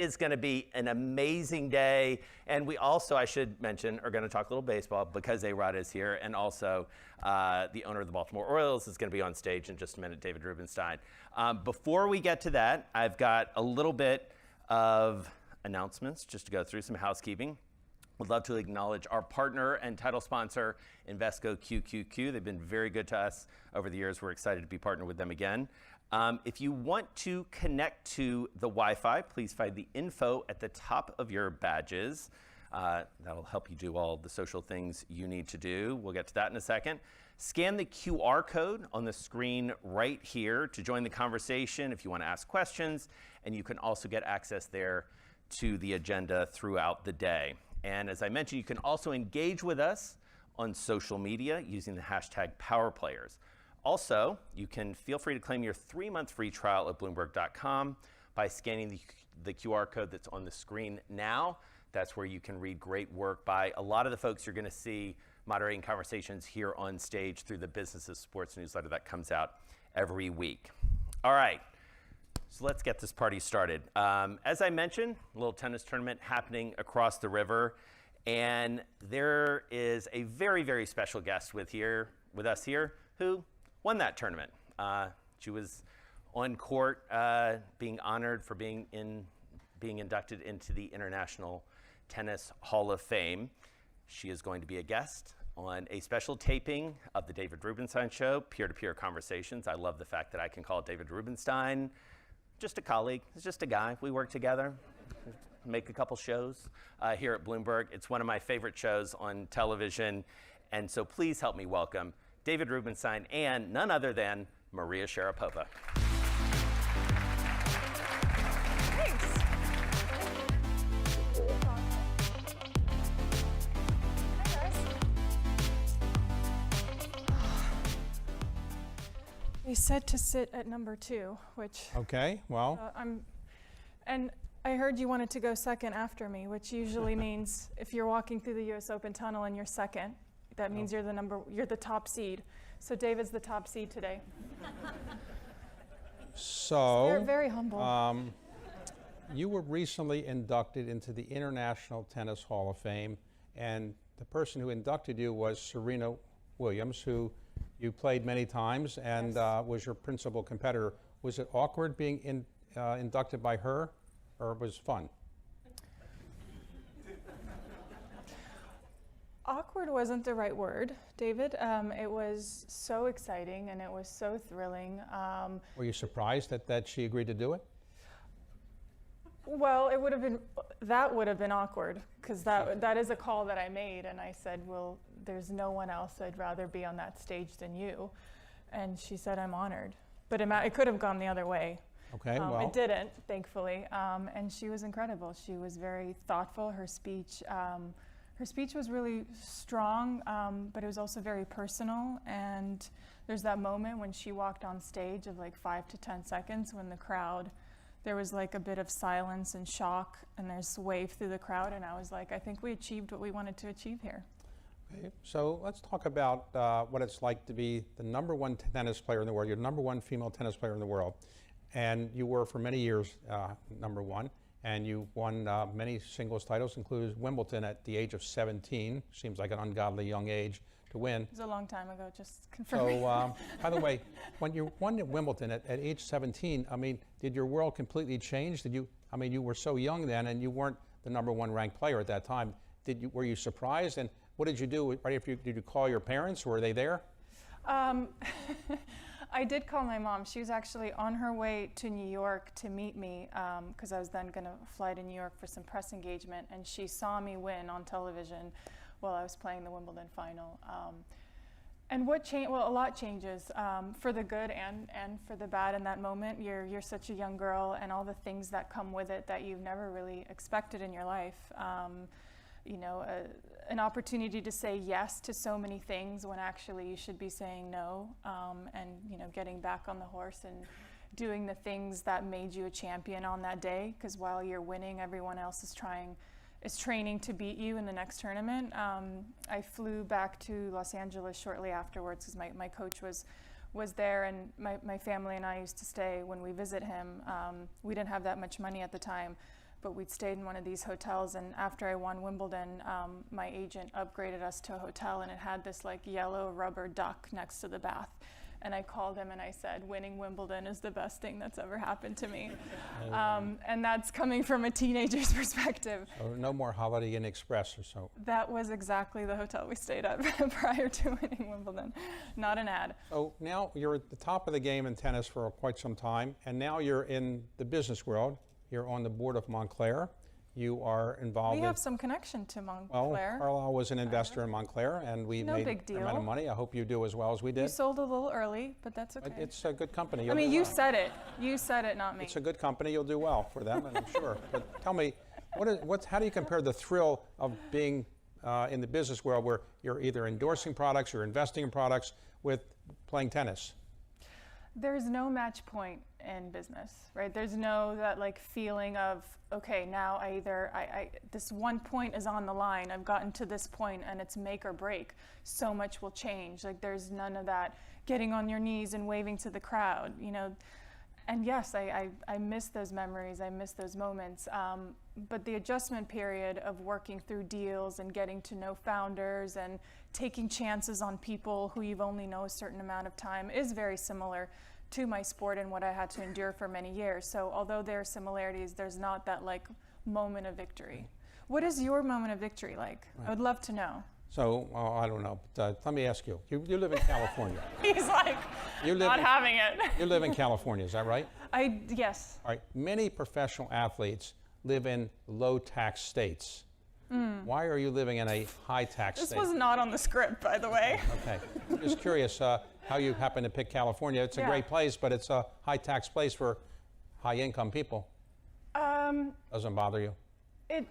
is going to be an amazing day. And we also, I should mention, are going to talk a little baseball because A-Rod is here. And also the owner of the Baltimore Orioles is going to be on stage in just a minute, David Rubenstein. Before we get to that, I've got a little bit of announcements just to go through, some housekeeping. Would love to acknowledge our partner and title sponsor, Invesco QQQ. They've been very good to us over the years. We're excited to be partnered with them again. If you want to connect to the Wi-Fi, please find the info at the top of your badges. That'll help you do all the social things you need to do. We'll get to that in a second. Scan the QR code on the screen right here to join the conversation if you want to ask questions, and you can also get access there to the agenda throughout the day. And as I mentioned, you can also engage with us on social media using the hashtag PowerPlayers. Also, you can feel free to claim your 3-month free trial at Bloomberg.com by scanning the QR code that's on the screen now. That's where you can read great work by a lot of the folks you're going to see moderating conversations here on stage through the Business of Sports newsletter that comes out every week. All right, so let's get this party started. As I mentioned, a little tennis tournament happening across the river, and there is a very, very special guest with us here who won that tournament. She was on court being honored for being inducted into the International Tennis Hall of Fame. She is going to be a guest on a special taping of the David Rubenstein Show, peer-to-peer conversations. I love the fact that I can call David Rubenstein just a colleague. He's just a guy. We work together, make a couple shows here at Bloomberg. It's one of my favorite shows on television. And so please help me welcome David Rubenstein and none other than Maria Sharapova. Thanks. Hi, guys. They said to sit at number 2, which... Okay, well... and I heard you wanted to go second after me, which usually means if you're walking through the U.S. Open tunnel and you're second, that means you're the top seed. So David's the top seed today. So, they're very humble. You were recently inducted into the International Tennis Hall of Fame, and the person who inducted you was Serena Williams, who you played many times and was your principal competitor. Was it awkward being inducted by her, or was it fun? Awkward wasn't the right word, David. It was so exciting and it was so thrilling. Were you surprised that she agreed to do it? Well, that would have been awkward because that is a call that I made, and I said, well, there's no one else I'd rather be on that stage than you. And she said, I'm honored. But it could have gone the other way. Okay, well. It didn't, thankfully. And she was incredible. She was very thoughtful. Her speech was really strong, but it was also very personal. And there's that moment when she walked on stage of like 5 to 10 seconds when there was like a bit of silence and shock, and there's a wave through the crowd. And I was like, I think we achieved what we wanted to achieve here. Okay, so let's talk about what it's like to be the #1 tennis player in the world. You're the #1 female tennis player in the world. And you were for many years #1. And you won many singles titles, including Wimbledon at the age of 17. Seems like an ungodly young age to win. It was a long time ago, just confirming. So, by the way, when you won at Wimbledon at age 17, I mean, did your world completely change? You were so young then, and you weren't the #1 ranked player at that time. Were you surprised? And what did you do? Did you call your parents? Were they there? I did call my mom. She was actually on her way to New York to meet me because I was then going to fly to New York for some press engagement, and she saw me win on television while I was playing the Wimbledon final. And what changed? Well, a lot changes for the good and for the bad in that moment. You're such a young girl, and all the things that come with it that you've never really expected in your life. An opportunity to say yes to so many things when actually you should be saying no, and getting back on the horse and doing the things that made you a champion on that day, because while you're winning, everyone else is training to beat you in the next tournament. I flew back to Los Angeles shortly afterwards because my coach was there, and my family and I used to stay when we visit him. We didn't have that much money at the time, but we'd stayed in one of these hotels, and after I won Wimbledon, my agent upgraded us to a hotel, and it had this like yellow rubber duck next to the bath. And I called him and I said, winning Wimbledon is the best thing that's ever happened to me. And that's coming from a teenager's perspective. So no more Holiday Inn Express or so. That was exactly the hotel we stayed at prior to winning Wimbledon. Not an ad. So now you're at the top of the game in tennis for quite some time, and now you're in the business world. You're on the board of Montclair. You are involved We have some connection to Well, Montclair. Carlisle was an investor in Montclair, and we No made big a amount of deal. money. I hope you do as well as we You did. sold a little early, but that's okay. But it's a good company. I You'll mean, do you well. said it. You said it, not me. It's a good company. You'll do well for them, and I'm sure. But tell me, how do you compare the thrill of being in the business world where you're either endorsing products or investing in products with playing tennis? There's no match point in business, right? There's no that like feeling of, okay, now I this one point is on the line. I've gotten to this point and it's make or break. So much will change. Like there's none of that getting on your knees and waving to the crowd, you know. And yes, I miss those memories. I miss those moments. But the adjustment period of working through deals and getting to know founders and taking chances on people who you've only known a certain amount of time is very similar to my sport and what I had to endure for many years. So although there are similarities, there's not that like moment of victory. What is your moment of victory like? Right. I would love to know. So, I don't know, but let me ask you. You live in California. He's like, not having it. You live in California, is that right? Yes. All right. Many professional athletes live in low-tax states. Why are you living in a high-tax state? This was not on the script, by the way. Okay. I'm just curious how you happen to pick California. It's a great place, but it's a high-tax place for high-income people. Doesn't bother you? It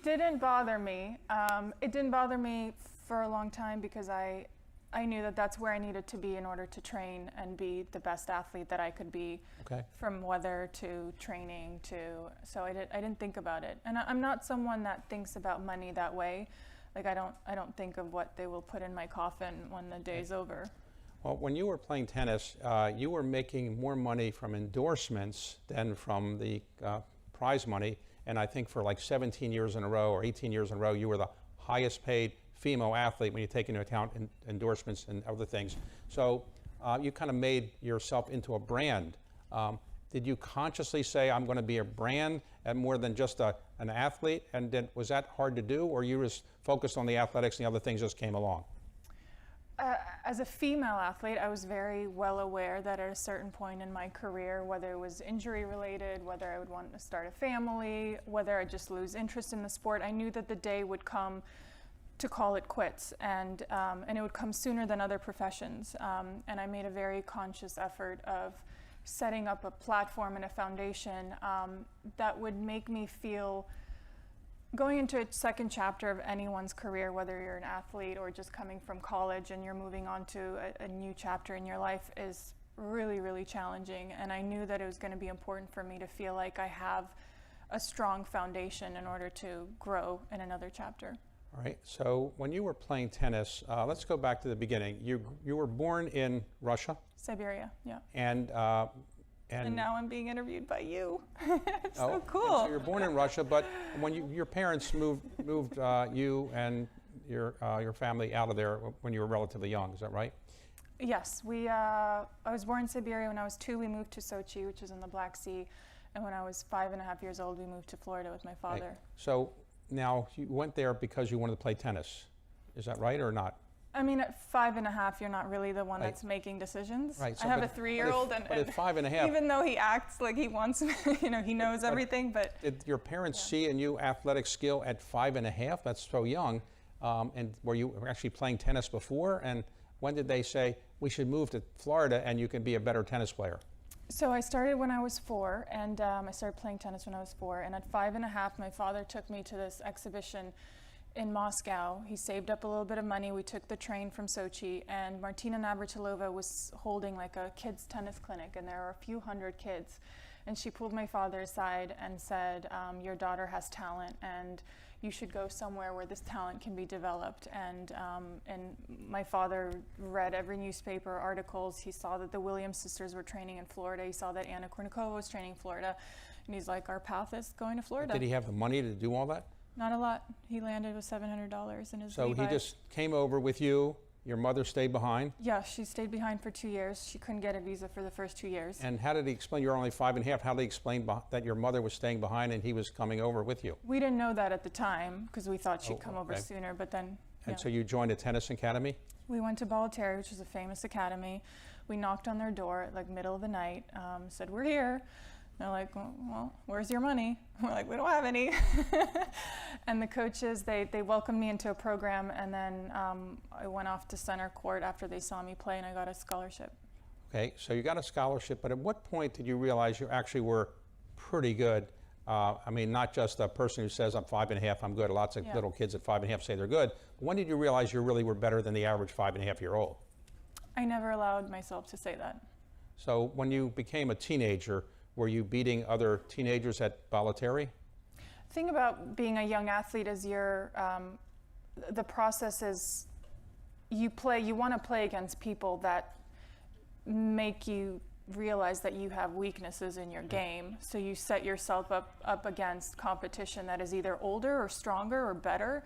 didn't bother me. It didn't bother me for a long time because I knew that that's where I needed to be in order to train and be the best athlete that I could be. Okay. From weather to training to, so I didn't think about it. And I'm not someone that thinks about money that way. Like I don't think of what they will put in my coffin when the day's over. Well, when you were playing tennis, you were making more money from endorsements than from the prize money. And I think for like 17 years in a row or 18 years in a row, you were the highest paid female athlete when you take into account endorsements and other things. So you kind of made yourself into a brand. Did you consciously say, I'm going to be a brand and more than just an athlete? And then was that hard to do, or you were just focused on the athletics and the other things just came along? As a female athlete, I was very well aware that at a certain point in my career, whether it was injury related, whether I would want to start a family, whether I'd just lose interest in the sport, I knew that the day would come to call it quits, and it would come sooner than other professions. And I made a very conscious effort of setting up a platform and a foundation that would make me feel, going into a second chapter of anyone's career, whether you're an athlete or just coming from college and you're moving on to a new chapter in your life, is really, really challenging. And I knew that it was going to be important for me to feel like I have a strong foundation in order to grow in another chapter. All right, so when you were playing tennis, let's go back to the beginning. You were born in Russia? Siberia, yeah. And now I'm being interviewed by you. It's oh, so cool. and so you're born in Russia, but when your parents moved you and your family out of there when you were relatively young, is that right? Yes, I was born in Siberia. When I was 2, we moved to Sochi, which is in the Black Sea. And when I was 5.5 years old, we moved to Florida with my father. Right. So now you went there because you wanted to play tennis. Is that right or not? I mean, at 5.5, you're not really the one Right. that's making decisions. Right. So I have but- a 3-year-old, but at 5.5, even though he acts like he wants, he knows everything, but did your parents see in you athletic skill at 5.5? That's so young. And were you actually playing tennis before? And when did they say, we should move to Florida and you can be a better tennis player? So I started when I was 4, and I started playing tennis when I was 4. And at 5.5, my father took me to this exhibition in Moscow. He saved up a little bit of money. We took the train from Sochi, and Martina Navratilova was holding like a kids tennis clinic, and there were a few hundred kids. And she pulled my father aside and said, your daughter has talent, and you should go somewhere where this talent can be developed. And my father read every newspaper articles. He saw that the Williams sisters were training in Florida. He saw that Anna Kournikova was training in Florida. And he's like, our path is going to Florida. Did he have the money to do all that? Not a lot. He landed with $700 in his So Levi's. he just came over with you. Your mother stayed behind. Yeah, she stayed behind for 2 years. She couldn't get a visa for the first 2 years. And how did he explain, you were only 5.5, how did he explain that your mother was staying behind and he was coming over with you? We didn't know that at the time because we thought she'd come over okay. sooner, but then And so you joined a tennis academy? we went to Bollettieri, which is a famous academy. We knocked on their door at like middle of the night, said, we're here. They're like, well, where's your money? We're like, we don't have any. And the coaches, they welcomed me into a program, and then I went off to center court after they saw me play, and I got a scholarship. Okay, so you got a scholarship, but at what point did you realize you actually were pretty good? I mean, not just a person who says, I'm 5.5, I'm good. Lots of little kids at 5.5 say they're good. But when did you realize you really were better than the average 5.5-year-old? I never allowed myself to say that. So when you became a teenager, were you beating other teenagers at Bollettieri? The thing about being a young athlete is the process is you want to play against people that make you realize that you have weaknesses in your game. So you set yourself up against competition that is either older or stronger or better.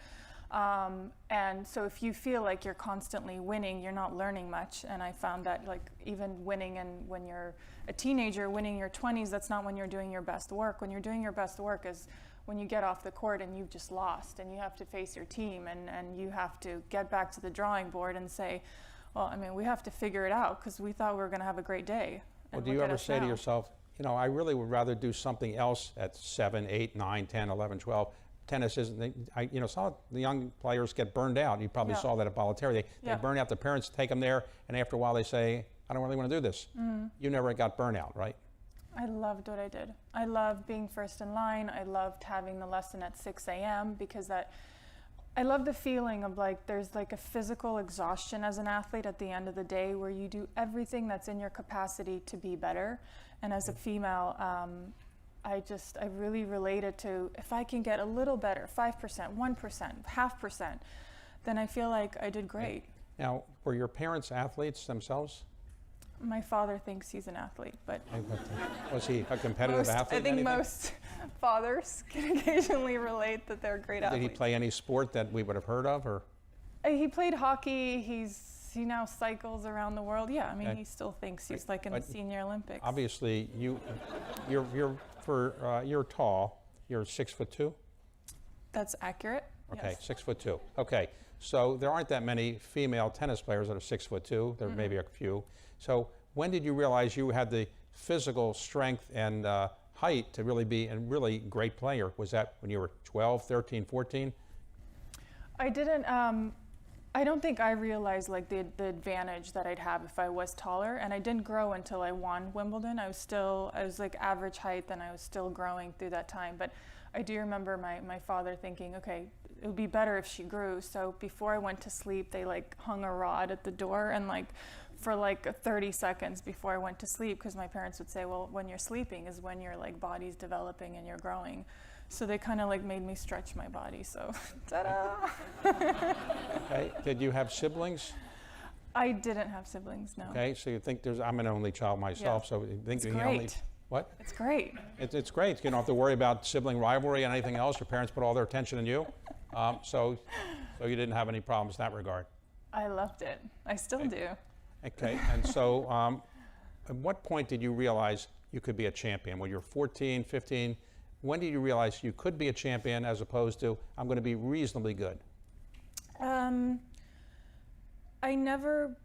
And so if you feel like you're constantly winning, you're not learning much. And I found that like even winning, and when you're a teenager, winning your 20s, that's not when you're doing your best work. When you're doing your best work is when you get off the court and you've just lost and you have to face your team and you have to get back to the drawing board and say, well, I mean, we have to figure it out because we thought we were going to have a great day. Well, do you ever say to yourself, you know, I really would rather do something else at 7, 8, 9, 10, 11, 12. Tennis isn't, you know, some of the young players get burned out. You probably saw that at Bollettieri. They burn out, the parents take them there, and after a while they say, I don't really want to do this. You never got burnout, right? I loved what I did. I loved being first in line. I loved having the lesson at 6 a.m. because I love the feeling of like there's like a physical exhaustion as an athlete at the end of the day where you do everything that's in your capacity to be better. And as a female, I really related to if I can get a little better, 5%, 1%, 0.5%, then I feel like I did great. Now, were your parents athletes themselves? My father thinks he's an athlete, but Was he a competitive athlete? I think most fathers can occasionally relate that they're great athletes. Did he play any sport that we would have heard of, or? He played hockey. He now cycles around the world. Yeah, I mean, he still thinks he's like in the Senior Olympics. Obviously, you're tall. You're 6'2". That's accurate. Okay, Yes. 6'2". Okay, so there aren't that many female tennis players that are 6'2". There may be a few. So when did you realize you had the physical strength and height to really be a really great player? Was that when you were 12, 13, 14? I didn't. I don't think I realized like the advantage that I'd have if I was taller, and I didn't grow until I won Wimbledon. I was like average height, and I was still growing through that time. But I do remember my father thinking, okay, it would be better if she grew. So before I went to sleep, they like hung a rod at the door and like for like 30 seconds before I went to sleep, because my parents would say, well, when you're sleeping is when your like body's developing and you're growing. So they kind of like made me stretch my body. So, ta-da! Okay. Did you have siblings? I didn't have siblings, no. Okay, so you think I'm an only child myself, so you think It's the great. only. What? It's great. It's great. You don't have to worry about sibling rivalry and anything else. Your parents put all their attention in you. So you didn't have any problems in that regard. I loved it. I still do. Okay, and so at what point did you realize you could be a champion? When you were 14, 15, when did you realize you could be a champion as opposed to, I'm going to be reasonably good? I never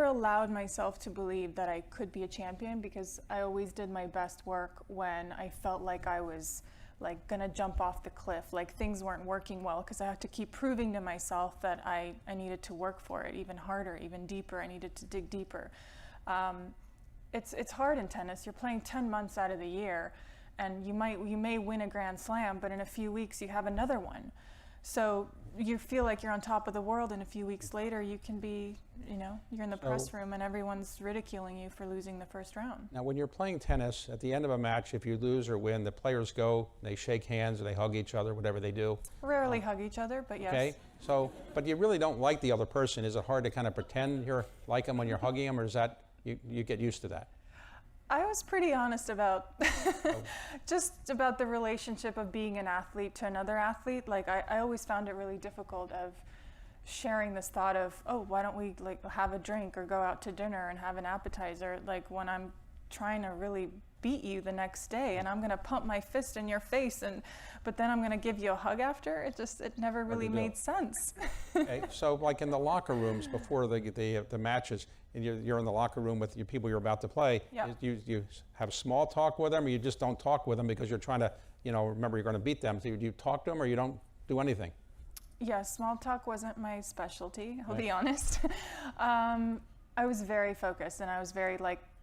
allowed myself to believe that I could be a champion, because I always did my best work when I felt like I was like gonna jump off the cliff, like things weren't working well, because I had to keep proving to myself that I needed to work for it even harder, even deeper. I needed to dig deeper. It's hard in tennis. You're playing 10 months out of the year, and you may win a Grand Slam, but in a few weeks you have another one. So you feel like you're on top of the world, and a few weeks later you can be, you're in the press room and everyone's ridiculing you for losing the first round. Now, when you're playing tennis, at the end of a match, if you lose or win, the players go, they shake hands, or they hug each other, whatever they do. Rarely hug each other, but yes. Okay, so, but you really don't like the other person. Is it hard to kind of pretend you're like them when you're hugging them, or is that, you get used to that? I was pretty honest about just about the relationship of being an athlete to another athlete. Like I always found it really difficult of sharing this thought of, oh, why don't we like have a drink or go out to dinner and have an appetizer, like when I'm trying to really beat you the next day and I'm going to pump my fist in your face, but then I'm going to give you a hug after. It never really made sense. Okay, so like in the locker rooms before the matches, and you're in the locker room with your people you're about to play, you have small talk with them, or you just don't talk with them because you're trying to, remember you're going to beat them. So you talk to them, or you don't do anything? Yeah, small talk wasn't my specialty, I'll be honest. I was very focused, and I was very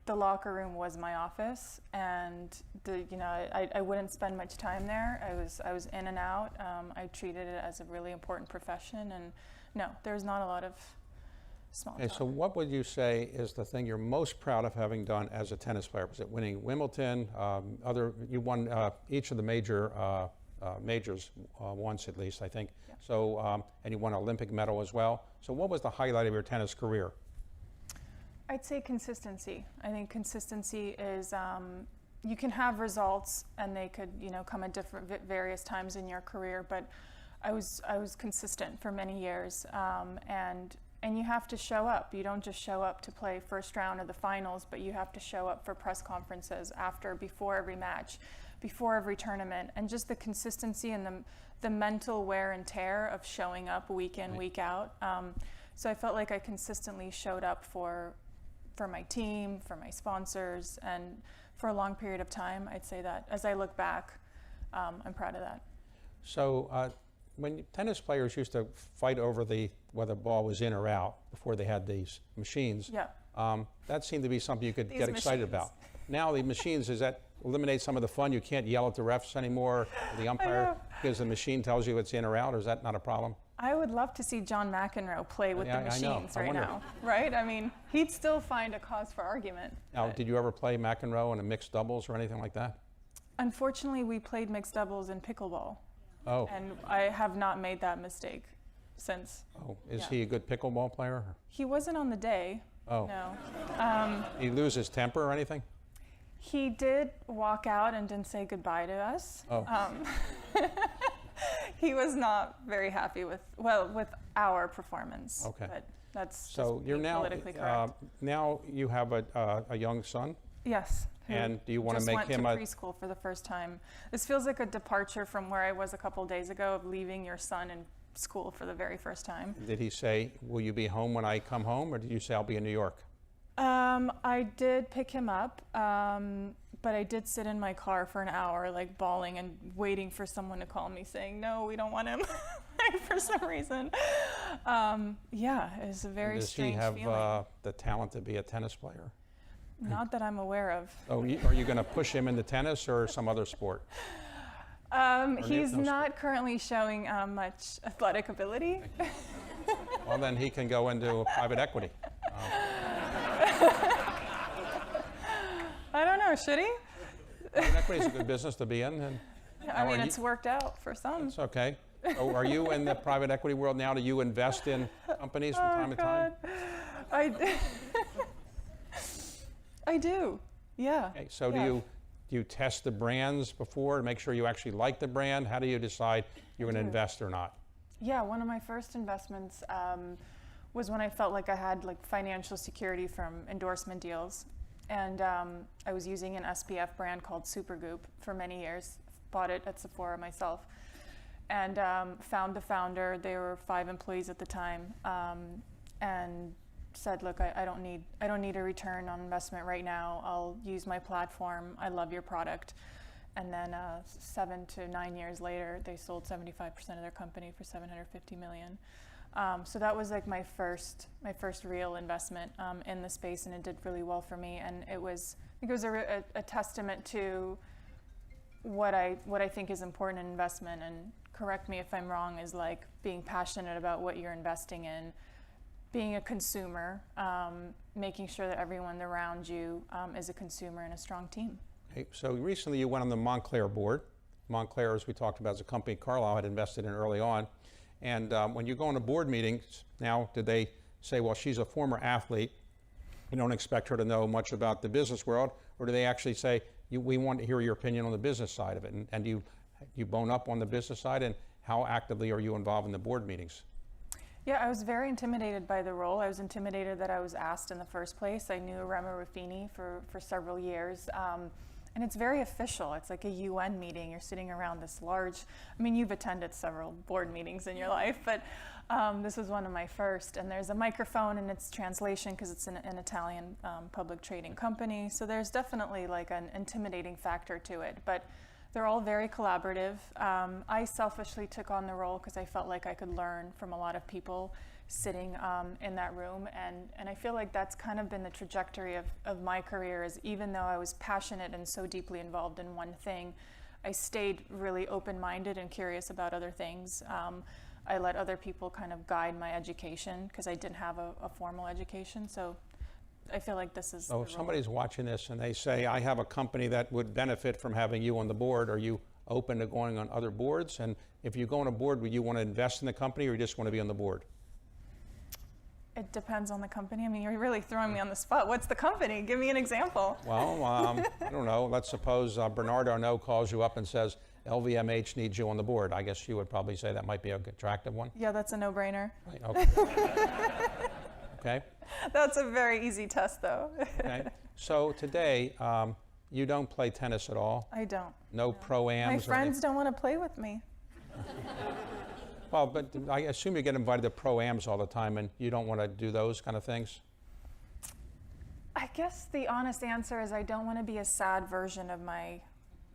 the locker room was my office, and I wouldn't spend much time there. I was in and out. I treated it as a really important profession, and no, there's not a lot of small talk. So what would you say is the thing you're most proud of having done as a tennis player? Was it winning Wimbledon? You won each of the majors once at least, I think. Yeah. So, and you won an Olympic medal as well. So what was the highlight of your tennis career? I'd say consistency. I think consistency is, you can have results and they could, come at various times in your career, but I was consistent for many years, and you have to show up. You don't just show up to play first round of the finals, but you have to show up for press conferences before every match, before every tournament, and just the consistency and the mental wear and tear of showing up week in, week out. So I felt like I consistently showed up for my team, for my sponsors, and for a long period of time. I'd say that as I look back, I'm proud of that. So when tennis players used to fight over whether the ball was in or out before they had these machines, that seemed to be something you could get excited about. Now the machines, does that eliminate some of the fun? You can't yell at the refs anymore, or the umpire, because the machine tells you it's in or out, or is that not a problem? I would love to see John McEnroe play with the machines right now, right? I mean, he'd still find a cause for argument. Now, did you ever play McEnroe in a mixed doubles or anything like that? Unfortunately, we played mixed doubles in pickleball. Oh. And I have not made that mistake since. Oh, is he a good pickleball player? He wasn't on the day. Oh. No. Did he lose his temper or anything? He did walk out and didn't say goodbye to us. Oh. He was not very happy with our performance. Okay. But that's so you're now politically correct. Now you have a young son. Yes. And do you want to make him just went to preschool for the first time. This feels like a departure from where I was a couple days ago of leaving your son in school for the very first time. Did he say, will you be home when I come home, or did you say I'll be in New York? I did pick him up, but I did sit in my car for an hour, like bawling and waiting for someone to call me saying, no, we don't want him, for some reason. Yeah, it was a very strange feeling. Does he have the talent to be a tennis player? Not that I'm aware of. Oh, are you going to push him into tennis or some other sport? He's not currently showing much athletic ability. Well, then he can go into private equity. I don't know, should he? Private equity is a good business to be in. And I mean, it's worked out for some. It's okay. So are you in the private equity world now? Do you invest in companies from time to time? I do, yeah. Okay, so do you test the brands before to make sure you actually like the brand? How do you decide you're going to invest or not? Yeah, one of my first investments was when I felt like I had financial security from endorsement deals. And I was using an SPF brand called Supergoop for many years. Bought it at Sephora myself. And found the founder. They were 5 employees at the time. And said, look, I don't need a return on investment right now. I'll use my platform. I love your product. And then 7 to 9 years later, they sold 75% of their company for $750 million. So that was my first real investment in the space, and it did really well for me. And it was a testament to what I think is important in investment. And correct me if I'm wrong, is being passionate about what you're investing in, being a consumer, making sure that everyone around you is a consumer and a strong team. Okay, so recently you went on the Montclair board. Montclair, as we talked about, is a company Carlyle had invested in early on. And when you go into board meetings now, did they say, well, she's a former athlete, you don't expect her to know much about the business world, or do they actually say, we want to hear your opinion on the business side of it? And do you bone up on the business side, and how actively are you involved in the board meetings? Yeah, I was very intimidated by the role. I was intimidated that I was asked in the first place. I knew Rema Ruffini for several years. And it's very official. It's like a UN meeting. You're sitting around this large, I mean, you've attended several board meetings in your life, but this was one of my first. And there's a microphone and it's translation because it's an Italian public trading company. So there's definitely like an intimidating factor to it. But they're all very collaborative. I selfishly took on the role because I felt like I could learn from a lot of people sitting in that room. And I feel like that's kind of been the trajectory of my career, is even though I was passionate and so deeply involved in one thing, I stayed really open-minded and curious about other things. I let other people kind of guide my education because I didn't have a formal education. So I feel like this is. So if somebody's watching this and they say, I have a company that would benefit from having you on the board, are you open to going on other boards? And if you go on a board, would you want to invest in the company, or you just want to be on the board? It depends on the company. I mean, you're really throwing me on the spot. What's the company? Give me an example. Well, I don't know. Let's suppose Bernard Arnault calls you up and says, LVMH needs you on the board. I guess you would probably say that might be an attractive one. Yeah, that's a no-brainer. Right, okay. Okay. That's a very easy test, though. Okay. So today, you don't play tennis at all? I don't. No pro-ams? My friends don't want to play with me. Well, but I assume you get invited to pro-ams all the time, and you don't want to do those kind of things? I guess the honest answer is I don't want to be a sad version of my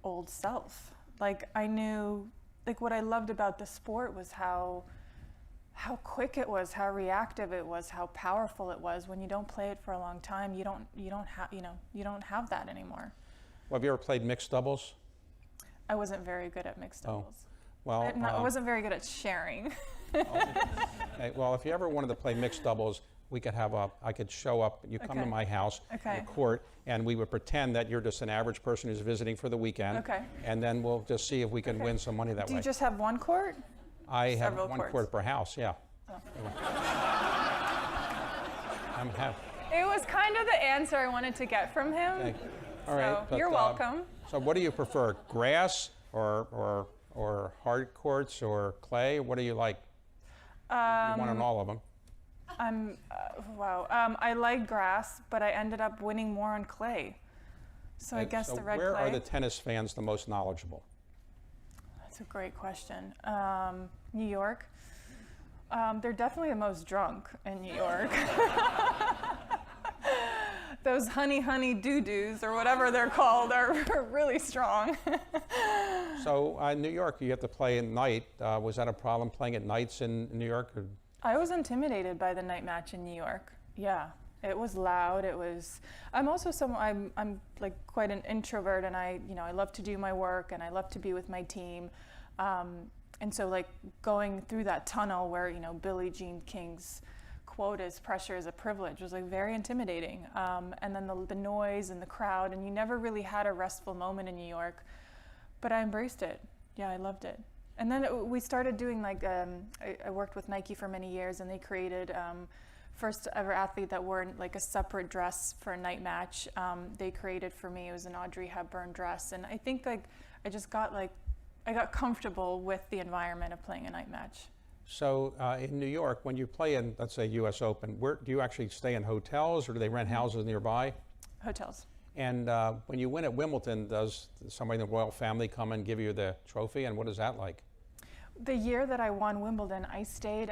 old self. Like, I knew, like, what I loved about the sport was how quick it was, how reactive it was, how powerful it was. When you don't play it for a long time, you don't have that anymore. Well, have you ever played mixed doubles? I wasn't very good at mixed doubles. Well, I wasn't very good at sharing. Okay, well, if you ever wanted to play mixed doubles, we could have I could show up, you come to Okay. my house, Okay. the court, and we would pretend that you're just an average person who's visiting for the weekend. Okay. And then we'll just see if we can win some money that Do way. you just have one court? I have several one courts? court per house, yeah. Oh. It was kind of the answer I wanted to get from him. Okay. All right. So but, you're welcome. So what do you prefer, grass or hard courts or clay? What do you like? You want on all of them. I like grass, but I ended up winning more on clay. So I guess so the red where clay. are the tennis fans the most knowledgeable? That's a great question. New York. They're definitely the most drunk in New York. Those honey doo-doos or whatever they're called are really strong. So New York, you have to play at night. Was that a problem playing at nights in New York? Or? I was intimidated by the night match in New York. Yeah, it was loud. I'm also I'm like quite an introvert, and I love to do my work and I love to be with my team. And so like going through that tunnel where Billie Jean King's quote is "pressure is a privilege" was like very intimidating. And then the noise and the crowd, and you never really had a restful moment in New York. But I embraced it. Yeah, I loved it. And then we started doing like, I worked with Nike for many years, and they created first ever athlete that wore like a separate dress for a night match. They created for me, it was an Audrey Hepburn dress. And I think like I got comfortable with the environment of playing a night match. So in New York, when you play in, let's say, U.S. Open, where do you actually stay in hotels, or do they rent houses nearby? Hotels. And when you win at Wimbledon, does somebody in the royal family come and give you the trophy, and what is that like? The year that I won Wimbledon, I stayed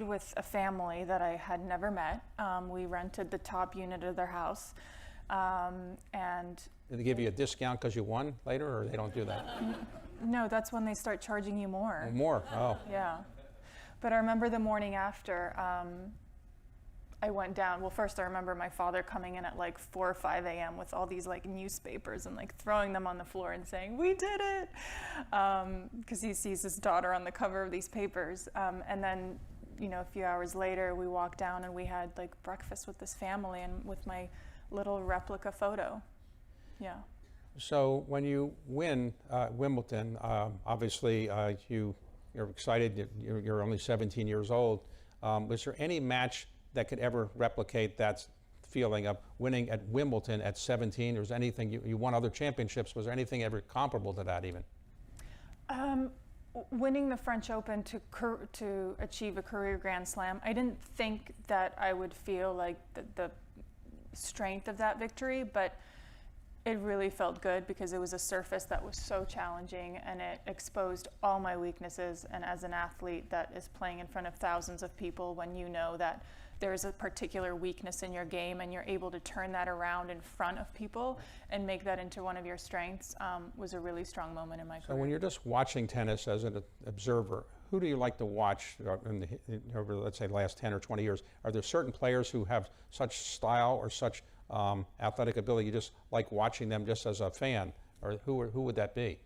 with a family that I had never met. We rented the top unit of their house, and Did they give you a discount because you won later, or they don't do that? no, that's when they start charging you more. More? Oh. Yeah. But I remember the morning after, I went down. Well, first I remember my father coming in at like 4 or 5 a.m. with all these like newspapers and like throwing them on the floor and saying, "We did it," because he sees his daughter on the cover of these papers. And then, a few hours later, we walked down and we had like breakfast with this family and with my little replica photo. Yeah. So when you win Wimbledon, obviously you're excited. You're only 17 years old. Was there any match that could ever replicate that feeling of winning at Wimbledon at 17? Or was anything, you won other championships, was there anything ever comparable to that even? Winning the French Open to achieve a career Grand Slam, I didn't think that I would feel like the strength of that victory, but it really felt good because it was a surface that was so challenging and it exposed all my weaknesses. And as an athlete that is playing in front of thousands of people, when you know that there's a particular weakness in your game and you're able to turn that around in front of people and make that into one of your strengths, was a really strong moment in my career. So when you're just watching tennis as an observer, who do you like to watch over, let's say, the last 10 or 20 years? Are there certain players who have such style or such athletic ability you just like watching them just as a fan? Or who would that be?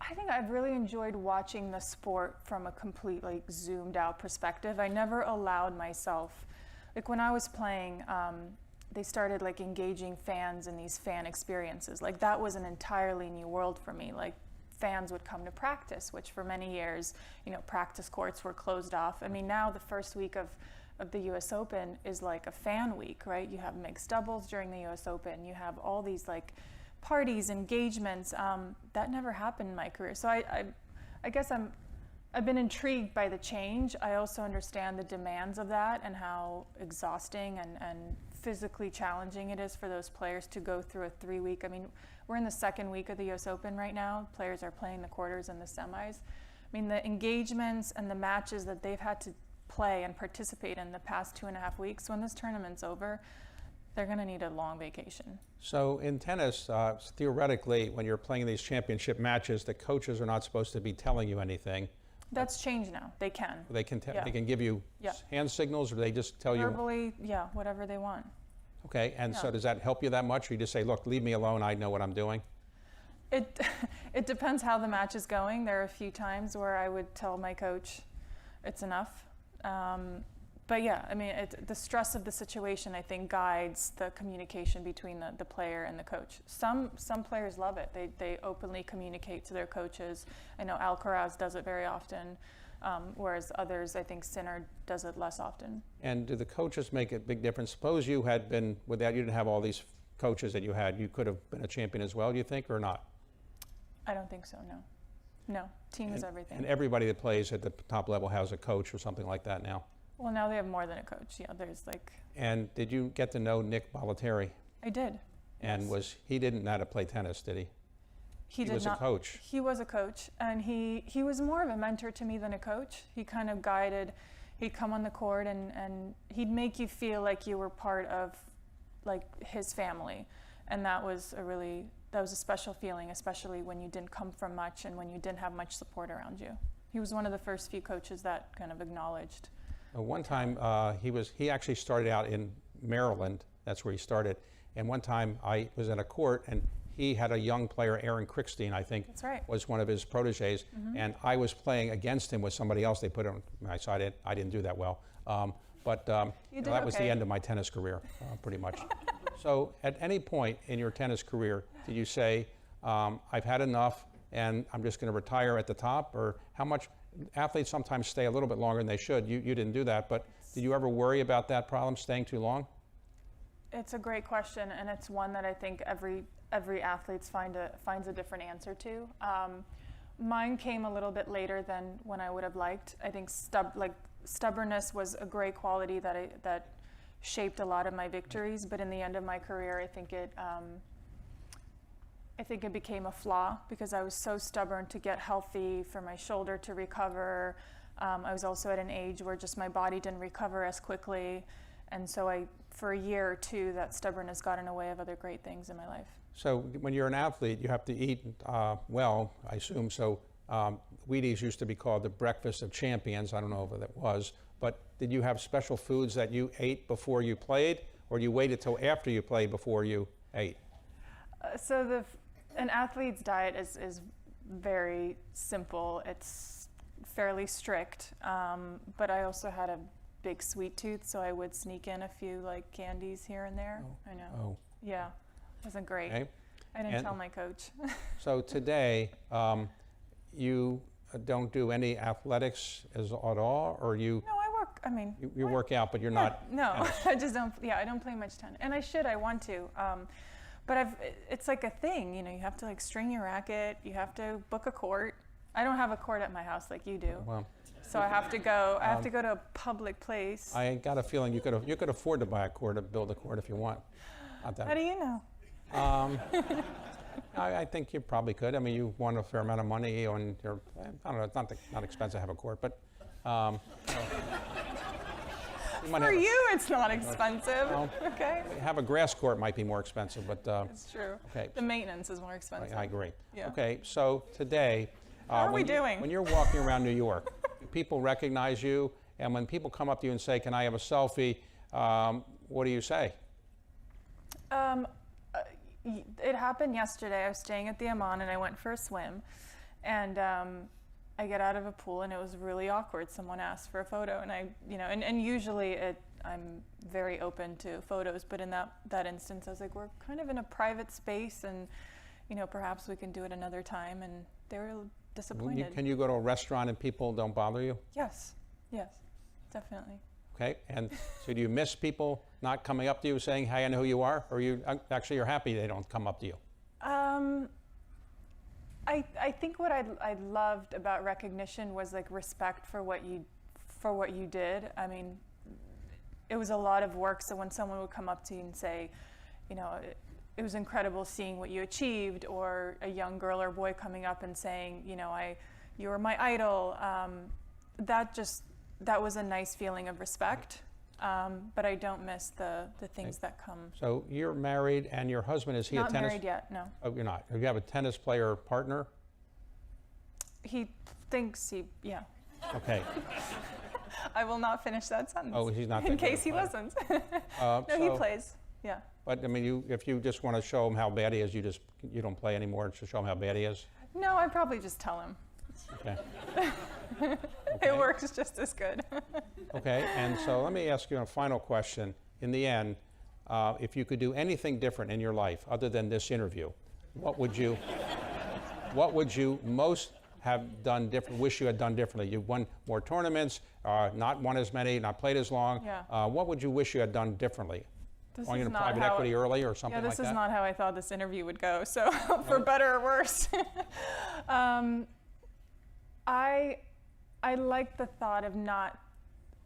I think I've really enjoyed watching the sport from a completely zoomed out perspective. I never allowed myself, like when I was playing, they started like engaging fans in these fan experiences. Like that was an entirely new world for me. Like fans would come to practice, which for many years, practice courts were closed off. I mean, now the first week of the US Open is like a fan week, right? You have mixed doubles during the US Open. You have all these like parties, engagements. That never happened in my career. So I guess I've been intrigued by the change. I also understand the demands of that and how exhausting and physically challenging it is for those players to go through a 3-week. I mean, we're in the second week of the US Open right now. Players are playing the quarters and the semis. I mean, the engagements and the matches that they've had to play and participate in the past 2.5 weeks, when this tournament's over, they're going to need a long vacation. So in tennis, theoretically, when you're playing these championship matches, the coaches are not supposed to be telling you anything. That's changed now. They can. They can give you hand signals, or they just tell you? Verbally, yeah, whatever they want. Okay, and so does that help you that much, or you just say, look, leave me alone, I know what I'm doing? It depends how the match is going. There are a few times where I would tell my coach, it's enough. But yeah, I mean, the stress of the situation, I think, guides the communication between the player and the coach. Some players love it. They openly communicate to their coaches. I know Alcaraz does it very often, whereas others, I think Sinner does it less often. And do the coaches make a big difference? Suppose you had been, you didn't have all these coaches that you had, you could have been a champion as well, do you think, or not? I don't think so, no. No, team is everything. And everybody that plays at the top level has a coach or something like that now? Well, now they have more than a coach. Yeah, there's like. And did you get to know Nick Bollettieri? I did. And yes. He didn't know how to play tennis, did he? He was a coach. He was a coach, and he was more of a mentor to me than a coach. He kind of guided. He'd come on the court and he'd make you feel like you were part of like his family, and that was a special feeling, especially when you didn't come from much and when you didn't have much support around you. He was one of the first few coaches that kind of acknowledged. One time he actually started out in Maryland. That's where he started. And one time I was in a court and he had a young player, Aaron Crickstein, I think. That's right. Was one of his proteges. Mm-hmm. And I was playing against him with somebody else. They put on my side. I didn't do that well. But that was the end of my tennis career, pretty much. So at any point in your tennis career, did you say, I've had enough and I'm just going to retire at the top? Or how much? Athletes sometimes stay a little bit longer than they should. You didn't do that, but did you ever worry about that problem, staying too long? It's a great question, and it's one that I think every athlete finds a different answer to. Mine came a little bit later than when I would have liked. I think stubbornness was a great quality that shaped a lot of my victories, but in the end of my career, I think it became a flaw because I was so stubborn to get healthy, for my shoulder to recover. I was also at an age where just my body didn't recover as quickly. And so for a year or two, that stubbornness got in the way of other great things in my life. So when you're an athlete, you have to eat well, I assume. So Wheaties used to be called the breakfast of champions. I don't know if that was. But did you have special foods that you ate before you played? Or you waited till after you played before you ate? An athlete's diet is very simple. It's fairly strict, but I also had a big sweet tooth, so I would sneak in a few like candies here and there. Oh. I know. Oh. Yeah, it wasn't great. Okay. I didn't tell my coach. So today, you don't do any athletics at all, or you? No, I mean. You work out, but you're not. No, tennis. I just don't. Yeah, I don't play much tennis, and I should. I want to. But it's like a thing, you know. You have to like string your racket. You have to book a court. I don't have a court at my house like you do. Well, So I have to go. I have to go to a public place. I got a feeling you could afford to buy a court, or build a court if you want. Not that. How do you know? I think you probably could. I mean, you won a fair amount of money on your. I don't know. It's not expensive to have a court, but. For you, it's not expensive. Well, Okay. have a grass court might be more expensive, but. It's true. Okay. The maintenance is more expensive. I agree. Yeah. Okay, so today. How are we doing? When you're walking around New York, people recognize you, and when people come up to you and say, "Can I have a selfie?" What do you say? It happened yesterday. I was staying at the Amman and I went for a swim, and I get out of a pool and it was really awkward. Someone asked for a photo, and and usually I'm very open to photos, but in that instance, I was like, we're kind of in a private space, and perhaps we can do it another time. And they were disappointed. Can you go to a restaurant and people don't bother you? Yes, definitely. Okay, and so do you miss people not coming up to you saying, "Hey, I know who you are," or you're happy they don't come up to you? I think what I loved about recognition was like respect for what you did. I mean, it was a lot of work. So when someone would come up to you and say, it was incredible seeing what you achieved, or a young girl or boy coming up and saying, you were my idol. That was a nice feeling of respect. But I don't miss the things that come. So you're married, and your husband, is he a tennis? Not married yet, no. Oh, you're not. You have a tennis player partner? He thinks yeah. Okay. I will not finish that sentence. Oh, he's not. In case he listens. No, he plays. Yeah. But I mean, if you just want to show him how bad he is, you don't play anymore to show him how bad he is. No, I'd probably just tell him. Okay. It works just as good. Okay, and so let me ask you a final question. In the end, if you could do anything different in your life other than this interview, what would you most have done different? Wish you had done differently? You've won more tournaments, not won as many, not played as long. Yeah. What would you wish you had done differently? Going into private how equity early or something like that? Yeah, this is not how I thought this interview would go. So, for better or worse. I like the thought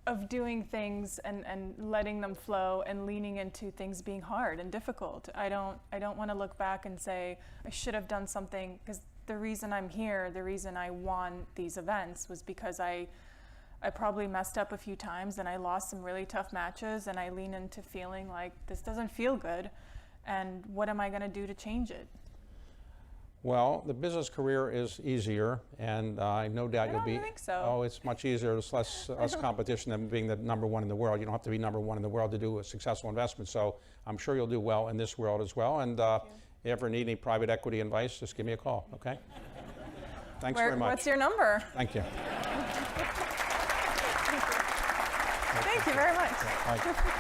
of doing things and letting them flow and leaning into things being hard and difficult. I don't want to look back and say I should have done something, because the reason I'm here, the reason I won these events was because I probably messed up a few times and I lost some really tough matches, and I lean into feeling like this doesn't feel good, and what am I going to do to change it? Well, the business career is easier, and I no doubt you'll be. I don't think so. Oh, it's much easier. There's less competition than being the number one in the world. You don't have to be number one in the world to do a successful investment. So I'm sure you'll do well in this world as well. And if you ever need any private equity advice, just give me a call. Okay. Thanks very much. What's your number? Thank you. Thank you very much. Bye.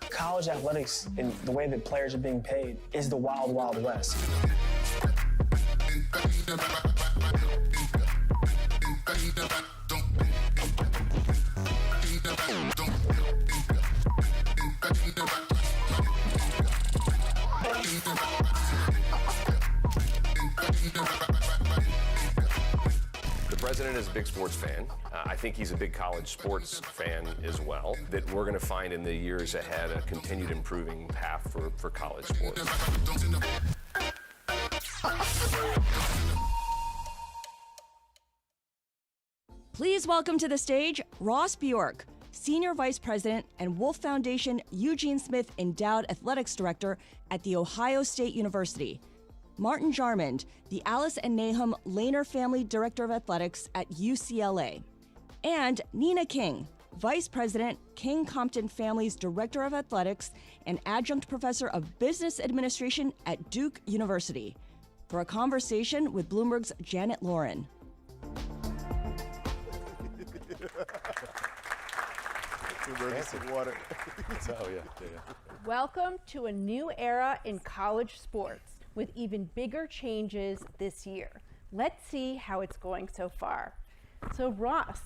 College athletics and the way that players are being paid is the wild, wild west. The president is a big sports fan. I think he's a big college sports fan as well. That we're going to find in the years ahead a continued improving path for college sports. Please welcome to the stage Ross Bjork, Senior Vice President and Wolf Foundation Eugene Smith Endowed Athletics Director at The Ohio State University. Martin Jarmond, the Alice and Nahum Lehner Family Director of Athletics at UCLA. And Nina King, Vice President, King Compton Family's Director of Athletics, and Adjunct Professor of Business Administration at Duke University, for a conversation with Bloomberg's Janet Lauren. Water. Welcome to a new era in college sports with even bigger changes this year. Let's see how it's going so far. So Ross,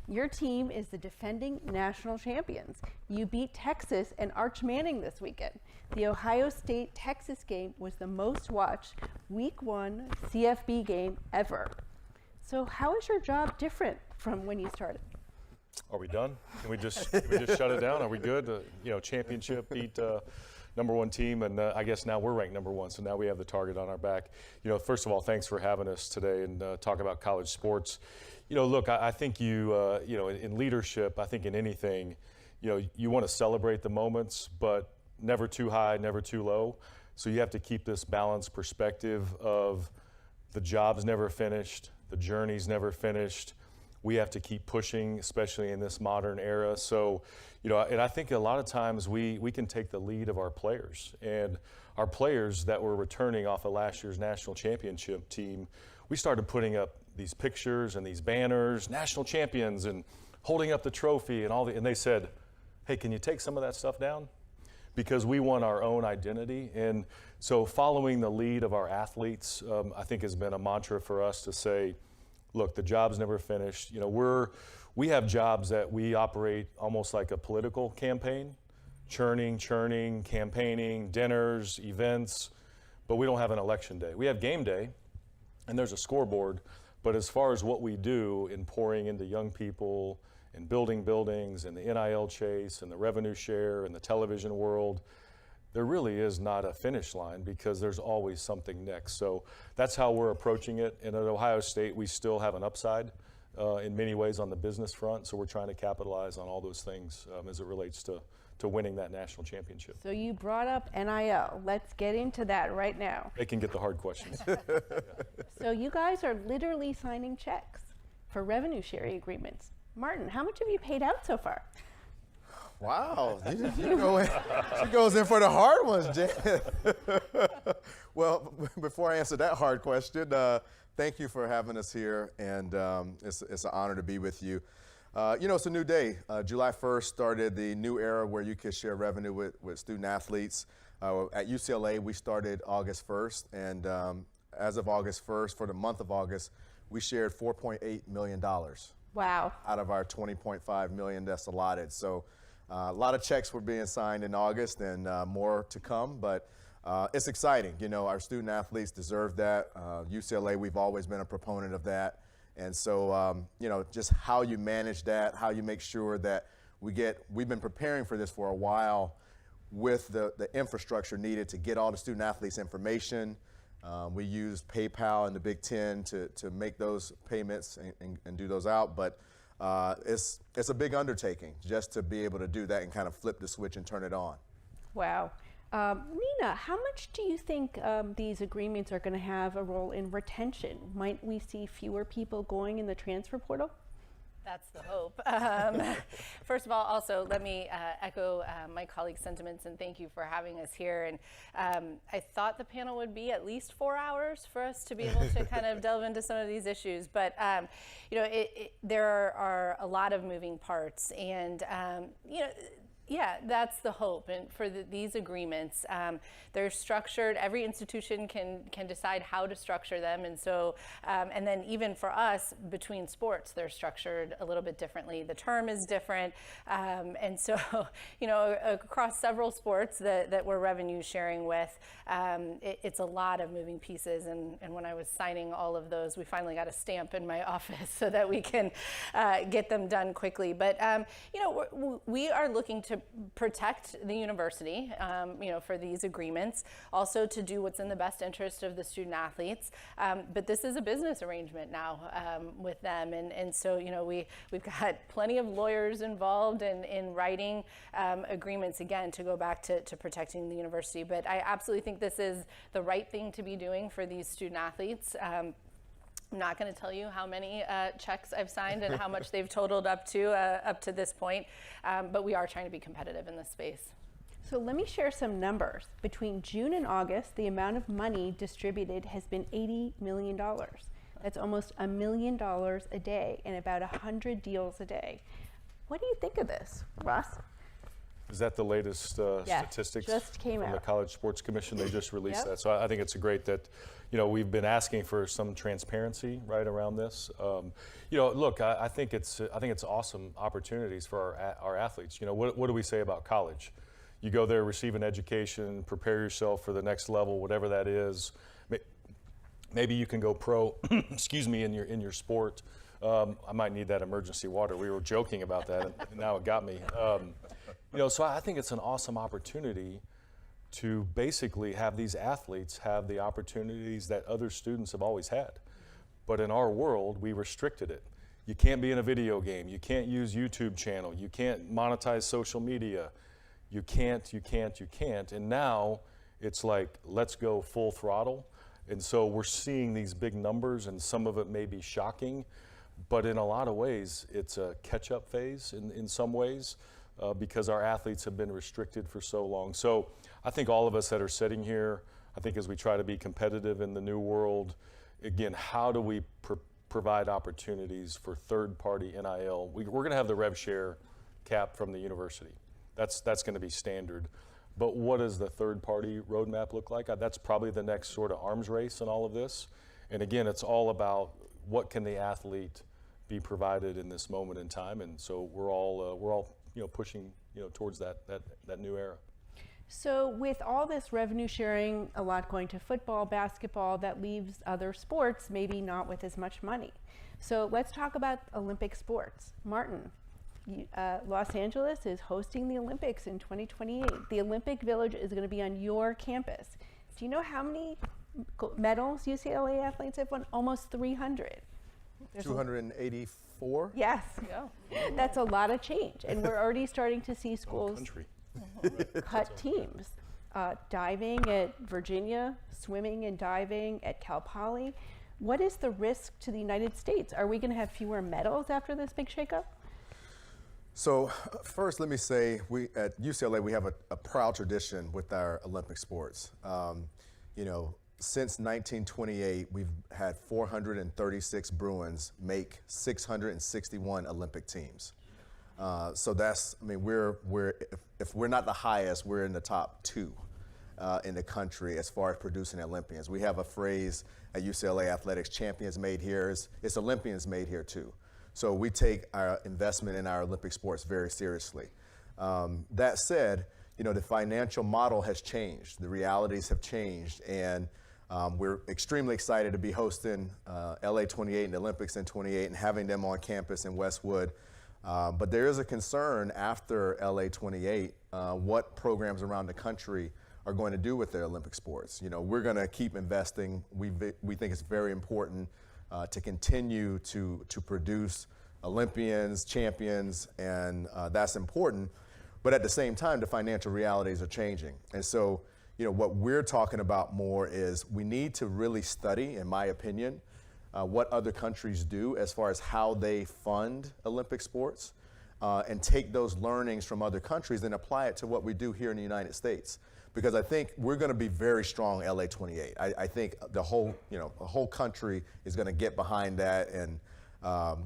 your team is the defending national champions. You beat Texas and Arch Manning this weekend. The Ohio State-Texas game was the most watched Week 1 CFB game ever. So how is your job different from when you started? Are we done? Can we just shut it down? Are we good? Championship, beat number one team, and I guess now we're ranked number one, so now we have the target on our back. First of all, thanks for having us today and talk about college sports. Look, I think in leadership, I think in anything, you want to celebrate the moments, but never too high, never too low. So you have to keep this balanced perspective of the job's never finished, the journey's never finished. We have to keep pushing, especially in this modern era. So, and I think a lot of times we can take the lead of our players. And our players that were returning off of last year's national championship team, we started putting up these pictures and these banners, national champions, and holding up the trophy and and they said, hey, can you take some of that stuff down? Because we want our own identity. And so following the lead of our athletes, I think has been a mantra for us to say, look, the job's never finished. We have jobs that we operate almost like a political campaign, churning, campaigning, dinners, events, but we don't have an election day. We have game day, and there's a scoreboard, but as far as what we do in pouring into young people and building buildings and the NIL chase and the revenue share and the television world, there really is not a finish line because there's always something next. So that's how we're approaching it. And at Ohio State, we still have an upside in many ways on the business front. So we're trying to capitalize on all those things as it relates to winning that national championship. So you brought up NIL. Let's get into that right now. They can get the hard questions. So you guys are literally signing checks for revenue sharing agreements. Martin, how much have you paid out so far? Wow, she goes in for the hard ones, Jan. Well, before I answer that hard question, thank you for having us here, and it's an honor to be with you. It's a new day. July 1st started the new era where you can share revenue with student athletes. At UCLA, we started August 1st, and as of August 1st, for the month of August, we shared $4.8 million. Wow. Out of our $20.5 million that's allotted. So a lot of checks were being signed in August and more to come, but it's exciting. Our student athletes deserve that. UCLA, we've always been a proponent of that. And so, just how you manage that, how you make sure that we've been preparing for this for a while with the infrastructure needed to get all the student athletes information. We used PayPal and the Big Ten to make those payments and do those out, but it's a big undertaking just to be able to do that and kind of flip the switch and turn it on. Wow. Nina, how much do you think these agreements are going to have a role in retention? Might we see fewer people going in the transfer portal? That's the hope. First of all, also, let me echo my colleague's sentiments and thank you for having us here. And I thought the panel would be at least 4 hours for us to be able to kind of delve into some of these issues. But, there are a lot of moving parts. And, yeah, that's the hope. And for these agreements, they're structured. Every institution can decide how to structure them. And so, and then even for us, between sports, they're structured a little bit differently. The term is different. And so, across several sports that we're revenue sharing with, it's a lot of moving pieces. And when I was signing all of those, we finally got a stamp in my office so that we can get them done quickly. But, we are looking to protect the university, for these agreements, also to do what's in the best interest of the student athletes. But this is a business arrangement now with them. And so, we've got plenty of lawyers involved in writing agreements, again, to go back to protecting the university. But I absolutely think this is the right thing to be doing for these student athletes. I'm not going to tell you how many checks I've signed and how much they've totaled up to this point, but we are trying to be competitive in this space. So let me share some numbers. Between June and August, the amount of money distributed has been $80 million. That's almost $1 million a day and about 100 deals a day. What do you think of this, Ross? Is that the latest statistics just came from out. the College Sports Commission? They just released Yep. that. So I think it's great that, we've been asking for some transparency right around this. Look, I think it's awesome opportunities for our athletes. What do we say about college? You go there, receive an education, prepare yourself for the next level, whatever that is. Maybe you can go pro, excuse me, in your sport. I might need that emergency water. We were joking about that, and now it got me. So I think it's an awesome opportunity to basically have these athletes have the opportunities that other students have always had. But in our world, we restricted it. You can't be in a video game. You can't use YouTube channel. You can't monetize social media. You can't. And now it's like, let's go full throttle. And so we're seeing these big numbers, and some of it may be shocking, but in a lot of ways, it's a catch-up phase in some ways. Because our athletes have been restricted for so long. So I think all of us that are sitting here, I think as we try to be competitive in the new world, again, how do we provide opportunities for third-party NIL? We're going to have the rev share cap from the university. That's going to be standard. But what does the third-party roadmap look like? That's probably the next sort of arms race in all of this. And again, it's all about what can the athlete be provided in this moment in time. And so we're all pushing, towards that new era. So with all this revenue sharing, a lot going to football, basketball, that leaves other sports maybe not with as much money. So let's talk about Olympic sports. Martin, Los Angeles is hosting the Olympics in 2028. The Olympic Village is going to be on your campus. Do you know how many medals UCLA athletes have won? Almost 300. 284? Yes. Yeah. That's a lot of change. And we're already starting to see schools cut teams. Diving at Virginia, swimming and diving at Cal Poly. What is the risk to the United States? Are we going to have fewer medals after this big shakeup? So first, let me say, we at UCLA, we have a proud tradition with our Olympic sports. Since 1928, we've had 436 Bruins make 661 Olympic teams. So that's, if we're not the highest, we're in the top 2 in the country as far as producing Olympians. We have a phrase at UCLA Athletics, champions made here. It's Olympians made here too. So we take our investment in our Olympic sports very seriously. That said, the financial model has changed. The realities have changed, and we're extremely excited to be hosting LA 28 and the Olympics in 28 and having them on campus in Westwood. But there is a concern after LA 28 what programs around the country are going to do with their Olympic sports. We're going to keep investing. We think it's very important to continue to produce Olympians, champions, and that's important. But at the same time, the financial realities are changing. And so, what we're talking about more is we need to really study, in my opinion, what other countries do as far as how they fund Olympic sports and take those learnings from other countries and apply it to what we do here in the United States. Because I think we're going to be very strong LA 28. I think the whole country is going to get behind that. And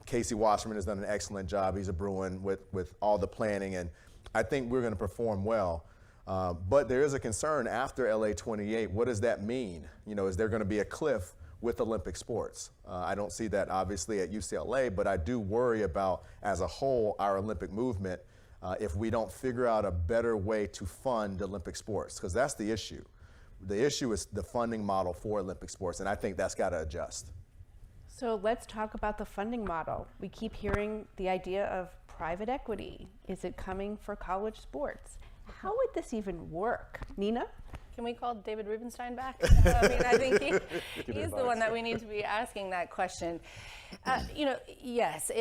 Casey Wasserman has done an excellent job. He's a Bruin with all the planning, and I think we're going to perform well. But there is a concern after LA 28. What does that mean? Is there going to be a cliff with Olympic sports? I don't see that obviously at UCLA, but I do worry about, as a whole, our Olympic movement if we don't figure out a better way to fund Olympic sports, because that's the issue. The issue is the funding model for Olympic sports, and I think that's got to adjust. So let's talk about the funding model. We keep hearing the idea of private equity. Is it coming for college sports? How would this even work? Nina? Can we call David Rubenstein back? I think he's the one that we need to be asking that question. Yes,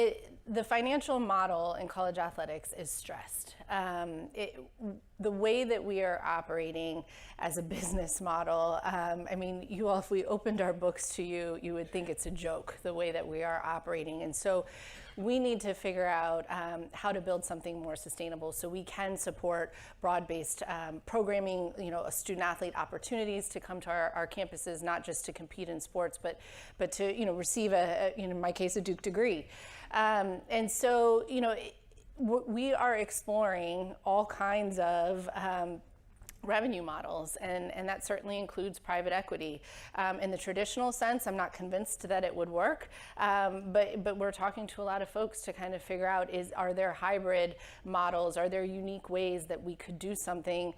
the financial model in college athletics is stressed. The way that we are operating as a business model, if we opened our books to you, you would think it's a joke, the way that we are operating. And so we need to figure out how to build something more sustainable so we can support broad-based programming, student athlete opportunities to come to our campuses, not just to compete in sports, but to, receive in my case, a Duke degree. And so, we are exploring all kinds of revenue models, and that certainly includes private equity. In the traditional sense, I'm not convinced that it would work, but we're talking to a lot of folks to kind of figure out, are there hybrid models, are there unique ways that we could do something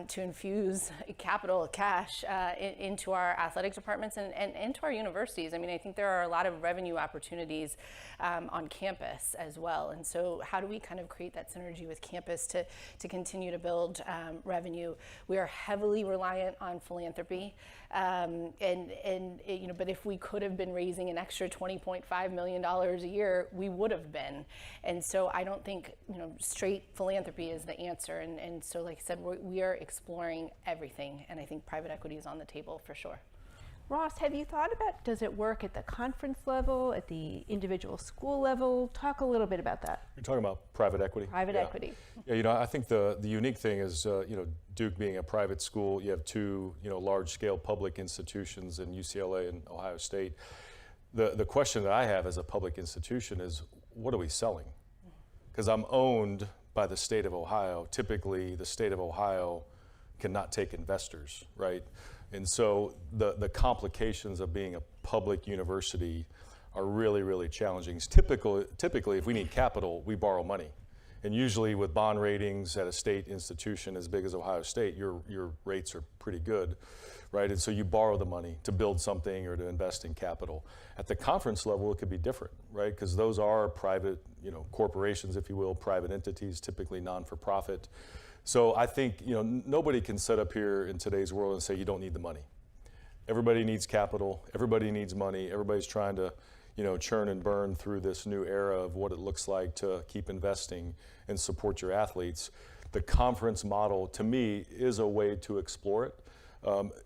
to infuse capital, cash into our athletic departments and into our universities. I think there are a lot of revenue opportunities on campus as well, and so how do we kind of create that synergy with campus to continue to build revenue? We are heavily reliant on philanthropy, but if we could have been raising an extra $20.5 million a year, we would have been. And so I don't think straight philanthropy is the answer. And so, like I said, we are exploring everything, and I think private equity is on the table for sure. Ross, have you thought about, does it work at the conference level, at the individual school level? Talk a little bit about that. You're talking about private equity? Private equity. Yeah, I think the unique thing is, Duke being a private school, you have two, large-scale public institutions in UCLA and Ohio State. The question that I have as a public institution is, what are we selling? Because I'm owned by the state of Ohio. Typically, the state of Ohio cannot take investors, right? And so the complications of being a public university are really, really challenging. Typically, if we need capital, we borrow money. And usually with bond ratings at a state institution as big as Ohio State, your rates are pretty good, right? And so you borrow the money to build something or to invest in capital. At the conference level, it could be different, right? Because those are private, corporations, if you will, private entities, typically non-for-profit. So I think, nobody can sit up here in today's world and say you don't need the money. Everybody needs capital. Everybody needs money. Everybody's trying to, churn and burn through this new era of what it looks like to keep investing and support your athletes. The conference model, to me, is a way to explore it.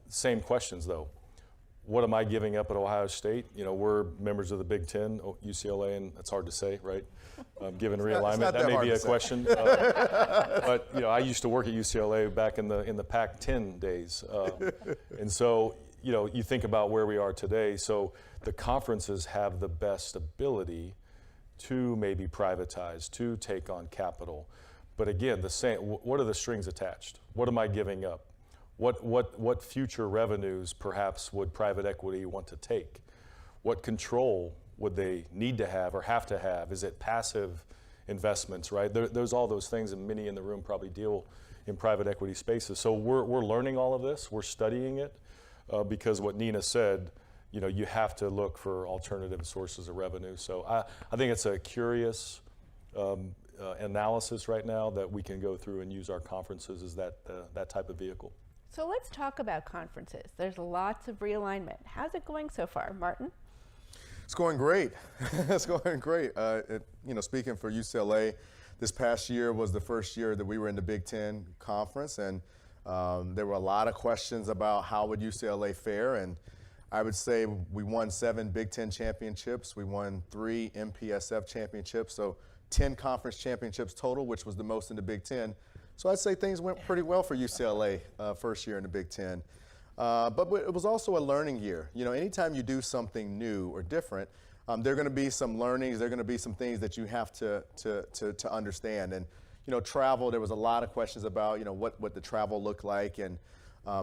Same questions, though. What am I giving up at Ohio State? We're members of the Big Ten, UCLA, and that's hard to say, right? Given realignment, that may be a question. But I used to work at UCLA back in the Pac-10 days, and so you think about where we are today. So the conferences have the best ability to maybe privatize, to take on capital. But again, what are the strings attached? What am I giving up? What future revenues perhaps would private equity want to take? What control would they need to have or have to have? Is it passive investments, right? There's all those things, and many in the room probably deal in private equity spaces. So we're learning all of this. We're studying it because what Nina said, you have to look for alternative sources of revenue. So I think it's a curious analysis right now that we can go through and use our conferences as that type of vehicle. So let's talk about conferences. There's lots of realignment. How's it going so far, Martin? It's going great. It's going great. Speaking for UCLA, this past year was the first year that we were in the Big Ten conference, and there were a lot of questions about how would UCLA fare, and I would say we won 7 Big Ten championships. We won 3 MPSF championships, so 10 conference championships total, which was the most in the Big Ten. So I'd say things went pretty well for UCLA first year in the Big Ten. But it was also a learning year. Anytime you do something new or different, there are going to be some learnings. There are going to be some things that you have to understand. And travel. There was a lot of questions about what the travel looked like. And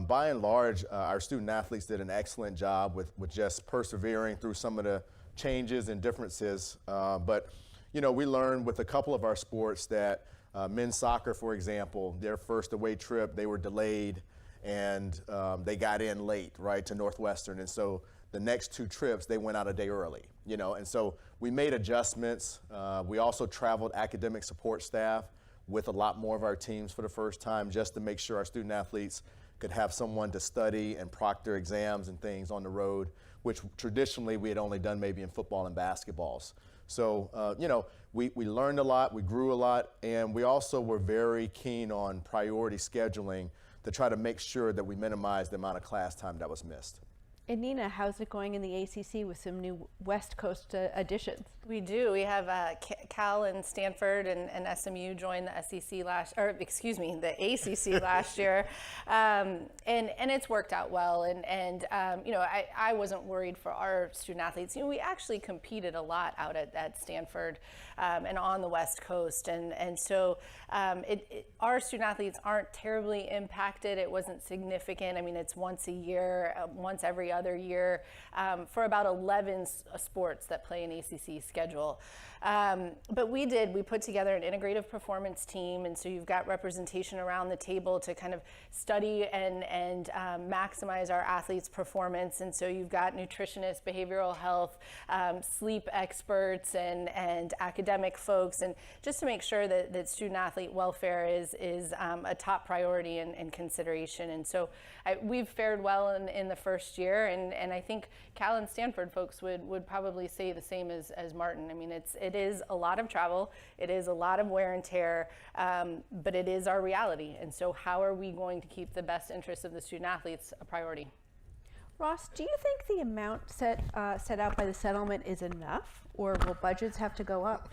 by and large, our student athletes did an excellent job with just persevering through some of the changes and differences. But we learned with a couple of our sports that men's soccer, for example, their first away trip, they were delayed. And they got in late, right, to Northwestern. And so the next 2 trips, they went out a day early, And so we made adjustments. We also traveled academic support staff with a lot more of our teams for the first time, just to make sure our student athletes could have someone to study and proctor exams and things on the road. which traditionally we had only done maybe in football and basketballs. So, we learned a lot, we grew a lot, and we also were very keen on priority scheduling to try to make sure that we minimize the amount of class time that was missed. And Nina, how's it going in the ACC with some new West Coast additions? We do. We have Cal and Stanford and SMU joined the SEC the ACC last year, and it's worked out well. And I wasn't worried for our student athletes. We actually competed a lot out at Stanford and on the West Coast, and so our student athletes aren't terribly impacted. It wasn't significant. I mean, it's once a year, once every other year, for about 11 sports that play an ACC schedule. But we put together an integrative performance team, and so you've got representation around the table to kind of study and maximize our athletes' performance. And so you've got nutritionists, behavioral health, sleep experts, and academic folks, and just to make sure that student athlete welfare is a top priority and consideration. And so we've fared well in the first year, and I think Cal and Stanford folks would probably say the same as Martin. I mean, it is a lot of travel, it is a lot of wear and tear, but it is our reality. And so how are we going to keep the best interests of the student athletes a priority? Ross, do you think the amount set out by the settlement is enough, or will budgets have to go up?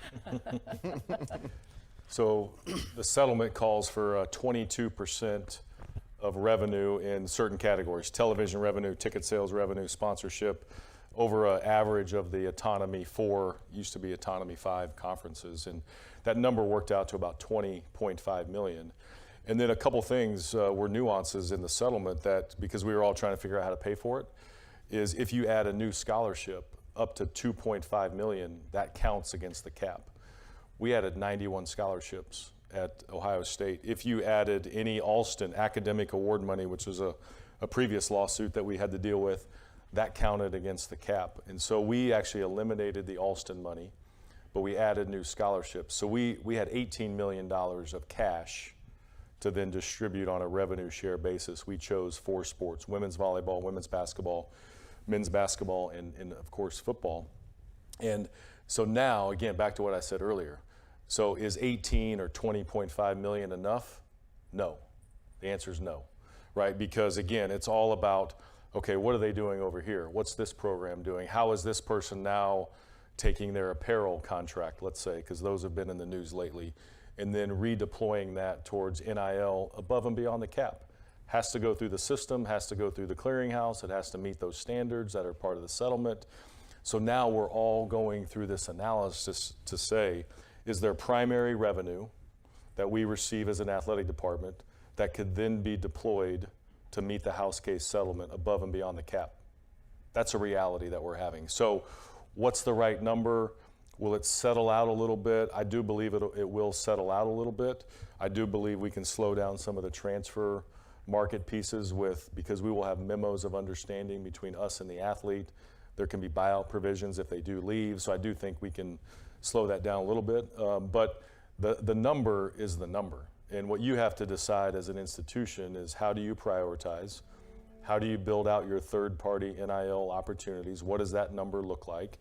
So the settlement calls for 22% of revenue in certain categories: television revenue, ticket sales revenue, sponsorship, over an average of the Autonomy 4, used to be Autonomy 5 conferences. And that number worked out to about $20.5 million. And then a couple things were nuances in the settlement that, because we were all trying to figure out how to pay for it, is if you add a new scholarship up to $2.5 million, that counts against the cap. We added 91 scholarships at Ohio State. If you added any Alston academic award money, which was a previous lawsuit that we had to deal with, that counted against the cap. And so we actually eliminated the Alston money, but we added new scholarships. So we had $18 million of cash to then distribute on a revenue share basis. We chose 4 sports: women's volleyball, women's basketball, men's basketball, and of course football. And so now, again, back to what I said earlier. So is 18 or 20.5 million enough? No. The answer is no, right? Because again, it's all about, okay, what are they doing over here? What's this program doing? How is this person now taking their apparel contract, let's say, because those have been in the news lately, and then redeploying that towards NIL above and beyond the cap? Has to go through the system, has to go through the clearinghouse, it has to meet those standards that are part of the settlement. So now we're all going through this analysis to say, is there primary revenue that we receive as an athletic department that could then be deployed to meet the house case settlement above and beyond the cap? That's a reality that we're having. So what's the right number? Will it settle out a little bit? I do believe it will settle out a little bit. I do believe we can slow down some of the transfer market pieces because we will have memos of understanding between us and the athlete. There can be buyout provisions if they do leave. So I do think we can slow that down a little bit. But the number is the number. And what you have to decide as an institution is, how do you prioritize? How do you build out your third-party NIL opportunities? What does that number look like?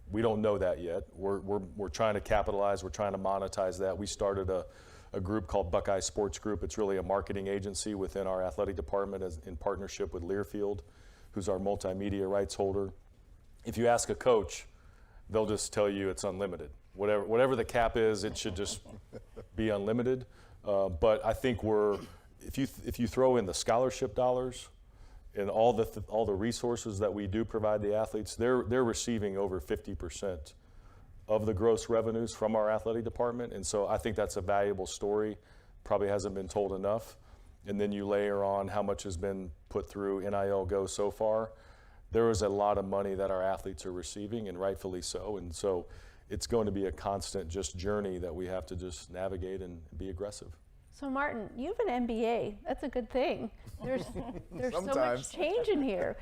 We don't know that yet. We're trying to capitalize. We're trying to monetize that. We started a group called Buckeye Sports Group. It's really a marketing agency within our athletic department in partnership with Learfield, who's our multimedia rights holder. If you ask a coach, they'll just tell you it's unlimited. Whatever the cap is, it should just be unlimited. But I think if you throw in the scholarship dollars and all the resources that we do provide the athletes, they're receiving over 50% of the gross revenues from our athletic department. And so I think that's a valuable story, probably hasn't been told enough. And then you layer on how much has been put through NIL Go so far. There is a lot of money that our athletes are receiving, and rightfully so. And so it's going to be a constant just journey that we have to just navigate and be aggressive. So Martin, you have an MBA. That's a good thing. There's so much change in here.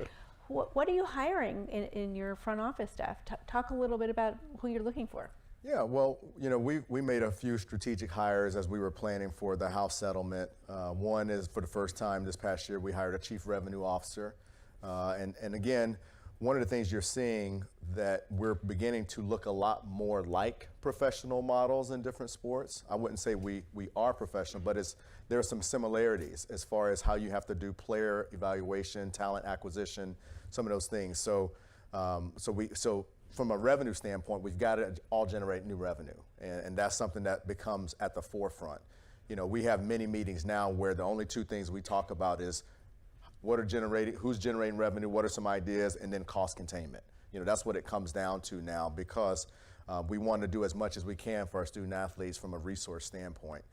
What are you hiring in your front office staff? Talk a little bit about who you're looking for. Yeah, well, we made a few strategic hires as we were planning for the house settlement. One is, for the first time this past year, we hired a chief revenue officer. And again, one of the things you're seeing that we're beginning to look a lot more like professional models in different sports. I wouldn't say we are professional, but there are some similarities as far as how you have to do player evaluation, talent acquisition, some of those things. So from a revenue standpoint, we've got to all generate new revenue, and that's something that becomes at the forefront. You know, we have many meetings now where the only two things we talk about is who's generating revenue, what are some ideas, and then cost containment. You know, that's what it comes down to now, because we want to do as much as we can for our student athletes from a resource standpoint.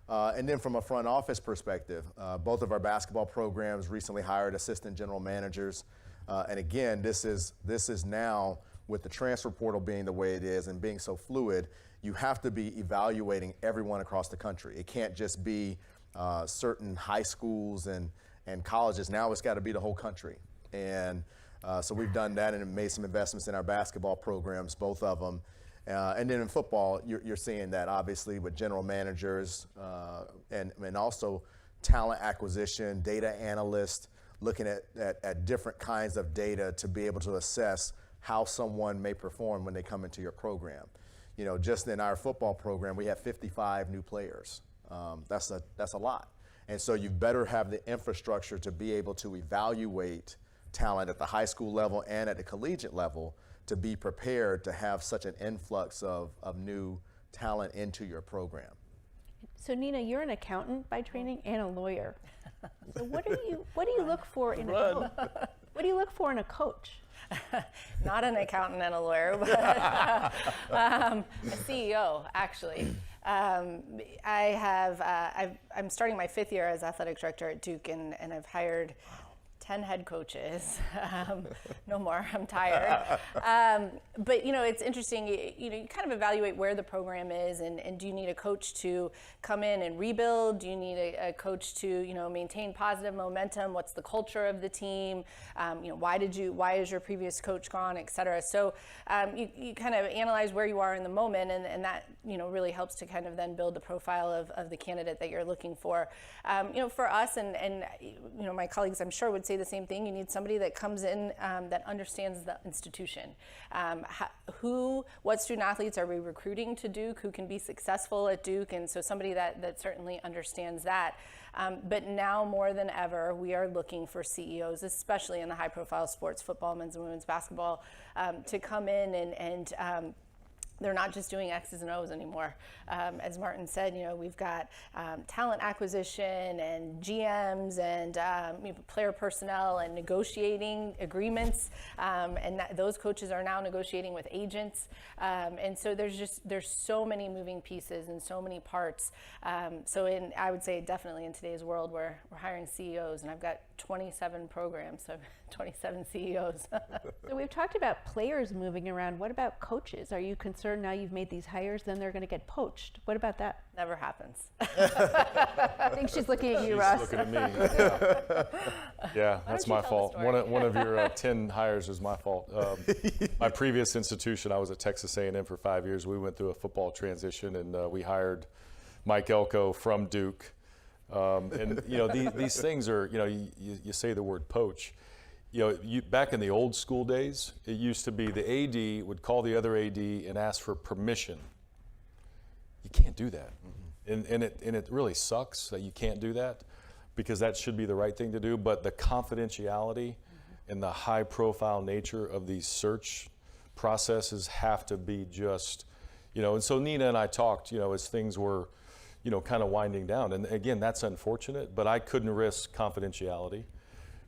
And then from a front office perspective, both of our basketball programs recently hired assistant general managers. And again, this is now, with the transfer portal being the way it is and being so fluid, you have to be evaluating everyone across the country. It can't just be certain high schools and colleges. Now it's got to be the whole country. And so we've done that and made some investments in our basketball programs, both of them. And then in football, you're seeing that obviously with general managers and also talent acquisition, data analysts, looking at different kinds of data to be able to assess how someone may perform when they come into your program. You know, just in our football program, we have 55 new players. That's a lot. And so you better have the infrastructure to be able to evaluate talent at the high school level and at the collegiate level to be prepared to have such an influx of new talent into your program. So Nina, you're an accountant by training and a lawyer. So what do you look for in a coach? What do you look for in a coach? Not an accountant and a lawyer, but a CEO, actually. I'm starting my 5th year as athletic director at Duke, and I've hired 10 head coaches. No more, I'm tired. But, you know, it's interesting, you kind of evaluate where the program is, and do you need a coach to come in and rebuild? Do you need a coach to, maintain positive momentum? What's the culture of the team? Why is your previous coach gone, et cetera? So you kind of analyze where you are in the moment, and that, really helps to kind of then build the profile of the candidate that you're looking for. For us and my colleagues, I'm sure, would say the same thing. You need somebody that comes in that understands the institution. What student athletes are we recruiting to Duke? Who can be successful at Duke? And so somebody that certainly understands that. But now more than ever, we are looking for CEOs, especially in the high-profile sports, football, men's and women's basketball, to come in and they're not just doing X's and O's anymore. As Martin said, we've got talent acquisition and GMs and player personnel and negotiating agreements. Those coaches are now negotiating with agents. And so there's so many moving pieces and so many parts. I would say definitely in today's world, we're hiring CEOs, and I've got 27 programs, so 27 CEOs. So we've talked about players moving around. What about coaches? Are you concerned now you've made these hires, then they're going to get poached? What about that? Never happens. I think she's looking at you, Ross. She's looking at me. Yeah, that's my fault. One of your 10 hires is my fault. My previous institution, I was at Texas A&M for 5 years. We went through a football transition, and we hired Mike Elko from Duke. These things are, you say the word poach. Back in the old school days, it used to be the AD would call the other AD and ask for permission. You can't do that. Mm-hmm. And it really sucks that you can't do that, because that should be the right thing to do. But the confidentiality and the high profile nature of these search processes have to be just, and so Nina and I talked, as things were, kind of winding down. And again, that's unfortunate, but I couldn't risk confidentiality.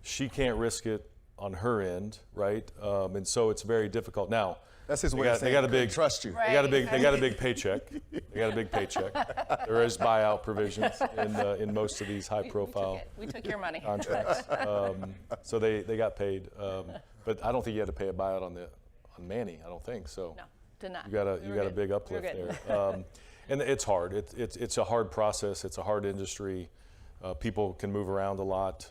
She can't risk it on her end, right? And so it's very difficult. Now, that's his way of saying they couldn't trust you. Right. They got a big paycheck. They got a big paycheck. There is buyout provisions in most of these high-profile we took your money. contracts. So they got paid, but I don't think you had to pay a buyout on Manny. I don't think so. No, did not. You got a big uplift there. And it's hard. It's a hard process. It's a hard industry. People can move around a lot.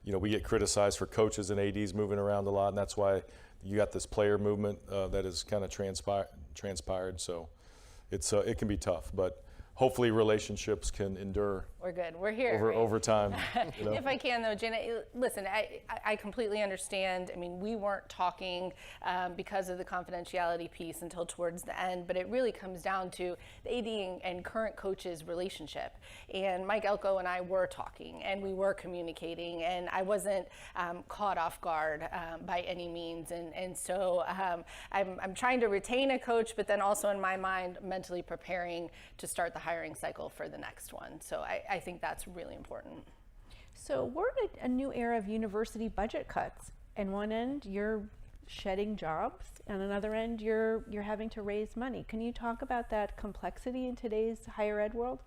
We get criticized for coaches and ADs moving around a lot, and that's why you got this player movement that is kind of transpired. So it can be tough, but hopefully relationships can endure We're good. We're here. right? Overtime. You know? If I can, though, Jenna, listen, I completely understand. I mean, we weren't talking because of the confidentiality piece until towards the end, but it really comes down to the AD and current coach's relationship. And Mike Elko and I were talking, and we were communicating, and I wasn't caught off guard by any means. And so I'm trying to retain a coach, but then also in my mind, mentally preparing to start the hiring cycle for the next one. So I think that's really important. So we're in a new era of university budget cuts. And one end, you're shedding jobs, and another end, you're having to raise money. Can you talk about that complexity in today's higher ed world?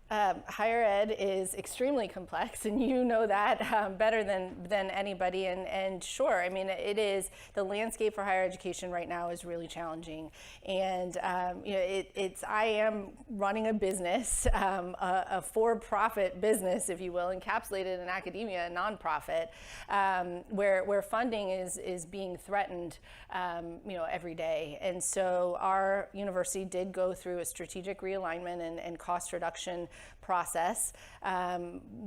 Higher ed is extremely complex, and you know that better than anybody. And sure, I mean, it is, the landscape for higher education right now is really challenging. And you know, I am running a business, a for-profit business, if you will, encapsulated in academia, a nonprofit, where funding is being threatened, you know, every day. And so our university did go through a strategic realignment and cost reduction process,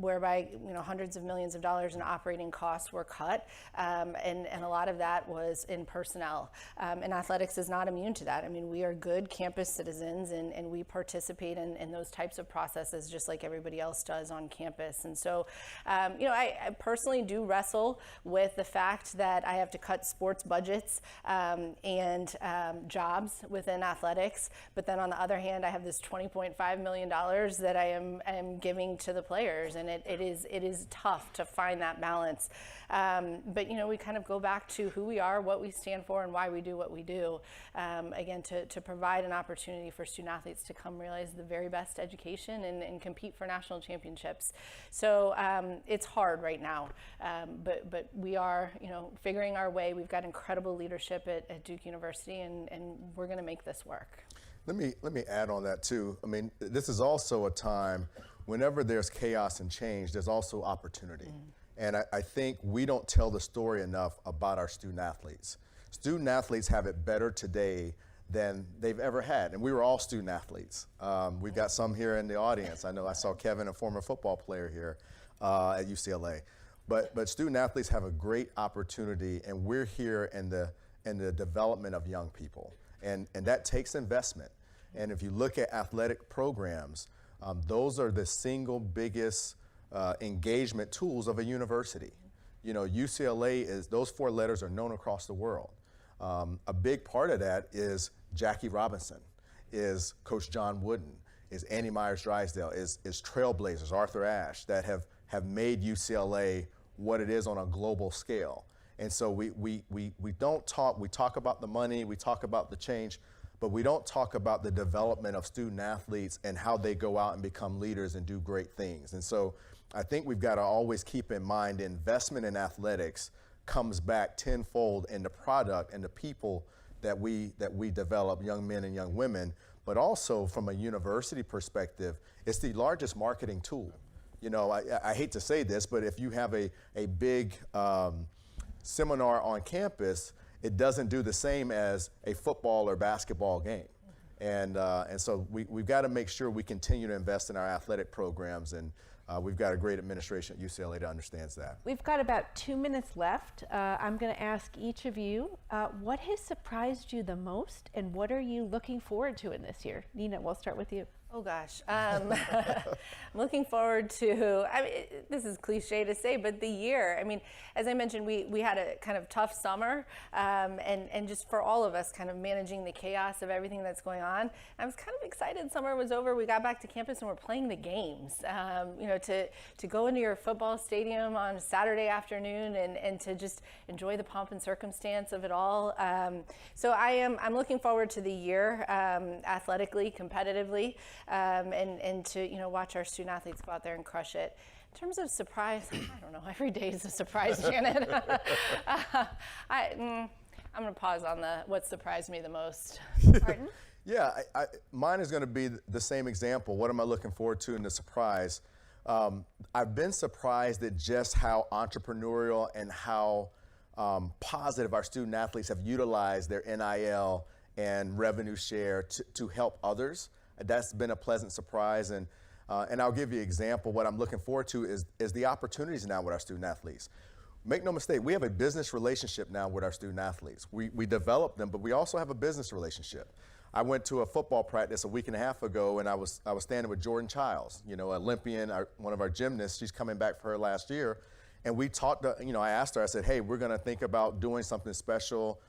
whereby, you know, hundreds of millions of dollars in operating costs were cut, and a lot of that was in personnel. And athletics is not immune to that. I mean, we are good campus citizens, and we participate in those types of processes just like everybody else does on campus. And so, you know, I personally do wrestle with the fact that I have to cut sports budgets and jobs within athletics, but then on the other hand, I have this $20.5 million that I am giving to the players, and it is tough to find that balance. But you know, we kind of go back to who we are, what we stand for, and why we do what we do. Again, to provide an opportunity for student athletes to come realize the very best education and compete for national championships. So it's hard right now, but we are, you know, figuring our way. We've got incredible leadership at Duke University, and we're going to make this work. Let me add on that too. I mean, this is also a time whenever there's chaos and change, there's also opportunity. And I think we don't tell the story enough about our student athletes. Student athletes have it better today than they've ever had. And we were all student athletes. We've got some here in the audience. I know I saw Kevin, a former football player here at UCLA. But student athletes have a great opportunity, and we're here in the development of young people. And that takes investment. And if you look at athletic programs, those are the single biggest engagement tools of a university. You know, UCLA is, those four letters are known across the world. A big part of that is Jackie Robinson, is Coach John Wooden, is Andy Myers-Drysdale, is Trailblazers, Arthur Ashe, that have made UCLA what it is on a global scale. And so we don't talk, we talk about the money, we talk about the change, but we don't talk about the development of student athletes and how they go out and become leaders and do great things. And so I think we've got to always keep in mind investment in athletics comes back tenfold in the product and the people that we develop, young men and young women, but also from a university perspective, it's the largest marketing tool. You know, I hate to say this, but if you have a big seminar on campus, it doesn't do the same as a football or basketball game. And so we've got to make sure we continue to invest in our athletic programs, and we've got a great administration at UCLA that understands that. We've got about 2 minutes left. I'm going to ask each of you, what has surprised you the most, and what are you looking forward to in this year? Nina, we'll start with you. Oh gosh, I'm looking forward to, I mean, this is cliche to say, but the year. I mean, as I mentioned, we had a kind of tough summer, and just for all of us kind of managing the chaos of everything that's going on. I was kind of excited summer was over. We got back to campus and we're playing the games. You know, to go into your football stadium on Saturday afternoon and to just enjoy the pomp and circumstance of it all. So I'm looking forward to the year, athletically, competitively. And to, you know, watch our student athletes go out there and crush it. In terms of surprise, I don't know, every day is a surprise, Janet. I'm going to pause on what surprised me the most. Martin? Yeah, mine is going to be the same example. What am I looking forward to in the surprise? I've been surprised at just how entrepreneurial and how positive our student athletes have utilized their NIL and revenue share to help others. That's been a pleasant surprise. And And I'll give you an example. What I'm looking forward to is the opportunities now with our student athletes. Make no mistake, we have a business relationship now with our student athletes. We develop them, but we also have a business relationship. I went to a football practice a week and a half ago, and I was standing with Jordan Childs, Olympian, one of our gymnasts. She's coming back for her last year. And we talked, I asked her, I said, hey, we're going to think about doing something special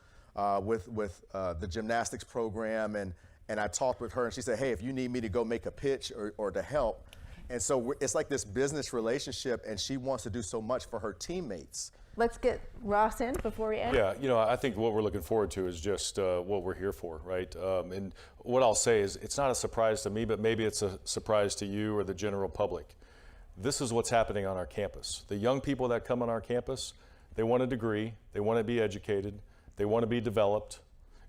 with the gymnastics program. And I talked with her, and she said, hey, if you need me to go make a pitch or to help. And so it's like this business relationship, and she wants to do so much for her teammates. Let's get Ross in before we end. Yeah, I think what we're looking forward to is just what we're here for, right? And what I'll say is it's not a surprise to me, but maybe it's a surprise to you or the general public. This is what's happening on our campus. The young people that come on our campus, they want a degree, they want to be educated, they want to be developed,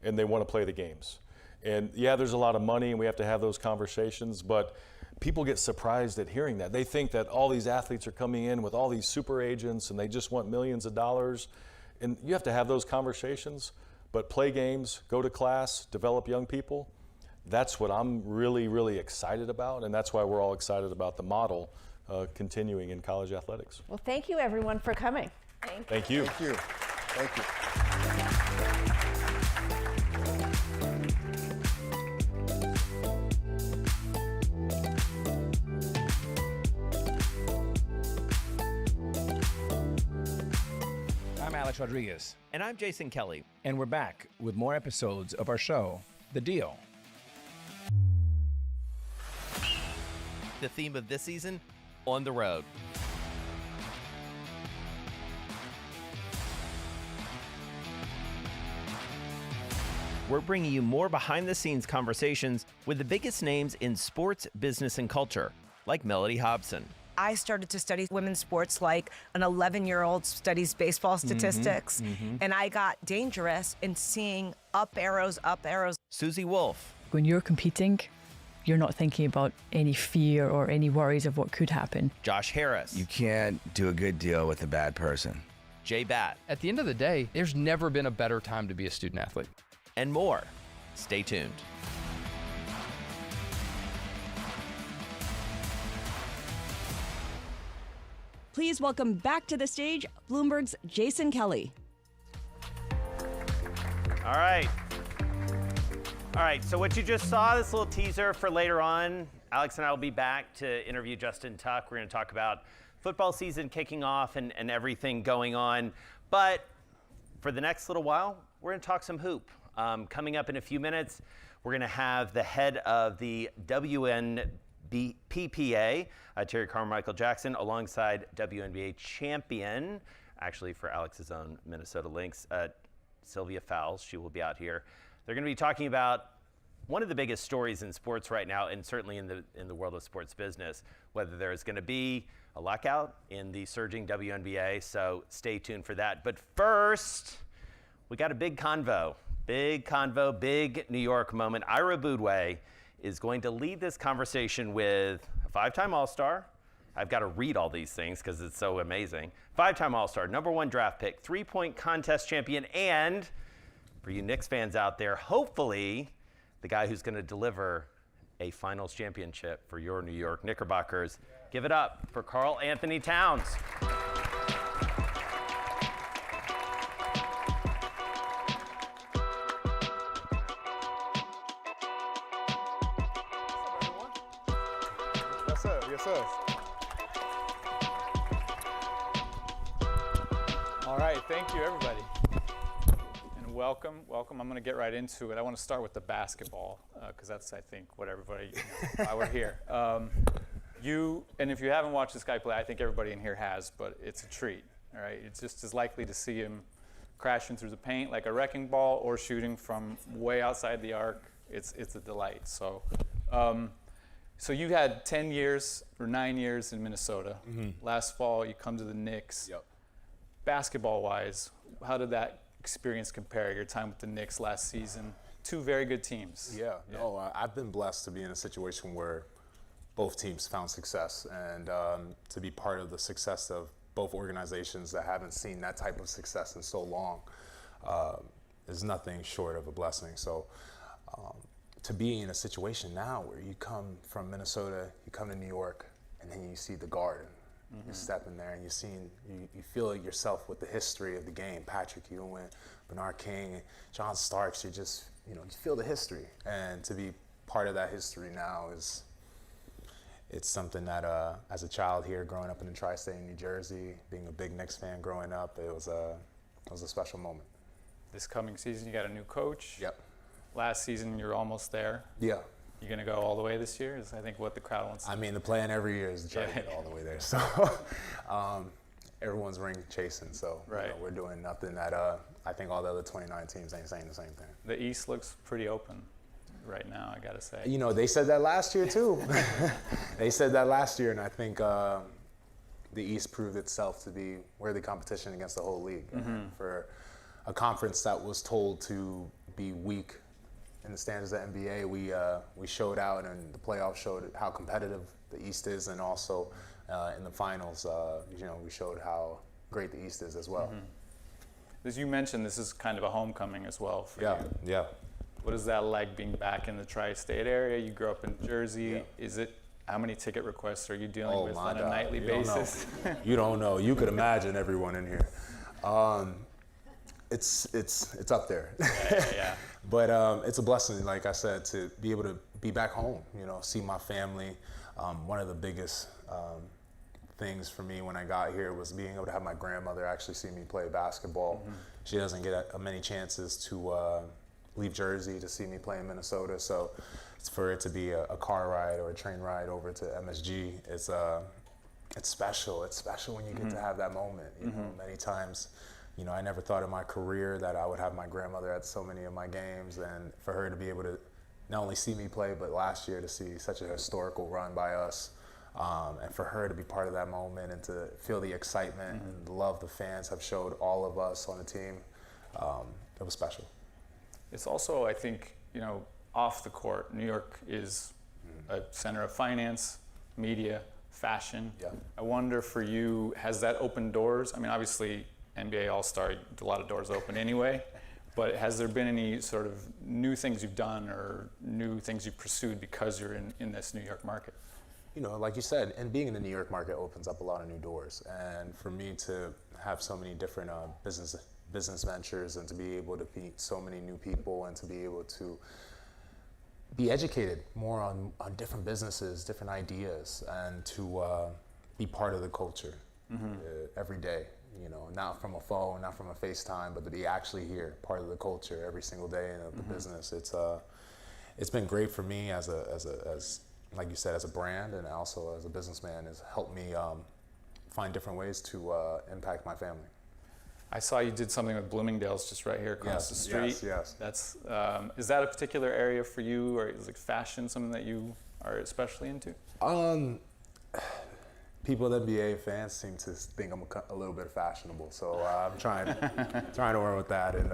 and they want to play the games. And yeah, there's a lot of money, and we have to have those conversations, but people get surprised at hearing that. They think that all these athletes are coming in with all these super agents and they just want millions of dollars. And you have to have those conversations, but play games, go to class, develop young people. That's what I'm really, really excited about. And that's why we're all excited about the model continuing in college athletics. Well, thank you everyone for coming. Thank you. Thank you. Thank you. I'm Alex Rodriguez. And I'm Jason Kelly. And we're back with more episodes of our show, The Deal. The theme of this season, On the Road. We're bringing you more behind-the-scenes conversations with the biggest names in sports, business, and culture, like Melody Hobson. I started to study women's sports like an 11-year-old studies baseball statistics, and I got dangerous in seeing up arrows. Susie Wolf. When you're competing, you're not thinking about any fear or any worries of what could happen. Josh Harris. You can't do a good deal with a bad person. Jay Batt. At the end of the day, there's never been a better time to be a student athlete. And more. Stay tuned. Please welcome back to the stage Bloomberg's Jason Kelly. All right, so what you just saw, this little teaser for later on, Alex and I will be back to interview Justin Tuck. We're going to talk about football season kicking off and everything going on. But for the next little while, we're going to talk some hoop. Coming up in a few minutes, we're going to have the head of the WNBPPA, Terry Carmichael Jackson, alongside WNBA champion, actually for Alex's own Minnesota Lynx, Sylvia Fowles. She will be out here. They're going to be talking about one of the biggest stories in sports right now, and certainly in the world of sports business, whether there's going to be a lockout in the surging WNBA. So stay tuned for that. But first, we got a big convo, big New York moment. Ira Boudway is going to lead this conversation with a 5-time All-Star. I've got to read all these things because it's so amazing. 5-time All-Star, #1 draft pick, 3-point contest champion, and for you Knicks fans out there, hopefully the guy who's going to deliver a finals championship for your New York Knickerbockers. Give it up for Karl-Anthony Towns. Yes, sir. All right, thank you, everybody. And welcome. I'm going to get right into it. I want to start with the basketball, because that's, I think, what everybody, why we're here. And if you haven't watched this guy play, I think everybody in here has, but it's a treat, all right? It's just as likely to see him crashing through the paint like a wrecking ball or shooting from way outside the arc. It's a delight. So you had 10 years or 9 years in Minnesota. Last fall, you come to the Knicks. Yep. Basketball-wise, how did that experience compare, your time with the Knicks last season? Two very good teams. Yeah. No, I've been blessed to be in a situation where both teams found success, and to be part of the success of both organizations that haven't seen that type of success in so long is nothing short of a blessing. So to be in a situation now where you come from Minnesota, you come to New York, and then you see the Garden. You step in there and you feel it yourself with the history of the game. Patrick Ewing, Bernard King, John Starks, you feel the history. And to be part of that history now it's something that as a child here growing up in the tri-state in New Jersey, being a big Knicks fan growing up, it was a special moment. This coming season, you got a new coach. Yep. Last season, you're almost there. Yeah. You're going to go all the way this year is I think what the crowd wants. I mean, the plan every year is to try to get all the way there. So everyone's ring chasing. So we're doing nothing that I think all the other 29 teams ain't saying the same thing. The East looks pretty open right now, I got to say. They said that last year too. They said that last year, and I think the East proved itself to be worthy competition against the whole league. And for a conference that was told to be weak in the standards of the NBA, we showed out, and the playoffs showed how competitive the East is, and also in the finals, we showed how great the East is as well. As you mentioned, this is kind of a homecoming as well for you. Yeah. What is that like being back in the tri-state area? You grew up in Jersey. Yeah. How many ticket requests are you dealing with on a nightly basis? You don't know. You could imagine everyone in here. It's up there. Yeah. But it's a blessing, like I said, to be able to be back home, see my family. One of the biggest things for me when I got here was being able to have my grandmother actually see me play basketball. She doesn't get many chances to leave Jersey to see me play in Minnesota. So for it to be a car ride or a train ride over to MSG, it's special. It's special when you get to have that moment. Many times, I never thought in my career that I would have my grandmother at so many of my games, and for her to be able to not only see me play, but last year to see such a historical run by us, and for her to be part of that moment and to feel the excitement and the love the fans have showed all of us on the team, it was special. It's also, I think, off the court, New York is a center of finance, media, fashion. Yeah. I wonder for you, has that opened doors? I mean, obviously, NBA All-Star, a lot of doors open anyway, but has there been any sort of new things you've done or new things you've pursued because you're in this New York market? Like you said, and being in the New York market opens up a lot of new doors. And for me to have so many different business ventures and to be able to meet so many new people and to be able to be educated more on different businesses, different ideas, and to be part of the culture every day. Not from a phone, not from a FaceTime, but to be actually here, part of the culture every single day of the business. It's been great for me as like you said, as a brand, and also as a businessman. Has helped me find different ways to impact my family. I saw you did something with Bloomingdale's just right here across the street. Yes. That's is that a particular area for you, or is like fashion something that you are especially into? People at NBA fans seem to think I'm a little bit fashionable, so I'm trying to work with that. And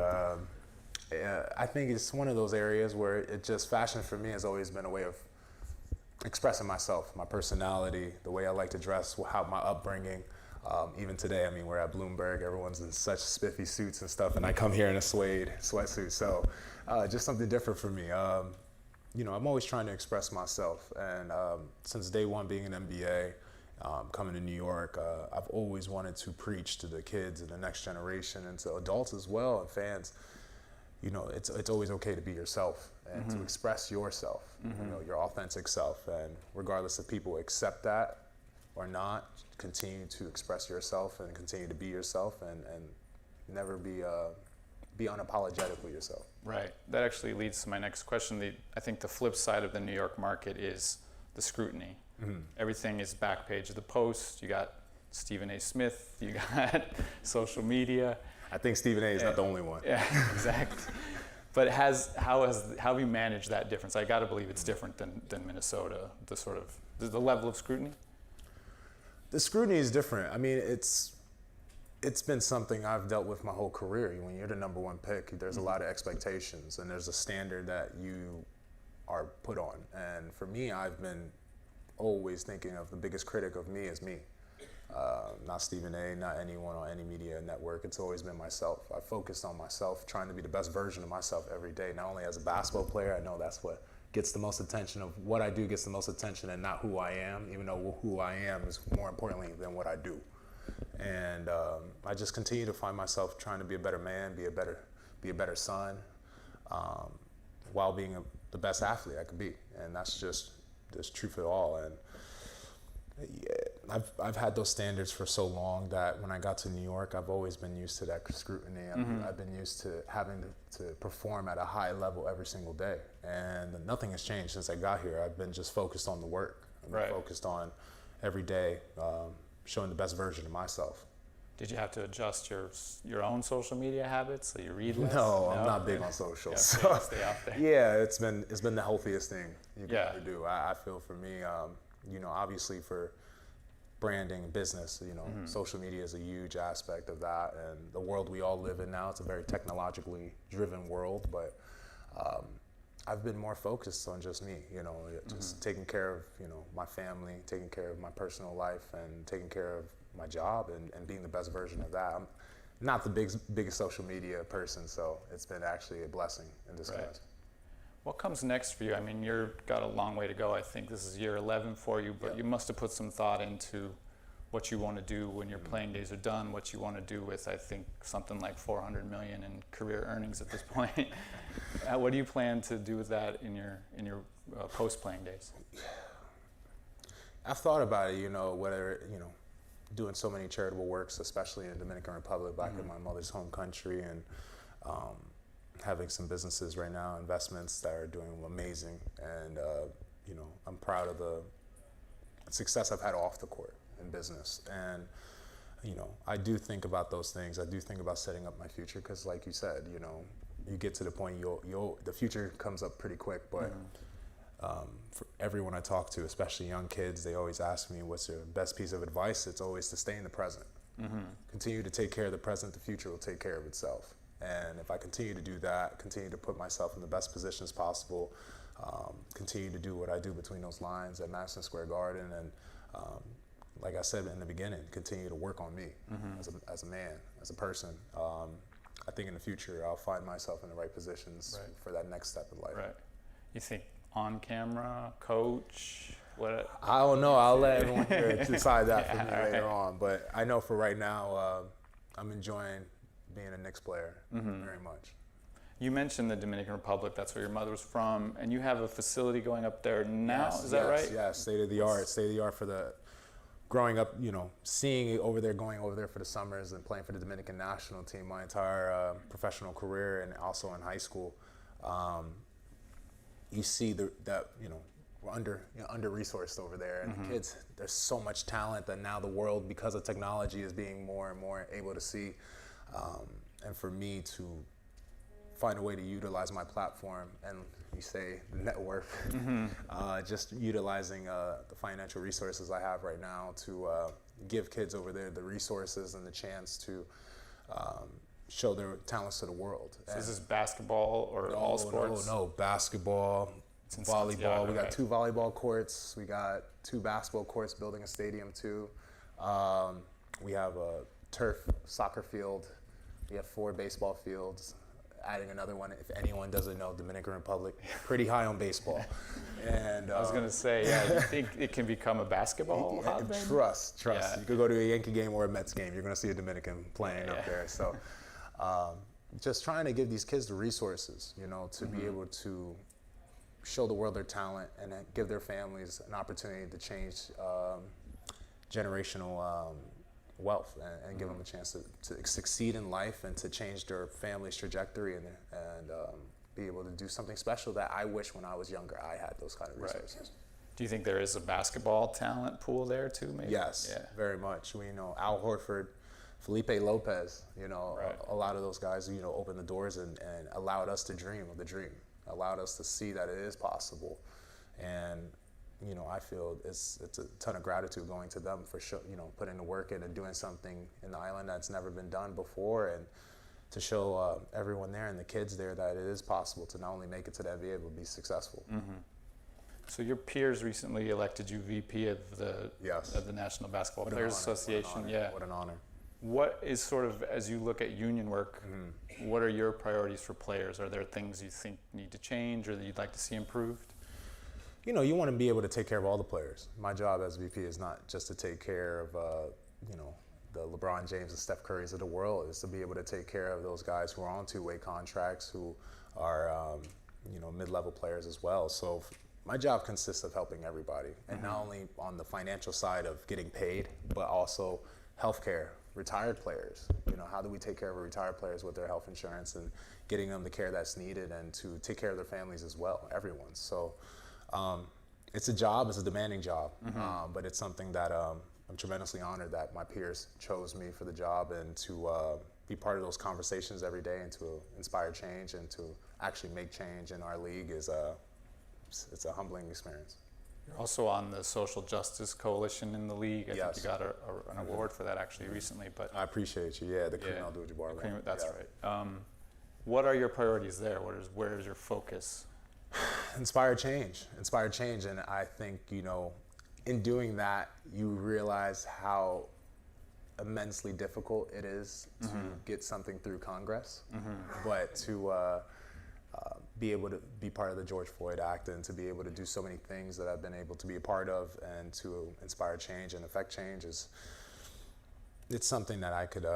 I think it's one of those areas where fashion for me has always been a way of expressing myself, my personality, the way I like to dress, how my upbringing. Even today, we're at Bloomberg, everyone's in such spiffy suits and stuff, and I come here in a suede sweatsuit. So just something different for me. I'm always trying to express myself. And since day one being an MBA, coming to New York, I've always wanted to preach to the kids and the next generation and to adults as well and fans. It's always okay to be yourself and to express yourself, your authentic self. And regardless if people accept that or not, continue to express yourself and continue to be yourself and never be unapologetically yourself. Right. That actually leads to my next question. I think the flip side of the New York market is the scrutiny. Everything is back page of the Post. You got Stephen A. Smith. You got social media. I think Stephen A. is not the only one. Yeah, exactly. But how have you managed that difference? I got to believe it's different than Minnesota. The level of scrutiny. The scrutiny is different. It's been something I've dealt with my whole career. When you're the number one pick, there's a lot of expectations and there's a standard that you are put on. And for me, I've been always thinking of the biggest critic of me as me. Not Stephen A., not anyone on any media network. It's always been myself. I focused on myself, trying to be the best version of myself every day, not only as a basketball player. I know that's what gets the most attention, of what I do gets the most attention, and not who I am, even though who I am is more importantly than what I do. And I just continue to find myself trying to be a better man, be a better son, while being the best athlete I could be. And that's just true for all. And yeah, I've had those standards for so long that when I got to New York, I've always been used to that scrutiny. I've been used to having to perform at a high level every single day. And nothing has changed since I got here. I've been just focused on the work. I've been focused on every day showing the best version of myself. Did you have to adjust your own social media habits so you read less? No, I'm not big on social. Stay out there. Yeah, it's been the healthiest thing you can ever do. I feel for me, you know, obviously for branding, business, you know, social media is a huge aspect of that, and the world we all live in now, it's a very technologically driven world, but I've been more focused on just me, you know, just taking care of, you know, my family, taking care of my personal life, and taking care of my job, and being the best version of that. I'm not the biggest social media person, so it's been actually a blessing in disguise. Right. What comes next for you? I mean, you've got a long way to go. I think this is year 11 for you, but you must have put some thought into what you want to do when your playing days are done, what you want to do with, I think, something like $400 million in career earnings at this point. What do you plan to do with that in your post-playing days? I've thought about it, you know, whether, you know, doing so many charitable works, especially in the Dominican Republic, back in my mother's home country, and having some businesses right now, investments that are doing amazing. And, you know, I'm proud of the success I've had off the court in business. And, you know, I do think about those things. I do think about setting up my future, because like you said, you know, you get to the point the future comes up pretty quick, but for everyone I talk to, especially young kids, they always ask me, what's your best piece of advice? It's always to stay in the present. Continue to take care of the present, the future will take care of itself. And if I continue to do that, continue to put myself in the best positions possible, continue to do what I do between those lines at Madison Square Garden, and like I said in the beginning, continue to work on me as a man, as a person. I think in the future I'll find myself in the right positions for that next step in life. Right. You think on camera, coach? What? I don't know. I'll let everyone here decide that for me later on. But I know for right now, I'm enjoying being a Knicks player very much. You mentioned the Dominican Republic. That's where your mother was from, and you have a facility going up there now. Is that right? Yes, state of the art for the growing up. You know, seeing it over there, going over there for the summers, and playing for the Dominican national team my entire professional career, and also in high school. You see that you know, we're under-resourced over there, and the kids, there's so much talent that now the world, because of technology, is being more and more able to see. And for me to find a way to utilize my platform, and you say net worth, just utilizing the financial resources I have right now to give kids over there the resources and the chance to show their talents to the world. So is this basketball or all sports? No, basketball, volleyball. We got 2 volleyball courts. We got 2 basketball courts, building a stadium too. We have a turf soccer field. We have 4 baseball fields, adding another one. If anyone doesn't know, Dominican Republic, pretty high on baseball. And I was going to say, you think it can become a basketball hub? Trust. Yeah. You could go to a Yankee game or a Mets game. You're going to see a Dominican playing up there. So just trying to give these kids the resources, you know, to be able to show the world their talent, and then give their families an opportunity to change generational wealth, and give them a chance to succeed in life, and to change their family's trajectory, and be able to do something special that I wish when I was younger I had those kind of resources. Right. Do you think there is a basketball talent pool there too, maybe? Yes, very much. We know Al Horford, Felipe Lopez, you know, a lot of those guys, you know, opened the doors and allowed us to dream of the dream, allowed us to see that it is possible. And you know, I feel it's a ton of gratitude going to them for you know, putting the work in and doing something in the island that's never been done before, and to show everyone there and the kids there that it is possible to not only make it to the NBA but be successful. So your peers recently elected you VP of the National Basketball Players Association. What an honor. What is sort of, as you look at union work, what are your priorities for players? Are there things you think need to change or that you'd like to see improved? you know, you want to be able to take care of all the players. My job as VP is not just to take care of, you know, the LeBron James and Steph Currys of the world. It's to be able to take care of those guys who are on two-way contracts, who are, you know, mid-level players as well. So my job consists of helping everybody, and not only on the financial side of getting paid, but also healthcare, retired players. You know, how do we take care of our retired players with their health insurance and getting them the care that's needed, and to take care of their families as well, everyone. So it's a job, it's a demanding job, but it's something that I'm tremendously honored that my peers chose me for the job, and to be part of those conversations every day, and to inspire change and to actually make change in our league is it's a humbling experience. You're also on the Social Justice Coalition in the league. I think you got an award for that actually recently. But I appreciate you. Yeah, the Kareem Abdul-Jabbar. That's right. What are your priorities there? Where is your focus? Inspire change, and I think, you know, in doing that, you realize how immensely difficult it is to get something through Congress, but to be able to be part of the George Floyd Act, and to be able to do so many things that I've been able to be a part of, and to inspire change and affect change it's something that I could,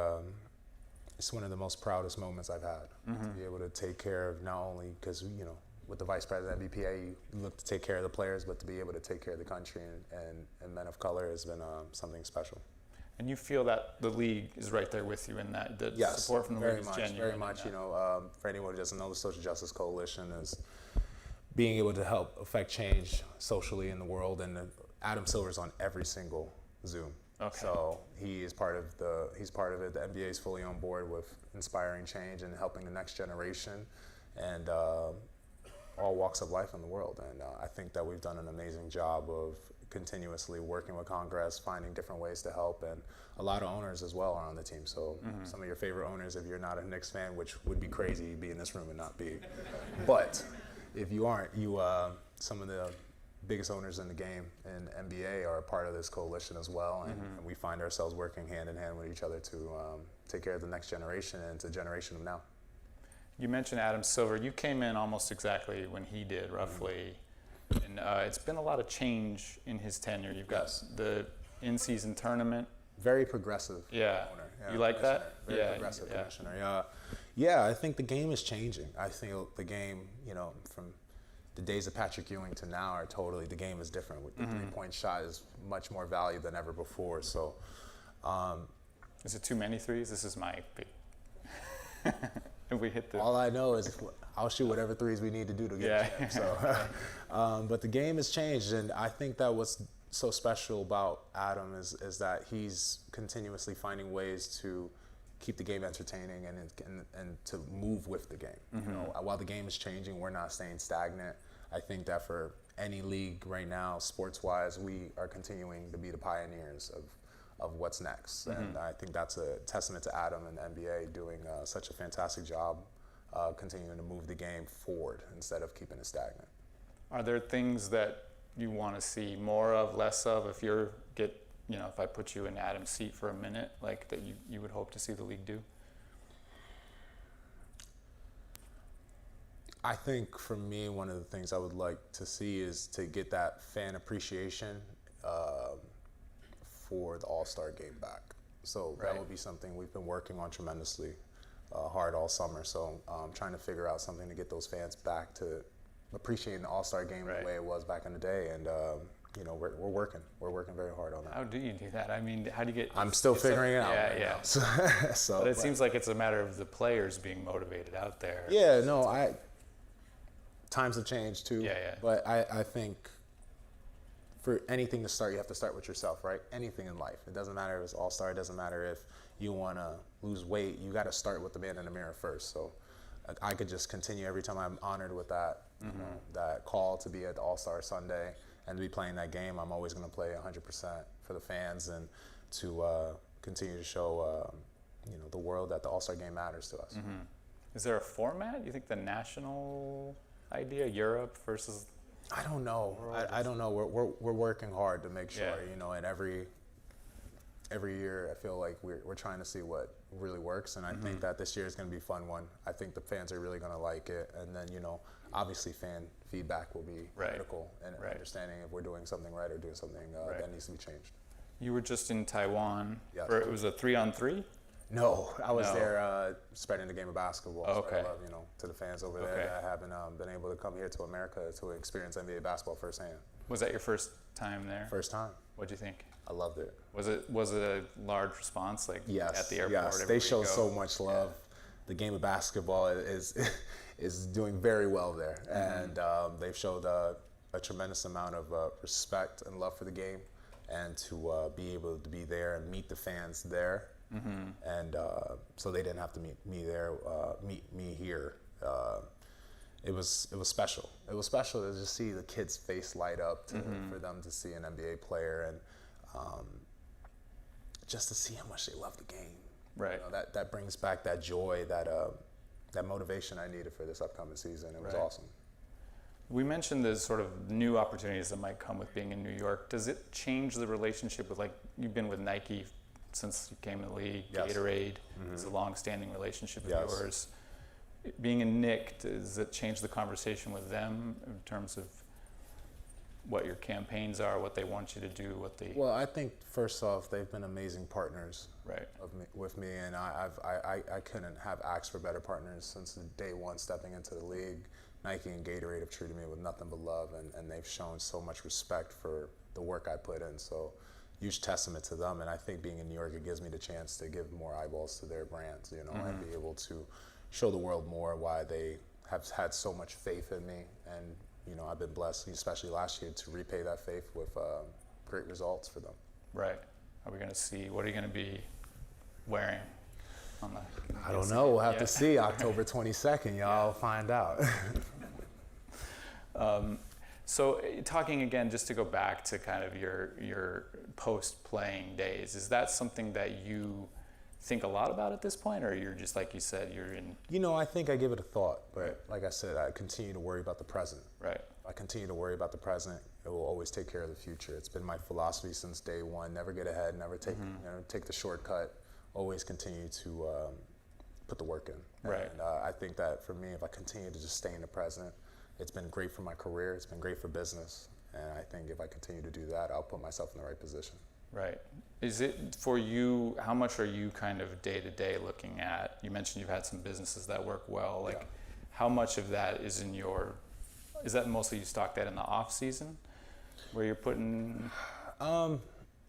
it's one of the most proudest moments I've had, to be able to take care of, not only because, you know, with the vice president at BPA, you look to take care of the players, but to be able to take care of the country and men of color has been something special. And you feel that the league is right there with you in that, the support from the league is genuine? Very much. You know, for anyone who doesn't know, the Social Justice Coalition is being able to help affect change socially in the world, and Adam Silver's on every single Zoom. Okay. So he's part of it. The NBA is fully on board with inspiring change and helping the next generation, and all walks of life in the world. And I think that we've done an amazing job of continuously working with Congress, finding different ways to help, and a lot of owners as well are on the team. So some of your favorite owners, if you're not a Knicks fan, which would be crazy, you'd be in this room and not be. But if you aren't, some of the biggest owners in the game in NBA are a part of this coalition as well, and we find ourselves working hand in hand with each other to take care of the next generation and the generation of now. You mentioned Adam Silver. You came in almost exactly when he did, roughly. And it's been a lot of change in his tenure. You've got the in-season tournament. Very progressive owner. Yeah, you like that? Very progressive commissioner. Yeah, I think the game is changing. I think the game, you know, from the days of Patrick Ewing to now are totally, the game is different. With the three-point shot is much more valued than ever before. So, is it too many threes? This is my pick. If we hit the... All I know is I'll shoot whatever threes we need to do to get a champ. So, but the game has changed, and I think that what's so special about Adam is that he's continuously finding ways to keep the game entertaining and to move with the game. You know, while the game is changing, we're not staying stagnant. I think that for any league right now, sports-wise, we are continuing to be the pioneers of what's next. And I think that's a testament to Adam and the NBA doing such a fantastic job continuing to move the game forward instead of keeping it stagnant. Are there things that you want to see more of, less of, if I put you in Adam's seat for a minute, like that you would hope to see the league do? I think for me, one of the things I would like to see is to get that fan appreciation for the All-Star game back. So that would be something we've been working on tremendously hard all summer. So trying to figure out something to get those fans back to appreciating the All-Star game the way it was back in the day. And you know, we're working very hard on that. How do you do that? I mean, how do you get... I'm still figuring it out. Yeah. So, but it seems like it's a matter of the players being motivated out there. Yeah, no, times have changed too. Yeah. But I think for anything to start, you have to start with yourself, right? Anything in life. It doesn't matter if it's All-Star. It doesn't matter if you want to lose weight. You got to start with the man in the mirror first. So I could just continue every time I'm honored with that, you know, that call to be at the All-Star Sunday and to be playing that game. I'm always going to play 100% for the fans and to continue to show, you know, the world that the All-Star game matters to us. Is there a format? You think the national idea, Europe versus... I don't know. I don't know. We're working hard to make sure, you know, and every year I feel like we're trying to see what really works, and I think that this year is going to be a fun one. I think the fans are really going to like it, and then, you know, obviously fan feedback will be critical and understanding if we're doing something right or doing something that needs to be changed. You were just in Taiwan. Yes. It was a 3-on-3? No, I was there spreading the game of basketball. Okay. So I love, to the fans over there that haven't been able to come here to America to experience NBA basketball firsthand. Was that your first time there? First time. What'd you think? I loved it. Was it a large response, like at the airport? Yes, they show so much love. The game of basketball is doing very well there, and they've showed a tremendous amount of respect and love for the game, and to be able to be there and meet the fans there, and so they didn't have to meet me here. It was special. It was special to just see the kids' face light up for them to see an NBA player, and just to see how much they love the game. Right. That brings back that joy, that motivation I needed for this upcoming season. It was awesome. We mentioned the sort of new opportunities that might come with being in New York. Does it change the relationship with, like, you've been with Nike since you came in the league, Gatorade is a long-standing relationship of yours. Being in Knicks, does it change the conversation with them in terms of what your campaigns are, what they want you to do, Well, I think first off, they've been amazing partners with me, and I couldn't have asked for better partners since day one stepping into the league. Nike and Gatorade have treated me with nothing but love, and they've shown so much respect for the work I put in. So huge testament to them, and I think being in New York, it gives me the chance to give more eyeballs to their brands, and be able to show the world more why they have had so much faith in me, and I've been blessed, especially last year, to repay that faith with great results for them. Right. Are we going to see, what are you going to be wearing on the... I don't know. We'll have to see October 22nd. Y'all find out. So talking again, just to go back to kind of your post-playing days, is that something that you think a lot about at this point, or you're just, like you said, you're in... I think I give it a thought, but like I said, I continue to worry about the present. Right. I continue to worry about the present. It will always take care of the future. It's been my philosophy since day one. Never get ahead, never take the shortcut. Always continue to put the work in. Right. And I think that for me, if I continue to just stay in the present, it's been great for my career. It's been great for business. And I think if I continue to do that, I'll put myself in the right position. Right. Is it for you, how much are you kind of day to day looking at? You mentioned you've had some businesses that work well. Like, how much of that is is that mostly you stock that in the off season where you're putting?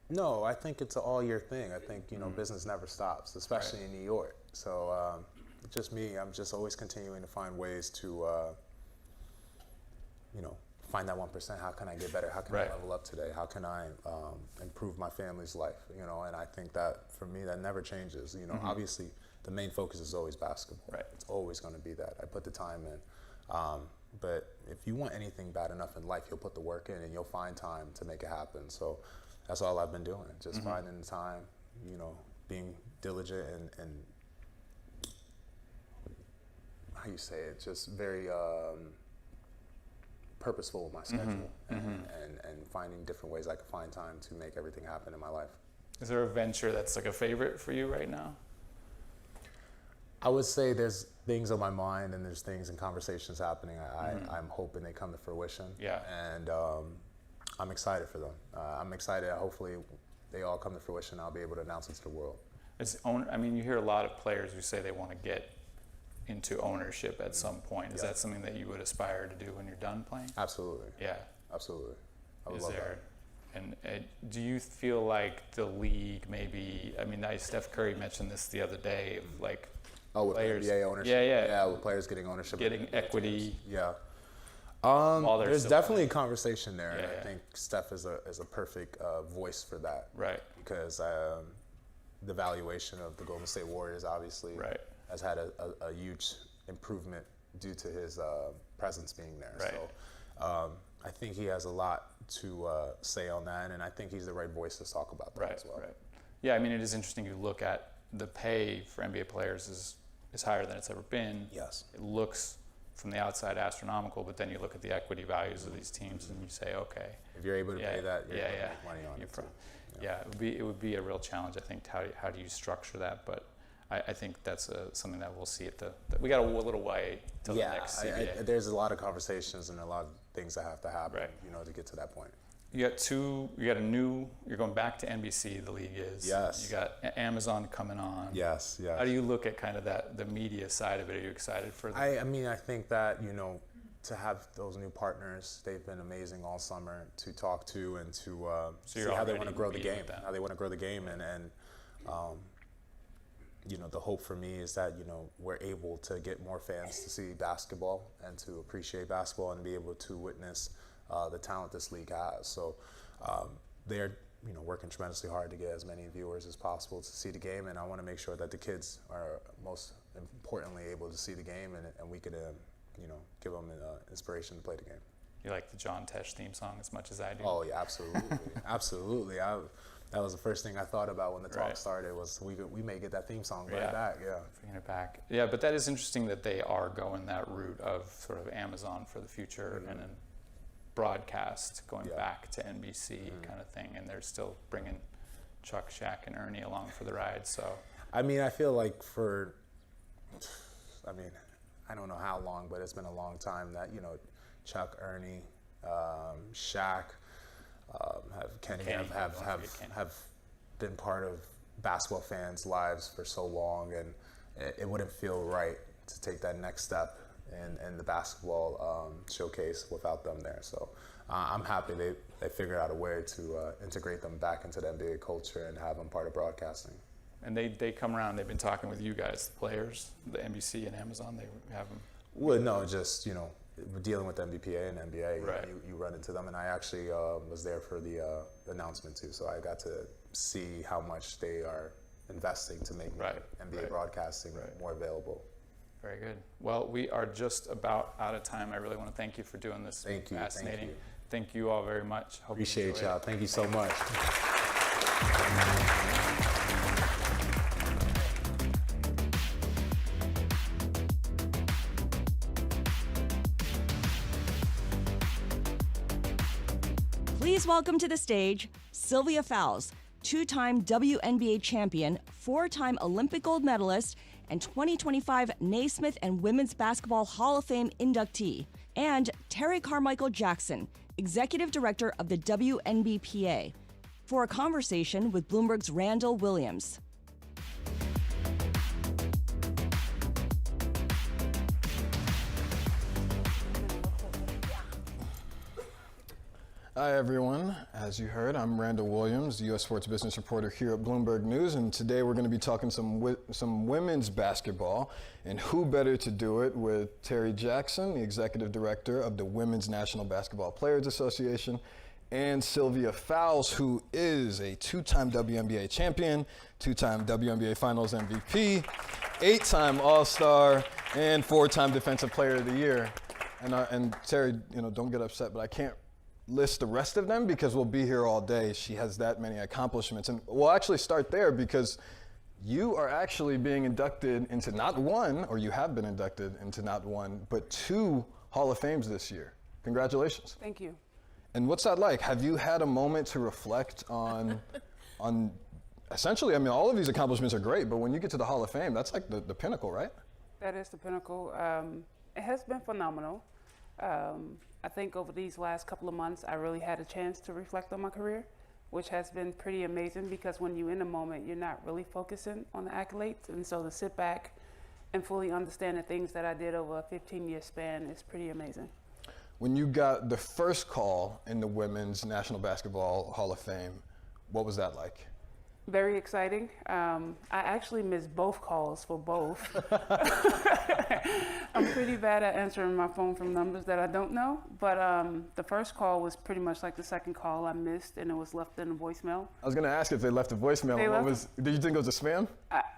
No, I think it's an all year thing. I think, business never stops, especially in New York. So just me, I'm just always continuing to find ways to, find that 1%. How can I get better? How can I level up today? How can I improve my family's life? And I think that for me, that never changes. Obviously the main focus is always basketball. Right. It's always going to be that. I put the time in. But if you want anything bad enough in life, you'll put the work in and you'll find time to make it happen. So that's all I've been doing. Just finding the time, being diligent and how you say it, just very purposeful with my schedule and finding different ways I can find time to make everything happen in my life. Is there a venture that's like a favorite for you right now? I would say there's things on my mind and there's things and conversations happening. I'm hoping they come to fruition. Yeah. And I'm excited for them. I'm excited. Hopefully they all come to fruition. I'll be able to announce it to the world. You hear a lot of players who say they want to get into ownership at some point. Is that something that you would aspire to do when you're done playing? Absolutely. Yeah. Absolutely. I would love that. And do you feel like the league maybe, Steph Curry mentioned this the other day, of like with players, NBA ownership. Yeah, with players getting ownership. Getting equity. Yeah. There's definitely a conversation there. And I think Steph is a perfect voice for that. Right. Because the valuation of the Golden State Warriors obviously has had a huge improvement due to his presence being there. Right. So I think he has a lot to say on that, and I think he's the right voice to talk about that as well. Right. Yeah, it is interesting. You look at the pay for NBA players is higher than it's ever been. Yes. It looks from the outside astronomical, but then you look at the equity values of these teams and you say, okay. If you're able to pay that, you're able to make money on it. Yeah, it would be a real challenge, I think. How do you structure that? But I think that's something that we'll see at we got a little way till the next CBA. There's a lot of conversations and a lot of things that have to happen, to get to that point. You're going back to NBC, the league is. Yes. You got Amazon coming on. Yes. How do you look at kind of the media side of it? Are you excited for that? I think that, to have those new partners, they've been amazing all summer to talk to and to see how they want to grow the game, and the hope for me is that, we're able to get more fans to see basketball and to appreciate basketball and be able to witness the talent this league has. So they're, working tremendously hard to get as many viewers as possible to see the game, and I want to make sure that the kids are most importantly able to see the game, and we could, give them inspiration to play the game. You like the John Tesh theme song as much as I do? Oh yeah, absolutely, absolutely. That was the first thing I thought about when the talk started, was we may get that theme song bring it back. Bring it back. Yeah, but that is interesting that they are going that route of sort of Amazon for the future and then broadcast going back to NBC kind of thing, and they're still bringing Chuck, Shaq, and Ernie along for the ride. So I feel like I don't know how long, but it's been a long time that Chuck, Ernie, Shaq, Kenny have been part of basketball fans' lives for so long, and it wouldn't feel right to take that next step in the basketball showcase without them there. So I'm happy they figured out a way to integrate them back into the NBA culture and have them part of broadcasting. And they come around, they've been talking with you guys, the players, the NBC and Amazon, they have them? Well, no, just, dealing with the NBPA and NBA, you run into them. And I actually was there for the announcement too, so I got to see how much they are investing to make NBA broadcasting more available. Very good. Well, we are just about out of time. I really want to thank you for doing this. Thank you. Fascinating. Thank you all very much. Hope Appreciate y'all. Thank you so much. Please welcome to the stage Sylvia Fowles, two-time WNBA champion, four-time Olympic gold medalist, and 2025 Naismith and Women's Basketball Hall of Fame inductee, and Terry Carmichael Jackson, Executive Director of the WNBPA, for a conversation with Bloomberg's Randall Williams. Hi everyone, as you heard, I'm Randall Williams, U.S. sports business reporter here at Bloomberg News, and today we're going to be talking some women's basketball, and who better to do it with Terry Jackson, the executive director of the Women's National Basketball Players Association, and Sylvia Fowles, who is a two-time WNBA champion, two-time WNBA Finals MVP, eight-time All-Star, and four-time Defensive Player of the Year. And Terry, don't get upset, but I can't list the rest of them because we'll be here all day. She has that many accomplishments. And we'll actually start there because you are actually being inducted into not one, or you have been inducted into not one, but two Hall of Fames this year. Congratulations. Thank you. And what's that like? Have you had a moment to reflect on essentially, all of these accomplishments are great, but when you get to the Hall of Fame, that's like the pinnacle, right? That is the pinnacle. It has been phenomenal. I think over these last couple of months, I really had a chance to reflect on my career, which has been pretty amazing because when you're in the moment, you're not really focusing on the accolades. And so to sit back and fully understand the things that I did over a 15-year span is pretty amazing. When you got the first call in the Women's National Basketball Hall of Fame, what was that like? Very exciting. I actually missed both calls for both. I'm pretty bad at answering my phone from numbers that I don't know, but the first call was pretty much like the second call I missed, and it was left in a voicemail. I was going to ask if they left a voicemail. Did you think it was a spam?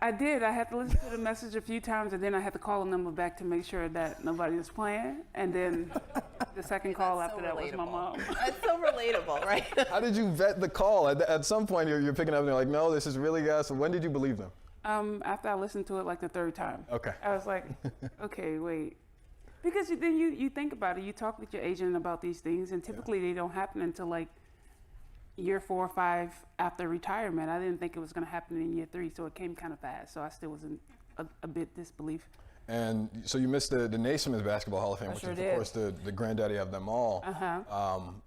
I did. I had to listen to the message a few times, and then I had to call the number back to make sure that nobody was playing, and then the second call after that was my mom. That's so relatable, right? How did you vet the call? At some point, you're picking up and you're like, no, this is really gas. So when did you believe them? After I listened to it like the third time. Okay. I was like, okay, wait. Because then you think about it. You talk with your agent about these things, and typically they don't happen until year 4 or 5 after retirement. I didn't think it was going to happen in year 3, so it came kind of fast. So I still was in a bit disbelief. And so you missed the Naismith Basketball Hall of Fame, which is, of course, the granddaddy of them all.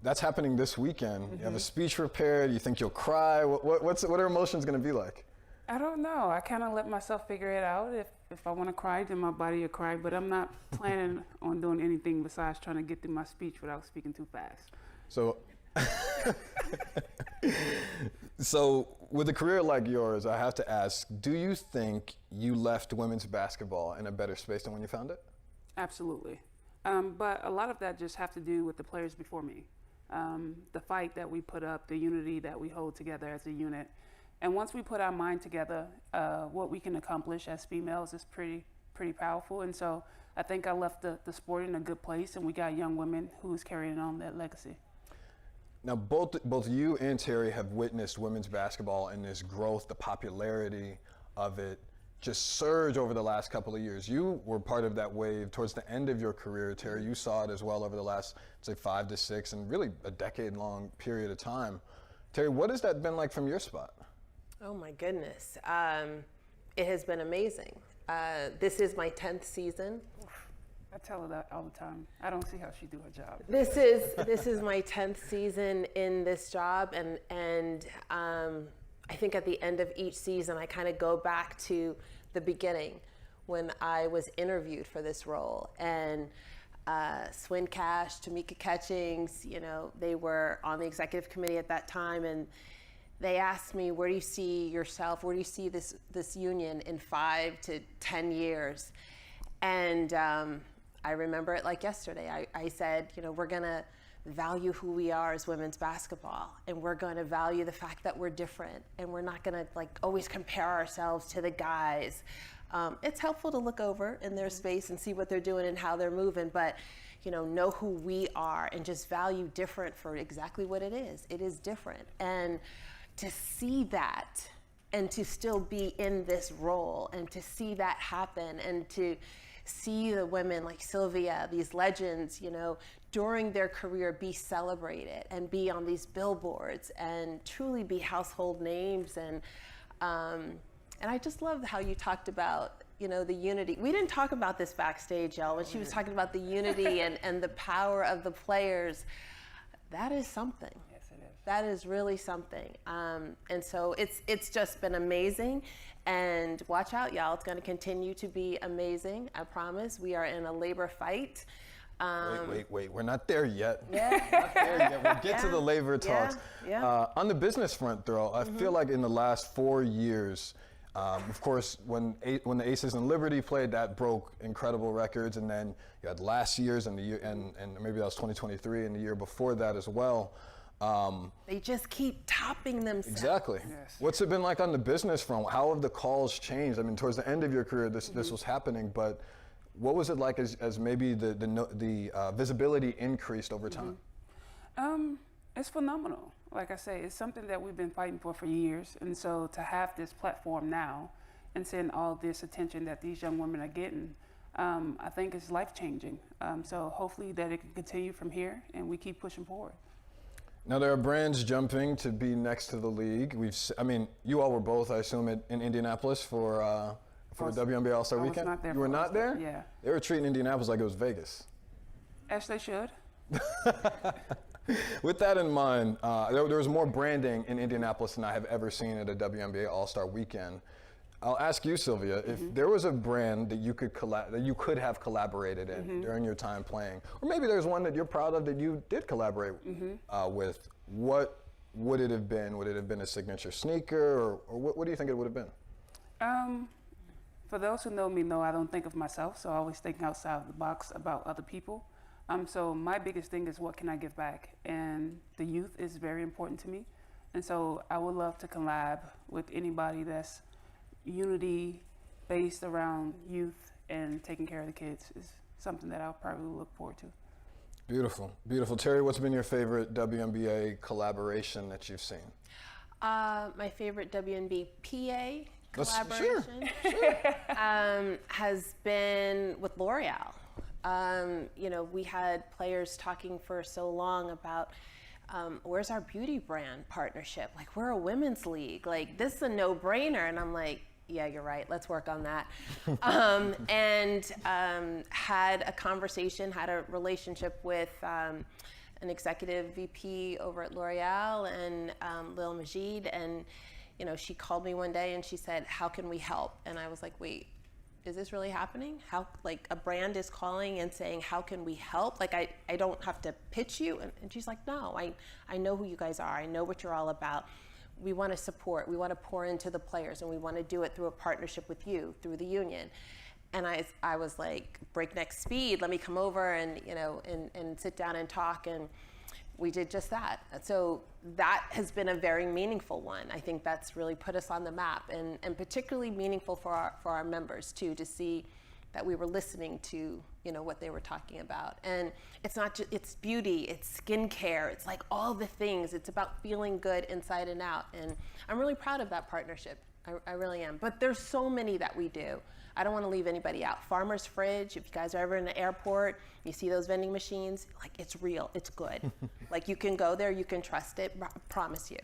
That's happening this weekend. You have a speech prepared. You think you'll cry. What are emotions going to be like? I don't know. I kind of let myself figure it out. If I want to cry, then my body will cry. But I'm not planning on doing anything besides trying to get through my speech without speaking too fast. So, so with a career like yours, I have to ask, do you think you left women's basketball in a better space than when you found it? Absolutely. But a lot of that just have to do with the players before me. The fight that we put up, the unity that we hold together as a unit. And once we put our mind together, what we can accomplish as females is pretty powerful. And so I think I left the sport in a good place, and we got young women who's carrying on that legacy. Now, both you and Terry have witnessed women's basketball and this growth, the popularity of it just surge over the last couple of years. You were part of that wave towards the end of your career, Terry. You saw it as well over the last, say, 5 to 6 and really a decade-long period of time. Terry, what has that been like from your spot? Oh my goodness. It has been amazing. This is my 10th season. I tell her that all the time. I don't see how she do her job. This is my 10th season in this job, and I think at the end of each season, I kind of go back to the beginning when I was interviewed for this role, and Swin Cash, Tamika Catchings, they were on the executive committee at that time, and they asked me, where do you see yourself? Where do you see this union in 5 to 10 years? And I remember it like yesterday. I said, we're going to value who we are as women's basketball, and we're going to value the fact that we're different, and we're not going to always compare ourselves to the guys. It's helpful to look over in their space and see what they're doing and how they're moving, but know who we are and just value different for exactly what it is. It is different. And to see that and to still be in this role and to see that happen and to see the women like Sylvia, these legends, during their career be celebrated and be on these billboards and truly be household names. And I just love how you talked about, the unity. We didn't talk about this backstage, y'all, when she was talking about the unity and the power of the players. That is something. Yes, it is. That is really something. And so it's just been amazing. And watch out, y'all. It's going to continue to be amazing. I promise. We are in a labor fight. Wait. We're not there yet. Yeah. Not there yet. We'll get to the labor talks. Yeah. On the business front, though, I feel like in the last 4 years, of course, when the Aces and Liberty played, that broke incredible records. And then you had last year's and the year, and maybe that was 2023 and the year before that as well. They just keep topping themselves. Exactly. Yes. What's it been like on the business front? How have the calls changed? I mean, towards the end of your career, this was happening, but what was it like as maybe the visibility increased over time? It's phenomenal. Like I say, it's something that we've been fighting for years, and so to have this platform now and seeing all this attention that these young women are getting, I think it's life-changing. So hopefully that it can continue from here, and we keep pushing forward. Now there are brands jumping to be next to the league. You all were both, I assume, in Indianapolis for the WNBA All-Star Weekend. I was not there. You were not there? Yeah. They were treating Indianapolis like it was Vegas. As they should. With that in mind, there was more branding in Indianapolis than I have ever seen at a WNBA All-Star Weekend. I'll ask you, Sylvia, if there was a brand that you could have collaborated in during your time playing, or maybe there's one that you're proud of that you did collaborate with, what would it have been? Would it have been a signature sneaker, or what do you think it would have been? For those who know me know I don't think of myself, so I always think outside of the box about other people. So my biggest thing is what can I give back? And the youth is very important to me. And so I would love to collab with anybody that's unity based around youth and taking care of the kids is something that I'll probably look forward to. Beautiful, beautiful. Terry, what's been your favorite WNBA collaboration that you've seen? My favorite WNBA collaboration has been with L'Oreal. We had players talking for so long about where's our beauty brand partnership? Like, we're a women's league. Like, this is a no-brainer. And I'm like, yeah, you're right. Let's work on that. Had a conversation, had a relationship with an executive VP over at L'Oreal and Lil Majid. And, you know, she called me one day and she said, how can we help? And I was like, wait, is this really happening? How, like, a brand is calling and saying, how can we help? Like, I don't have to pitch you. And she's like, no, I know who you guys are. I know what you're all about. We want to support, we want to pour into the players, and we want to do it through a partnership with you, through the union. And I was like, breakneck speed, let me come over and, you know, and sit down and talk. And we did just that. So that has been a very meaningful one. I think that's really put us on the map, and particularly meaningful for our members too, to see that we were listening to, you know, what they were talking about. And it's not just, it's beauty, it's skincare, it's like all the things. It's about feeling good inside and out. And I'm really proud of that partnership. I really am. But there's so many that we do. I don't want to leave anybody out. Farmer's Fridge, if you guys are ever in the airport, you see those vending machines, like, it's real, it's good. Like, you can go there, you can trust it, promise you.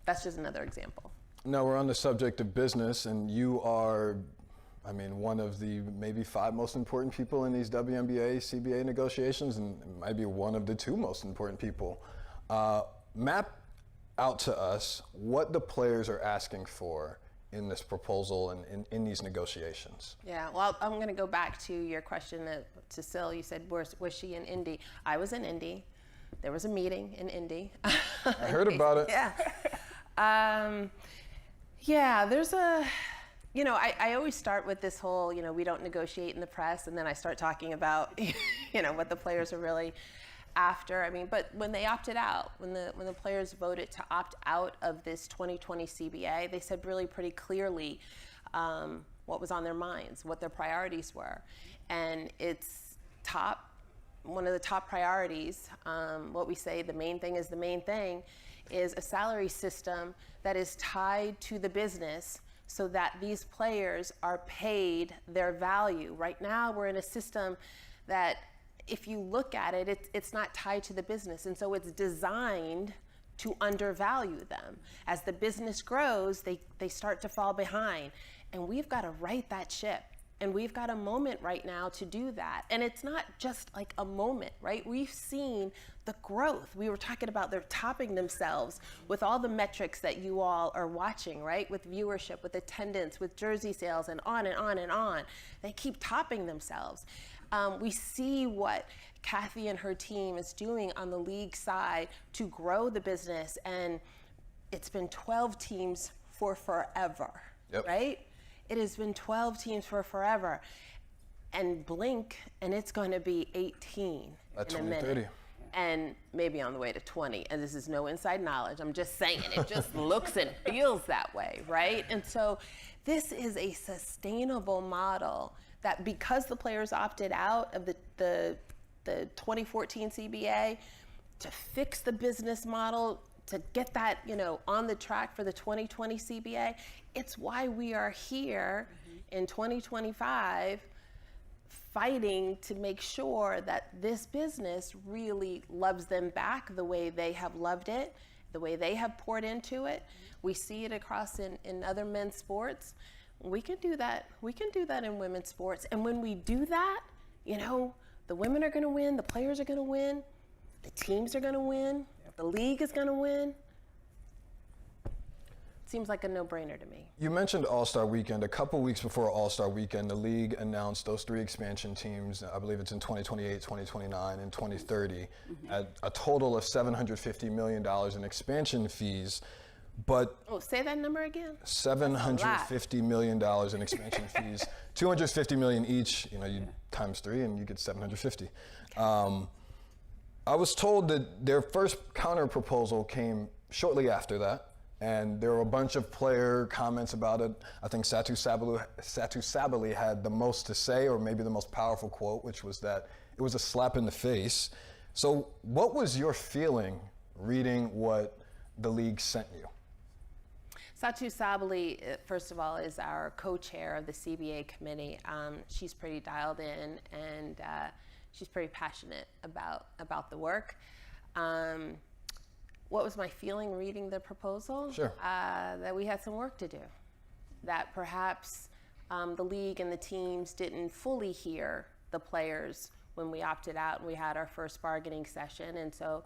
That's just another example. Now we're on the subject of business, and you are, I mean, one of the maybe 5 most important people in these WNBA, CBA negotiations, and maybe one of the 2 most important people. Map out to us what the players are asking for in this proposal and in these negotiations. Yeah, well, I'm going to go back to your question to Sil. You said, was she in Indy? I was in Indy. There was a meeting in Indy. I heard about it. Yeah. Yeah, there's a, you know, I always start with this whole, you know, we don't negotiate in the press, and then I start talking about, you know, what the players are really after. I mean, but when they opted out, when the players voted to opt out of this 2020 CBA, they said really pretty clearly what was on their minds, what their priorities were. And it's one of the top priorities, what we say the main thing is the main thing, is a salary system that is tied to the business so that these players are paid their value. Right now, we're in a system that, if you look at it, it's not tied to the business. And so it's designed to undervalue them. As the business grows, they start to fall behind. And we've got to right that ship. And we've got a moment right now to do that. And it's not just like a moment, right? We've seen the growth. We were talking about they're topping themselves with all the metrics that you all are watching, right? With viewership, with attendance, with jersey sales, and on and on and on. They keep topping themselves. We see what Kathy and her team is doing on the league side to grow the business, and it's been 12 teams for forever, right? It has been 12 teams for forever, and blink, and it's going to be 18 in a minute, and maybe on the way to 20. And this is no inside knowledge. I'm just saying it just looks and feels that way, right? And so this is a sustainable model that, because the players opted out of the 2014 CBA, to fix the business model, to get that, you know, on the track for the 2020 CBA, it's why we are here in 2025 fighting to make sure that this business really loves them back the way they have loved it, the way they have poured into it. We see it across in other men's sports. We can do that. We can do that in women's sports. And when we do that, you know, the women are going to win, the players are going to win, the teams are going to win, the league is going to win. Seems like a no-brainer to me. You mentioned All-Star Weekend. A couple weeks before All-Star Weekend, the league announced those 3 expansion teams. I believe it's in 2028, 2029, and 2030, at a total of $750 million in expansion fees. But say that number again. $750 million in expansion fees, $250 million each. You know, you times 3 and you get 750. I was told that their first counter proposal came shortly after that, and there were a bunch of player comments about it. I think Satu Sabali had the most to say, or maybe the most powerful quote, which was that it was a slap in the face. So, what was your feeling reading what the league sent you? Satu Sabali, first of all, is our co-chair of the CBA committee. She's pretty dialed in, and she's pretty passionate about the work. What was my feeling reading the proposal? Sure. That we had some work to do. That perhaps the league and the teams didn't fully hear the players when we opted out and we had our first bargaining session. And so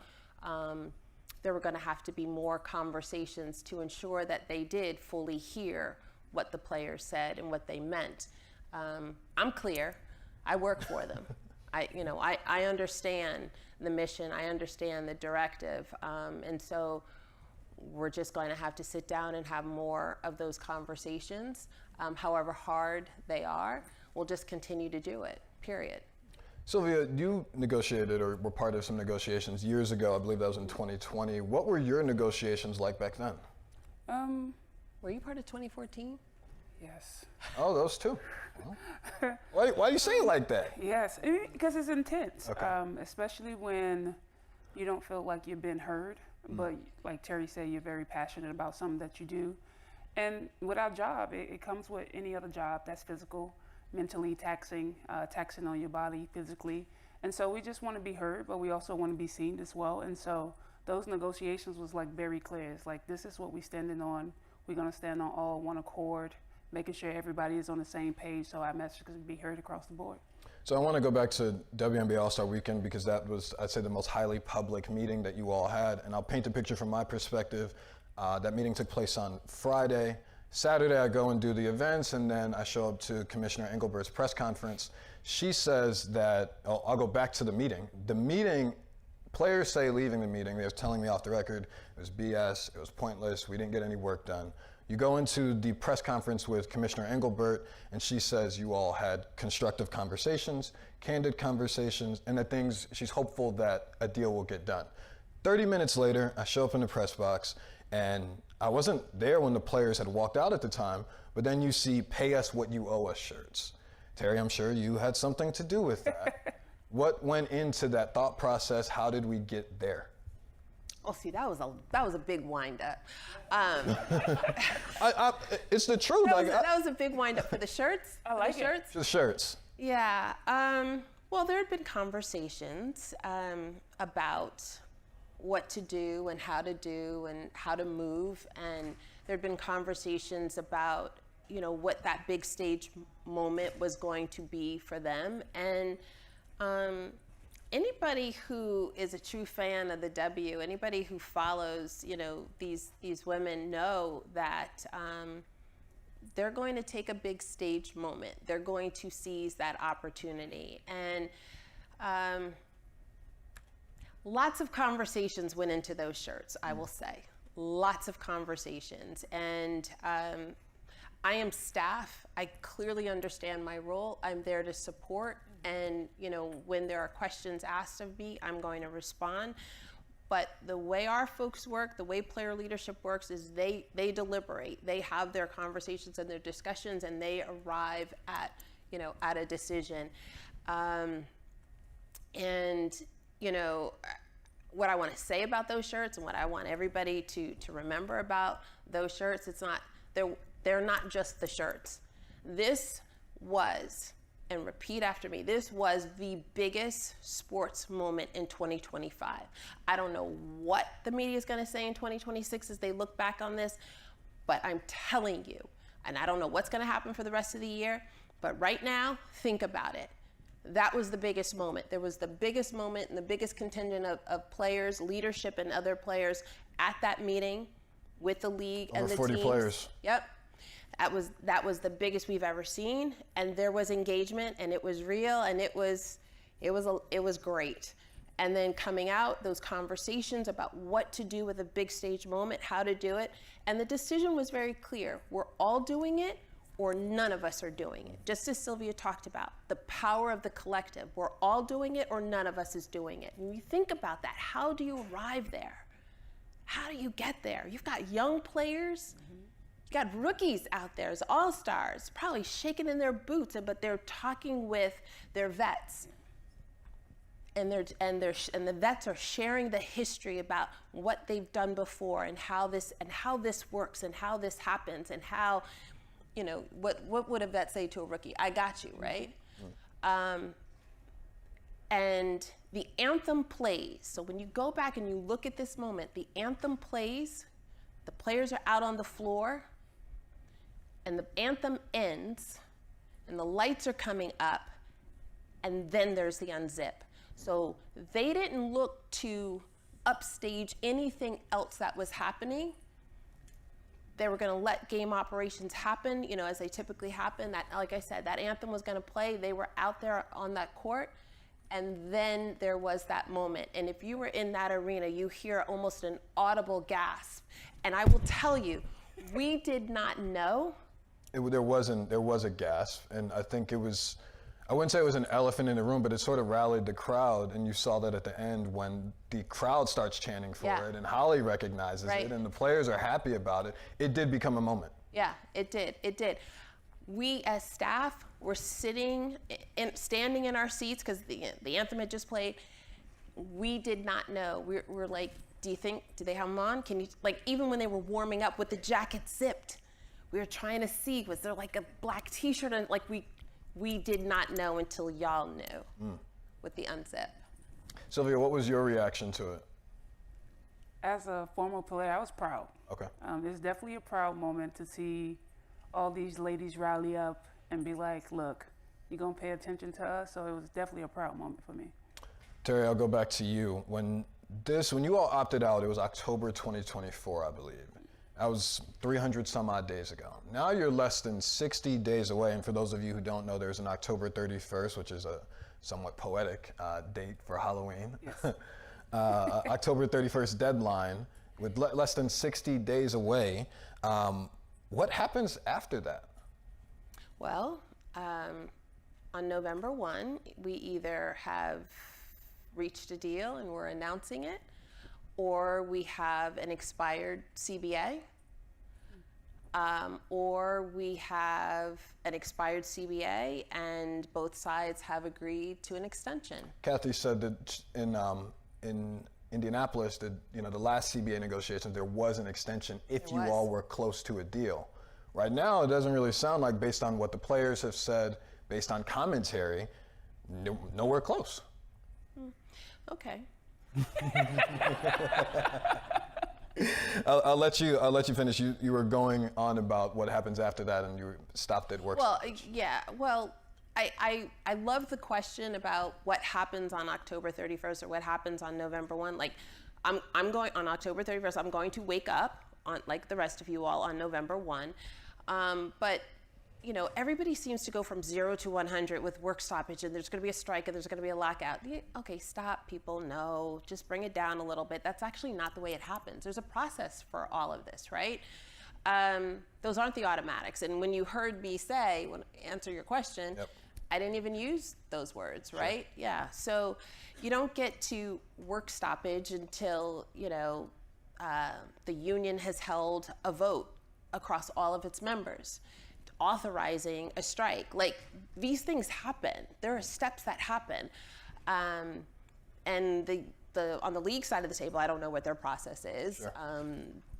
there were going to have to be more conversations to ensure that they did fully hear what the players said and what they meant. I'm clear. I work for them. I understand the mission. I understand the directive. And so we're just going to have to sit down and have more of those conversations. However hard they are, we'll just continue to do it, period. Sylvia, you negotiated or were part of some negotiations years ago. I believe that was in 2020. What were your negotiations like back then? Were you part of 2014? Yes. Oh, those two. Well, why do you say it like that? Yes, because it's intense, Okay. especially when you don't feel like you've been heard. But like Terry said, you're very passionate about something that you do. And with our job, it comes with any other job that's physical, mentally taxing on your body physically. And so we just want to be heard, but we also want to be seen as well. And so those negotiations was like very clear. It's like, this is what we're standing on. We're going to stand on all one accord, making sure everybody is on the same page so our message can be heard across the board. So I want to go back to WNBA All-Star Weekend because that was, I'd say, the most highly public meeting that you all had. And I'll paint a picture from my perspective. That meeting took place on Friday. Saturday, I go and do the events, and then I show up to Commissioner Engelbert's press conference. She says that, I'll go back to the meeting. The meeting, players say leaving the meeting, they're telling me off the record, it was BS, it was pointless, we didn't get any work done. You go into the press conference with Commissioner Engelbert, and she says you all had constructive conversations, candid conversations, and that she's hopeful that a deal will get done. 30 minutes later, I show up in the press box, and I wasn't there when the players had walked out at the time, but then you see "Pay us what you owe us" shirts. Terry, I'm sure you had something to do with that. What went into that thought process? How did we get there? Oh, see, that was a big wind-up. It's the truth. That was a big wind-up for the shirts. I like it. The shirts. Yeah. Well, there had been conversations about what to do and how to move, and there had been conversations about what that big stage moment was going to be for them. And anybody who is a true fan of the W, anybody who follows, these women know that they're going to take a big stage moment. They're going to seize that opportunity. And lots of conversations went into those shirts, I will say. Lots of conversations. And I am staff. I clearly understand my role. I'm there to support. And when there are questions asked of me, I'm going to respond. But the way our folks work, the way player leadership works, is they deliberate. They have their conversations and their discussions, and they arrive at a decision. What I want to say about those shirts and what I want everybody to remember about those shirts, they're not just the shirts. This was, and repeat after me, this was the biggest sports moment in 2025. I don't know what the media is going to say in 2026 as they look back on this, but I'm telling you, and I don't know what's going to happen for the rest of the year, but right now, think about it. That was the biggest moment. There was the biggest moment and the biggest contingent of players, leadership, and other players at that meeting with the league and the teams. Over 40 players. Yep. That was the biggest we've ever seen, and there was engagement, and it was real, and it was great. And then coming out, those conversations about what to do with a big stage moment, how to do it, and the decision was very clear. We're all doing it, or none of us are doing it. Just as Sylvia talked about, the power of the collective. We're all doing it, or none of us is doing it. When you think about that, how do you arrive there? How do you get there? You've got young players. You got rookies out there as all-stars, probably shaking in their boots, but they're talking with their vets. And the vets are sharing the history about what they've done before and how this works and how this happens and how, what would a vet say to a rookie? I got you, right? And The anthem plays. So when you go back and you look at this moment, the anthem plays, the players are out on the floor, and the anthem ends, and the lights are coming up, and then there's the unzip. So they didn't look to upstage anything else that was happening. They were going to let game operations happen, you know, as they typically happen. That, like I said, that anthem was going to play. They were out there on that court, and then there was that moment. And if you were in that arena, you hear almost an audible gasp. And I will tell you, we did not know. There was a gasp, and I think it was, I wouldn't say it was an elephant in the room, but it sort of rallied the crowd, and you saw that at the end when the crowd starts chanting for it, and Holly recognizes it, and the players are happy about it. It did become a moment. Yeah, it did. It did. We as staff were standing in our seats because the anthem had just played. We did not know. We're like, do they have them on? Can you, like, even when they were warming up with the jacket zipped, we were trying to see, was there like a black t-shirt? And like, we did not know until y'all knew with the unzip. Sylvia, what was your reaction to it? As a former player, I was proud. Okay. It's definitely a proud moment to see all these ladies rally up and be like, look, you're going to pay attention to us. So it was definitely a proud moment for me. Terry, I'll go back to you. When you all opted out, it was October 2024, I believe. That was 300 some odd days ago. Now you're less than 60 days away. And for those of you who don't know, there's an October 31st, which is a somewhat poetic date for Halloween. Yes. October 31st deadline with less than 60 days away. What happens after that? Well, on November 1, we either have reached a deal and we're announcing it, or we have an expired CBA, or we have an expired CBA and both sides have agreed to an extension. Kathy said that in Indianapolis, that, you know, the last CBA negotiations, there was an extension if you all were close to a deal. Right now, it doesn't really sound like, based on what the players have said, based on commentary, nowhere close. Okay. I'll let you finish. You were going on about what happens after that, and you stopped at work. Well, yeah. Well, I love the question about what happens on October 31st or what happens on November 1. Like, I'm going on October 31st. I'm going to wake up on, like the rest of you all, on November 1. But you know, everybody seems to go from 0 to 100 with work stoppage, and there's going to be a strike and there's going to be a lockout. Okay, stop, people. No, just bring it down a little bit. That's actually not the way it happens. There's a process for all of this, right? Those aren't the automatics. And when you heard me say, when I answer your question, I didn't even use those words, right? Sure. Yeah. So you don't get to work stoppage until, you know, the union has held a vote across all of its members authorizing a strike. Like, these things happen. There are steps that happen. And on the league side of the table, I don't know what their process is. Sure.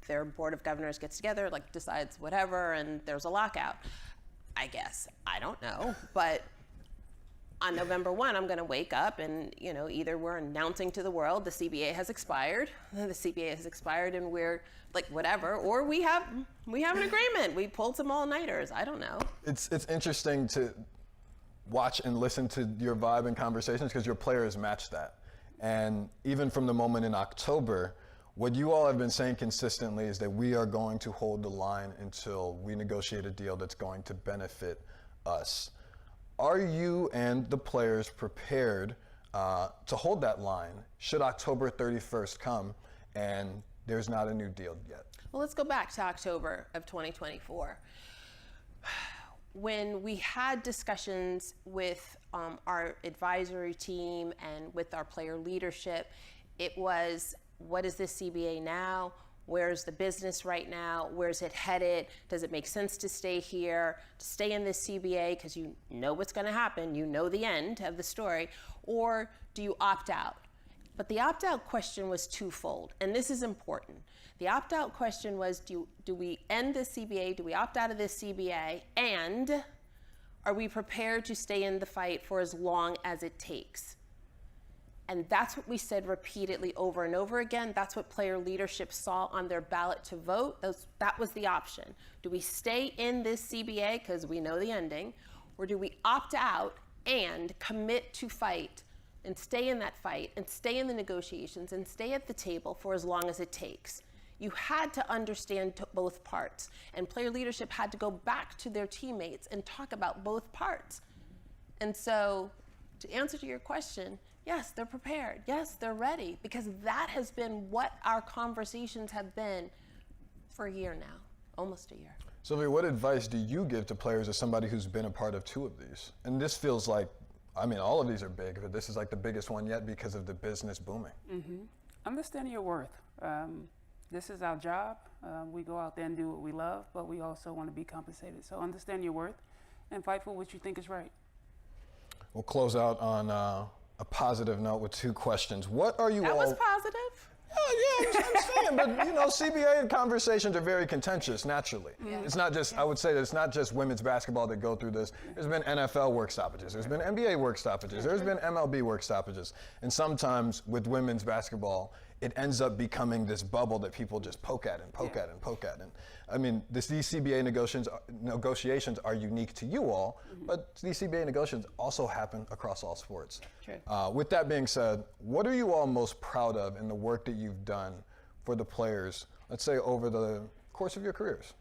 Their board of governors gets together, like, decides whatever, and there's a lockout, I guess. I don't know. But on November 1, I'm going to wake up and, you know, either we're announcing to the world the CBA has expired, and we're like, whatever, or we have an agreement. We pulled some all-nighters. I don't know. It's interesting to watch and listen to your vibe and conversations because your players match that. And even from the moment in October, what you all have been saying consistently is that we are going to hold the line until we negotiate a deal that's going to benefit us. Are you and the players prepared to hold that line should October 31st come and there's not a new deal yet? Well, let's go back to October of 2024. When we had discussions with our advisory team and with our player leadership, it was, what is this CBA now? Where's the business right now? Where's it headed? Does it make sense to stay here, to stay in this CBA because you know what's going to happen, you know the end of the story, or do you opt out? But the opt-out question was twofold, and this is important. The opt-out question was, do we end this CBA? Do we opt out of this CBA? And are we prepared to stay in the fight for as long as it takes? And that's what we said repeatedly over and over again. That's what player leadership saw on their ballot to vote. That was the option. Do we stay in this CBA, because we know the ending, or do we opt out and commit to fight and stay in that fight and stay in the negotiations and stay at the table for as long as it takes? You had to understand both parts, and player leadership had to go back to their teammates and talk about both parts. And so, to answer to your question, yes, they're prepared. Yes, they're ready, because that has been what our conversations have been for a year now, almost a year. Sylvia, what advice do you give to players as somebody who's been a part of 2 of these? And this feels like, I mean, all of these are big, but this is like the biggest one yet because of the business booming. Understand your worth. This is our job. We go out there and do what we love, but we also want to be compensated. So understand your worth and fight for what you think is right. We'll close out on a positive note with 2 questions. What are you That all... was positive. Yeah, I'm saying, but you know, CBA conversations are very contentious naturally. Yeah. It's not just, I would say that it's not just women's basketball that go through this. There's been NFL work stoppages, there's been NBA work stoppages, there's been MLB work stoppages. And sometimes with women's basketball, it ends up becoming this bubble that people just poke at and poke at and poke at. And I mean, these CBA negotiations are unique to you all, but these CBA negotiations also happen across all sports. True. With that being said, what are you all most proud of in the work that you've done for the players, let's say over the course of your careers?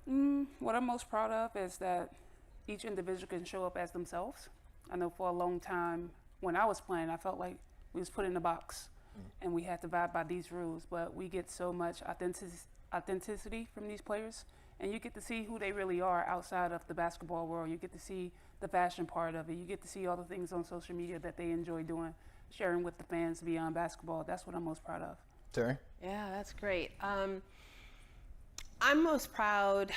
What I'm most proud of is that each individual can show up as themselves. I know for a long time when I was playing, I felt like we was put in a box and we had to abide by these rules, but we get so much authenticity from these players, and you get to see who they really are outside of the basketball world. You get to see the fashion part of it. You get to see all the things on social media that they enjoy doing, sharing with the fans beyond basketball. That's what I'm most proud of. Terry? Yeah, that's great. I'm most proud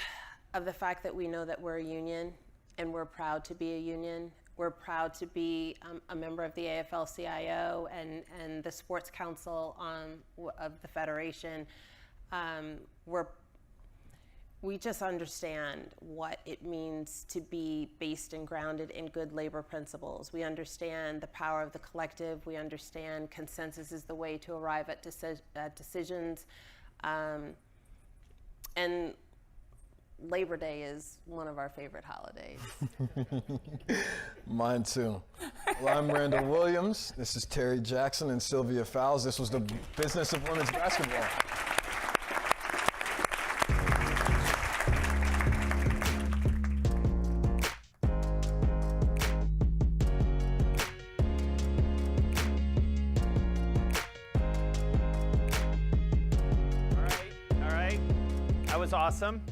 of the fact that we know that we're a union, and we're proud to be a union. We're proud to be a member of the AFL-CIO and the Sports Council of the Federation. We just understand what it means to be based and grounded in good labor principles. We understand the power of the collective. We understand consensus is the way to arrive at decisions. And Labor Day is one of our favorite holidays. Mine too. Well, I'm Randall Williams. This is Terry Jackson and Sylvia Fowles. This was the Business of Women's Basketball. All right. That was awesome.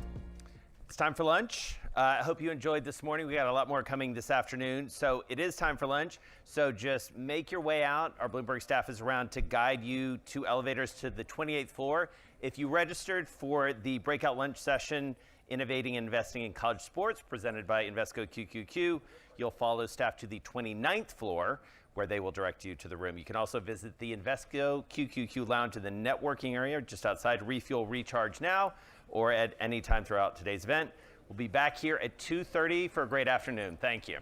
It's time for lunch. I hope you enjoyed this morning. We got a lot more coming this afternoon. So it is time for lunch. So just make your way out. Our Bloomberg staff is around to guide you to elevators to the 28th floor. If you registered for the breakout lunch session, Innovating and Investing in College Sports, presented by Invesco QQQ, you'll follow staff to the 29th floor, where they will direct you to the room. You can also visit the Invesco QQQ lounge in the networking area just outside Refuel Recharge Now, or at any time throughout today's event. We'll be back here at 2:30 for a great afternoon. Thank you.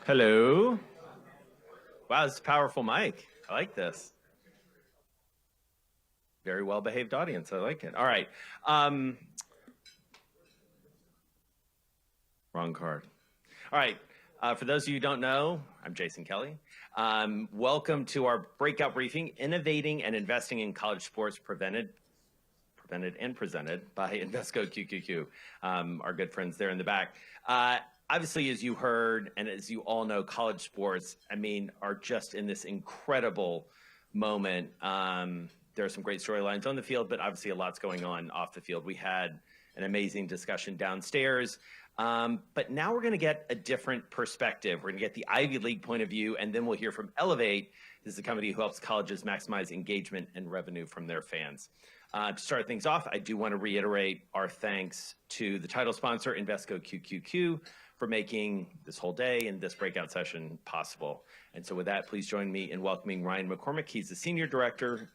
Hello. Wow, this is a powerful mic. I like this. Very well-behaved audience. I like it. All right. Wrong card. All right. For those of you who don't know, I'm Jason Kelly. Welcome to our breakout briefing, Innovating and Investing in College Sports presented and presented by Invesco QQQ, our good friends there in the back. Obviously, as you heard, and as you all know, college sports, are just in this incredible moment. There are some great storylines on the field, but obviously a lot's going on off the field. We had an amazing discussion downstairs, but now we're going to get a different perspective. We're going to get the Ivy League point of view, and then we'll hear from Elevate. This is the company who helps colleges maximize engagement and revenue from their fans. To start things off, I do want to reiterate our thanks to the title sponsor, Invesco QQQ, for making this whole day and this breakout session possible. And so with that, please join me in welcoming Ryan McCormick. He's the Senior Director,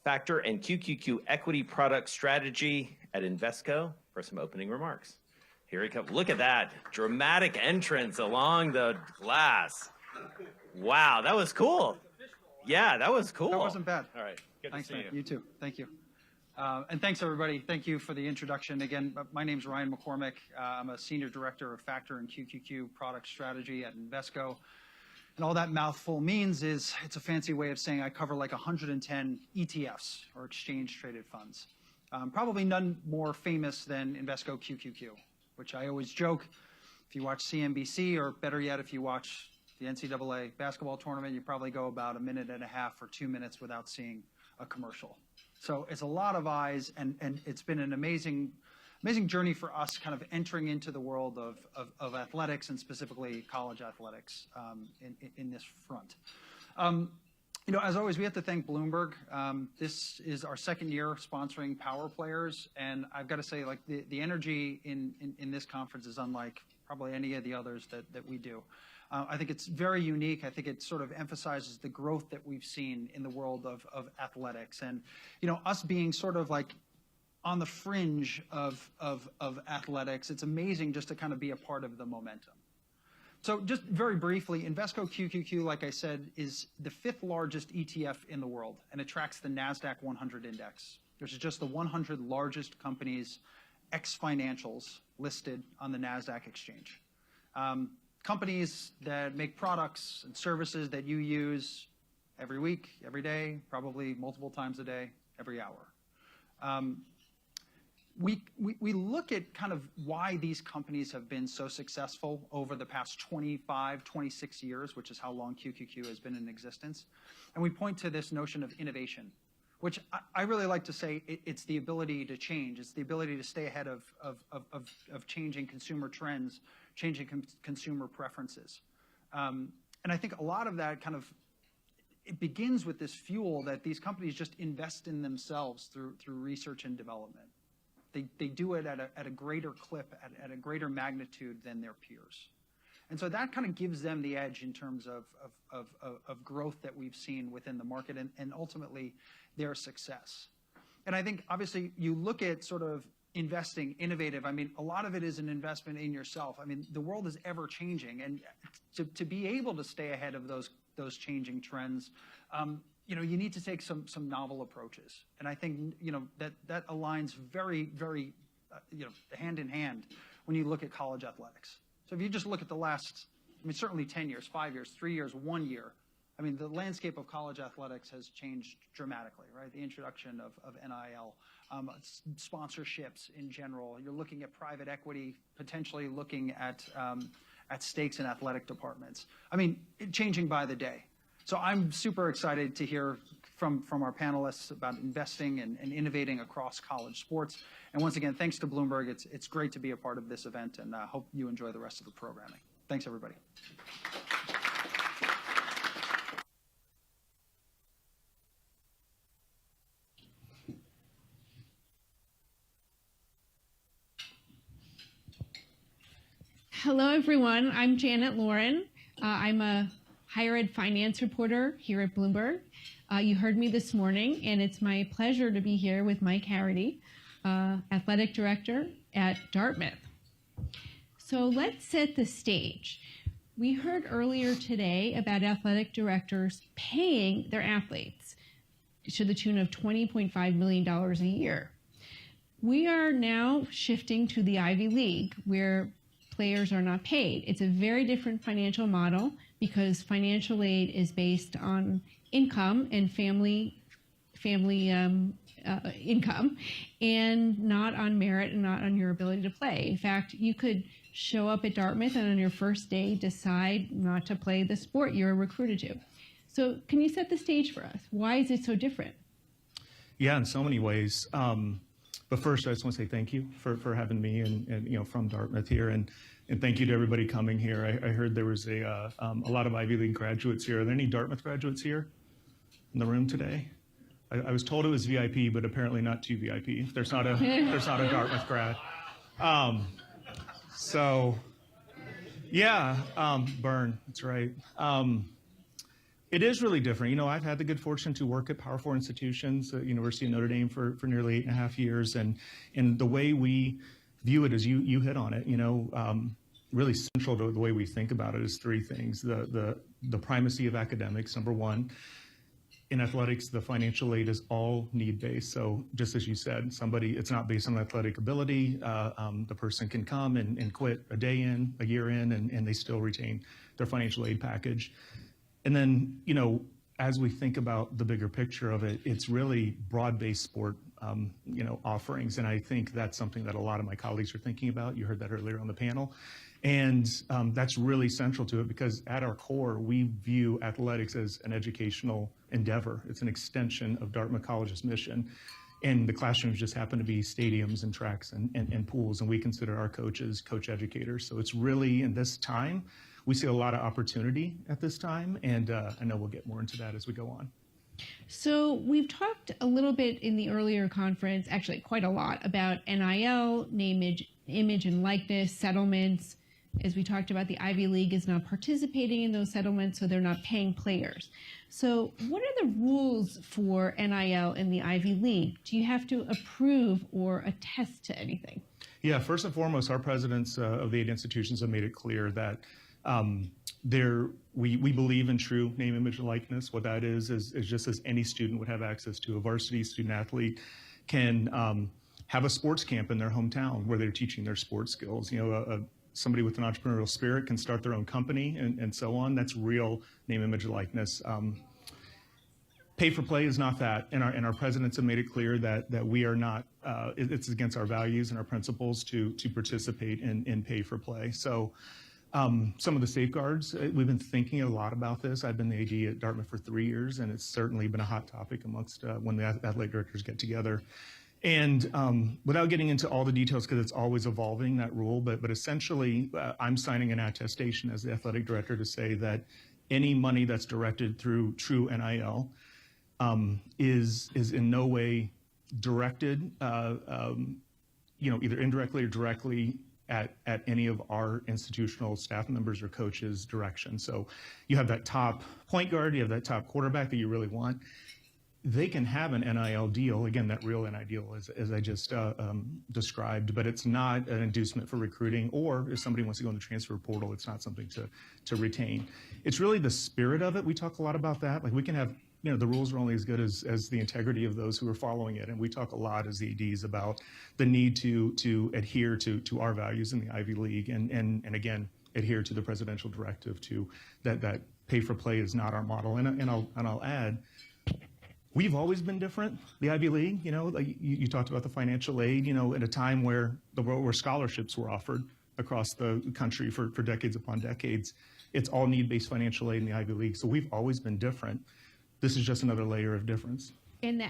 Factor and QQQ Equity Product Strategy at Invesco, for some opening remarks. Here he comes. Look at that dramatic entrance along the glass. Wow, that was cool. Yeah, that was cool. That wasn't bad. All right, good Thanks, to see man. you. You too. Thank you. And thanks, everybody. Thank you for the introduction. Again, my name's Ryan McCormick. I'm a Senior Director of Factor and QQQ Product Strategy at Invesco. And all that mouthful means is it's a fancy way of saying I cover like 110 ETFs, or exchange-traded funds. Probably none more famous than Invesco QQQ, which I always joke, if you watch CNBC, or better yet, if you watch the NCAA basketball tournament, you probably go about 1.5 minutes or 2 minutes without seeing a commercial. So it's a lot of eyes, and it's been an amazing journey for us kind of entering into the world of athletics, and specifically college athletics in this front. As always, we have to thank Bloomberg. This is our second year sponsoring Power Players, and I've got to say, like, the energy in this conference is unlike probably any of the others that we do. I think it's very unique. I think it sort of emphasizes the growth that we've seen in the world of athletics, and us being sort of like on the fringe of athletics. It's amazing just to kind of be a part of the momentum. So just very briefly, Invesco QQQ, like I said, is the 5th largest ETF in the world, and it tracks the NASDAQ 100 index, which is just the 100 largest companies, ex-financials, listed on the NASDAQ exchange. Companies that make products and services that you use every week, every day, probably multiple times a day, every hour. We look at kind of why these companies have been so successful over the past 25, 26 years, which is how long QQQ has been in existence. And we point to this notion of innovation, which I really like to say it's the ability to change. It's the ability to stay ahead of changing consumer trends, changing consumer preferences. And I think a lot of that kind of, it begins with this fuel that these companies just invest in themselves through research and development. They do it at a greater clip, at a greater magnitude than their peers. And so that kind of gives them the edge in terms of growth that we've seen within the market, and ultimately their success. And I think obviously you look at sort of investing, innovative, a lot of it is an investment in yourself. The world is ever changing, and to be able to stay ahead of those changing trends, you need to take some novel approaches. And I think, that aligns very, very, hand in hand when you look at college athletics. So if you just look at the last, certainly 10 years, 5 years, 3 years, 1 year, the landscape of college athletics has changed dramatically, right? The introduction of NIL, sponsorships in general. You're looking at private equity, potentially looking at stakes in athletic departments. Changing by the day. So I'm super excited to hear from our panelists about investing and innovating across college sports. And once again, thanks to Bloomberg. It's great to be a part of this event, and I hope you enjoy the rest of the programming. Thanks, everybody. Hello, everyone. I'm Janet Lauren. I'm a higher ed finance reporter here at Bloomberg. You heard me this morning, and it's my pleasure to be here with Mike Harity, athletic director at Dartmouth. So let's set the stage. We heard earlier today about athletic directors paying their athletes to the tune of $20.5 million a year. We are now shifting to the Ivy League, where players are not paid. It's a very different financial model because financial aid is based on income and family income, and not on merit and not on your ability to play. In fact, you could show up at Dartmouth and on your first day decide not to play the sport you're recruited to. So can you set the stage for us? Why is it so different? Yeah, in so many ways. But first, I just want to say thank you for having me and from Dartmouth here, and thank you to everybody coming here. I heard there was a lot of Ivy League graduates here. Are there any Dartmouth graduates here in the room today? I was told it was VIP, but apparently not too VIP. There's not a Dartmouth grad. So, yeah, burn. That's right. It is really different. You know, I've had the good fortune to work at Power 4 institutions, University of Notre Dame for nearly 8.5 years, and the way we view it is you hit on it. Really central to the way we think about it is three things: the primacy of academics, number one. In athletics, the financial aid is all need-based. So just as you said, it's not based on athletic ability. The person can come and quit a day in, a year in, and they still retain their financial aid package. And then, as we think about the bigger picture of it, it's really broad-based sport, offerings. And I think that's something that a lot of my colleagues are thinking about. You heard that earlier on the panel. And that's really central to it because at our core, we view athletics as an educational endeavor. It's an extension of Dartmouth College's mission. And the classrooms just happen to be stadiums and tracks and pools. And we consider our coaches coach educators. So it's really, in this time, we see a lot of opportunity at this time. And I know we'll get more into that as we go on. So we've talked a little bit in the earlier conference, actually quite a lot, about NIL, image and likeness, settlements. As we talked about, the Ivy League is not participating in those settlements, so they're not paying players. So what are the rules for NIL in the Ivy League? Do you have to approve or attest to anything? Yeah, first and foremost, our presidents of the 8 institutions have made it clear that we believe in true name, image, and likeness. What that is just as any student would have access to, a varsity student athlete can have a sports camp in their hometown where they're teaching their sports skills. Somebody with an entrepreneurial spirit can start their own company and so on. That's real name, image, and likeness. Pay for play is not that, and our presidents have made it clear that we are not. It's against our values and our principles to participate in pay for play. So. Some of the safeguards, we've been thinking a lot about this. I've been the AD at Dartmouth for 3 years, and it's certainly been a hot topic amongst when the athletic directors get together. And without getting into all the details, because it's always evolving, that rule, but essentially I'm signing an attestation as the athletic director to say that any money that's directed through true NIL is in no way directed, either indirectly or directly at any of our institutional staff members or coaches' direction. So you have that top point guard, you have that top quarterback that you really want. They can have an NIL deal, again, that real NIL deal as I just described, but it's not an inducement for recruiting, or if somebody wants to go in the transfer portal, it's not something to retain. It's really the spirit of it. We talk a lot about that. Like we can have, the rules are only as good as the integrity of those who are following it. And we talk a lot as the ADs about the need to adhere to our values in the Ivy League and again, adhere to the presidential directive that pay for play is not our model. And I'll add, we've always been different. The Ivy League, you talked about the financial aid, at a time where scholarships were offered across the country for decades upon decades. It's all need-based financial aid in the Ivy League. So we've always been different. This is just another layer of difference. And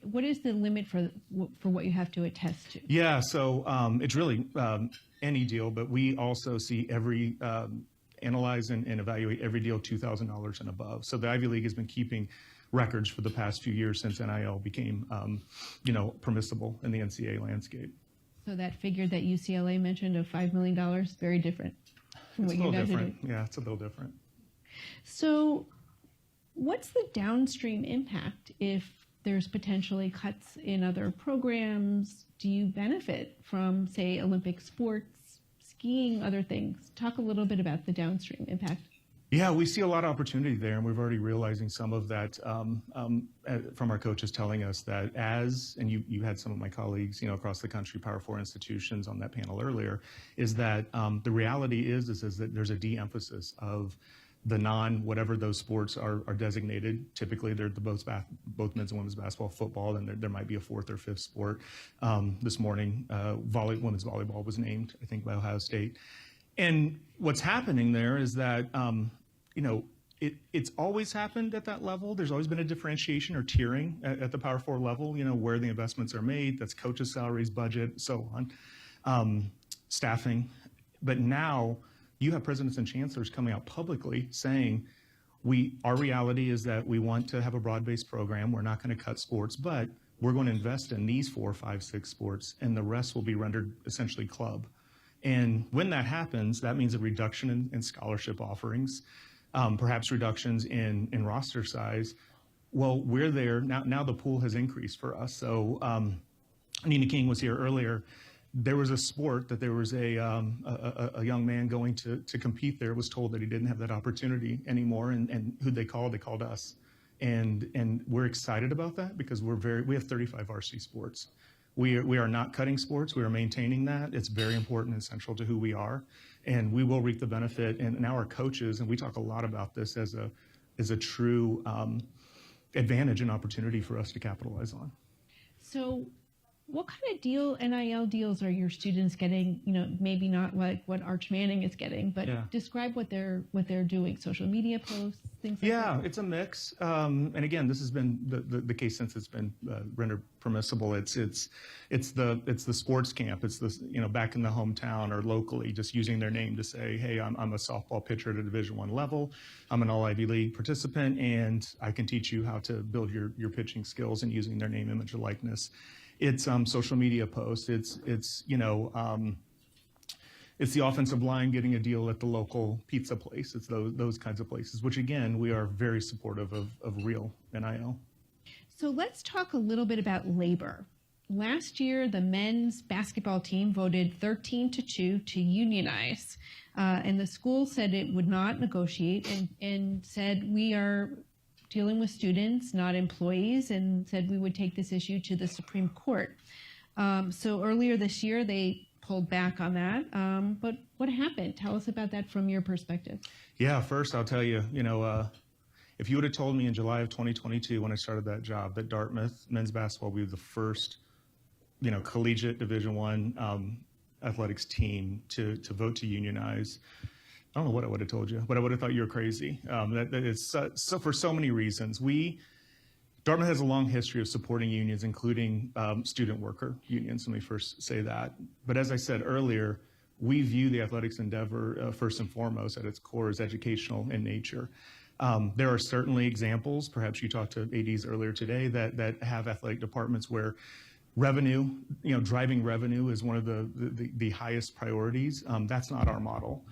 what is the limit for what you have to attest to? Yeah, so it's really any deal, but we also see analyze and evaluate every deal $2,000 and above. So the Ivy League has been keeping records for the past few years since NIL became, permissible in the NCAA landscape. So that figure that UCLA mentioned of $5 million, very different from what you guys are doing. Yeah, it's a little different. So what's the downstream impact if there's potentially cuts in other programs? Do you benefit from, say, Olympic sports, skiing, other things. Talk a little bit about the downstream impact. Yeah, we see a lot of opportunity there, and we're already realizing some of that from our coaches telling us that and you had some of my colleagues, across the country, Power 4 institutions on that panel earlier, is that the reality is that there's a de-emphasis of the whatever those sports are designated. Typically, they're both men's and women's basketball, football, and there might be a fourth or fifth sport. This morning, women's volleyball was named, I think, by Ohio State. And what's happening there is that, it's always happened at that level. There's always been a differentiation or tiering at the Power 4 level, where the investments are made. That's coaches' salaries, budget, so on, staffing. But now you have presidents and chancellors coming out publicly saying, our reality is that we want to have a broad-based program. We're not going to cut sports, but we're going to invest in these 4, 5, 6 sports, and the rest will be rendered essentially club. And when that happens, that means a reduction in scholarship offerings, perhaps reductions in roster size. Well, we're there. Now the pool has increased for us. So Nina King was here earlier. There was a sport that there was a young man going to compete there, was told that he didn't have that opportunity anymore. And who'd they call? They called us. And we're excited about that because we have 35 varsity sports. We are not cutting sports. We are maintaining that. It's very important and central to who we are, and we will reap the benefit. And now our coaches, and we talk a lot about this as a true advantage and opportunity for us to capitalize on. So what kind of NIL deals are your students getting? Maybe not like what Arch Manning is getting, but describe what they're doing. Social media posts, things like that. Yeah, it's a mix. And again, this has been the case since it's been rendered permissible. It's the sports camp. It's the back in the hometown or locally, just using their name to say, hey, I'm a softball pitcher at a Division I level. I'm an All Ivy League participant, and I can teach you how to build your pitching skills, and using their name, image, or likeness. It's social media posts. It's the offensive line getting a deal at the local pizza place. It's those kinds of places, which again, we are very supportive of real NIL. So let's talk a little bit about labor. Last year, the men's basketball team voted 13-2 to unionize, and the school said it would not negotiate and said we are dealing with students, not employees, and said we would take this issue to the Supreme Court. So earlier this year, they pulled back on that. But what happened? Tell us about that from your perspective. Yeah, first I'll tell you, if you would have told me in July of 2022 when I started that job that Dartmouth men's basketball would be the first, collegiate Division I athletics team to vote to unionize, I don't know what I would have told you, but I would have thought you were crazy. That is so for so many reasons. Dartmouth has a long history of supporting unions, including student worker unions. Let me first say that. But as I said earlier, we view the athletics endeavor first and foremost at its core as educational in nature. There are certainly examples, perhaps you talked to ADs earlier today, that have athletic departments where revenue, driving revenue is one of the highest priorities. That's not our model.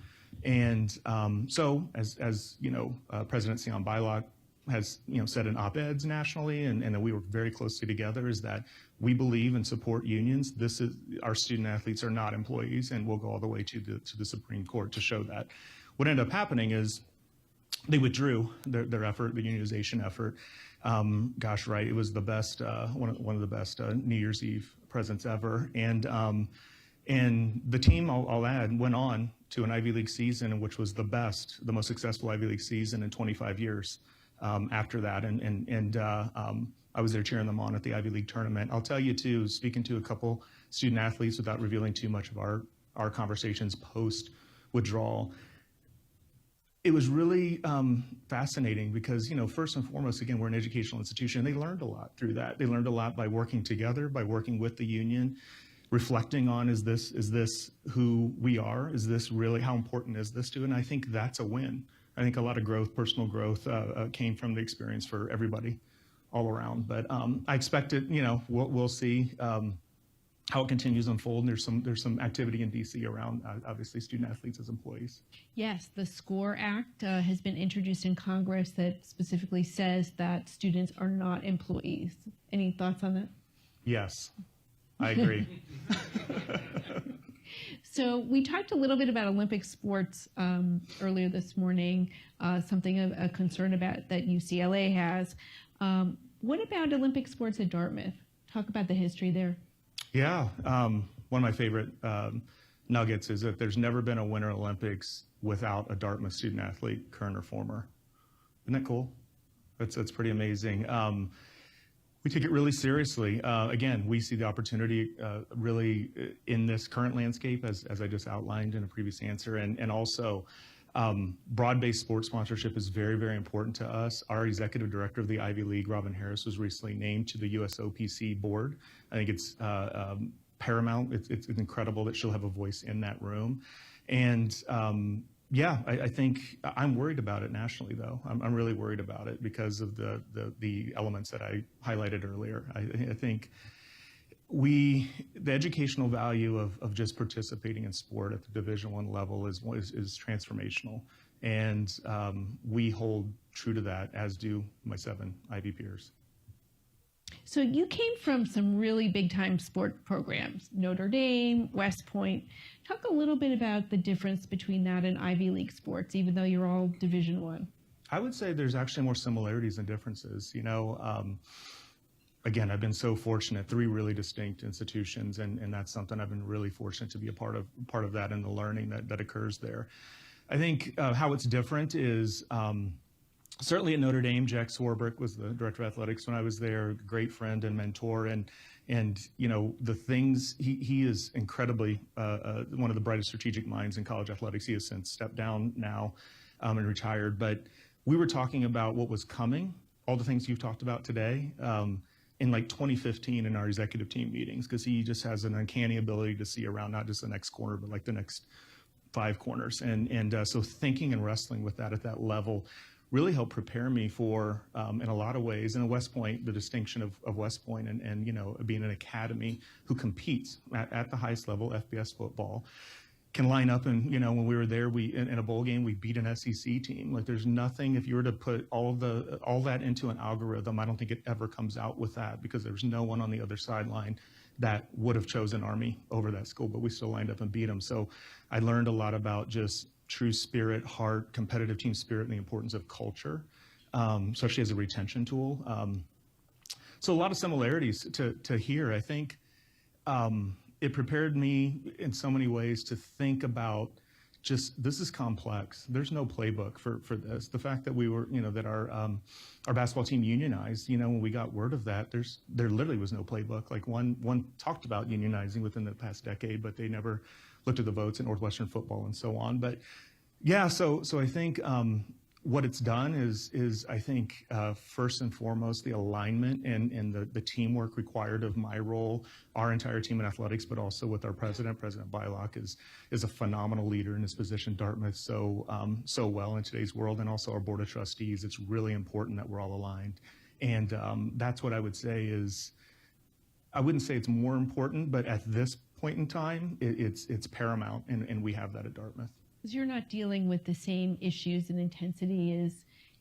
And so, as President Sion Beilock has said in op-eds nationally, and we work very closely together, is that we believe and support unions. Our student athletes are not employees, and we'll go all the way to the Supreme Court to show that. What ended up happening is they withdrew their effort, the unionization effort. It was the best, one of the best New Year's Eve presents ever, and the team, I'll add, went on to an Ivy League season, which was the most successful Ivy League season in 25 years after that. I was there cheering them on at the Ivy League tournament. I'll tell you too, speaking to a couple student athletes without revealing too much of our conversations post-withdrawal, it was really fascinating because, first and foremost, again, we're an educational institution. They learned a lot through that. They learned a lot by working together, by working with the union, reflecting on, is this who we are? Is this really, how important is this to? And I think that's a win. I think a lot of growth, personal growth, came from the experience for everybody all around. But I expect it, we'll see how it continues to unfold. And there's some activity in DC around, obviously, student athletes as employees. Yes, the SCORE Act has been introduced in Congress that specifically says that students are not employees. Any thoughts on that? Yes. I agree. So we talked a little bit about Olympic sports earlier this morning, something of a concern about that UCLA has. What about Olympic sports at Dartmouth? Talk about the history there. Yeah, one of my favorite nuggets is that there's never been a Winter Olympics without a Dartmouth student athlete, current or former. Isn't that cool? That's pretty amazing. We take it really seriously. Again, we see the opportunity really in this current landscape, as I just outlined in a previous answer, and also broad-based sports sponsorship is very, very important to us. Our executive director of the Ivy League, Robin Harris, was recently named to the USOPC board. I think it's paramount. It's incredible that she'll have a voice in that room. And yeah, I think I'm worried about it nationally, though. I'm really worried about it because of the elements that I highlighted earlier. I think the educational value of just participating in sport at the Division I level is transformational, and we hold true to that, as do my 7 Ivy peers. So you came from some really big-time sport programs, Notre Dame, West Point. Talk a little bit about the difference between that and Ivy League sports, even though you're all Division I. I would say there's actually more similarities than differences. You know, again, I've been so fortunate, 3 really distinct institutions, and that's something I've been really fortunate to be a part of that and the learning that occurs there. I think how it's different is certainly at Notre Dame, Jack Swarbrick was the director of athletics when I was there, great friend and mentor, and you know, the things, he is incredibly one of the brightest strategic minds in college athletics. He has since stepped down now and retired, but we were talking about what was coming, all the things you've talked about today, in like 2015 in our executive team meetings, because he just has an uncanny ability to see around not just the next corner, but like the next 5 corners. And so thinking and wrestling with that at that level really helped prepare me for, in a lot of ways, and West Point, the distinction of West Point and you know, being an academy who competes at the highest level, FBS football, can line up. And you know, when we were there, in a bowl game, we beat an SEC team. Like, there's nothing, if you were to put all that into an algorithm, I don't think it ever comes out with that, because there's no one on the other sideline that would have chosen Army over that school, but we still lined up and beat them. So I learned a lot about just true spirit, heart, competitive team spirit, and the importance of culture, especially as a retention tool. So a lot of similarities to here. I think it prepared me in so many ways to think about just, this is complex. There's no playbook for this. The fact that we were, you know, that our basketball team unionized, you know, when we got word of that, there literally was no playbook. Like one talked about unionizing within the past decade, but they never looked at the votes in Northwestern football and so on. But yeah, so I think what it's done is I think first and foremost the alignment and the teamwork required of my role, our entire team in athletics, but also with our President Bylock is a phenomenal leader in his position. Dartmouth so well in today's world, and also our board of trustees. It's really important that we're all aligned, and that's what I would say is, I wouldn't say it's more important, but at this point in time, it's paramount, and we have that at Dartmouth. Because you're not dealing with the same issues and intensity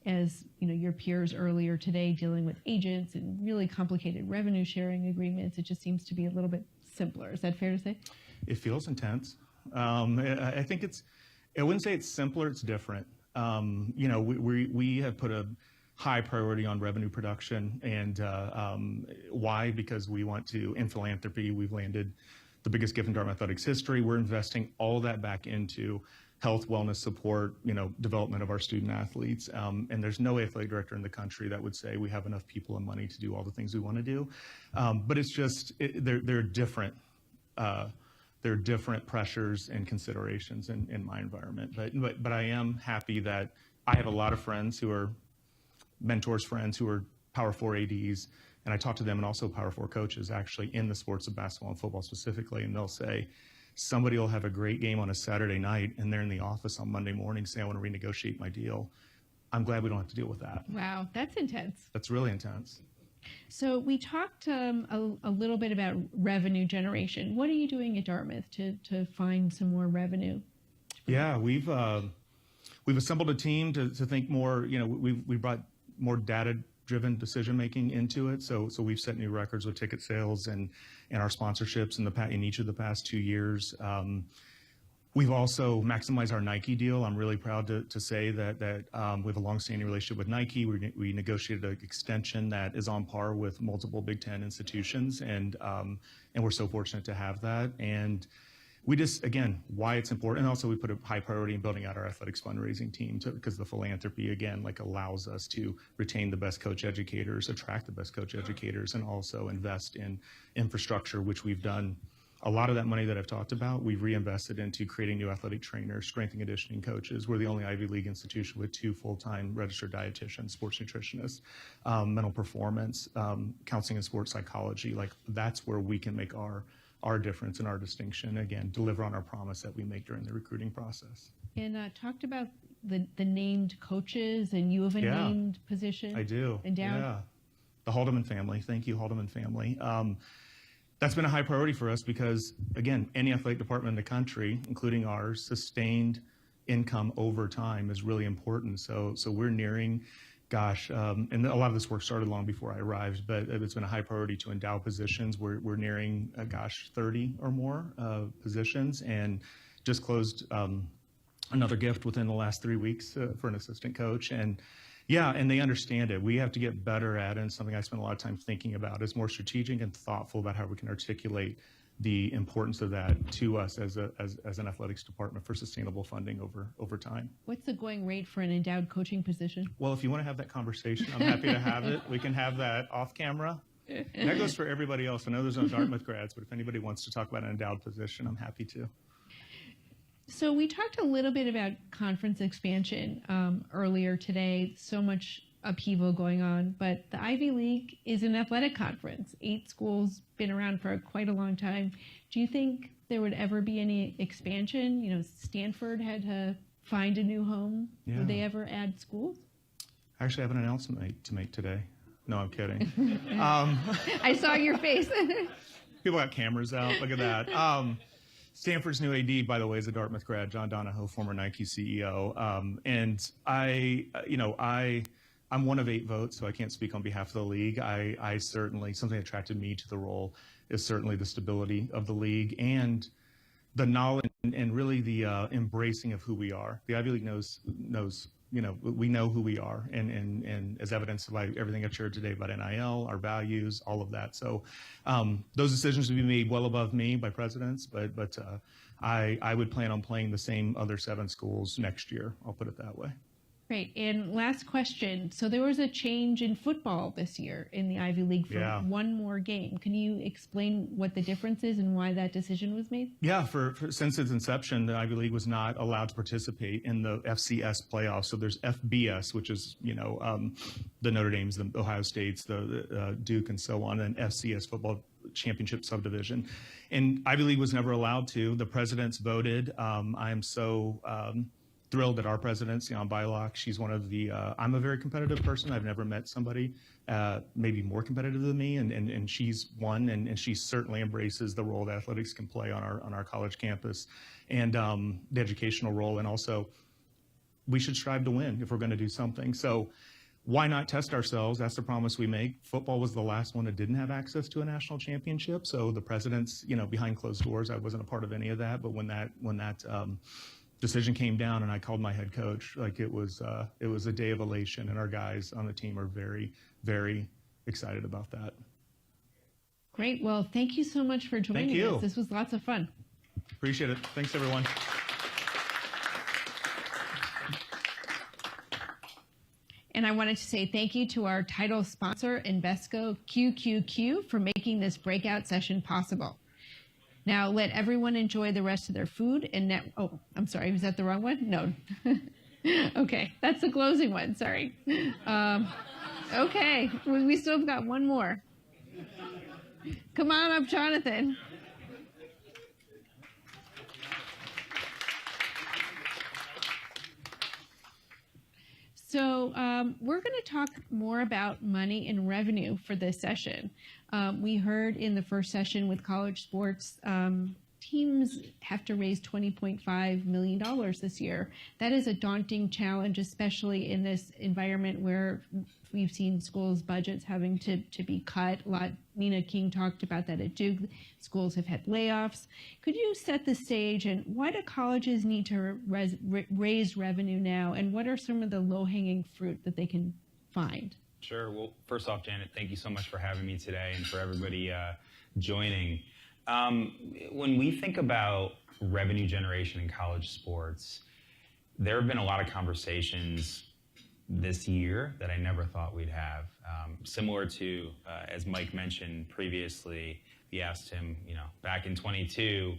as you know, your peers earlier today, dealing with agents and really complicated revenue sharing agreements. It just seems to be a little bit simpler. Is that fair to say? It feels intense. I think I wouldn't say it's simpler, it's different. You know, we have put a high priority on revenue production, and why? Because we want to, in philanthropy, we've landed the biggest gift in Dartmouth athletics history. We're investing all that back into health, wellness support, you know, development of our student athletes. And there's no athletic director in the country that would say we have enough people and money to do all the things we want to do. But it's just, they're different. There are different pressures and considerations in my environment. But I am happy that I have a lot of friends who are mentors, friends who are Power 4 ADs, and I talk to them, and also Power 4 coaches actually in the sports of basketball and football specifically, and they'll say, somebody will have a great game on a Saturday night, and they're in the office on Monday morning saying, I want to renegotiate my deal. I'm glad we don't have to deal with that. Wow, that's intense. That's really intense. So we talked a little bit about revenue generation. What are you doing at Dartmouth to find some more revenue? Yeah, we've assembled a team to think more. You know, we brought more data-driven decision-making into it. So we've set new records with ticket sales and our sponsorships in each of the past 2 years. We've also maximized our Nike deal. I'm really proud to say that we have a long-standing relationship with Nike. We negotiated an extension that is on par with multiple Big Ten institutions, and we're so fortunate to have that. And we just, again, why it's important. And also we put a high priority in building out our athletics fundraising team because the philanthropy, again, like allows us to retain the best coach educators, attract the best coach educators, and also invest in infrastructure, which we've done. A lot of that money that I've talked about, we've reinvested into creating new athletic trainers, strength and conditioning coaches. We're the only Ivy League institution with 2 full-time registered dietitians, sports nutritionists, mental performance, counseling and sports psychology. Like that's where we can make our difference and our distinction. Again, deliver on our promise that we make during the recruiting process. And talked about the named coaches, and you have a named position. I do. Endowed. Yeah. The Haldeman family. Thank you, Haldeman family. That's been a high priority for us because, again, any athletic department in the country, including ours, sustained income over time is really important. So we're nearing, and a lot of this work started long before I arrived, but it's been a high priority to endow positions. We're nearing, 30 or more positions, and just closed another gift within the last 3 weeks for an assistant coach. And yeah, and they understand it. We have to get better at it, and something I spend a lot of time thinking about is more strategic and thoughtful about how we can articulate the importance of that to us as an athletics department for sustainable funding over time. What's the going rate for an endowed coaching position? Well, if you want to have that conversation, I'm happy to have it. We can have that off camera. And that goes for everybody else. I know there's no Dartmouth grads, but if anybody wants to talk about an endowed position, I'm happy to. So we talked a little bit about conference expansion earlier today. So much upheaval going on, but the Ivy League is an athletic conference. 8 schools, been around for quite a long time. Do you think there would ever be any expansion? You know, Stanford had to find a new home. Yeah. Would they ever add schools? I actually have an announcement to make today. No, I'm kidding. I saw your face. People got cameras out. Look at that. Stanford's new AD, by the way, is a Dartmouth grad, John Donahoe, former Nike CEO. And I'm one of 8 votes, so I can't speak on behalf of the league. I certainly, something that attracted me to the role is certainly the stability of the league and the knowledge and really the embracing of who we are. The Ivy League knows, we know who we are, and as evidenced by everything I've shared today about NIL, our values, all of that. So those decisions will be made well above me by presidents, but I would plan on playing the same other 7 schools next year. I'll put it that way. Great. And last question. So there was a change in football this year in the Ivy League for one more game. Can you explain what the difference is and why that decision was made? Yeah, since its inception, the Ivy League was not allowed to participate in the FCS playoffs. So there's FBS, which is, the Notre Dames, the Ohio States, the Duke, and so on, and FCS football championship subdivision. And Ivy League was never allowed to. The presidents voted. I am so thrilled that our president, Jan Beilock, she's one of the, I'm a very competitive person. I've never met somebody maybe more competitive than me, and she's one, and she certainly embraces the role that athletics can play on our college campus and the educational role. And also, we should strive to win if we're going to do something. So why not test ourselves? That's the promise we make. Football was the last one that didn't have access to a national championship. So the presidents, behind closed doors, I wasn't a part of any of that. But when that decision came down and I called my head coach, it was a day of elation, and our guys on the team are very, very excited about that. Great. Well, thank you so much for joining us. This was lots of fun. Appreciate it. Thanks, everyone. And I wanted to say thank you to our title sponsor, Invesco QQQ, for making this breakout session possible. Now let everyone enjoy the rest of their food and oh, I'm sorry, was that the wrong one? No. Okay, that's the closing one, sorry. Okay, we still have got one more. Come on up, Jonathan. So we're going to talk more about money and revenue for this session. We heard in the first session with college sports teams have to raise $20.5 million this year. That is a daunting challenge, especially in this environment where we've seen schools' budgets having to be cut. Nina King talked about that at Duke. Schools have had layoffs. Could you set the stage, and why do colleges need to raise revenue now, and what are some of the low-hanging fruit that they can find? Sure. Well, first off, Janet, thank you so much for having me today and for everybody joining. When we think about revenue generation in college sports, there have been a lot of conversations this year that I never thought we'd have. Similar to, as Mike mentioned previously, we asked him, back in 22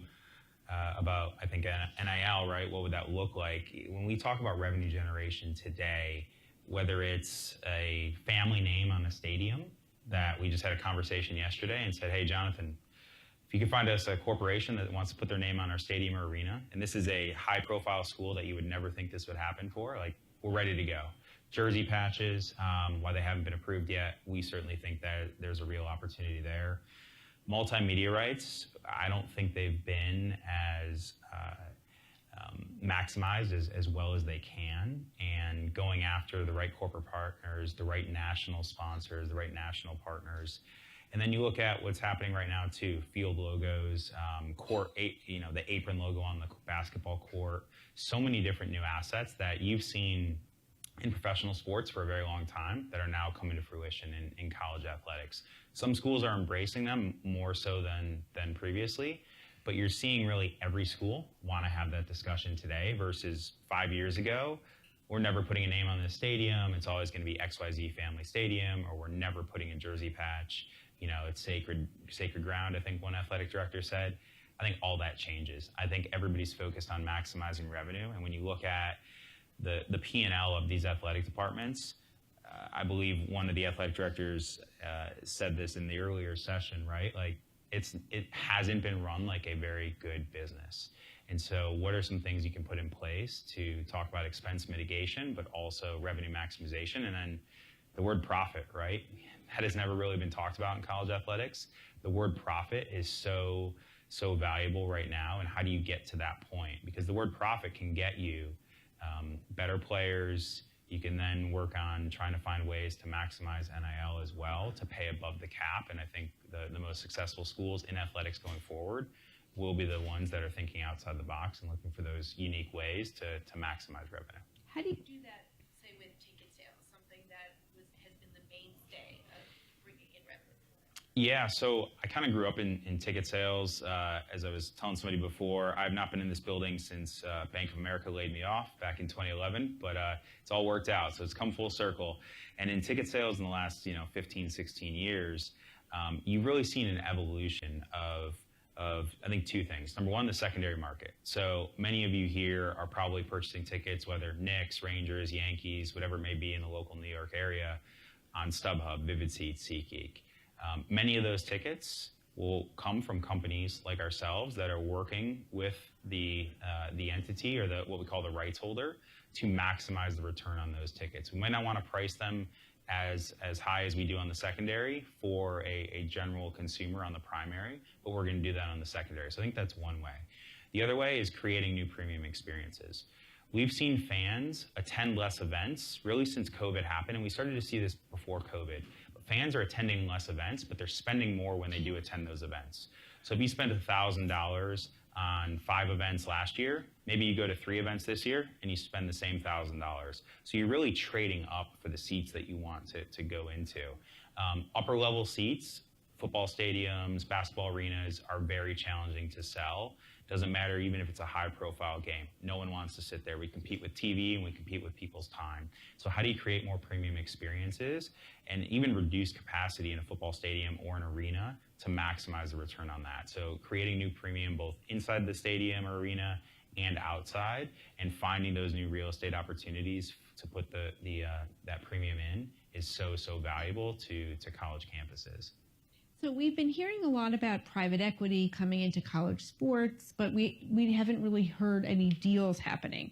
about, I think, NIL, right? What would that look like? When we talk about revenue generation today, whether it's a family name on a stadium that we just had a conversation yesterday and said, hey, Jonathan, if you could find us a corporation that wants to put their name on our stadium or arena, and this is a high-profile school that you would never think this would happen for, like, we're ready to go. Jersey patches, while they haven't been approved yet, we certainly think that there's a real opportunity there. Multimedia rights, I don't think they've been as maximized as well as they can, and going after the right corporate partners, the right national sponsors, the right national partners. And then you look at what's happening right now too, field logos, the apron logo on the basketball court, so many different new assets that you've seen in professional sports for a very long time that are now coming to fruition in college athletics. Some schools are embracing them more so than previously, but you're seeing really every school want to have that discussion today versus 5 years ago. We're never putting a name on this stadium. It's always going to be XYZ Family Stadium, or we're never putting a jersey patch. It's sacred ground, I think one athletic director said. I think all that changes. I think everybody's focused on maximizing revenue. And when you look at the P&L of these athletic departments, I believe one of the athletic directors said this in the earlier session, right? Like, it hasn't been run like a very good business. And so what are some things you can put in place to talk about expense mitigation, but also revenue maximization? And then the word profit, right? That has never really been talked about in college athletics. The word profit is so valuable right now. And how do you get to that point? Because the word profit can get you better players. You can then work on trying to find ways to maximize NIL as well, to pay above the cap. And I think the most successful schools in athletics going forward will be the ones that are thinking outside the box and looking for those unique ways to maximize revenue. How do you do that, say, with ticket sales, something that has been the mainstay of bringing in revenue? Yeah, so I kind of grew up in ticket sales. As I was telling somebody before, I've not been in this building since Bank of America laid me off back in 2011, but it's all worked out, so it's come full circle. And in ticket sales in the last 15, 16 years, you've really seen an evolution of I think two things. Number one, the secondary market. So many of you here are probably purchasing tickets, whether Knicks, Rangers, Yankees, whatever it may be in the local New York area, on StubHub, Vivid Seats, SeatGeek. Many of those tickets will come from companies like ourselves that are working with the entity, or what we call the rights holder, to maximize the return on those tickets. We might not want to price them as high as we do on the secondary for a general consumer on the primary, but we're going to do that on the secondary. So I think that's one way. The other way is creating new premium experiences. We've seen fans attend less events really since COVID happened, and we started to see this before COVID. But fans are attending less events, but they're spending more when they do attend those events. So if you spend $1,000 on 5 events last year, maybe you go to 3 events this year and you spend the same $1,000. So you're really trading up for the seats that you want to go into. Upper level seats, football stadiums, basketball arenas are very challenging to sell. Doesn't matter even if it's a high profile game. No one wants to sit there. We compete with TV and we compete with people's time. So how do you create more premium experiences and even reduce capacity in a football stadium or an arena to maximize the return on that? So creating new premium both inside the stadium or arena and outside, and finding those new real estate opportunities to put that premium in is so valuable to college campuses. So we've been hearing a lot about private equity coming into college sports, but we haven't really heard any deals happening.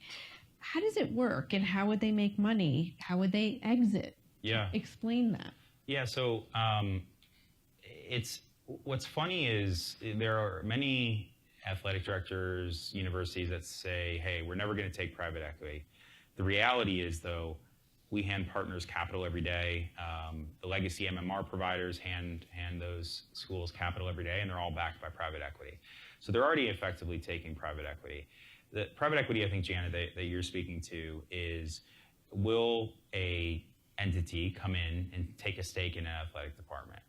How does it work, and how would they make money? How would they exit? Yeah. Explain that. Yeah, so what's funny is there are many athletic directors, universities that say, hey, we're never going to take private equity. The reality is, though, we hand partners capital every day. The legacy MMR providers hand those schools capital every day, and they're all backed by private equity. So they're already effectively taking private equity. The private equity, I think, Janet, that you're speaking to is, will a entity come in and take a stake in an athletic department?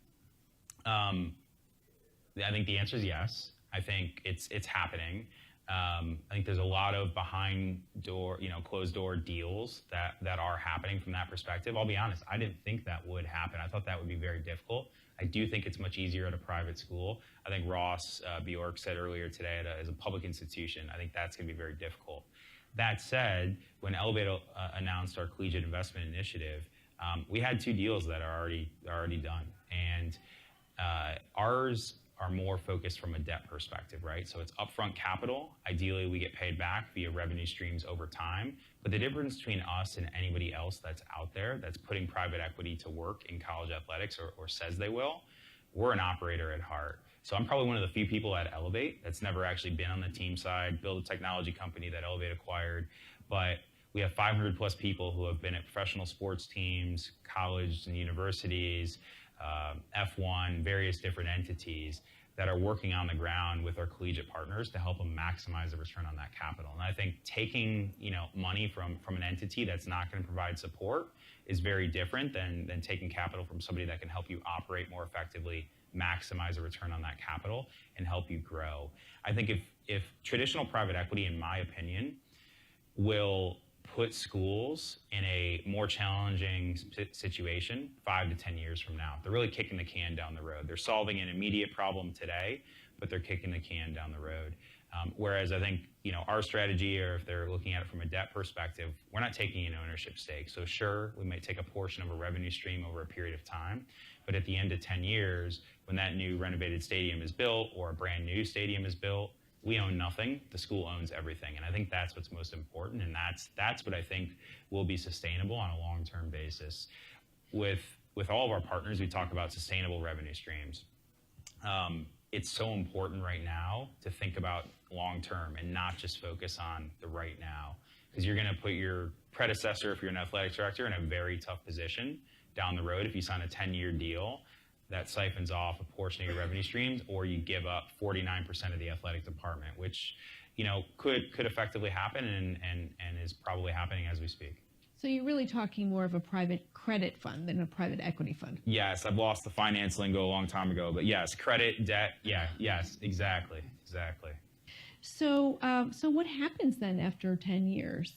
I think the answer is yes. I think it's happening. I think there's a lot of behind door, closed door deals that are happening from that perspective. I'll be honest, I didn't think that would happen. I thought that would be very difficult. I do think it's much easier at a private school. I think Ross Bjork said earlier today as a public institution, I think that's going to be very difficult. That said, when Elevate announced our collegiate investment initiative, we had 2 deals that are already done, and ours are more focused from a debt perspective, right? So it's upfront capital. Ideally, we get paid back via revenue streams over time. But the difference between us and anybody else that's out there that's putting private equity to work in college athletics or says they will, we're an operator at heart. So I'm probably one of the few people at Elevate that's never actually been on the team side, build a technology company that Elevate acquired. But we have 500 plus people who have been at professional sports teams, colleges and universities, F1, various different entities that are working on the ground with our collegiate partners to help them maximize the return on that capital. And I think taking money from an entity that's not going to provide support is very different than taking capital from somebody that can help you operate more effectively, maximize the return on that capital, and help you grow. I think if traditional private equity, in my opinion, will put schools in a more challenging situation 5 to 10 years from now. They're really kicking the can down the road. They're solving an immediate problem today, but they're kicking the can down the road. Whereas I think our strategy, or if they're looking at it from a debt perspective, we're not taking an ownership stake. So sure, we might take a portion of a revenue stream over a period of time, but at the end of 10 years, when that new renovated stadium is built or a brand new stadium is built, we own nothing, the school owns everything. And I think that's what's most important, and that's what I think will be sustainable on a long-term basis. With all of our partners, we talk about sustainable revenue streams. It's so important right now to think about long-term and not just focus on the right now, because you're gonna put your predecessor, if you're an athletic director, in a very tough position down the road if you sign a 10-year deal that siphons off a portion of your revenue streams, or you give up 49% of the athletic department, which could effectively happen and is probably happening as we speak. So you're really talking more of a private credit fund than a private equity fund? Yes, I've lost the finance lingo a long time ago, but yes, credit, debt, yes, exactly. So, so what happens then after 10 years?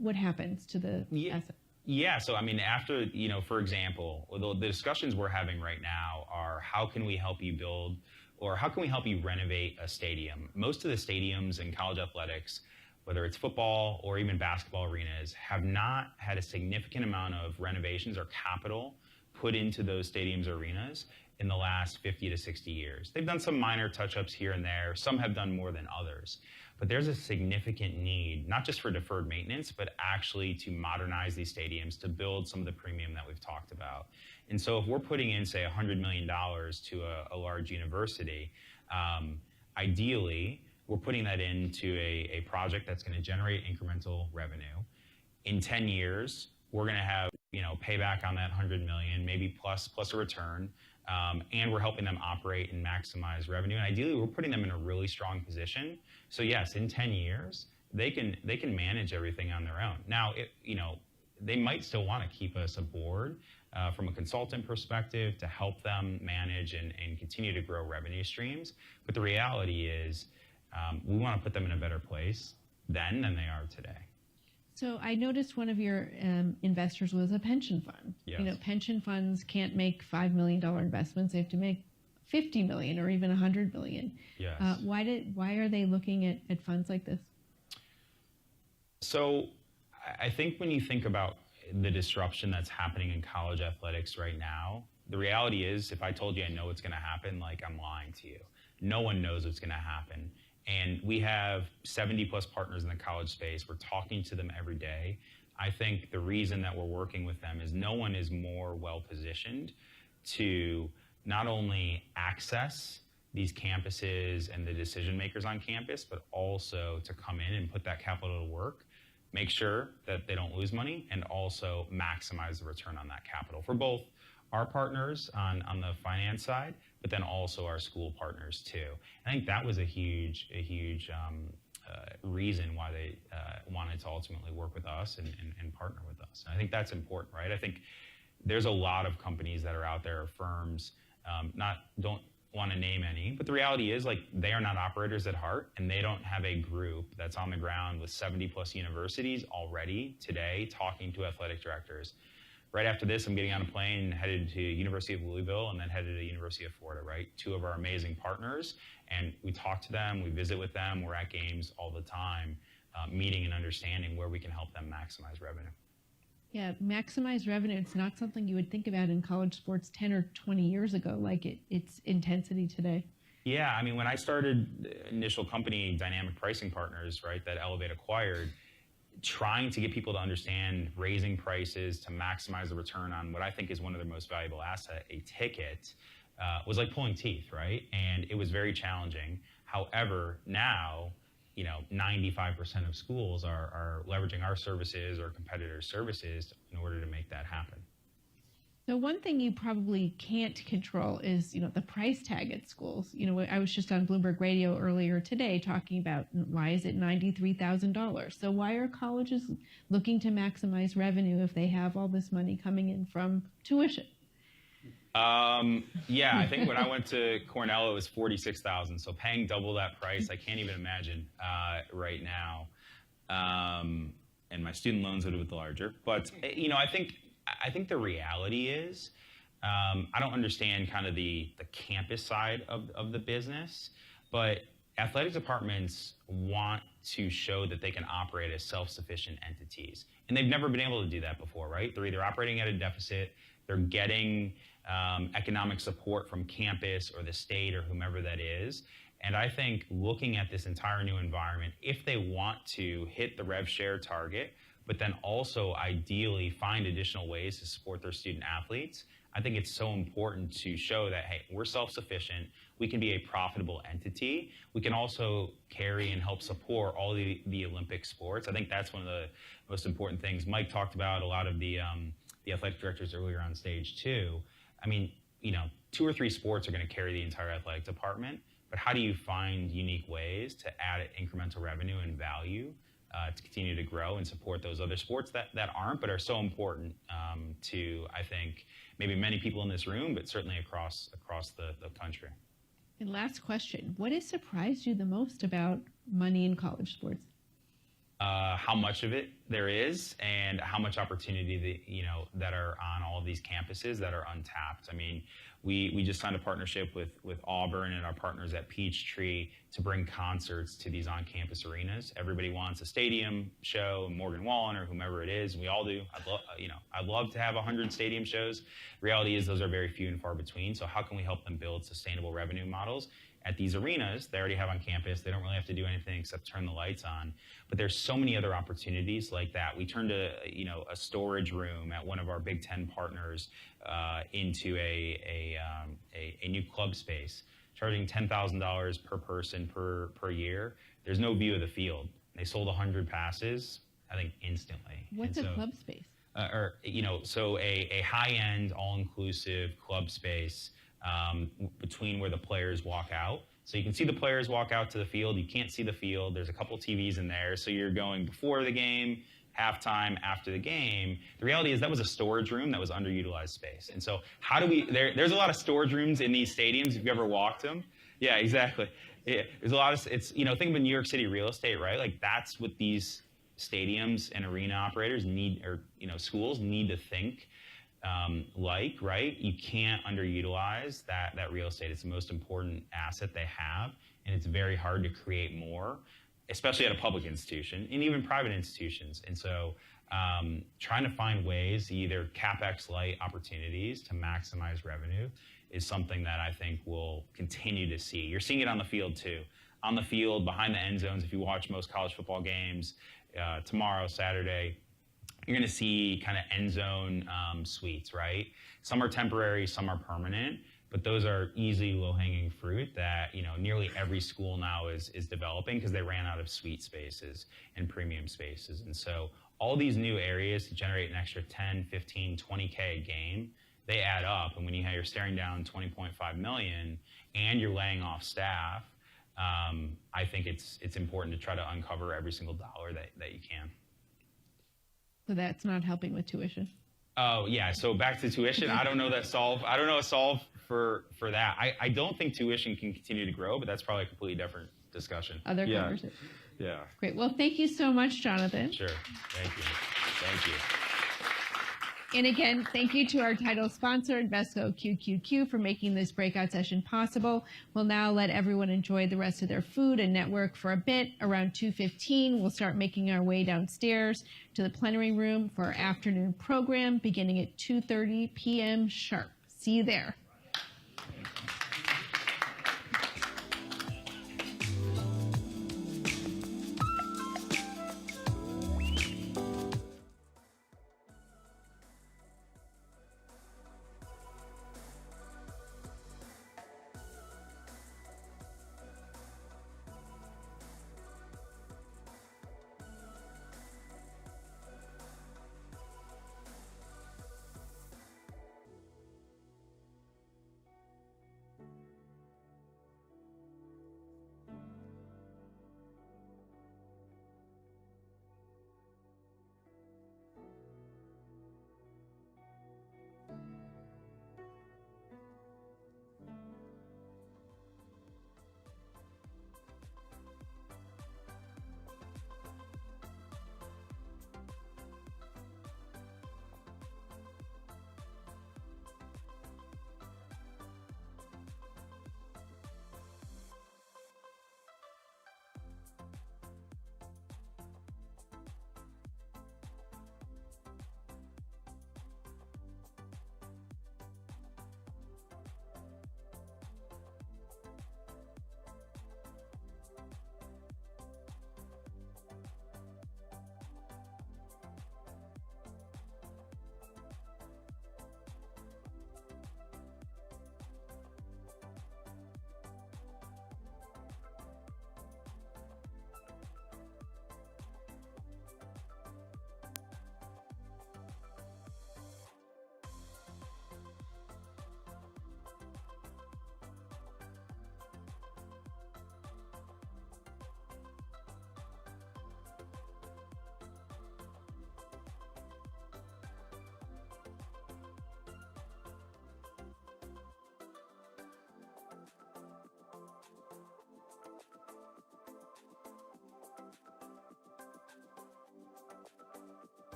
What happens to the asset? Yeah, so I mean, after, for example, the discussions we're having right now are how can we help you build, or how can we help you renovate a stadium? Most of the stadiums in college athletics, whether it's football or even basketball arenas, have not had a significant amount of renovations or capital put into those stadiums or arenas in the last 50 to 60 years. They've done some minor touch-ups here and there. Some have done more than others. But there's a significant need, not just for deferred maintenance, but actually to modernize these stadiums, to build some of the premium that we've talked about. And so if we're putting in, say, $100 million to a large university, ideally, we're putting that into a project that's going to generate incremental revenue. In 10 years, we're going to have payback on that $100 million, maybe plus a return, and we're helping them operate and maximize revenue. And ideally, we're putting them in a really strong position. So yes, in 10 years, they can manage everything on their own. Now, they might still want to keep us aboard from a consultant perspective to help them manage and continue to grow revenue streams. But the reality is, we want to put them in a better place then than they are today. So I noticed one of your investors was a pension fund. Yes. Pension funds can't make $5 million investments; they have to make $50 million or even $100 million. Yes. Why are they looking at funds like this? So I think when you think about the disruption that's happening in college athletics right now, the reality is, if I told you I know what's going to happen, I'm lying to you. No one knows what's going to happen. And we have 70 plus partners in the college space. We're talking to them every day. I think the reason that we're working with them is no one is more well positioned to not only access these campuses and the decision makers on campus, but also to come in and put that capital to work, make sure that they don't lose money, and also maximize the return on that capital for both our partners on the finance side, but then also our school partners too. I think that was a huge reason why they wanted to ultimately work with us and partner with us. And I think that's important, right? I think there's a lot of companies that are out there, firms, don't want to name any, but the reality is, like, they are not operators at heart, and they don't have a group that's on the ground with 70+ universities already today talking to athletic directors. Right after this, I'm getting on a plane and headed to University of Louisville and then headed to University of Florida, right? Two of our amazing partners, and we talk to them, we visit with them, we're at games all the time, meeting and understanding where we can help them maximize revenue. Yeah, maximize revenue. It's not something you would think about in college sports 10 or 20 years ago, like its intensity today. Yeah, I mean, when I started the initial company, Dynamic Pricing Partners, right, that Elevate acquired, trying to get people to understand raising prices to maximize the return on what I think is one of their most valuable assets, a ticket, was like pulling teeth, right? And it was very challenging. However, now, 95% of schools are leveraging our services or competitors' services in order to make that happen. So one thing you probably can't control is, the price tag at schools. I was just on Bloomberg Radio earlier today talking about why is it $93,000? So why are colleges looking to maximize revenue if they have all this money coming in from tuition? Yeah, I think when I went to Cornell, it was $46,000. So paying double that price, I can't even imagine right now. And my student loans would have been larger. But I think the reality is, I don't understand kind of the campus side of the business, but athletic departments want to show that they can operate as self-sufficient entities. And they've never been able to do that before, right? They're either operating at a deficit, they're getting economic support from campus or the state or whomever that is. And I think looking at this entire new environment, if they want to hit the rev share target, but then also ideally find additional ways to support their student athletes, I think it's so important to show that, hey, we're self-sufficient, we can be a profitable entity, we can also carry and help support all the Olympic sports. I think that's one of the most important things. Mike talked about a lot of the athletic directors earlier on stage too. I mean, 2 or 3 sports are going to carry the entire athletic department, but how do you find unique ways to add incremental revenue and value to continue to grow and support those other sports that aren't, but are so important to, I think, maybe many people in this room, but certainly across the country. And last question, what has surprised you the most about money in college sports? How much of it there is and how much opportunity that are on all of these campuses that are untapped. I mean, we just signed a partnership with Auburn and our partners at Peachtree to bring concerts to these on-campus arenas. Everybody wants a stadium show, Morgan Wallen or whomever it is, and we all do. I'd love to have 100 stadium shows. The reality is those are very few and far between. So how can we help them build sustainable revenue models at these arenas they already have on campus? They don't really have to do anything except turn the lights on. But there's so many other opportunities like that. We turned a storage room at one of our Big Ten partners into a new club space, charging $10,000 per person per year. There's no view of the field. They sold 100 passes, I think, instantly. What's a club space? So a high-end, all-inclusive club space between where the players walk out. So you can see the players walk out to the field. You can't see the field. There's a couple TVs in there. So you're going before the game, halftime, after the game. The reality is that was a storage room that was underutilized space. And so how do we, there's a lot of storage rooms in these stadiums if you've ever walked them. Yeah, exactly. Yeah, there's a lot of, think of New York City real estate, right? Like that's what these stadiums and arena operators need, or schools need to think right? You can't underutilize that real estate. It's the most important asset they have, and it's very hard to create more, especially at a public institution and even private institutions. And so trying to find ways, either CapEx light opportunities to maximize revenue is something that I think we'll continue to see. You're seeing it on the field too. On the field, behind the end zones, if you watch most college football games, tomorrow, Saturday, you're going to see kind of end zone suites, right? Some are temporary, some are permanent, but those are easy low-hanging fruit that nearly every school now is developing because they ran out of suite spaces and premium spaces. And so all these new areas to generate an extra 10, 15, 20K a game, they add up. And when you're staring down 20.5 million and you're laying off staff, I think it's important to try to uncover every single dollar that you can. So that's not helping with tuition. Oh yeah, so back to tuition. I don't know a solve for that. I don't think tuition can continue to grow, but that's probably a completely different discussion. Other conversation. Yeah. Great. Well, thank you so much, Jonathan. Sure. Thank you. Thank you. And again, thank you to our title sponsor, Invesco QQQ, for making this breakout session possible. We'll now let everyone enjoy the rest of their food and network for a bit. Around 2:15, we'll start making our way downstairs to the plenary room for our afternoon program, beginning at 2:30 p.m. sharp. See you there.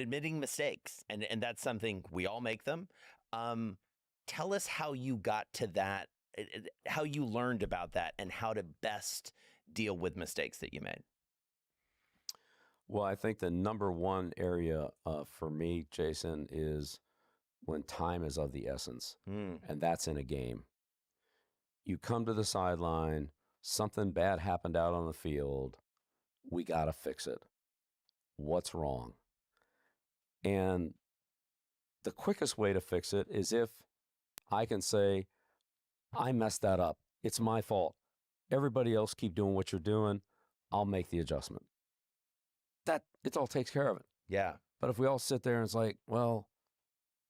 admitting mistakes, and that's something we all make them. Tell us how you got to that, how you learned about that, and how to best deal with mistakes that you made. Well, I think the number one area for me, Jason, is when time is of the essence, and that's in a game. You come to the sideline, something bad happened out on the field, we got to fix it. What's wrong? And the quickest way to fix it is if I can say, I messed that up. It's my fault. Everybody else keep doing what you're doing. I'll make the adjustment. It all takes care of it. Yeah. But if we all sit there and it's like, well,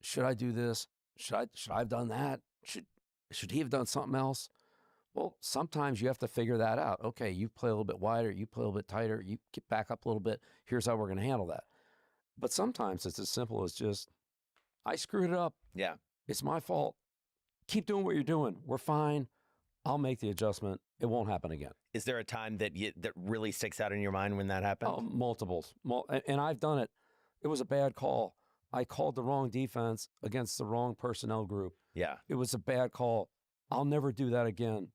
should I do this? Should I have done that? Should he have done something else? Well, sometimes you have to figure that out. Okay, you play a little bit wider, you play a little bit tighter, you get back up a little bit. Here's how we're going to handle that. But sometimes it's as simple as just, I screwed it up. Yeah. It's my fault. Keep doing what you're doing. We're fine. I'll make the adjustment. It won't happen again. Is there a time that that really sticks out in your mind when that happened? Oh, multiples. And I've done it. It was a bad call. I called the wrong defense against the wrong personnel group. Yeah. It was a bad call. I'll never do that again.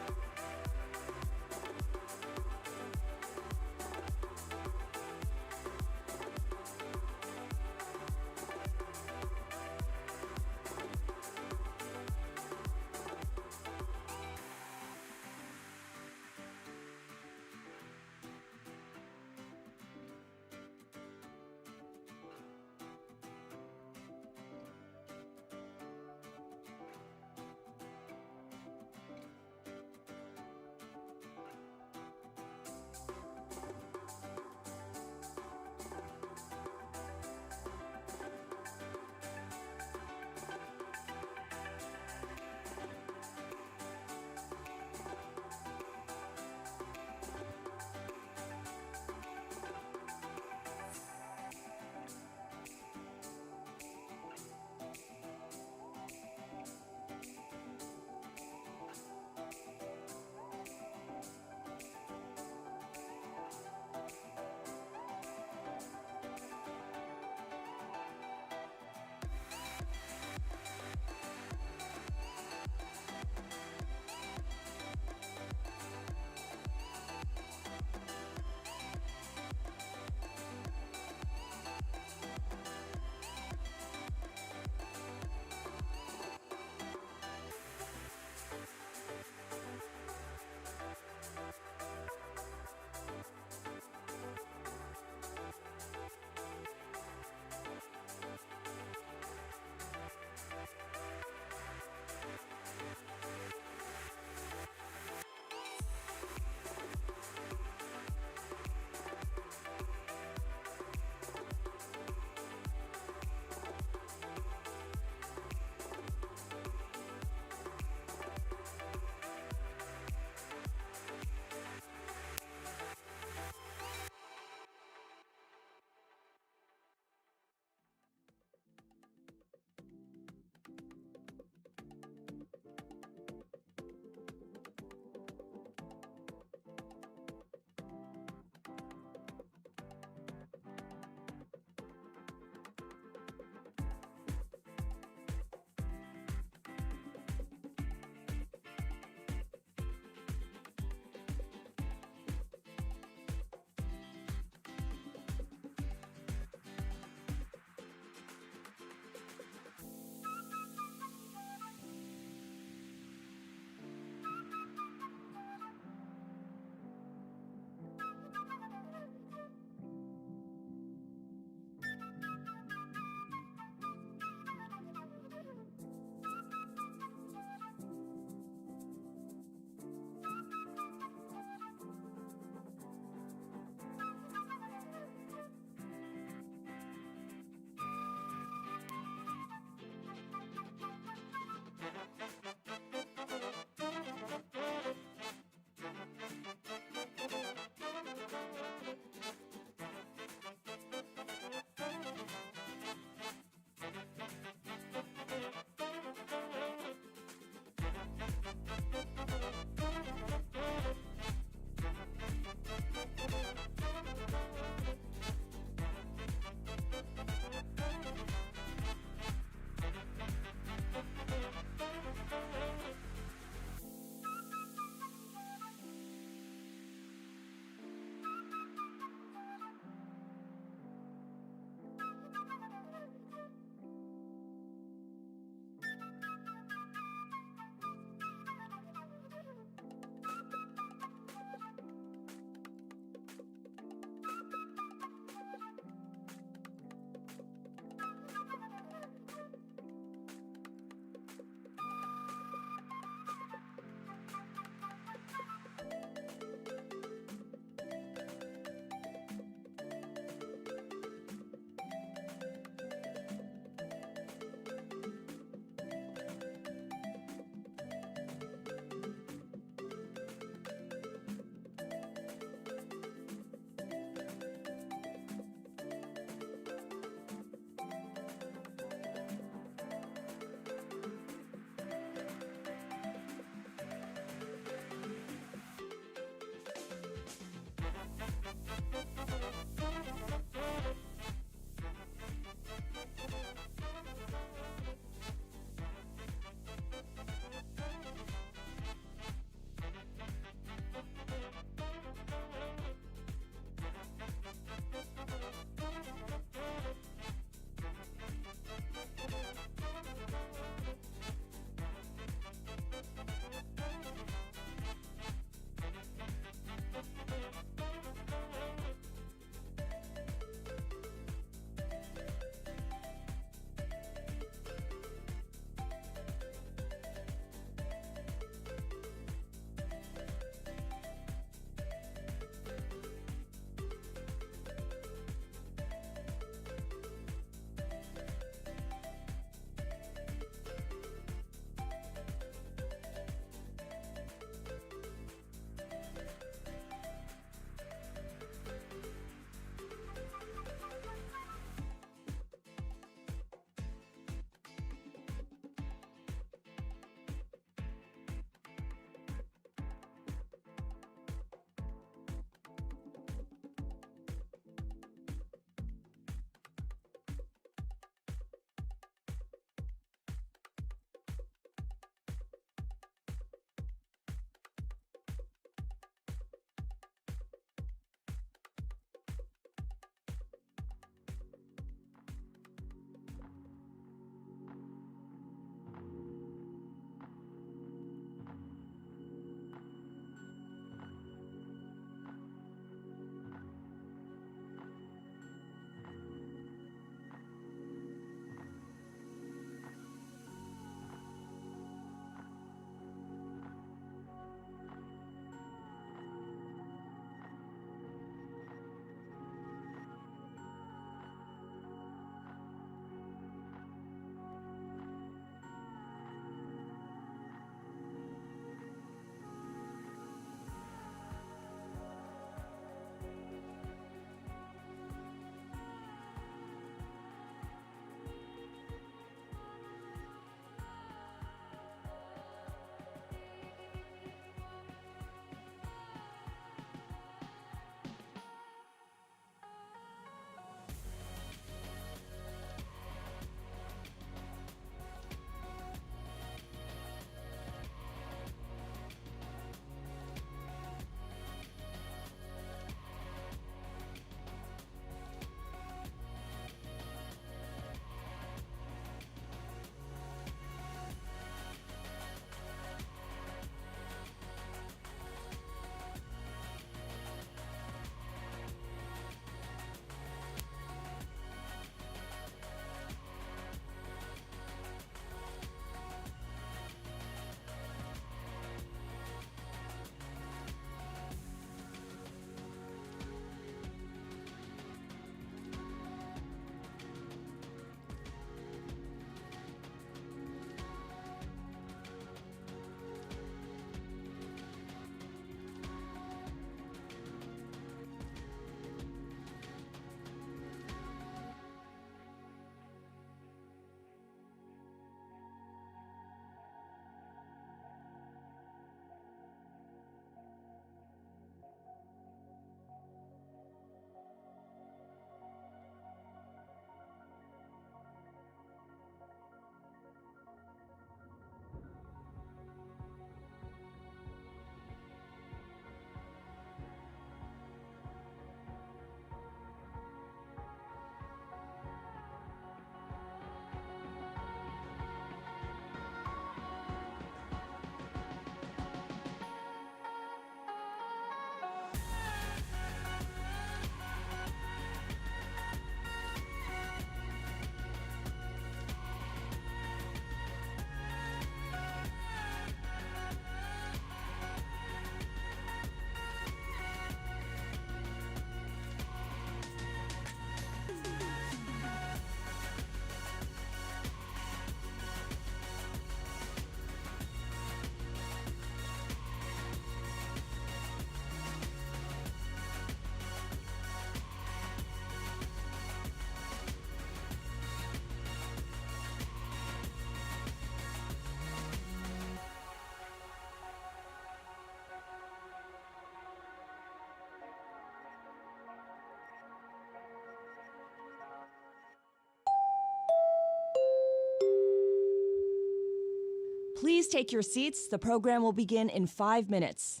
Please take your seats. The program will begin in 5 minutes.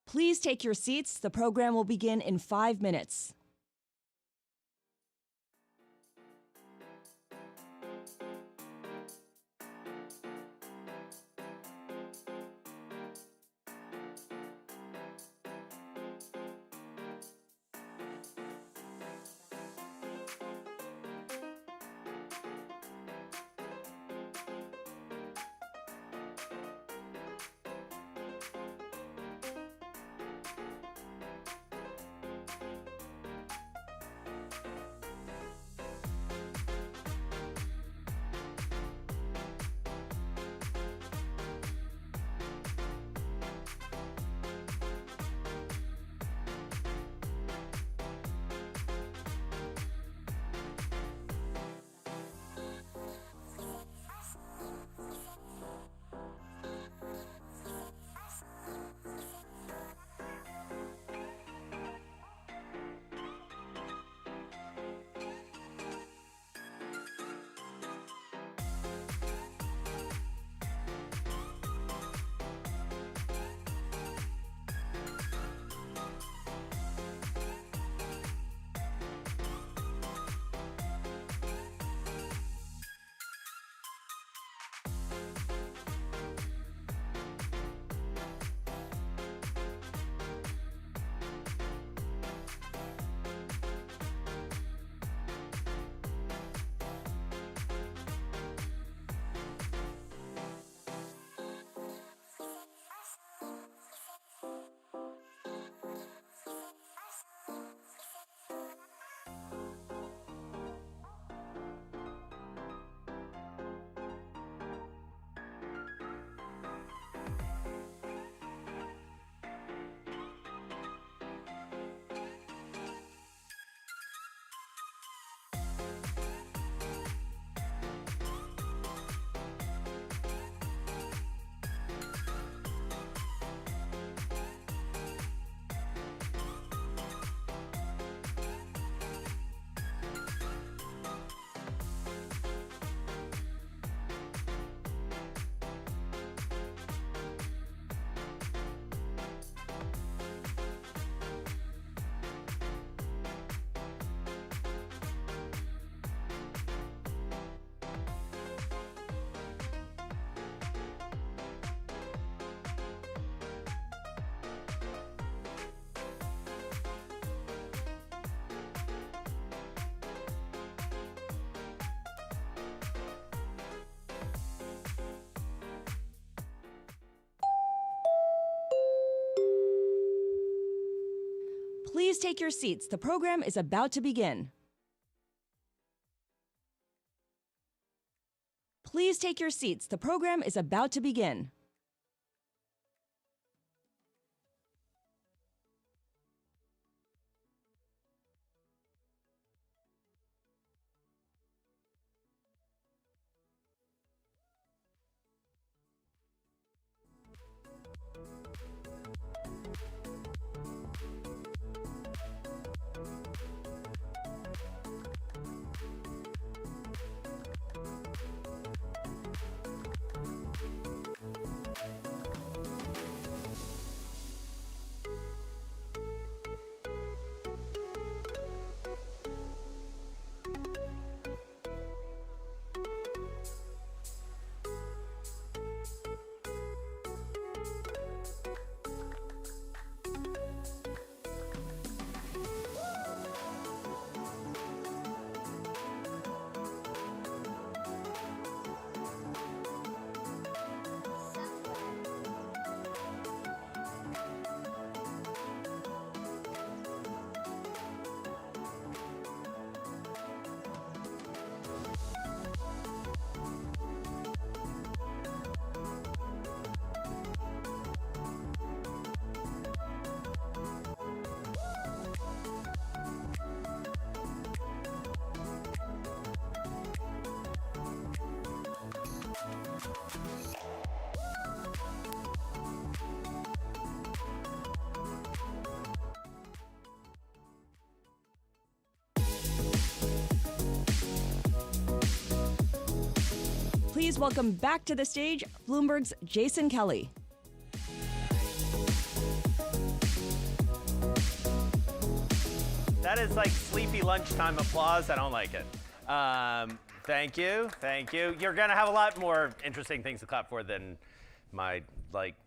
Please take your seats. The program will begin in 5 minutes. Please take your seats. The program is about to begin. Please take your seats. The program is about to begin. welcome back to the stage Bloomberg's Jason Kelly. That is like sleepy lunchtime applause. I don't like it. Thank you. You're going to have a lot more interesting things to clap for than my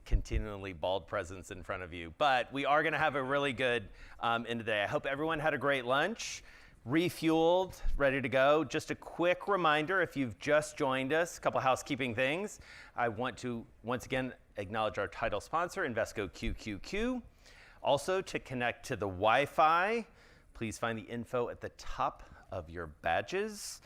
continually bald presence in front of you. But we are going to have a really good end of the day. I hope everyone had a great lunch, refueled, ready to go. Just a quick reminder, if you've just joined us, a couple housekeeping things. I want to once again acknowledge our title sponsor, Invesco QQQ. Also, to connect to the Wi-Fi, please find the info at the top of your badges.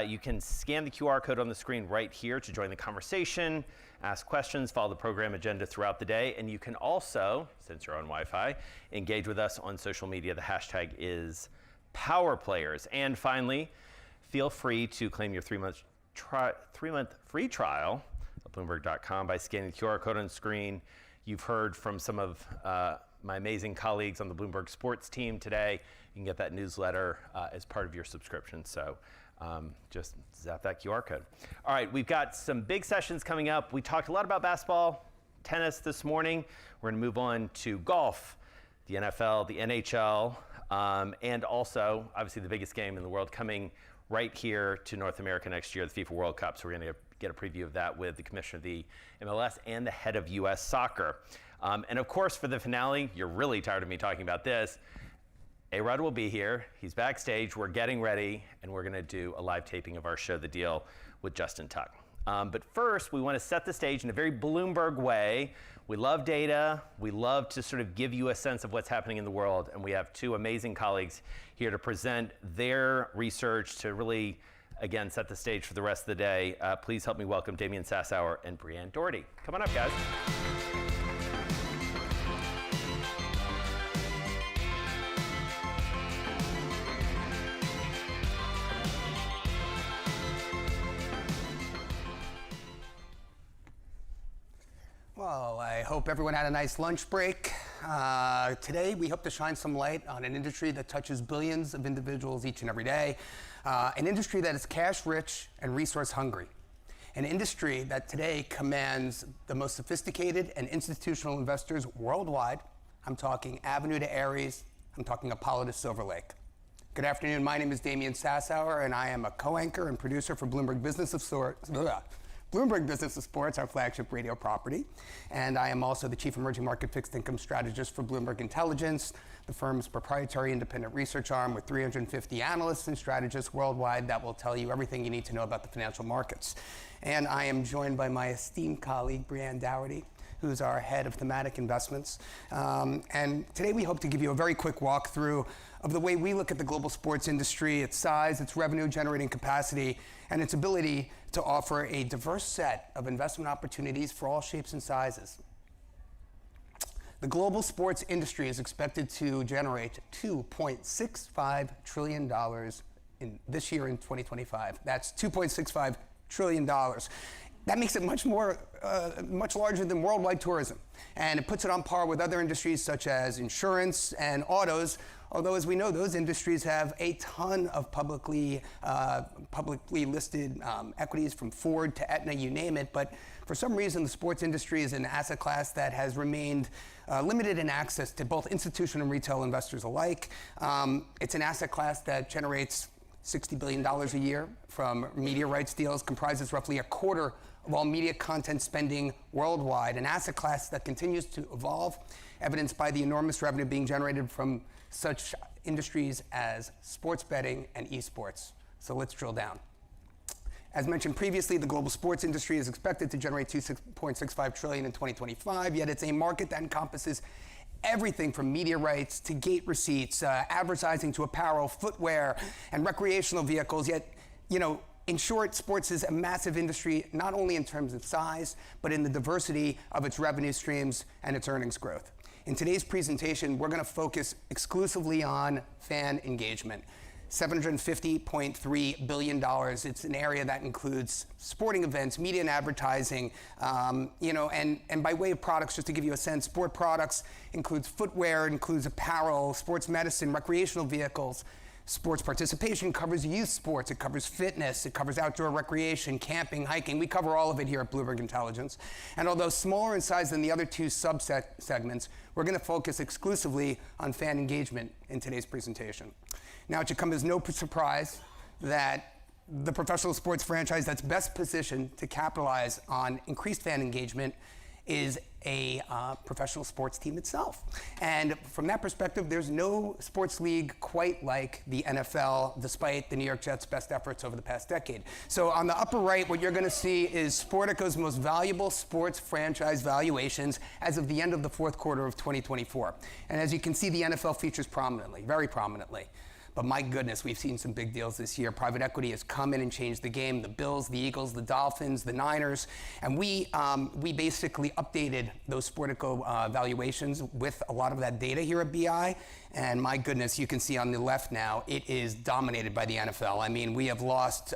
You can scan the QR code on the screen right here to join the conversation, ask questions, follow the program agenda throughout the day. And you can also, since you're on Wi-Fi, engage with us on social media. The hashtag is PowerPlayers. And finally, feel free to claim your three-month free trial at Bloomberg.com by scanning the QR code on the screen. You've heard from some of my amazing colleagues on the Bloomberg Sports team today. You can get that newsletter as part of your subscription. So just zap that QR code. All right, we've got some big sessions coming up. We talked a lot about basketball, tennis this morning. We're going to move on to golf, the NFL, the NHL, and also, obviously, the biggest game in the world coming right here to North America next year, the FIFA World Cup. So we're going to get a preview of that with the commissioner of the MLS and the head of U.S. Soccer. And of course, for the finale, you're really tired of me talking about this. A-Rod will be here. He's backstage. We're getting ready, and we're going to do a live taping of our show, The Deal, with Justin Tuck. But first, we want to set the stage in a very Bloomberg way. We love data. We love to sort of give you a sense of what's happening in the world. And we have two amazing colleagues here to present their research to really, again, set the stage for the rest of the day. Please help me welcome Damian Sassower and Brianne Doherty. Come on up, guys. Well, I hope everyone had a nice lunch break. Today, we hope to shine some light on an industry that touches billions of individuals each and every day, an industry that is cash-rich and resource-hungry, an industry that today commands the most sophisticated and institutional investors worldwide. I'm talking Avenue to Ares. I'm talking Apollo to Silver Lake. Good afternoon. My name is Damian Sassower, and I am a co-anchor and producer for Bloomberg Business of Sports, our flagship radio property. And I am also the Chief Emerging Market Fixed Income Strategist for Bloomberg Intelligence, the firm's proprietary independent research arm with 350 analysts and strategists worldwide that will tell you everything you need to know about the financial markets. And I am joined by my esteemed colleague, Brianne Doherty, who's our head of thematic investments. And today we hope to give you a very quick walkthrough of the way we look at the global sports industry, its size, its revenue generating capacity, and its ability to offer a diverse set of investment opportunities for all shapes and sizes. The global sports industry is expected to generate $2.65 trillion this year in 2025. That's $2.65 trillion. That makes it much larger than worldwide tourism. And it puts it on par with other industries such as insurance and autos, although as we know, those industries have a ton of publicly listed equities from Ford to Aetna, you name it. But for some reason, the sports industry is an asset class that has remained limited in access to both institutional and retail investors alike. It's an asset class that generates $60 billion a year from media rights deals, comprises roughly a quarter of all media content spending worldwide, an asset class that continues to evolve, evidenced by the enormous revenue being generated from such industries as sports betting and esports. So let's drill down. As mentioned previously, the global sports industry is expected to generate $2.65 trillion in 2025, yet it's a market that encompasses everything from media rights to gate receipts, advertising to apparel, footwear, and recreational vehicles. Yet, in short, sports is a massive industry, not only in terms of size, but in the diversity of its revenue streams and its earnings growth. In today's presentation, we're going to focus exclusively on fan engagement. $750.3 billion. It's an area that includes sporting events, media and advertising, and by way of products, just to give you a sense, sport products includes footwear, includes apparel, sports medicine, recreational vehicles. sports participation covers youth sports, it covers fitness, it covers outdoor recreation, camping, hiking. We cover all of it here at Bloomberg Intelligence. And although smaller in size than the other two segments, we're going to focus exclusively on fan engagement in today's presentation. Now, it should come as no surprise that the professional sports franchise that's best positioned to capitalize on increased fan engagement is a professional sports team itself. And from that perspective, there's no sports league quite like the NFL, despite the New York Jets' best efforts over the past decade. So on the upper right, what you're going to see is Sportico's most valuable sports franchise valuations as of the end of the fourth quarter of 2024. And as you can see, the NFL features prominently, very prominently. But my goodness, we've seen some big deals this year. Private equity has come in and changed the game. The Bills, the Eagles, the Dolphins, the Niners. And we basically updated those Sportico valuations with a lot of that data here at BI. And my goodness, you can see on the left now, it is dominated by the NFL. I mean, we have lost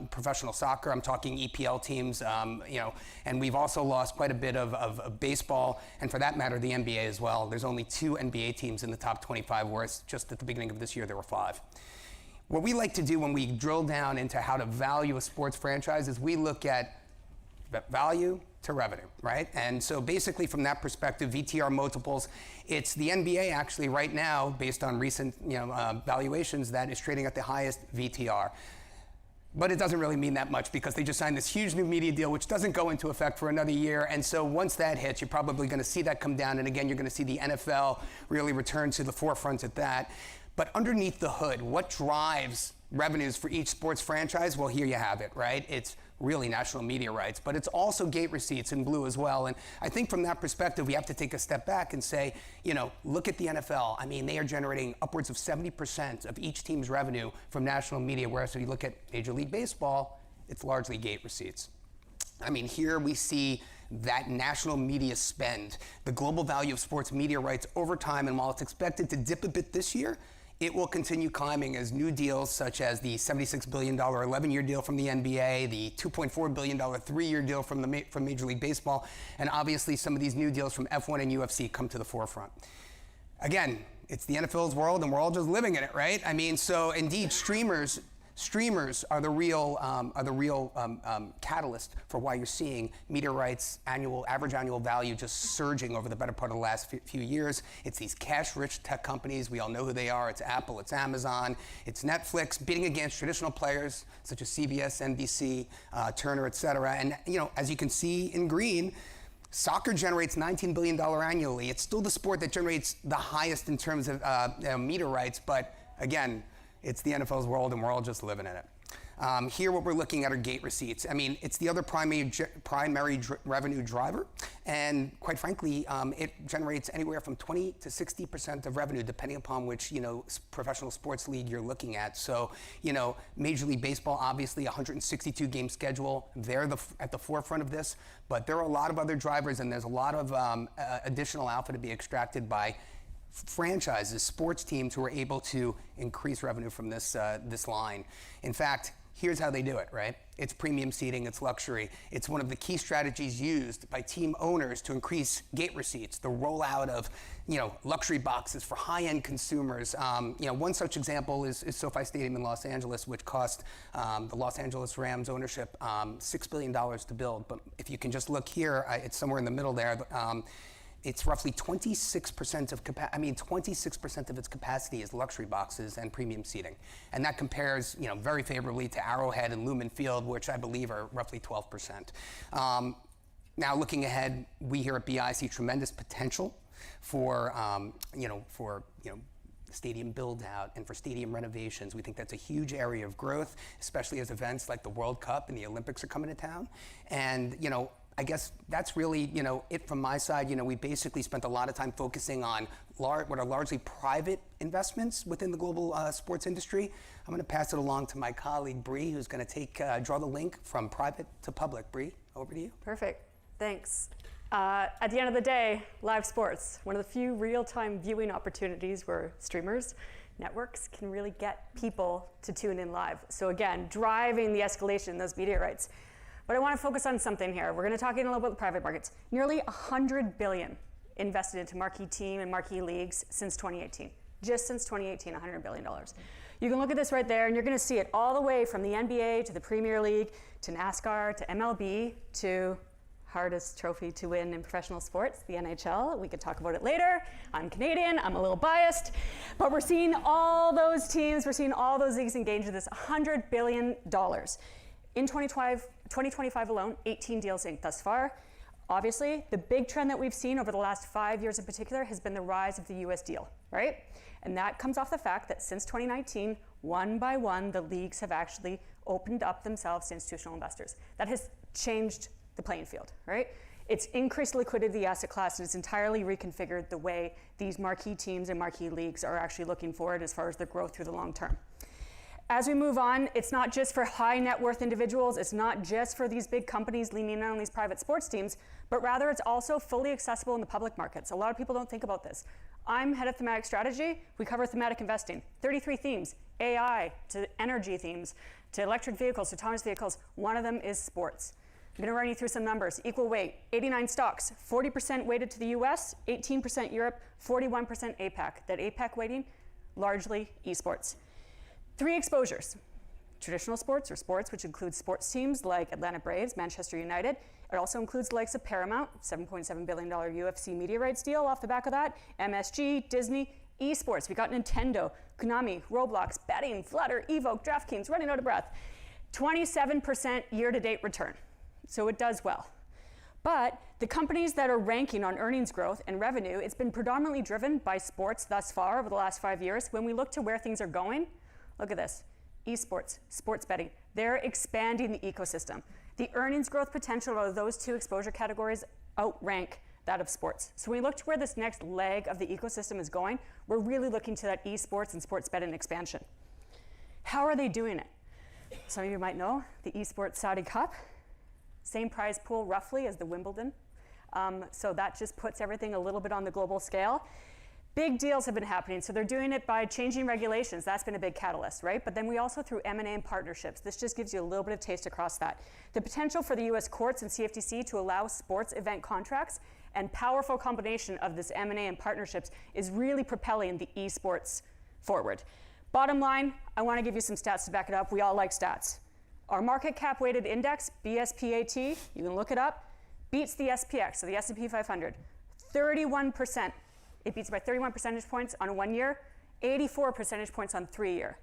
professional soccer. I'm talking EPL teams, and we've also lost quite a bit of baseball, and for that matter, the NBA as well. There's only 2 NBA teams in the top 25, whereas just at the beginning of this year, there were 5. What we like to do when we drill down into how to value a sports franchise is we look at value to revenue, right? And so basically from that perspective, VTR multiples, it's the NBA actually right now, based on recent valuations, that is trading at the highest VTR. But it doesn't really mean that much because they just signed this huge new media deal, which doesn't go into effect for another year. And so once that hits, you're probably going to see that come down. And again, you're going to see the NFL really return to the forefront at that. But underneath the hood, what drives revenues for each sports franchise? Well, here you have it, right? It's really national media rights, but it's also gate receipts in blue as well. And I think from that perspective, we have to take a step back and say, look at the NFL. I mean, they are generating upwards of 70% of each team's revenue from national media, whereas if you look at Major League Baseball, it's largely gate receipts. I mean, here we see that national media spend, the global value of sports media rights over time, and while it's expected to dip a bit this year, it will continue climbing as new deals such as the $76 billion 11-year deal from the NBA, the $2.4 billion 3-year deal from Major League Baseball, and obviously some of these new deals from F1 and UFC come to the forefront. Again, it's the NFL's world and we're all just living in it, right? I mean, so indeed, streamers are the real catalyst for why you're seeing media rights average annual value just surging over the better part of the last few years. It's these cash-rich tech companies. We all know who they are. It's Apple, it's Amazon, it's Netflix, bidding against traditional players such as CBS, NBC, Turner, et cetera. And as you can see in green, soccer generates $19 billion annually. It's still the sport that generates the highest in terms of media rights, but again, it's the NFL's world, and we're all just living in it. Here, what we're looking at are gate receipts. I mean, it's the other primary revenue driver, and quite frankly, it generates anywhere from 20 to 60% of revenue, depending upon which professional sports league you're looking at. So, Major League Baseball, obviously, 162-game schedule. They're at the forefront of this, but there are a lot of other drivers, and there's a lot of additional alpha to be extracted by franchises, sports teams who are able to increase revenue from this line. In fact, here's how they do it, right? It's premium seating, it's luxury. It's one of the key strategies used by team owners to increase gate receipts, the rollout of, luxury boxes for high-end consumers. One such example is SoFi Stadium in Los Angeles, which cost the Los Angeles Rams ownership $6 billion to build. But if you can just look here, it's somewhere in the middle there. It's roughly 26% of 26% of its capacity is luxury boxes and premium seating, and that compares, very favorably to Arrowhead and Lumen Field, which I believe are roughly 12%. Now, looking ahead, we here at BI see tremendous potential for stadium build out and for stadium renovations. We think that's a huge area of growth, especially as events like the World Cup and the Olympics are coming to town, and I guess that's really, it from my side. We basically spent a lot of time focusing on what are largely private investments within the global sports industry. I'm going to pass it along to my colleague, Bree, who's going to draw the link from private to public. Bree, over to you. Perfect. Thanks. At the end of the day, live sports, one of the few real-time viewing opportunities where streamers, networks can really get people to tune in live. So again, driving the escalation in those media rights. But I want to focus on something here. We're going to talk in a little bit about the private markets. Nearly $100 billion invested into marquee team and marquee leagues since 2018. Just since 2018, $100 billion. You can look at this right there, and you're going to see it all the way from the NBA to the Premier League to NASCAR to MLB to hardest trophy to win in professional sports, the NHL. We could talk about it later. I'm Canadian, I'm a little biased, but we're seeing all those teams, we're seeing all those leagues engage with this $100 billion. In 2025 alone, 18 deals inked thus far. Obviously, the big trend that we've seen over the last 5 years in particular has been the rise of the US deal, right? And that comes off the fact that since 2019, one by one, the leagues have actually opened up themselves to institutional investors. That has changed the playing field, right? It's increased liquidity of the asset class, and it's entirely reconfigured the way these marquee teams and marquee leagues are actually looking forward as far as their growth through the long term. As we move on, it's not just for high net worth individuals, it's not just for these big companies leaning in on these private sports teams, but rather it's also fully accessible in the public markets. A lot of people don't think about this. I'm head of thematic strategy. We cover thematic investing, 33 themes, AI to energy themes, to electric vehicles, to autonomous vehicles. One of them is sports. I'm going to run you through some numbers. Equal weight, 89 stocks, 40% weighted to the US, 18% Europe, 41% APAC. That APAC weighting, largely esports. 3 exposures. Traditional sports, or sports, which includes sports teams like Atlanta Braves, Manchester United. It also includes the likes of Paramount, $7.7 billion UFC media rights deal off the back of that, MSG, Disney, esports. We got Nintendo, Konami, Roblox, betting, Flutter, Evoke, DraftKings, running out of breath. 27% year-to-date return. So it does well. But the companies that are ranking on earnings growth and revenue, it's been predominantly driven by sports thus far over the last 5 years. When we look to where things are going, look at this. Esports, sports betting, they're expanding the ecosystem. The earnings growth potential of those 2 exposure categories outrank that of sports. So when we look to where this next leg of the ecosystem is going, we're really looking to that esports and sports betting expansion. How are they doing it? Some of you might know the esports Saudi Cup. Same prize pool roughly as the Wimbledon. So that just puts everything a little bit on the global scale. Big deals have been happening. So they're doing it by changing regulations. That's been a big catalyst, right? But then we also through M&A and partnerships. This just gives you a little bit of taste across that. The potential for the US courts and CFTC to allow sports event contracts and powerful combination of this M&A and partnerships is really propelling the esports forward. Bottom line, I want to give you some stats to back it up. We all like stats. Our market cap weighted index, BSPAT, you can look it up, beats the SPX, so the S&P 500, 31%. It beats by 31 percentage points on 1 year, 84 percentage points on 3 year.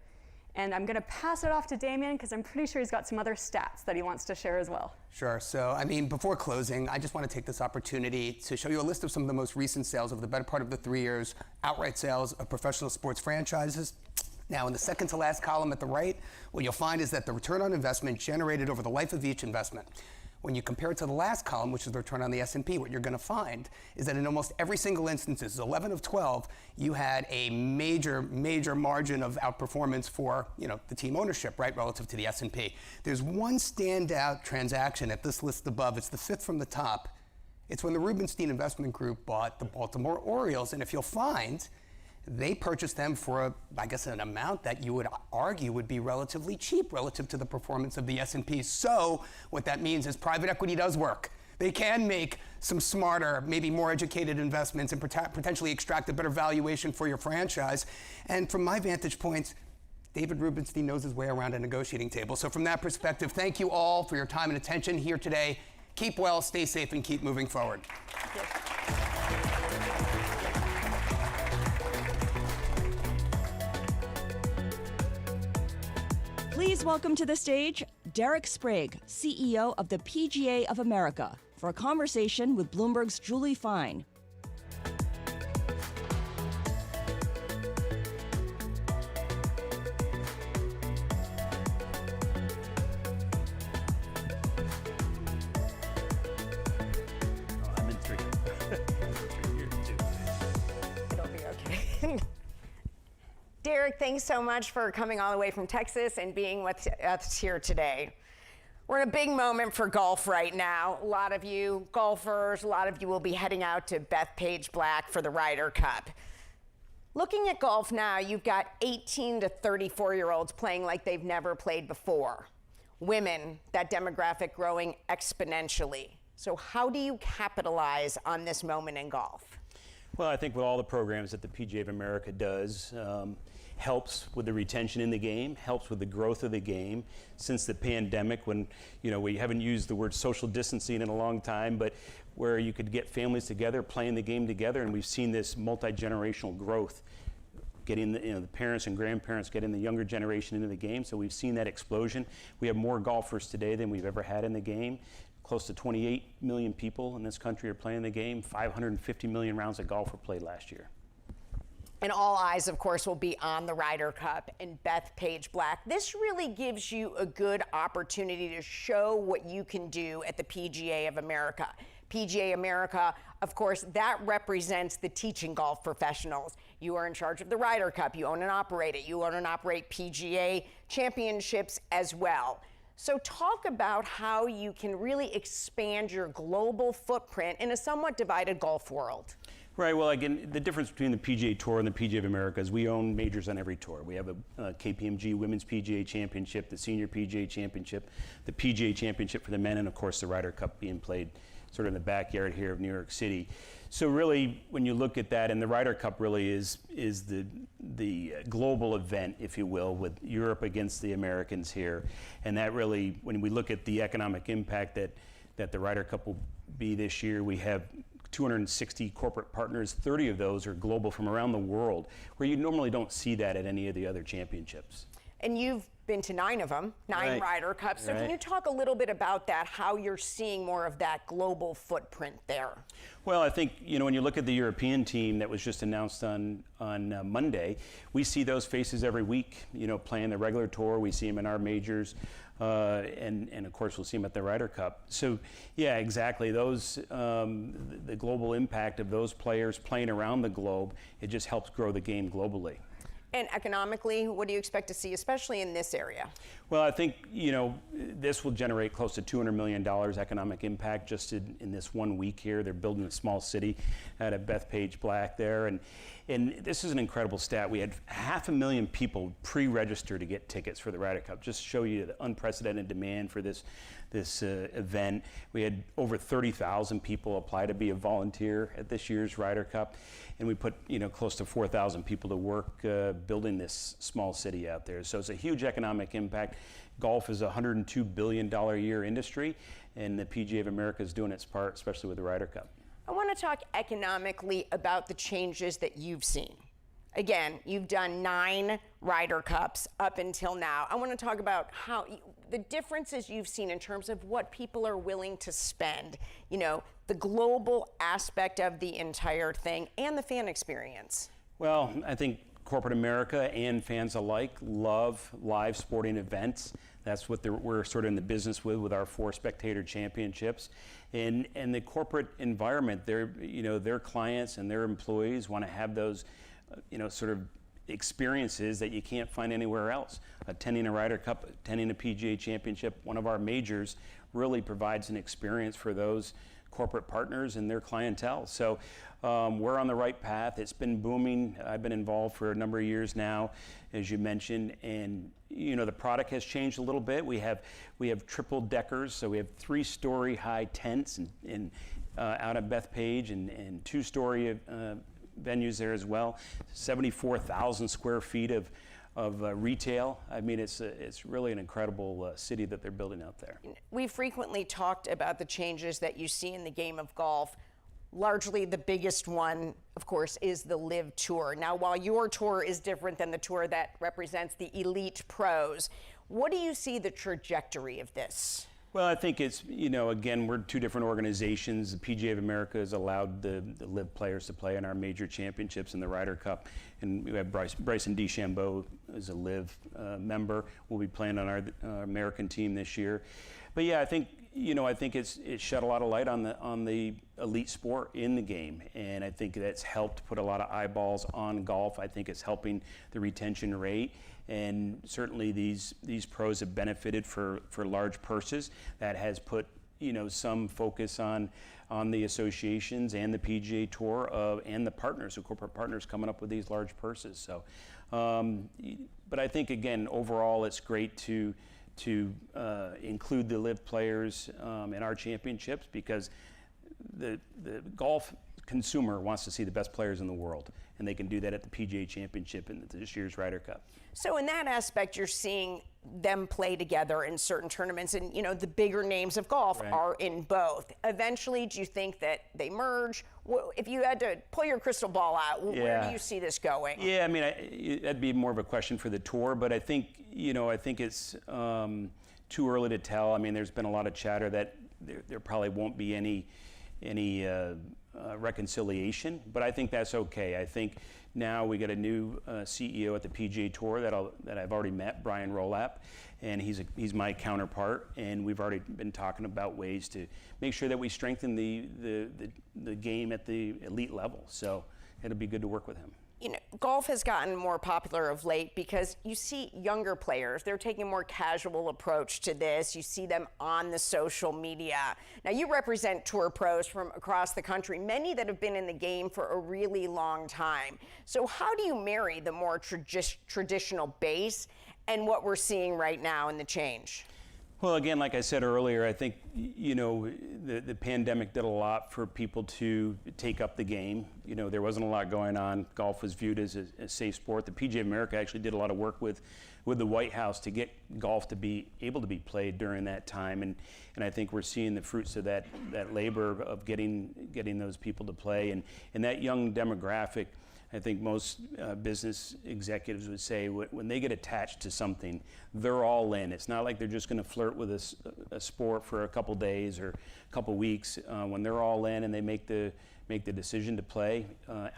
And I'm going to pass it off to Damien because I'm pretty sure he's got some other stats that he wants to share as well. Sure. So, I mean, before closing, I just want to take this opportunity to show you a list of some of the most recent sales over the better part of the 3 years, outright sales of professional sports franchises. Now, in the second to last column at the right, what you'll find is that the return on investment generated over the life of each investment. When you compare it to the last column, which is the return on the S&P, what you're going to find is that in almost every single instance, 11 of 12, you had a major margin of outperformance for, the team ownership, right, relative to the S&P. There's one standout transaction at this list above. It's the 5th from the top. It's when the Rubenstein Investment Group bought the Baltimore Orioles, and if you'll find, they purchased them for, an amount that you would argue would be relatively cheap relative to the performance of the S&P. So what that means is private equity does work. They can make some smarter, maybe more educated investments and potentially extract a better valuation for your franchise. And from my vantage point, David Rubenstein knows his way around a negotiating table. So from that perspective, thank you all for your time and attention here today. Keep well, stay safe, and keep moving forward. Thank you. Please welcome to the stage Derek Sprague, CEO of the PGA of America, for a conversation with Bloomberg's Julie Fine. I'm in 3. It'll be okay. Derek, thanks so much for coming all the way from Texas and being with us here today. We're in a big moment for golf right now. A lot of you golfers, a lot of you will be heading out to Bethpage Black for the Ryder Cup. Looking at golf now, you've got 18 to 34-year-olds playing like they've never played before. Women, that demographic growing exponentially. So how do you capitalize on this moment in golf? Well, I think with all the programs that the PGA of America does, helps with the retention in the game, helps with the growth of the game. Since the pandemic, when we haven't used the word social distancing in a long time, but where you could get families together, playing the game together, and we've seen this multi-generational growth, getting the parents and grandparents getting the younger generation into the game. So we've seen that explosion. We have more golfers today than we've ever had in the game. Close to 28 million people in this country are playing the game. 550 million rounds of golf were played last year. And all eyes, of course, will be on the Ryder Cup and Bethpage Black. This really gives you a good opportunity to show what you can do at the PGA of America. PGA America, of course, that represents the teaching golf professionals. You are in charge of the Ryder Cup. You own and operate it. You own and operate PGA championships as well. So talk about how you can really expand your global footprint in a somewhat divided golf world. Right, well, again, the difference between the PGA Tour and the PGA of America is we own majors on every tour. We have a KPMG Women's PGA Championship, the Senior PGA Championship, the PGA Championship for the men, and of course the Ryder Cup being played sort of in the backyard here of New York City. So really, when you look at that, and the Ryder Cup really is the global event, if you will, with Europe against the Americans here. And that really, when we look at the economic impact that the Ryder Cup will be this year, we have 260 corporate partners. 30 of those are global from around the world, where you normally don't see that at any of the other championships. And you've been to 9 of them, 9 Ryder Cups. So can you talk a little bit about that, how you're seeing more of that global footprint there? Well, I think, when you look at the European team that was just announced on Monday, we see those faces every week, playing the regular tour. We see them in our majors. And of course, we'll see them at the Ryder Cup. So, yeah, exactly. Those, the global impact of those players playing around the globe, it just helps grow the game globally. And economically, what do you expect to see, especially in this area? Well, I think, this will generate close to $200 million economic impact just in this 1 week here. They're building a small city out of Bethpage Black there. And this is an incredible stat. We had 500,000 people pre-register to get tickets for the Ryder Cup. Just to show you the unprecedented demand for this event. We had over 30,000 people apply to be a volunteer at this year's Ryder Cup. And we put, close to 4,000 people to work building this small city out there. So it's a huge economic impact. Golf is a $102 billion a year industry, and the PGA of America is doing its part, especially with the Ryder Cup. I want to talk economically about the changes that you've seen. Again, you've done 9 Ryder Cups up until now. I want to talk about how the differences you've seen in terms of what people are willing to spend, the global aspect of the entire thing and the fan experience. Well, I think corporate America and fans alike love live sporting events. That's what we're sort of in the business with our 4 spectator championships. And the corporate environment, their clients and their employees want to have those sort of experiences that you can't find anywhere else. Attending a Ryder Cup, attending a PGA Championship, one of our majors really provides an experience for those corporate partners and their clientele. So we're on the right path. It's been booming. I've been involved for a number of years now, as you mentioned, and the product has changed a little bit. We have triple deckers, so we have 3-story high tents and out at Bethpage and 2-story venues there as well. 74,000 square feet of retail. I mean, it's really an incredible city that they're building out there. We frequently talked about the changes that you see in the game of golf. Largely the biggest one, of course, is the LIV Tour. Now, while your tour is different than the tour that represents the elite pros, what do you see the trajectory of this? Well, I think it's, again, we're 2 different organizations. The PGA of America has allowed the LIV players to play in our major championships in the Ryder Cup. And we have Bryson DeChambeau as a LIV member. We'll be playing on our American team this year. But yeah, I think it's shed a lot of light on the elite sport in the game. And I think that's helped put a lot of eyeballs on golf. I think it's helping the retention rate. And certainly these pros have benefited for large purses. That has put some focus on the associations and the PGA Tour and the partners, the corporate partners coming up with these large purses. So, but I think again overall it's great to include the LIV players in our championships because the golf consumer wants to see the best players in the world, and they can do that at the PGA Championship and this year's Ryder Cup. So in that aspect, you're seeing them play together in certain tournaments, and the bigger names of golf are in both. Eventually, do you think that they merge? If you had to pull your crystal ball out, where do you see this going? Yeah, I mean, that'd be more of a question for the tour, but I think it's too early to tell. I mean, there's been a lot of chatter that there probably won't be any reconciliation, but I think that's okay. I think now we got a new CEO at the PGA Tour that I've already met, Brian Rolap, and he's my counterpart, and we've already been talking about ways to make sure that we strengthen the game at the elite level. So it'll be good to work with him. Golf has gotten more popular of late because you see younger players, they're taking a more casual approach to this. You see them on the social media. Now, you represent tour pros from across the country, many that have been in the game for a really long time. So how do you marry the more traditional base and what we're seeing right now in the change? Well, again, like I said earlier, I think, the pandemic did a lot for people to take up the game. There wasn't a lot going on. Golf was viewed as a safe sport. The PGA of America actually did a lot of work with the White House to get golf to be able to be played during that time. And I think we're seeing the fruits of that labor of getting those people to play. And that young demographic, I think most business executives would say when they get attached to something, they're all in. It's not like they're just going to flirt with a sport for a couple days or a couple weeks. When they're all in and they make the decision to play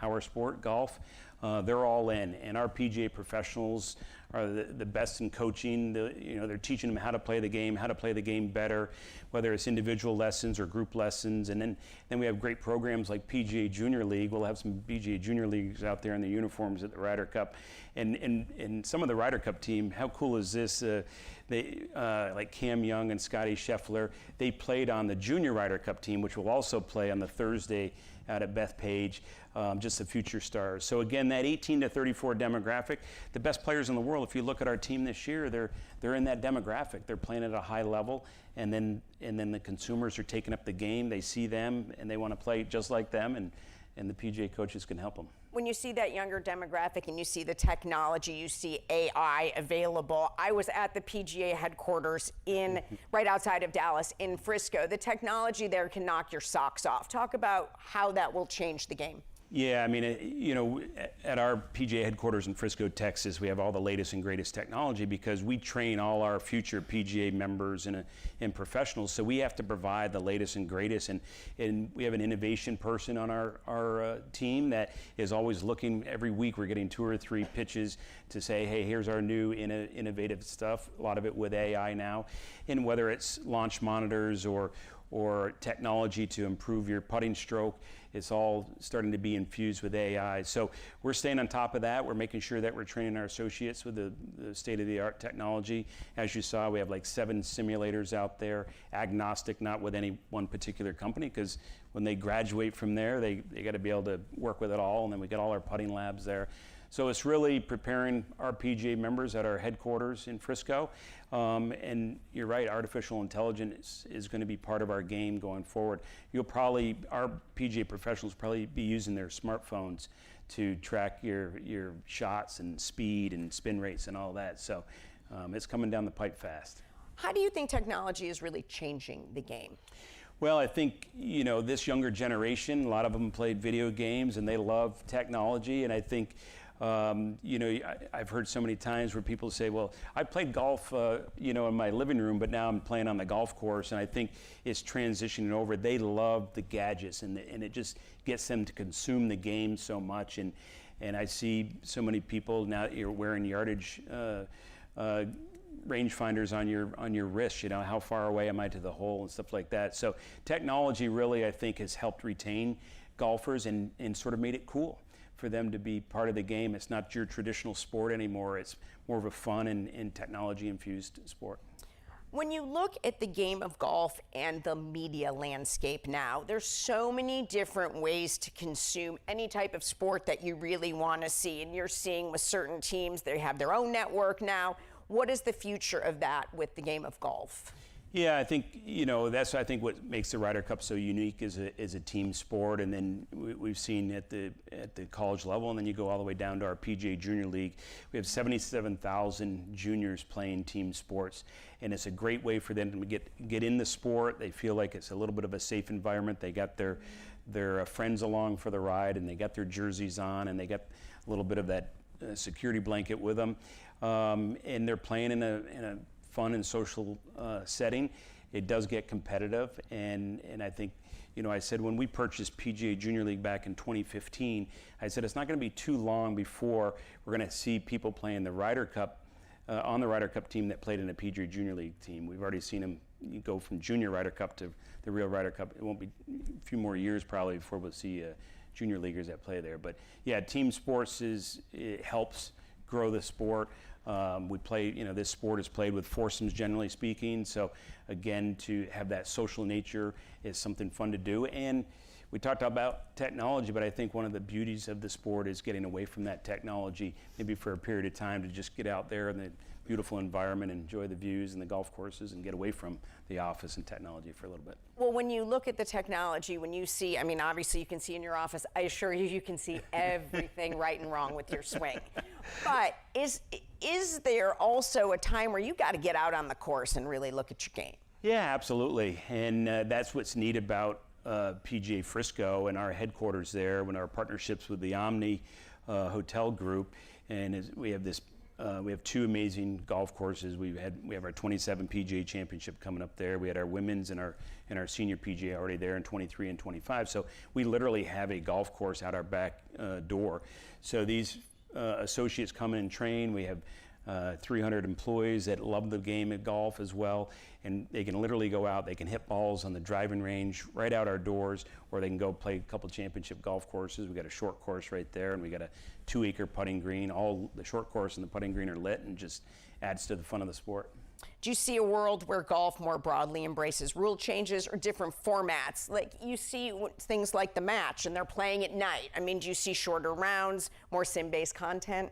our sport, golf, they're all in. And our PGA professionals are the best in coaching. They're teaching them how to play the game better, whether it's individual lessons or group lessons. And then we have great programs like PGA Junior League. We'll have some PGA Junior Leagues out there in the uniforms at the Ryder Cup. And some of the Ryder Cup team, how cool is this? Like Cam Young and Scotty Scheffler, they played on the Junior Ryder Cup team, which will also play on the Thursday out at Bethpage, just the future stars. So again, that 18 to 34 demographic, the best players in the world, if you look at our team this year, they're in that demographic. They're playing at a high level, and then the consumers are taking up the game. They see them, and they want to play just like them, and the PGA coaches can help them. When you see that younger demographic and you see the technology, you see AI available. I was at the PGA headquarters right outside of Dallas in Frisco. The technology there can knock your socks off. Talk about how that will change the game. Yeah, I mean, at our PGA headquarters in Frisco, Texas, we have all the latest and greatest technology because we train all our future PGA members and professionals. So we have to provide the latest and greatest. And we have an innovation person on our team that is always looking. Every week we're getting 2 or 3 pitches to say, hey, here's our new innovative stuff, a lot of it with AI now. And whether it's launch monitors or technology to improve your putting stroke, it's all starting to be infused with AI. So we're staying on top of that. We're making sure that we're training our associates with the state-of-the-art technology. As you saw, we have like 7 simulators out there, agnostic, not with any one particular company, because when they graduate from there, they got to be able to work with it all, and then we got all our putting labs there. So it's really preparing our PGA members at our headquarters in Frisco. And you're right, artificial intelligence is going to be part of our game going forward. Our PGA professionals will probably be using their smartphones to track your shots and speed and spin rates and all that. So it's coming down the pipe fast. How do you think technology is really changing the game? Well, I think, this younger generation, a lot of them played video games and they love technology. And I think, I've heard so many times where people say, well, I played golf, in my living room, but now I'm playing on the golf course. And I think it's transitioning over. They love the gadgets and it just gets them to consume the game so much. And I see so many people now that you're wearing yardage rangefinders on your wrist, how far away am I to the hole and stuff like that. So technology really, I think, has helped retain golfers and sort of made it cool for them to be part of the game. It's not your traditional sport anymore. It's more of a fun and technology-infused sport. When you look at the game of golf and the media landscape now, there's so many different ways to consume any type of sport that you really want to see. And you're seeing with certain teams, they have their own network now. What is the future of that with the game of golf? Yeah, I think that's what makes the Ryder Cup so unique as a team sport, and then we've seen at the college level, and then you go all the way down to our PGA Junior League. We have 77,000 juniors playing team sports, and it's a great way for them to get in the sport. They feel like it's a little bit of a safe environment. They got their friends along for the ride, and they got their jerseys on, and they got a little bit of that security blanket with them, and they're playing in a fun and social setting. It does get competitive, and I think, I said when we purchased PGA Junior League back in 2015, I said it's not going to be too long before we're going to see people playing the Ryder Cup on the Ryder Cup team that played in a PGA Junior League team. We've already seen them go from Junior Ryder Cup to the real Ryder Cup. It won't be a few more years probably before we'll see junior leaguers that play there. But yeah, team sports it helps grow the sport. We play, this sport is played with foursomes, generally speaking. So again, to have that social nature is something fun to do. And we talked about technology, but I think one of the beauties of the sport is getting away from that technology, maybe for a period of time, to just get out there in the beautiful environment, enjoy the views and the golf courses, and get away from the office and technology for a little bit. Well, when you look at the technology, when you see, obviously you can see in your office, I assure you, you can see everything right and wrong with your swing. But is there also a time where you got to get out on the course and really look at your game? Yeah, absolutely. And that's what's neat about PGA Frisco and our headquarters there, when our partnerships with the Omni Hotel Group, and we have this. We have two amazing golf courses. We have our 27 PGA Championship coming up there. We had our women's and our senior PGA already there in 23 and 25. So we literally have a golf course out our back door. So these associates come in and train. We have 300 employees that love the game of golf as well, and they can literally go out. They can hit balls on the driving range right out our doors, or they can go play a couple championship golf courses. We got a short course right there, and we got a 2-acre putting green. All the short course and the putting green are lit, and just adds to the fun of the sport. Do you see a world where golf more broadly embraces rule changes or different formats? Like you see things like the match, and they're playing at night. Do you see shorter rounds, more sim-based content?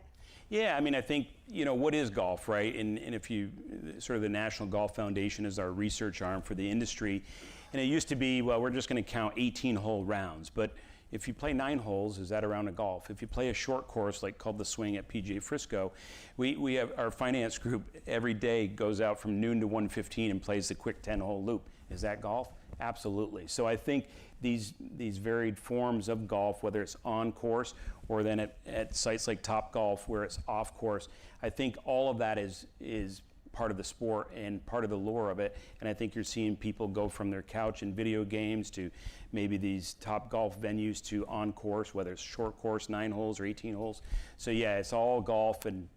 Yeah, I think, what is golf, right? And if you, sort of the National Golf Foundation is our research arm for the industry. And it used to be, well, we're just going to count 18-hole rounds. But if you play 9 holes, is that a round of golf? If you play a short course, like called the Swing at PGA Frisco, we have our finance group every day goes out from noon to 1:15 and plays the quick 10-hole loop. Is that golf? Absolutely. So I think these varied forms of golf, whether it's on course or then at sites like Top Golf where it's off course, I think all of that is part of the sport and part of the lure of it. And I think you're seeing people go from their couch and video games to maybe these Top Golf venues to on course, whether it's short course, 9 holes or 18 holes. So yeah, it's all golf, and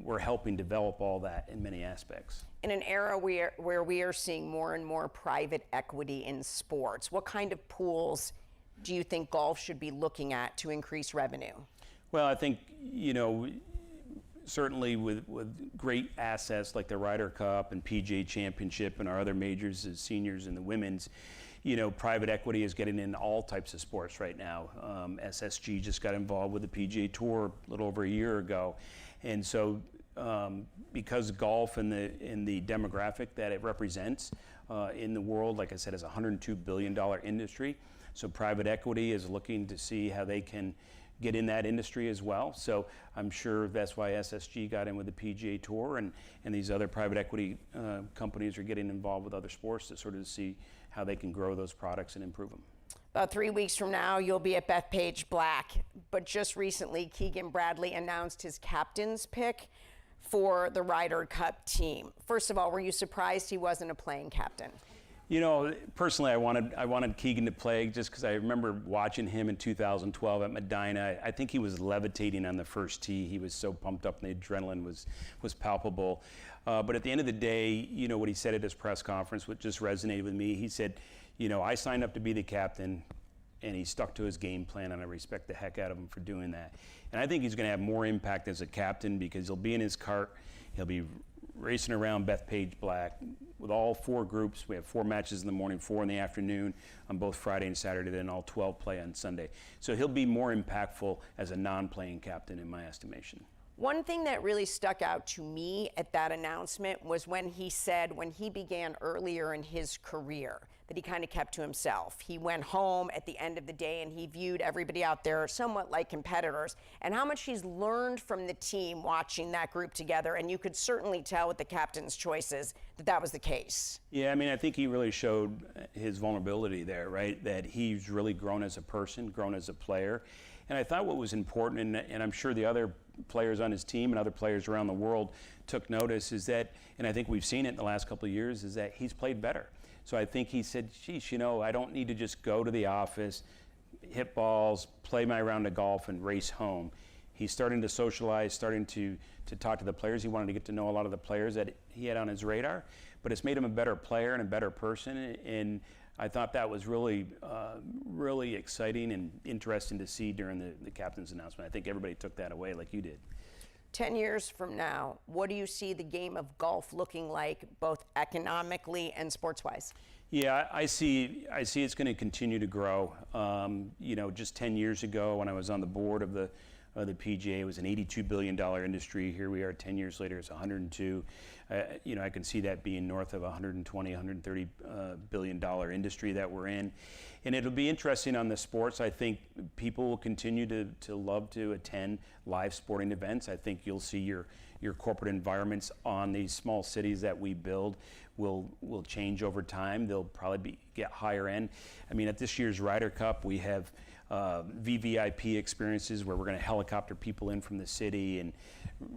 we're helping develop all that in many aspects. In an era where we are seeing more and more private equity in sports, what kind of pools do you think golf should be looking at to increase revenue? Well, I think, certainly with great assets like the Ryder Cup and PGA Championship and our other majors as seniors and the women's, private equity is getting in all types of sports right now. SSG just got involved with the PGA Tour a little over a year ago. And so because golf and the demographic that it represents in the world, like I said, is a $102 billion industry. So private equity is looking to see how they can get in that industry as well. So I'm sure that's why SSG got in with the PGA Tour, and these other private equity companies are getting involved with other sports to sort of see how they can grow those products and improve them. About 3 weeks from now, you'll be at Bethpage Black. But just recently, Keegan Bradley announced his captain's pick for the Ryder Cup team. First of all, were you surprised he wasn't a playing captain? Personally, I wanted Keegan to play just because I remember watching him in 2012 at Medina. I think he was levitating on the first tee. He was so pumped up, and the adrenaline was palpable. But at the end of the day, what he said at his press conference, which just resonated with me, he said, I signed up to be the captain, and he stuck to his game plan, and I respect the heck out of him for doing that. And I think he's going to have more impact as a captain because he'll be in his cart. He'll be racing around Bethpage Black with all 4 groups. We have 4 matches in the morning, 4 in the afternoon on both Friday and Saturday, then all 12 play on Sunday. So he'll be more impactful as a non-playing captain in my estimation. One thing that really stuck out to me at that announcement was when he said when he began earlier in his career that he kind of kept to himself. He went home at the end of the day and he viewed everybody out there somewhat like competitors, and how much he's learned from the team watching that group together. And you could certainly tell with the captain's choices that that was the case. Yeah, I mean, I think he really showed his vulnerability there, right? That he's really grown as a person, grown as a player. And I thought what was important, and I'm sure the other players on his team and other players around the world took notice, is that, and I think we've seen it in the last couple of years, is that he's played better. So I think he said, geez, you know, I don't need to just go to the office, hit balls, play my round of golf, and race home. He's starting to socialize, starting to talk to the players. He wanted to get to know a lot of the players that he had on his radar, but it's made him a better player and a better person. And I thought that was really, really exciting and interesting to see during the captain's announcement. I think everybody took that away like you did. 10 years from now, what do you see the game of golf looking like, both economically and sports-wise? Yeah, I see it's going to continue to grow. You know, just 10 years ago when I was on the board of the PGA, it was an $82 billion industry. Here we are 10 years later, it's 102. You know, I can see that being north of $120, $130 billion industry that we're in. And it'll be interesting on the sports. I think people will continue to love to attend live sporting events. I think you'll see your corporate environments on these small cities that we build will change over time. They'll probably get higher end. I mean, at this year's Ryder Cup, we have VVIP experiences where we're going to helicopter people in from the city, and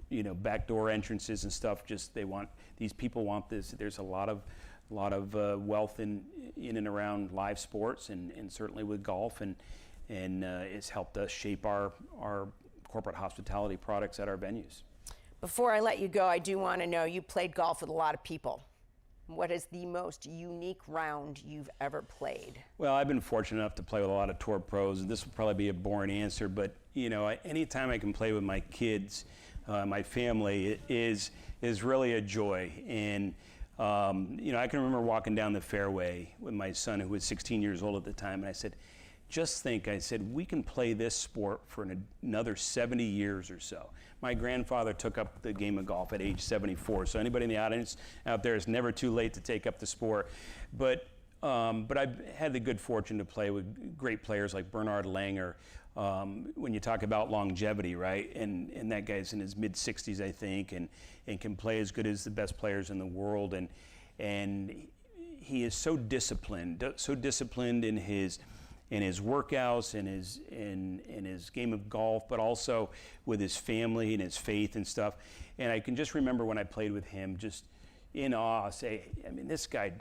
you know, backdoor entrances and stuff. Just these people want this. There's a lot of wealth in and around live sports, and certainly with golf, and it's helped us shape our corporate hospitality products at our venues. Before I let you go, I do want to know, you played golf with a lot of people. What is the most unique round you've ever played? Well, I've been fortunate enough to play with a lot of tour pros, and this will probably be a boring answer, but you know, anytime I can play with my kids, my family, it is really a joy. And you know, I can remember walking down the fairway with my son, who was 16 years old at the time, and I said, just think, I said, we can play this sport for another 70 years or so. My grandfather took up the game of golf at age 74, so anybody in the audience out there, it's never too late to take up the sport. But I've had the good fortune to play with great players like Bernard Langer. When you talk about longevity, right? And that guy's in his mid-60s, I think, and can play as good as the best players in the world. And he is so disciplined in his workouts and his game of golf, but also with his family and his faith and stuff. And I can just remember when I played with him, just in awe, say, I mean, this guy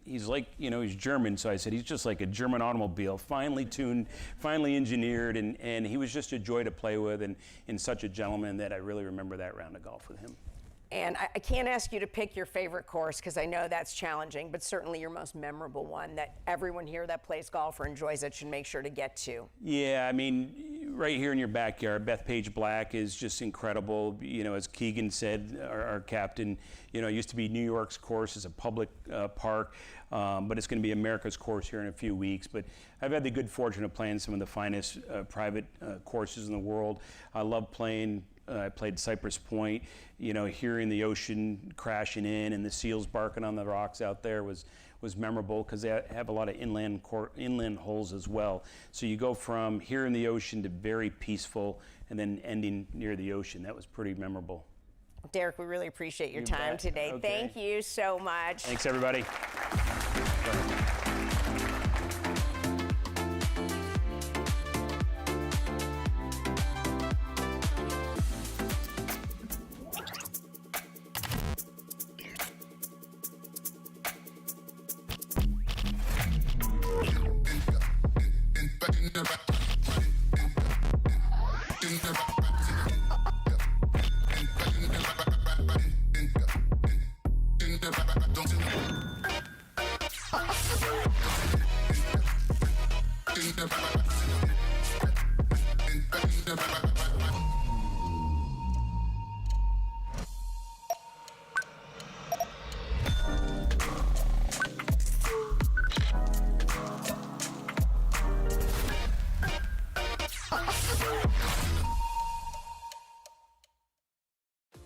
he's like, you know, he's German, so I said, he's just like a German automobile, finely tuned, finely engineered, and he was just a joy to play with, and such a gentleman that I really remember that round of golf with him. And I can't ask you to pick your favorite course because I know that's challenging, but certainly your most memorable one that everyone here that plays golf or enjoys it should make sure to get to. Yeah, I mean, right here in your backyard, Bethpage Black is just incredible. You know, as Keegan said, our captain, you know, it used to be New York's course as a public park, but it's going to be America's course here in a few weeks. But I've had the good fortune of playing some of the finest private courses in the world. I love playing. I played Cypress Point, you know, hearing the ocean crashing in and the seals barking on the rocks out there was memorable because they have a lot of inland holes as well. So you go from hearing the ocean to very peaceful and then ending near the ocean. That was pretty memorable. Derek, we really appreciate your time today. Okay. Thank you so much. Thanks, everybody.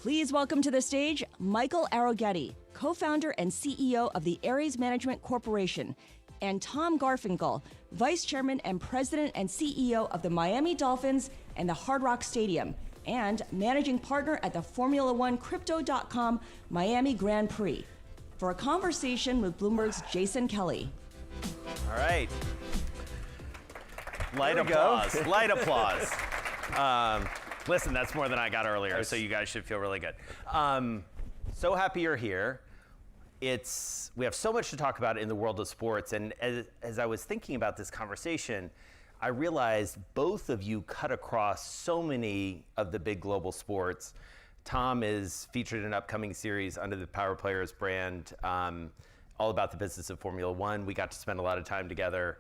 Please welcome to the stage Michael Arroghetti, co-founder and CEO of the Ares Management Corporation, and Tom Garfinkel, Vice Chairman and President and CEO of the Miami Dolphins and the Hard Rock Stadium, and Managing Partner at the Formula One Crypto.com Miami Grand Prix, for a conversation with Bloomberg's Jason Kelly. All right. Light applause. Light applause. Listen, that's more than I got earlier, so you guys should feel really good. So happy you're here. We have so much to talk about in the world of sports, and as I was thinking about this conversation, I realized both of you cut across so many of the big global sports. Tom is featured in an upcoming series under the Power Players brand, all about the business of Formula One. We got to spend a lot of time together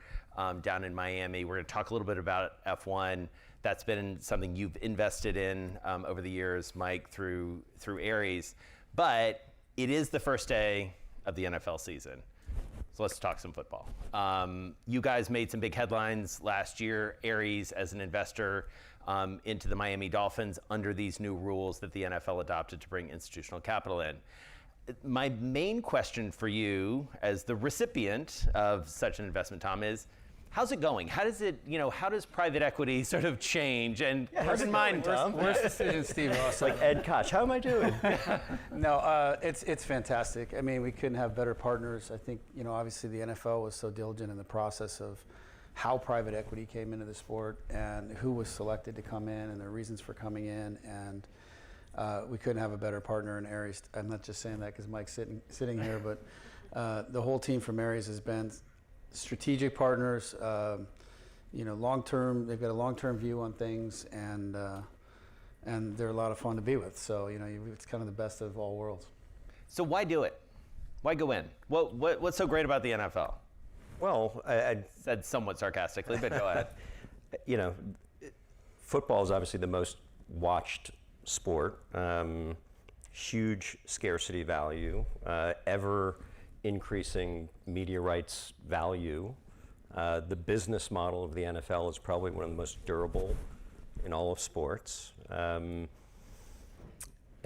down in Miami. We're going to talk a little bit about F1. That's been something you've invested in over the years, Mike, through Ares. But it is the first day of the NFL season. So let's talk some football. You guys made some big headlines last year, Ares as an investor into the Miami Dolphins under these new rules that the NFL adopted to bring institutional capital in. My main question for you as the recipient of such an investment, Tom, is how's it going? How does private equity sort of change? And how's it mine, Tom? Worst decision, Steve Ross. Like Ed Koch. How am I doing? No, it's fantastic. I mean, we couldn't have better partners. I think, obviously the NFL was so diligent in the process of how private equity came into the sport and who was selected to come in and their reasons for coming in. And we couldn't have a better partner in Ares. I'm not just saying that because Mike's sitting here, but the whole team from Ares has been strategic partners, long-term. They've got a long-term view on things, and they're a lot of fun to be with. So it's kind of the best of all worlds. So why do it? Why go in? What's so great about the NFL? Well, I said somewhat sarcastically, but go ahead. Football is obviously the most watched sport. Huge scarcity value, ever increasing media rights value. The business model of the NFL is probably one of the most durable in all of sports. And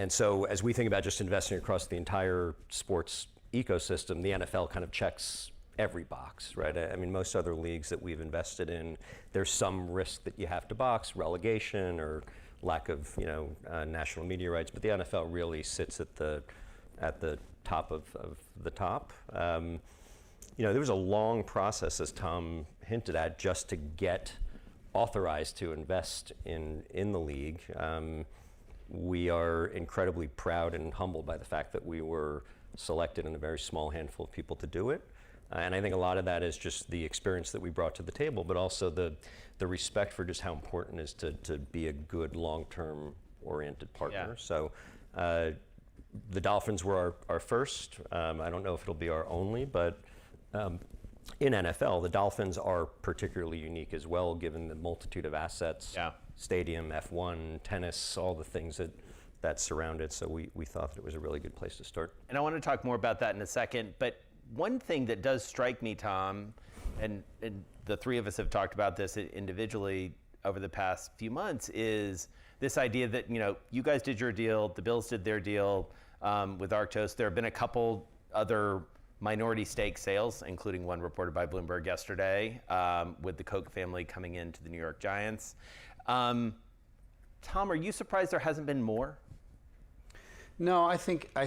so as we think about just investing across the entire sports ecosystem, the NFL kind of checks every box, right? I mean, most other leagues that we've invested in, there's some risk that you have to box, relegation or lack of, national media rights, but the NFL really sits at the top of the top. There was a long process, as Tom hinted at, just to get authorized to invest in the league. We are incredibly proud and humbled by the fact that we were selected in a very small handful of people to do it. And I think a lot of that is just the experience that we brought to the table, but also the respect for just how important it is to be a good long-term oriented partner. Yeah. So the Dolphins were our first. I don't know if it'll be our only, but in NFL, the Dolphins are particularly unique as well, given the multitude of assets, stadium, F1, tennis, all the things that surround it. So we thought that it was a really good place to start. And I want to talk more about that in a second, but one thing that does strike me, Tom, and the three of us have talked about this individually over the past few months, is this idea that, you guys did your deal, the Bills did their deal with Arctos. There have been a couple other minority stake sales, including one reported by Bloomberg yesterday, with the Koch family coming into the New York Giants. Tom, are you surprised there hasn't been more? No, I think the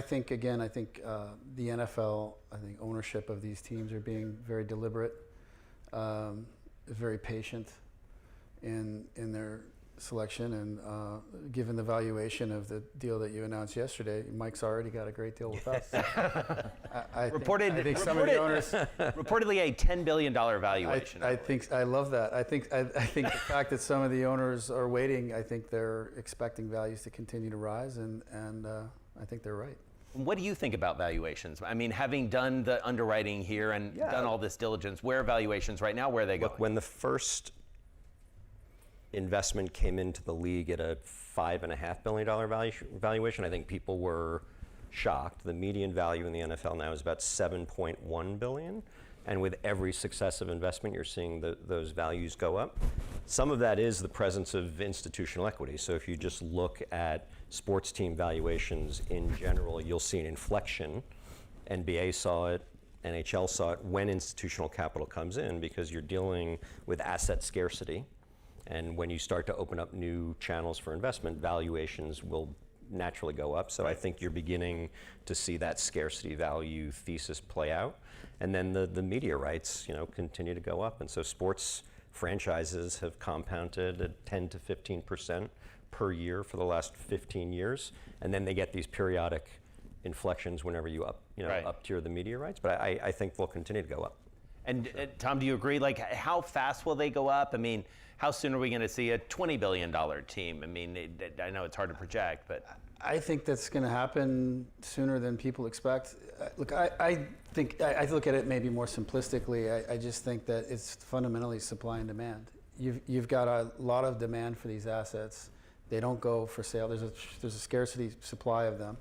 NFL, ownership of these teams are being very deliberate, very patient in their selection, and given the valuation of the deal that you announced yesterday, Mike's already got a great deal with us. I think some of the owners reportedly a $10 billion valuation. I love that. I think the fact that some of the owners are waiting, I think they're expecting values to continue to rise, and I think they're right. What do you think about valuations? I mean, having done the underwriting here and done all this diligence, where are valuations right now? Where are they going? Look, when the first investment came into the league at a $5.5 billion valuation, I think people were shocked. The median value in the NFL now is about $7.1 billion. And with every successive investment, you're seeing those values go up. Some of that is the presence of institutional equity. So if you just look at sports team valuations in general, you'll see an inflection. NBA saw it, NHL saw it when institutional capital comes in, because you're dealing with asset scarcity. And when you start to open up new channels for investment, valuations will naturally go up. So I think you're beginning to see that scarcity value thesis play out. And then the media rights, continue to go up. And so sports franchises have compounded at 10 to 15% per year for the last 15 years. And then they get these periodic inflections whenever you up tier the media rights. But I think they'll continue to go up. And Tom, do you agree? Like, how fast will they go up? I mean, how soon are we going to see a $20 billion team? I mean, I know it's hard to project, but I think that's going to happen sooner than people expect. Look, I think I look at it maybe more simplistically. I just think that it's fundamentally supply and demand. You've got a lot of demand for these assets. They don't go for sale. There's a scarcity supply of them.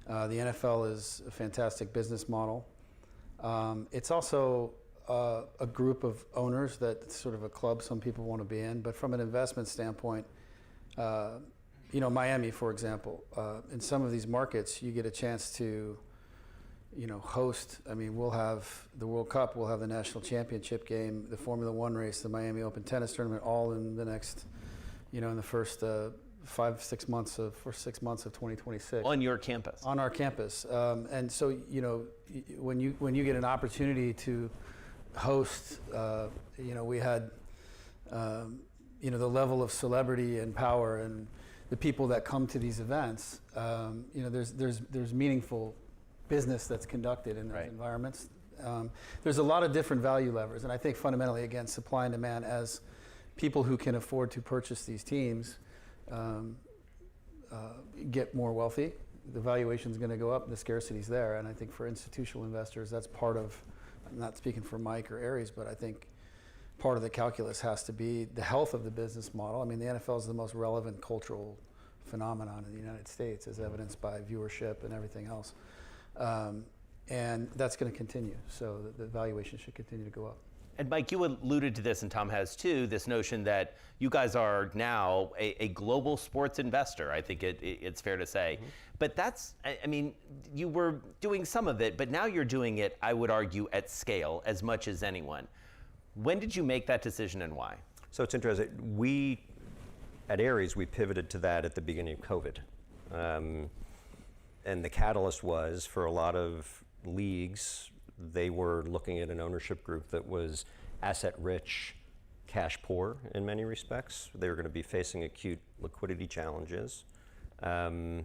The NFL is a fantastic business model. It's also a group of owners that's sort of a club some people want to be in. But from an investment standpoint, Miami, for example, in some of these markets, you get a chance to, host. I mean, we'll have the World Cup, we'll have the national championship game, the Formula One race, the Miami Open tennis tournament, all in the next, in the first 6 months of 2026. On your campus. On our campus, and so when you get an opportunity to host, we had, the level of celebrity and power and the people that come to these events. There's meaningful business that's conducted in those environments. There's a lot of different value levers, and I think fundamentally, again, supply and demand, as people who can afford to purchase these teams get more wealthy, the valuation's going to go up, the scarcity's there, and I think for institutional investors, that's part of, I'm not speaking for Mike or Aries, but I think part of the calculus has to be the health of the business model. I mean, the NFL is the most relevant cultural phenomenon in the United States, as evidenced by viewership and everything else. And that's going to continue, so the valuation should continue to go up. And Mike, you alluded to this, and Tom has too, this notion that you guys are now a global sports investor. I think it's fair to say. Mm-hmm. But that's, I mean, you were doing some of it, but now you're doing it, I would argue, at scale as much as anyone. When did you make that decision and why? So it's interesting. We, at Aries, we pivoted to that at the beginning of COVID. And the catalyst was, for a lot of leagues, they were looking at an ownership group that was asset rich, cash poor in many respects. They were going to be facing acute liquidity challenges. And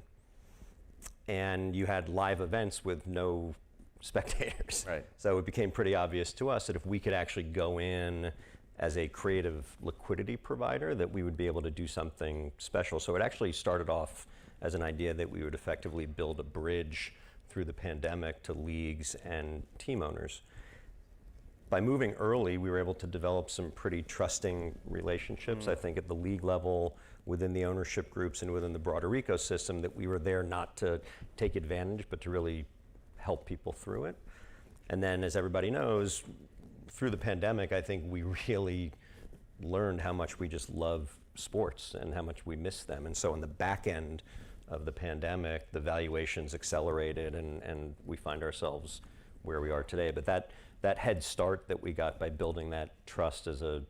you had live events with no spectators. Right. So it became pretty obvious to us that if we could actually go in as a creative liquidity provider, that we would be able to do something special. So it actually started off as an idea that we would effectively build a bridge through the pandemic to leagues and team owners. By moving early, we were able to develop some pretty trusting relationships, I think, at the league level, within the ownership groups and within the broader ecosystem, that we were there not to take advantage, but to really help people through it. And then, as everybody knows, through the pandemic, I think we really learned how much we just love sports and how much we miss them. And so on the back end of the pandemic, the valuations accelerated, and we find ourselves where we are today. But that head start that we got by building that trust as a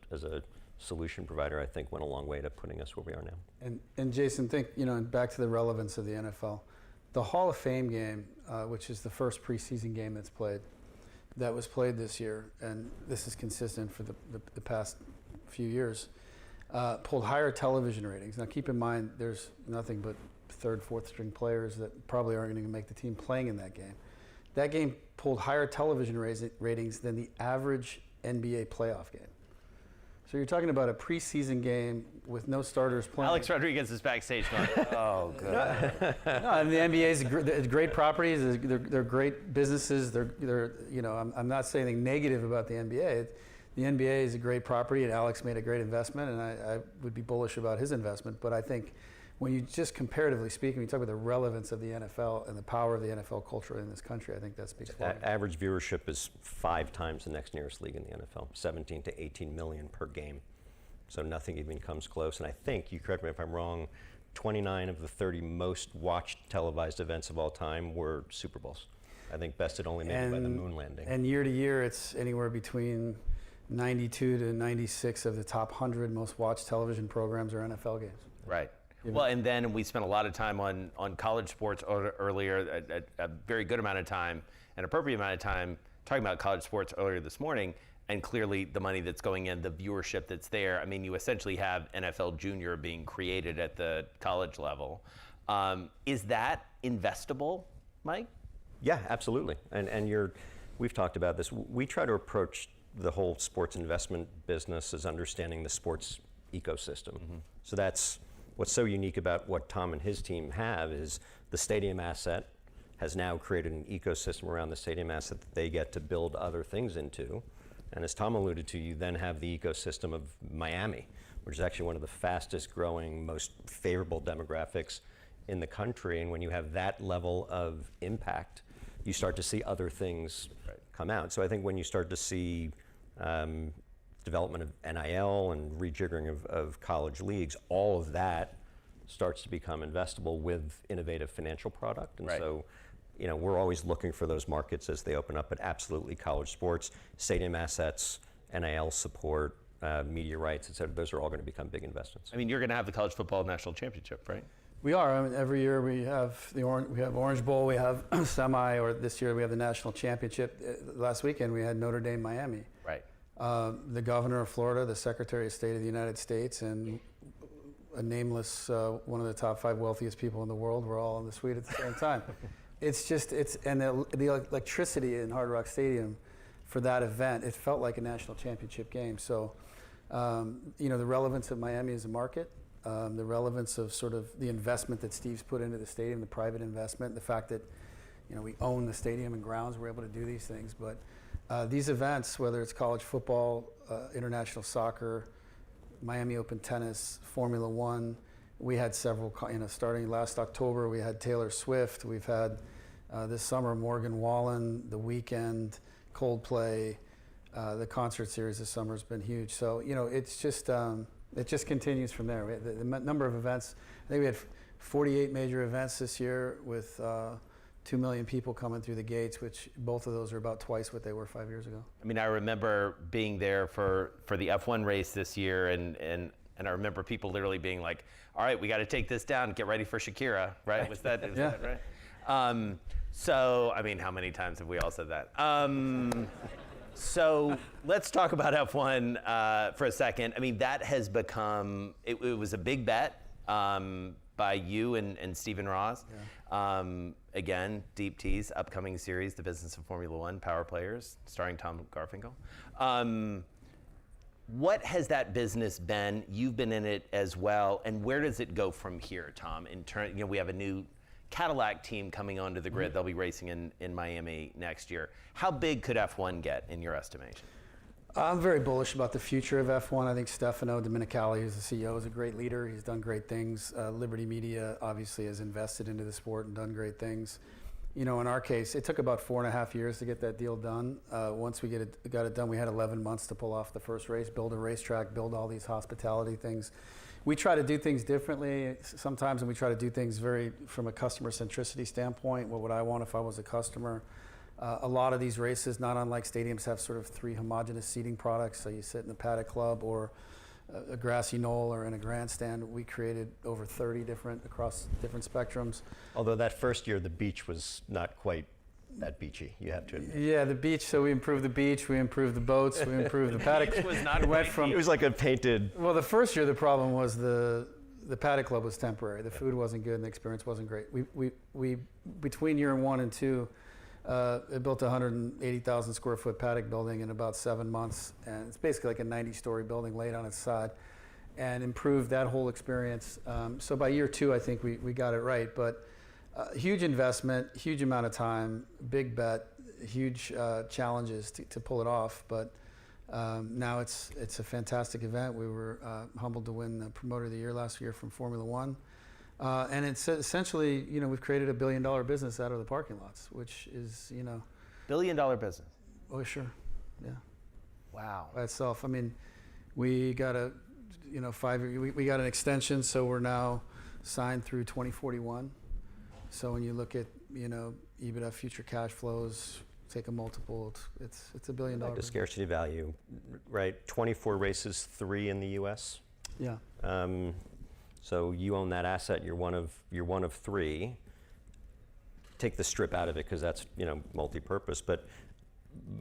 solution provider, I think, went a long way to putting us where we are now. And Jason, back to the relevance of the NFL, the Hall of Fame game, which is the first preseason game that was played this year, and this is consistent for the past few years, pulled higher television ratings. Now, keep in mind, there's nothing but third, fourth string players that probably aren't going to make the team playing in that game. That game pulled higher television ratings than the average NBA playoff game. So you're talking about a preseason game with no starters playing. Alex Rodriguez is backstage going, oh, good. No, and the NBA is great properties. They're great businesses. I'm not saying anything negative about the NBA. The NBA is a great property, and Alex made a great investment, and I would be bullish about his investment. But I think when you just comparatively speaking, you talk about the relevance of the NFL and the power of the NFL culture in this country, I think that speaks volumes. Average viewership is 5 times the next nearest league in the NFL, 17 to 18 million per game. So nothing even comes close. And I think, you correct me if I'm wrong, 29 of the 30 most watched televised events of all time were Super Bowls. I think bested only maybe by the moon landing. And year to year, it's anywhere between 92 to 96 of the top 100 most watched television programs are NFL games. Right. Well, and then we spent a lot of time on college sports earlier, a very good amount of time, an appropriate amount of time talking about college sports earlier this morning. And clearly the money that's going in, the viewership that's there. I mean, you essentially have NFL Junior being created at the college level. Is that investable, Mike? Yeah, absolutely. And we've talked about this. We try to approach the whole sports investment business as understanding the sports ecosystem. So that's what's so unique about what Tom and his team have is the stadium asset has now created an ecosystem around the stadium asset that they get to build other things into. And as Tom alluded to, you then have the ecosystem of Miami, which is actually one of the fastest growing, most favorable demographics in the country. And when you have that level of impact, you start to see other things come out. So I think when you start to see development of NIL and rejiggering of college leagues, all of that starts to become investable with innovative financial product. And so, we're always looking for those markets as they open up, but absolutely college sports, stadium assets, NIL support, media rights, et cetera, those are all going to become big investments. I mean, you're going to have the college football national championship, right? We are. I mean, every year we have Orange Bowl, we have semi, or this year we have the national championship. Last weekend we had Notre Dame, Miami. Right. The governor of Florida, the Secretary of State of the United States, and a nameless, one of the top 5 wealthiest people in the world were all in the suite at the same time. And the electricity in Hard Rock Stadium for that event, it felt like a national championship game. So, the relevance of Miami as a market, the relevance of sort of the investment that Steve's put into the stadium, the private investment, the fact that, we own the stadium and grounds, we're able to do these things. But these events, whether it's college football, international soccer, Miami Open tennis, Formula One, we had several, starting last October, we had Taylor Swift. We've had this summer Morgan Wallen, The Weeknd, Coldplay. The concert series this summer has been huge. So, it's just, it just continues from there. The number of events, I think we had 48 major events this year with 2 million people coming through the gates, which both of those are about twice what they were 5 years ago. I mean, I remember being there for the F1 race this year, and I remember people literally being like, all right, we got to take this down, get ready for Shakira, right? Was that right? So, I mean, how many times have we all said that? So let's talk about F1 for a second. I mean, that has become, it was a big bet by you and Stephen Ross. Yeah. Again, Deep Tease, upcoming series, The Business of Formula One, Power Players, starring Tom Garfinkel. What has that business been? You've been in it as well, and where does it go from here, Tom? In turn, we have a new Cadillac team coming onto the grid. They'll be racing in Miami next year. How big could F1 get in your estimation? I'm very bullish about the future of F1. I think Stefano Domenicali, who's the CEO, is a great leader. He's done great things. Liberty Media obviously has invested into the sport and done great things. In our case, it took about 4.5 years to get that deal done. Once we got it done, we had 11 months to pull off the first race, build a racetrack, build all these hospitality things. We try to do things differently sometimes, and we try to do things very from a customer centricity standpoint. What would I want if I was a customer? A lot of these races, not unlike stadiums, have sort of 3 homogeneous seating products. So you sit in the Paddock Club or a grassy knoll or in a grandstand. We created over 30 across different spectrums. Although that first year, the beach was not quite that beachy, you have to admit. Yeah, the beach. So we improved the beach, we improved the boats, we improved the paddock. It was not it was like a painted. Well, the first year the problem was the Paddock Club was temporary. The food wasn't good and the experience wasn't great. We between year 1 and 2, it built a 180,000 square foot paddock building in about 7 months, and it's basically like a 90-story building laid on its side, and improved that whole experience. So by year 2, I think we got it right, but huge investment, huge amount of time, big bet, huge challenges to pull it off. But now it's a fantastic event. We were humbled to win the Promoter of the Year last year from Formula One. And it's essentially, we've created $1 billion business out of the parking lots, which is, $1 billion business. Oh, sure. Yeah. Wow. By itself. I mean, we got a we got an extension, so we're now signed through 2041. So when you look at, EBITDA, future cash flows, take a multiple, it's $1 billion. Like the scarcity value, right? 24 races, 3 in the U.S. Yeah. So you own that asset. You're one of 3. Take the strip out of it because that's multi-purpose. But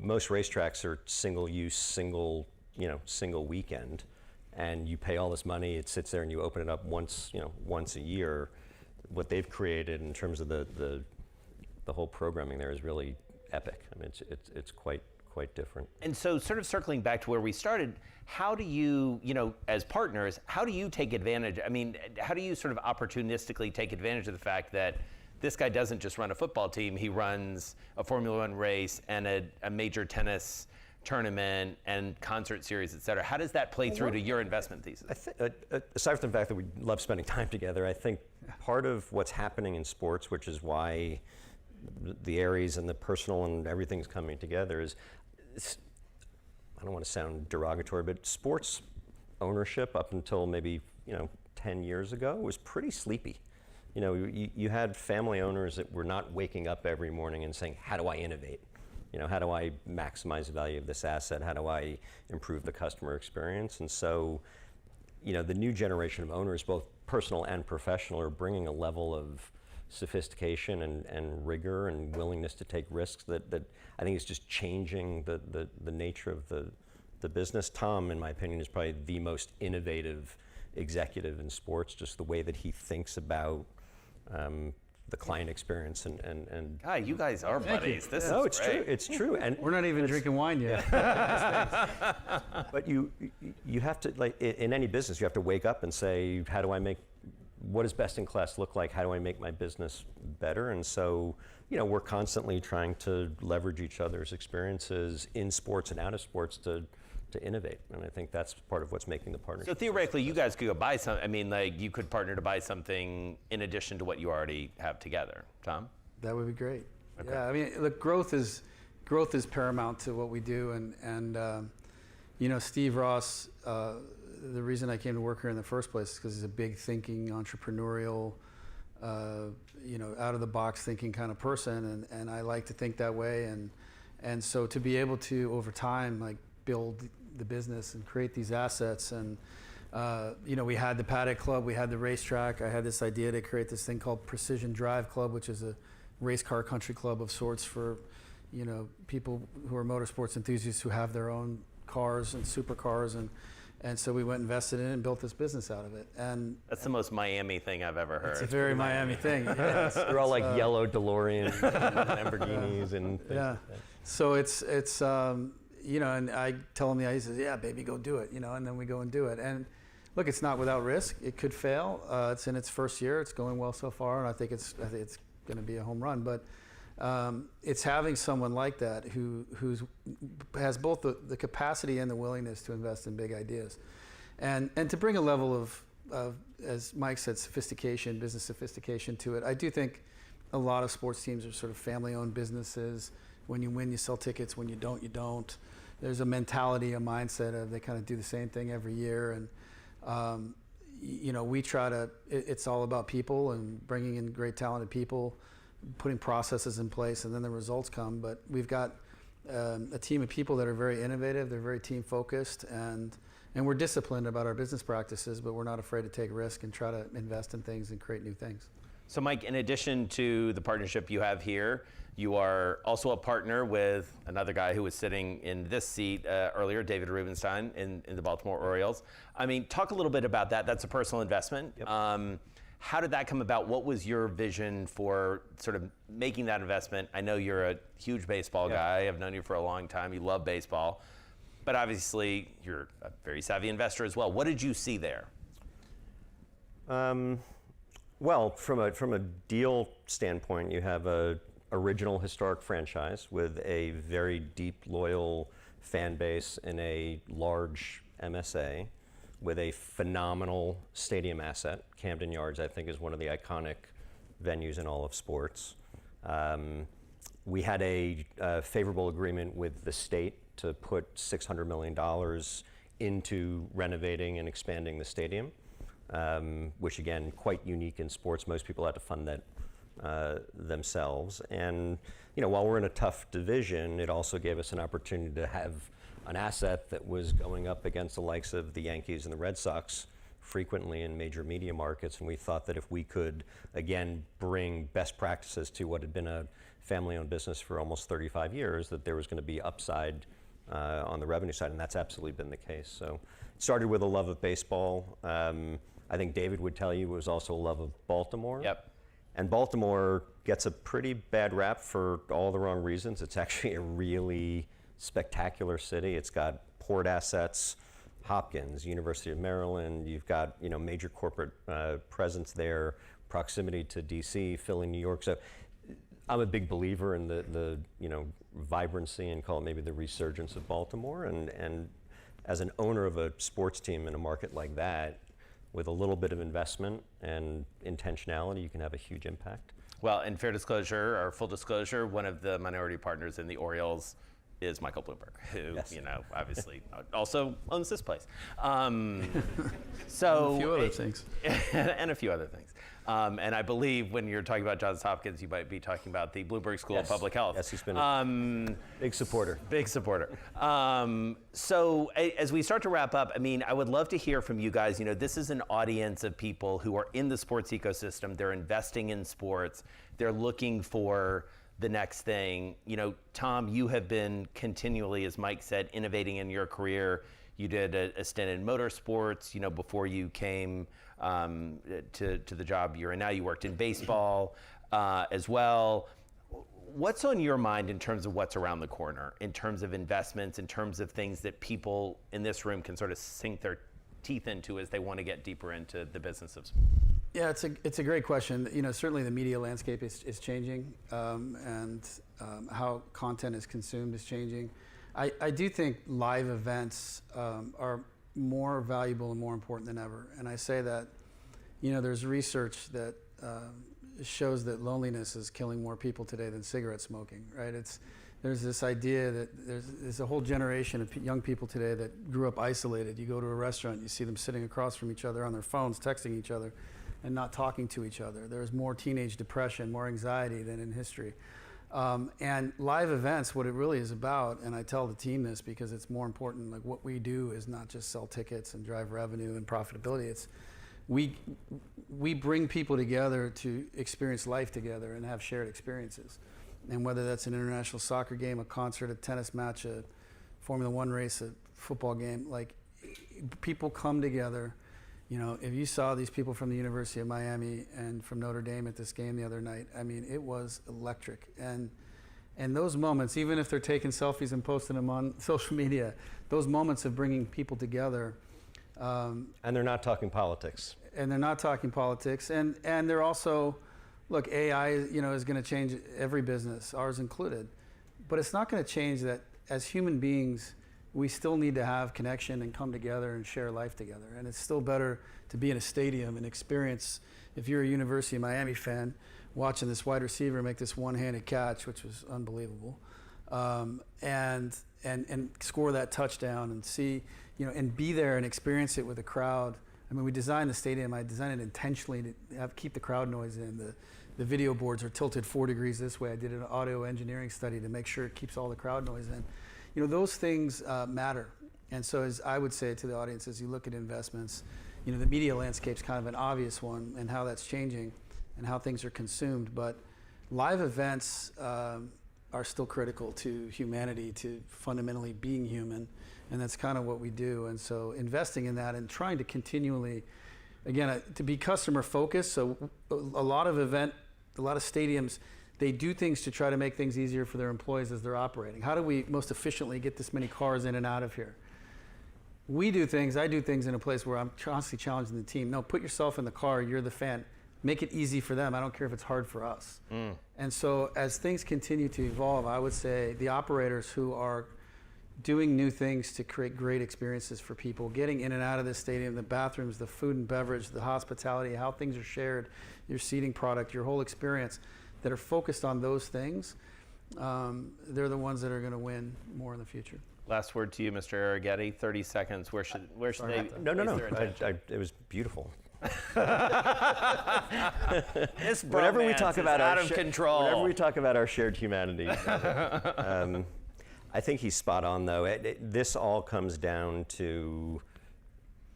most racetracks are single use, single weekend, and you pay all this money. It sits there, and you open it up once a year. What they've created in terms of the whole programming there is really epic. I mean, it's quite different. And so, sort of circling back to where we started, how do you, as partners, how do you take advantage? I mean, how do you sort of opportunistically take advantage of the fact that this guy doesn't just run a football team, he runs a Formula One race and a major tennis tournament and concert series, et cetera. How does that play through to your investment thesis? Aside from the fact that we love spending time together, I think part of what's happening in sports, which is why the Aries and the personal and everything's coming together, is, I don't want to sound derogatory, but sports ownership up until maybe 10 years ago was pretty sleepy. You had family owners that were not waking up every morning and saying, how do I innovate? How do I maximize the value of this asset? How do I improve the customer experience? And so, the new generation of owners, both personal and professional, are bringing a level of sophistication and rigor and willingness to take risks that I think is just changing the nature of the business. Tom, in my opinion, is probably the most innovative executive in sports, just the way that he thinks about the client experience and God, you guys are buddies. This is it's great. true. It's true, and we're not even drinking wine yet. But you have to, like in any business, you have to wake up and say, how do I make, what does best in class look like? How do I make my business better? And so, we're constantly trying to leverage each other's experiences in sports and out of sports to innovate, and I think that's part of what's making the partnership. So theoretically, you guys could go buy some. I mean, like you could partner to buy something in addition to what you already have together. Tom? That would be great. Okay. Yeah, I mean, look, growth is paramount to what we do, and Steve Ross. The reason I came to work here in the first place is because he's a big thinking, entrepreneurial, out of the box thinking kind of person, and I like to think that way, and so to be able to over time like build the business and create these assets, and we had the Paddock Club, we had the racetrack. I had this idea to create this thing called Precision Drive Club, which is a race car country club of sorts for people who are motorsports enthusiasts who have their own cars and supercars, and so we went and invested in it and built this business out of it. And that's the most Miami thing I've ever heard. It's a very Miami thing. Yeah, they're all like yellow DeLoreans, Lamborghinis, and things like that. So it's and I tell him, he says, yeah, baby, go do it, and then we go and do it. And look, it's not without risk. It could fail. It's in its first year. It's going well so far, and I think it's going to be a home run. But it's having someone like that who has both the capacity and the willingness to invest in big ideas, and to bring a level of, as Mike said, sophistication, business sophistication to it. I do think a lot of sports teams are sort of family-owned businesses. When you win, you sell tickets. When you don't, you don't. There's a mentality, a mindset of they kind of do the same thing every year. And, we try to, it's all about people and bringing in great talented people, putting processes in place, and then the results come. But we've got a team of people that are very innovative. They're very team focused, and we're disciplined about our business practices, but we're not afraid to take risk and try to invest in things and create new things. So Mike, in addition to the partnership you have here, you are also a partner with another guy who was sitting in this seat earlier, David Rubenstein in the Baltimore Orioles. I mean, talk a little bit about that. That's a personal investment. Yep. How did that come about? What was your vision for sort of making that investment? I know you're a huge baseball guy. I've known you for a long time. You love baseball. But obviously, you're a very savvy investor as well. What did you see there? Well, from a deal standpoint, you have a original historic franchise with a very deep, loyal fan base in a large MSA with a phenomenal stadium asset. Camden Yards, I think, is one of the iconic venues in all of sports. We had a favorable agreement with the state to put $600 million into renovating and expanding the stadium, which again, quite unique in sports. Most people had to fund that themselves. And while we're in a tough division, it also gave us an opportunity to have an asset that was going up against the likes of the Yankees and the Red Sox frequently in major media markets. And we thought that if we could, again, bring best practices to what had been a family-owned business for almost 35 years, that there was going to be upside on the revenue side, and that's absolutely been the case. So it started with a love of baseball. I think David would tell you it was also a love of Baltimore. Yep. And Baltimore gets a pretty bad rap for all the wrong reasons. It's actually a really spectacular city. It's got port assets, Hopkins, University of Maryland. You've got major corporate presence there, proximity to DC, Philly, New York. So I'm a big believer in the vibrancy and call it maybe the resurgence of Baltimore. And as an owner of a sports team in a market like that, with a little bit of investment and intentionality, you can have a huge impact. Well, in fair disclosure, or full disclosure, one of the minority partners in the Orioles is Michael Bloomberg, who, Yes. Obviously also owns this place. So And a few other things. And a few other things. And I believe when you're talking about Johns Hopkins, you might be talking about the Bloomberg School of Public Health. Yes, he's been a big supporter. Big supporter. So as we start to wrap up, I would love to hear from you guys. This is an audience of people who are in the sports ecosystem. They're investing in sports. They're looking for the next thing. Tom, you have been continually, as Mike said, innovating in your career. You did a stint in motorsports, before you came to the job you're in now. You worked in baseball as well. What's on your mind in terms of what's around the corner, in terms of investments, in terms of things that people in this room can sort of sink their teeth into as they want to get deeper into the business of sports? Yeah, it's a great question. Certainly the media landscape is changing, and how content is consumed is changing. I do think live events are more valuable and more important than ever. And I say that, there's research that shows that loneliness is killing more people today than cigarette smoking, right? There's this idea that there's a whole generation of young people today that grew up isolated. You go to a restaurant, you see them sitting across from each other on their phones, texting each other, and not talking to each other. There's more teenage depression, more anxiety than in history. And live events, what it really is about, and I tell the team this because it's more important, like what we do is not just sell tickets and drive revenue and profitability. It's we bring people together to experience life together and have shared experiences. And whether that's an international soccer game, a concert, a tennis match, a Formula One race, a football game, like people come together. If you saw these people from the University of Miami and from Notre Dame at this game the other night, it was electric. And those moments, even if they're taking selfies and posting them on social media, those moments of bringing people together. And they're not talking politics. And they're not talking politics. And they're also, look, AI, is going to change every business, ours included. But it's not going to change that as human beings, we still need to have connection and come together and share life together. And it's still better to be in a stadium and experience, if you're a University of Miami fan, watching this wide receiver make this one-handed catch, which was unbelievable, and score that touchdown and see, and be there and experience it with a crowd. We designed the stadium. I designed it intentionally to keep the crowd noise in. The video boards are tilted 4 degrees this way. I did an audio engineering study to make sure it keeps all the crowd noise in. Those things matter. And so as I would say to the audience, as you look at investments, the media landscape's kind of an obvious one and how that's changing and how things are consumed. But live events are still critical to humanity, to fundamentally being human. And that's kind of what we do. And so investing in that and trying to continually, again, to be customer focused. So a lot of stadiums, they do things to try to make things easier for their employees as they're operating. How do we most efficiently get this many cars in and out of here? I do things in a place where I'm constantly challenging the team. No, put yourself in the car, you're the fan. Make it easy for them. I don't care if it's hard for us. And so as things continue to evolve, I would say the operators who are doing new things to create great experiences for people, getting in and out of the stadium, the bathrooms, the food and beverage, the hospitality, how things are shared, your seating product, your whole experience, that are focused on those things, they're the ones that are going to win more in the future. Last word to you, Mr. Arrighetti. 30 seconds. Where should they? No. place their attention? It was beautiful. This Whenever we bromance talk is about out our of control. Whenever we talk about our shared humanity, I think he's spot on, though. This all comes down to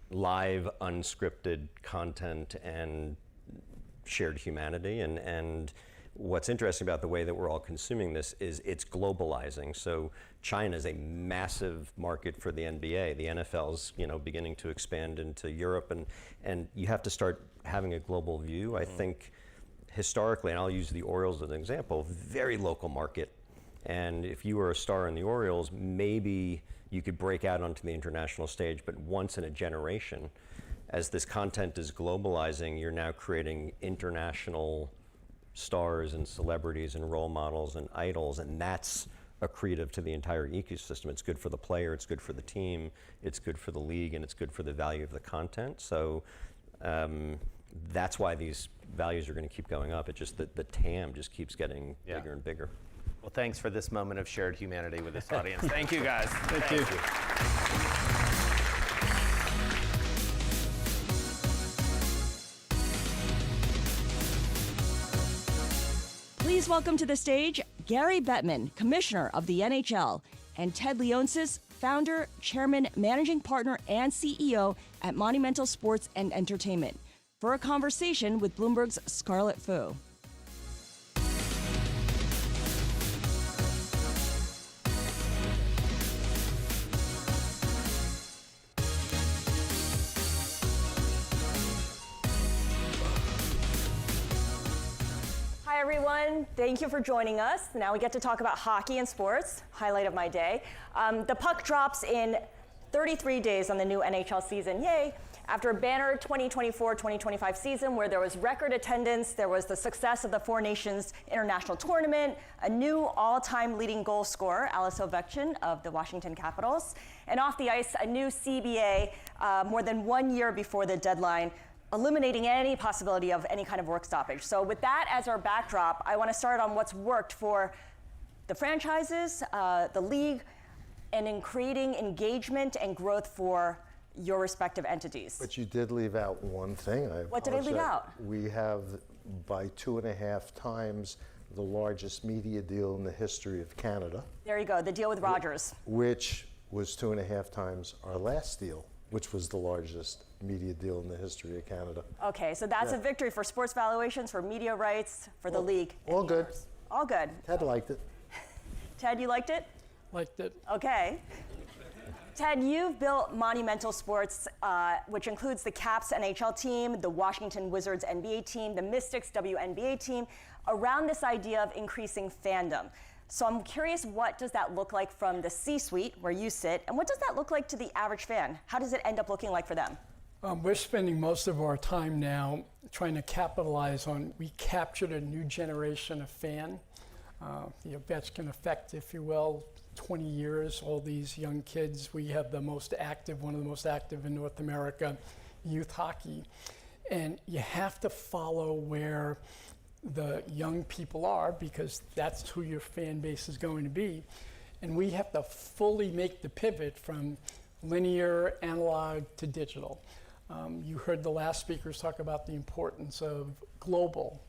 live, unscripted content and shared humanity. And what's interesting about the way that we're all consuming this is it's globalizing. So China is a massive market for the NBA. The NFL's, beginning to expand into Europe, and you have to start having a global view. I think historically, and I'll use the Orioles as an example, very local market. And if you were a star in the Orioles, maybe you could break out onto the international stage, but once in a generation. As this content is globalizing, you're now creating international stars and celebrities and role models and idols, and that's accretive to the entire ecosystem. It's good for the player, it's good for the team, it's good for the league, and it's good for the value of the content. So that's why these values are going to keep going up. It just the TAM just keeps getting bigger and bigger. Well, thanks for this moment of shared humanity with this audience. Thank you, guys. Thank you. Please welcome to the stage Gary Bettman, Commissioner of the NHL, and Ted Leonsis, Founder, Chairman, Managing Partner, and CEO at Monumental Sports and Entertainment, for a conversation with Bloomberg's Scarlett Fu. Hi, everyone. Thank you for joining us. Now we get to talk about hockey and sports, highlight of my day. The puck drops in 33 days on the new NHL season. Yay! After a banner 2024-2025 season where there was record attendance, there was the success of the Four Nations International Tournament, a new all-time leading goal scorer, Alex Ovechkin of the Washington Capitals, and off the ice, a new CBA more than 1 year before the deadline, eliminating any possibility of any kind of work stoppage. So with that as our backdrop, I want to start on what's worked for the franchises, the league, and in creating engagement and growth for your respective entities. But you did leave out one thing. What did I leave out? We have by 2.5 times the largest media deal in the history of Canada. There you go, the deal with Rogers. Which was 2.5 times our last deal, which was the largest media deal in the history of Canada. Okay, so that's a victory for sports valuations, for media rights, for the league. All good. All good. Ted liked it. Ted, you liked it? Liked it. Okay. Ted, you've built Monumental Sports, which includes the Caps NHL team, the Washington Wizards NBA team, the Mystics WNBA team, around this idea of increasing fandom. So I'm curious, what does that look like from the C-suite, where you sit, and what does that look like to the average fan? How does it end up looking like for them? We're spending most of our time now trying to capitalize on, we captured a new generation of fan, the Ovechkin effect, if you will. 20 years, all these young kids. We have the most active, one of the most active in North America, youth hockey. And you have to follow where the young people are, because that's who your fan base is going to be. And we have to fully make the pivot from linear, analog to digital. You heard the last speakers talk about the importance of global.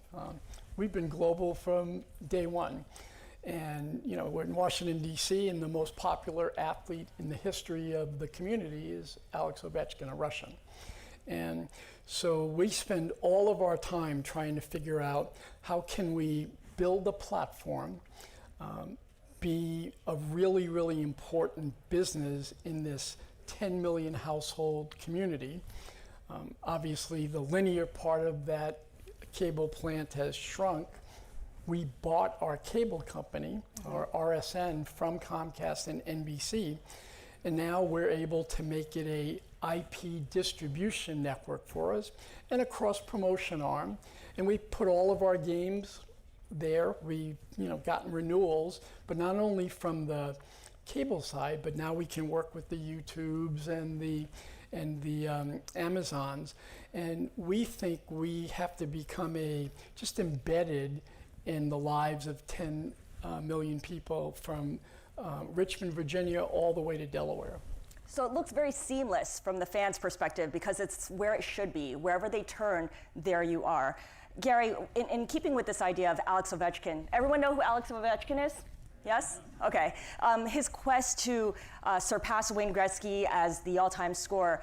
We've been global from day one. And we're in Washington, D.C., and the most popular athlete in the history of the community is Alex Ovechkin, a Russian. And so we spend all of our time trying to figure out how can we build a platform, be a really, really important business in this 10 million household community. Obviously, the linear part of that cable plant has shrunk. We bought our cable company, our RSN, from Comcast and NBC, and now we're able to make it a IP distribution network for us and a cross-promotion arm. And we put all of our games there. We've gotten renewals, but not only from the cable side, but now we can work with the YouTubes and the Amazons. And we think we have to become just embedded in the lives of 10 million people from Richmond, Virginia, all the way to Delaware. So it looks very seamless from the fans' perspective because it's where it should be. Wherever they turn, there you are. Gary, in keeping with this idea of Alex Ovechkin, everyone know who Alex Ovechkin is? Yes? Okay. His quest to surpass Wayne Gretzky as the all-time scorer,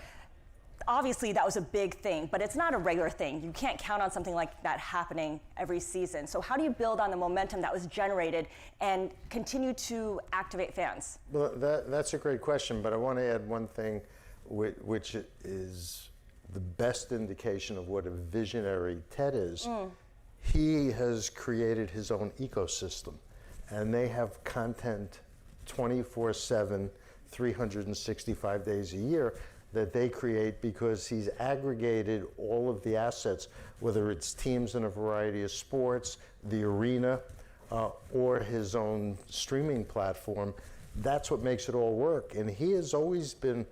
obviously that was a big thing, but it's not a regular thing. You can't count on something like that happening every season. So how do you build on the momentum that was generated and continue to activate fans? Well, that's a great question, but I want to add one thing, which is the best indication of what a visionary Ted is. He has created his own ecosystem, and they have content 24/7, 365 days a year that they create because he's aggregated all of the assets, whether it's teams in a variety of sports, the arena, or his own streaming platform. That's what makes it all work. And he has always been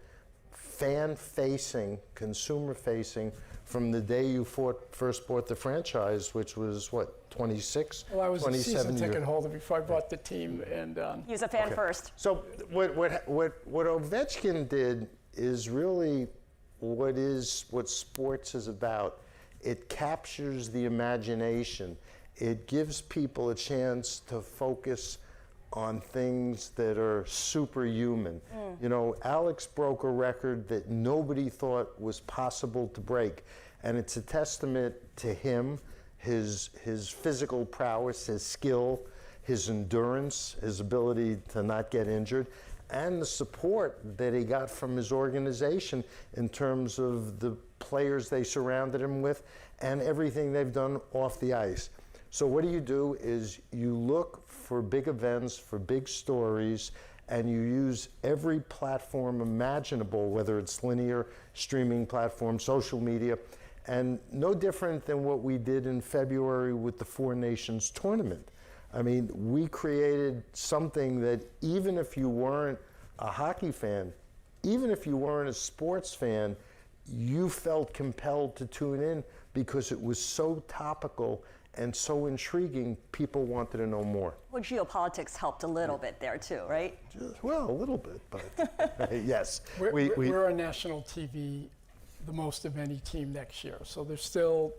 fan-facing, consumer-facing, from the day you first bought the franchise, which was, what, 26, Well, I was a 27 season ticket years. holder before I bought the team. And he was a fan first. So what Ovechkin did is really what sports is about. It captures the imagination. It gives people a chance to focus on things that are superhuman. You know, Alex broke a record that nobody thought was possible to break. And it's a testament to him, his physical prowess, his skill, his endurance, his ability to not get injured, and the support that he got from his organization in terms of the players they surrounded him with and everything they've done off the ice. So what do is you look for big events, for big stories, and you use every platform imaginable, whether it's linear, streaming platform, social media, and no different than what we did in February with the Four Nations tournament. I mean, we created something that even if you weren't a hockey fan, even if you weren't a sports fan, you felt compelled to tune in because it was so topical and so intriguing, people wanted to know more. Well, geopolitics helped a little bit there too, right? Well, a little bit, but yes. We're on national TV the most of any team next year. So there's still,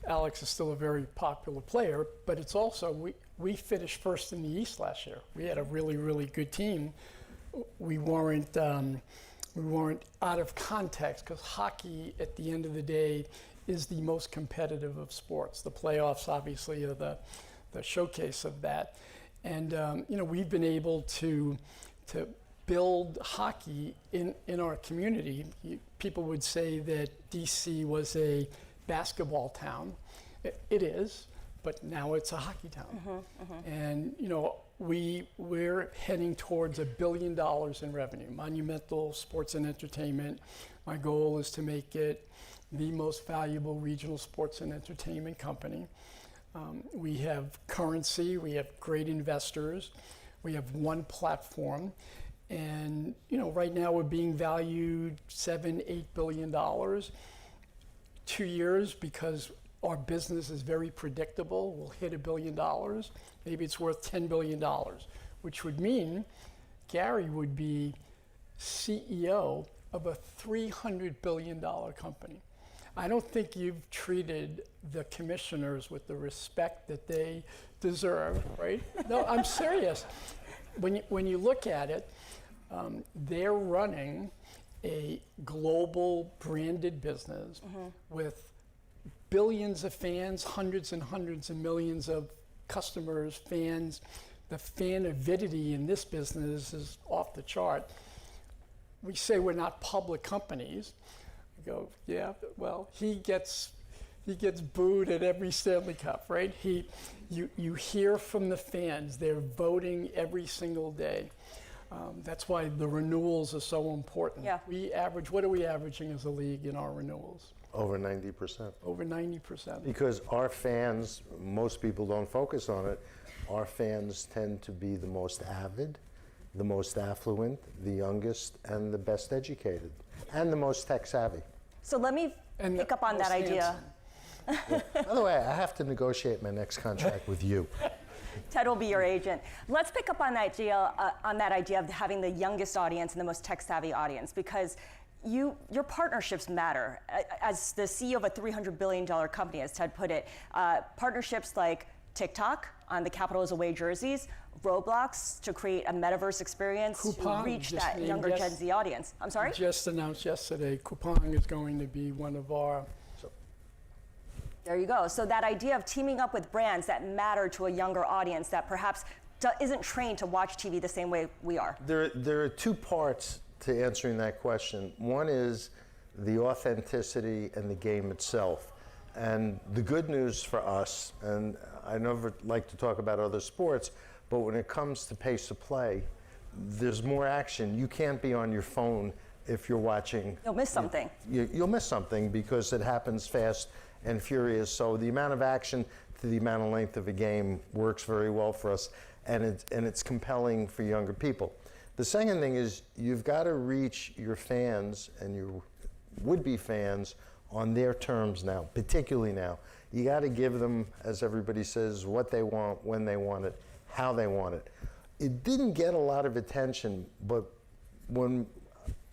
Alex is still a very popular player, but it's also, we finished first in the East last year. We had a really, really good team. We weren't out of context because hockey, at the end of the day, is the most competitive of sports. The playoffs, obviously, are the showcase of that. And we've been able to build hockey in our community. People would say that DC was a basketball town. It is, but now it's a hockey town. And we're heading towards $1 billion in revenue. Monumental Sports and Entertainment. My goal is to make it the most valuable regional sports and entertainment company. We have currency, we have great investors, we have one platform, and right now we're being valued $7-8 billion. 2 years, because our business is very predictable, we'll hit $1 billion. Maybe it's worth $10 billion, which would mean Gary would be CEO of a $300 billion company. I don't think you've treated the commissioners with the respect that they deserve, right? No, I'm serious. When you look at it, they're running a global branded business with billions of fans, hundreds and hundreds of millions of customers, fans. The fan avidity in this business is off the chart. We say we're not public companies. Go, yeah, well, he gets booed at every Stanley Cup, right? You hear from the fans, they're voting every single day. That's why the renewals are so important. Yeah. What are we averaging as a league in our renewals? Over 90%. Over 90%. Because our fans, most people don't focus on it, our fans tend to be the most avid, the most affluent, the youngest, and the best educated, and the most tech savvy. So let me pick up on that idea. By the way, I have to negotiate my next contract with you. Ted will be your agent. Let's pick up on that idea of having the youngest audience and the most tech-savvy audience, because your partnerships matter. As the CEO of a $300 billion company, as Ted put it, partnerships like TikTok on the Capital is Away jerseys, Roblox to create a metaverse experience Coupang, to reach just that named younger Gen Z audience. I'm sorry? Just announced yesterday, Coupang is going to be one of our. There you go. So that idea of teaming up with brands that matter to a younger audience that perhaps isn't trained to watch TV the same way we are. There are two parts to answering that question. One is the authenticity and the game itself. And the good news for us, and I never like to talk about other sports, but when it comes to pace of play, there's more action. You can't be on your phone if you're watching. You'll miss something. You'll miss something because it happens fast and furious. So the amount of action to the amount of length of a game works very well for us, and it's compelling for younger people. The second thing is you've got to reach your fans and your would-be fans on their terms now, particularly now. You got to give them, as everybody says, what they want, when they want it, how they want it. It didn't get a lot of attention, but when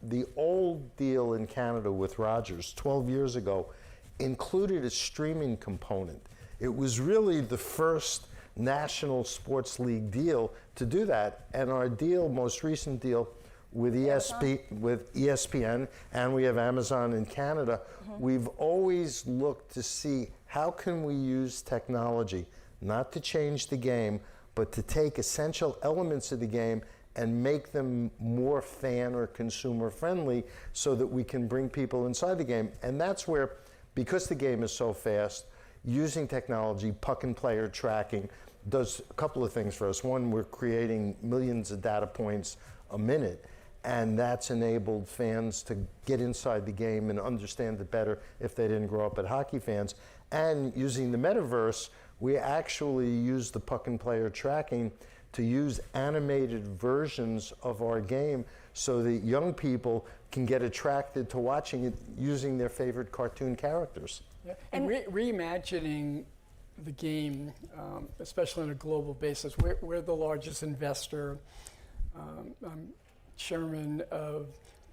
the old deal in Canada with Rogers 12 years ago included a streaming component, it was really the first national sports league deal to do that. And our deal, most recent deal with ESPN, and we have Amazon in Canada, we've always looked to see how can we use technology, not to change the game, but to take essential elements of the game and make them more fan or consumer friendly so that we can bring people inside the game. And that's where, because the game is so fast, using technology, puck and player tracking, does a couple of things for us. One, we're creating millions of data points a minute, and that's enabled fans to get inside the game and understand it better if they didn't grow up as hockey fans. And using the metaverse, we actually use the puck and player tracking to use animated versions of our game so that young people can get attracted to watching it using their favorite cartoon characters. Yeah. And reimagining the game, especially on a global basis. We're the largest investor. I'm chairman of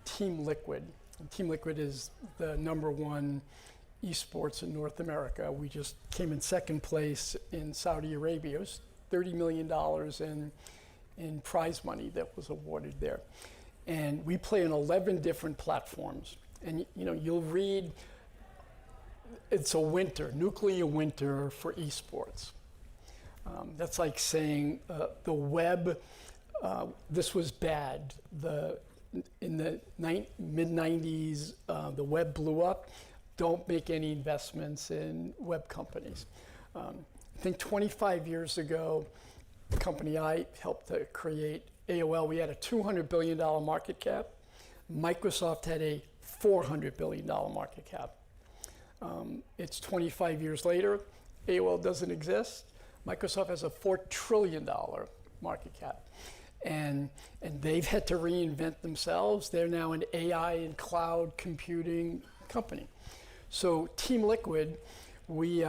Team Liquid. And Team Liquid is the #1 esports in North America. We just came in second place in Saudi Arabia. It was $30 million in prize money that was awarded there. And we play on 11 different platforms. And you'll read, it's a winter, nuclear winter for esports. That's like saying the web, this was bad. In the mid-90s, the web blew up. Don't make any investments in web companies. I think 25 years ago, the company I helped to create, AOL, we had a $200 billion market cap. Microsoft had a $400 billion market cap. It's 25 years later, AOL doesn't exist. Microsoft has a $4 trillion market cap. And they've had to reinvent themselves. They're now an AI and cloud computing company. So Team Liquid, we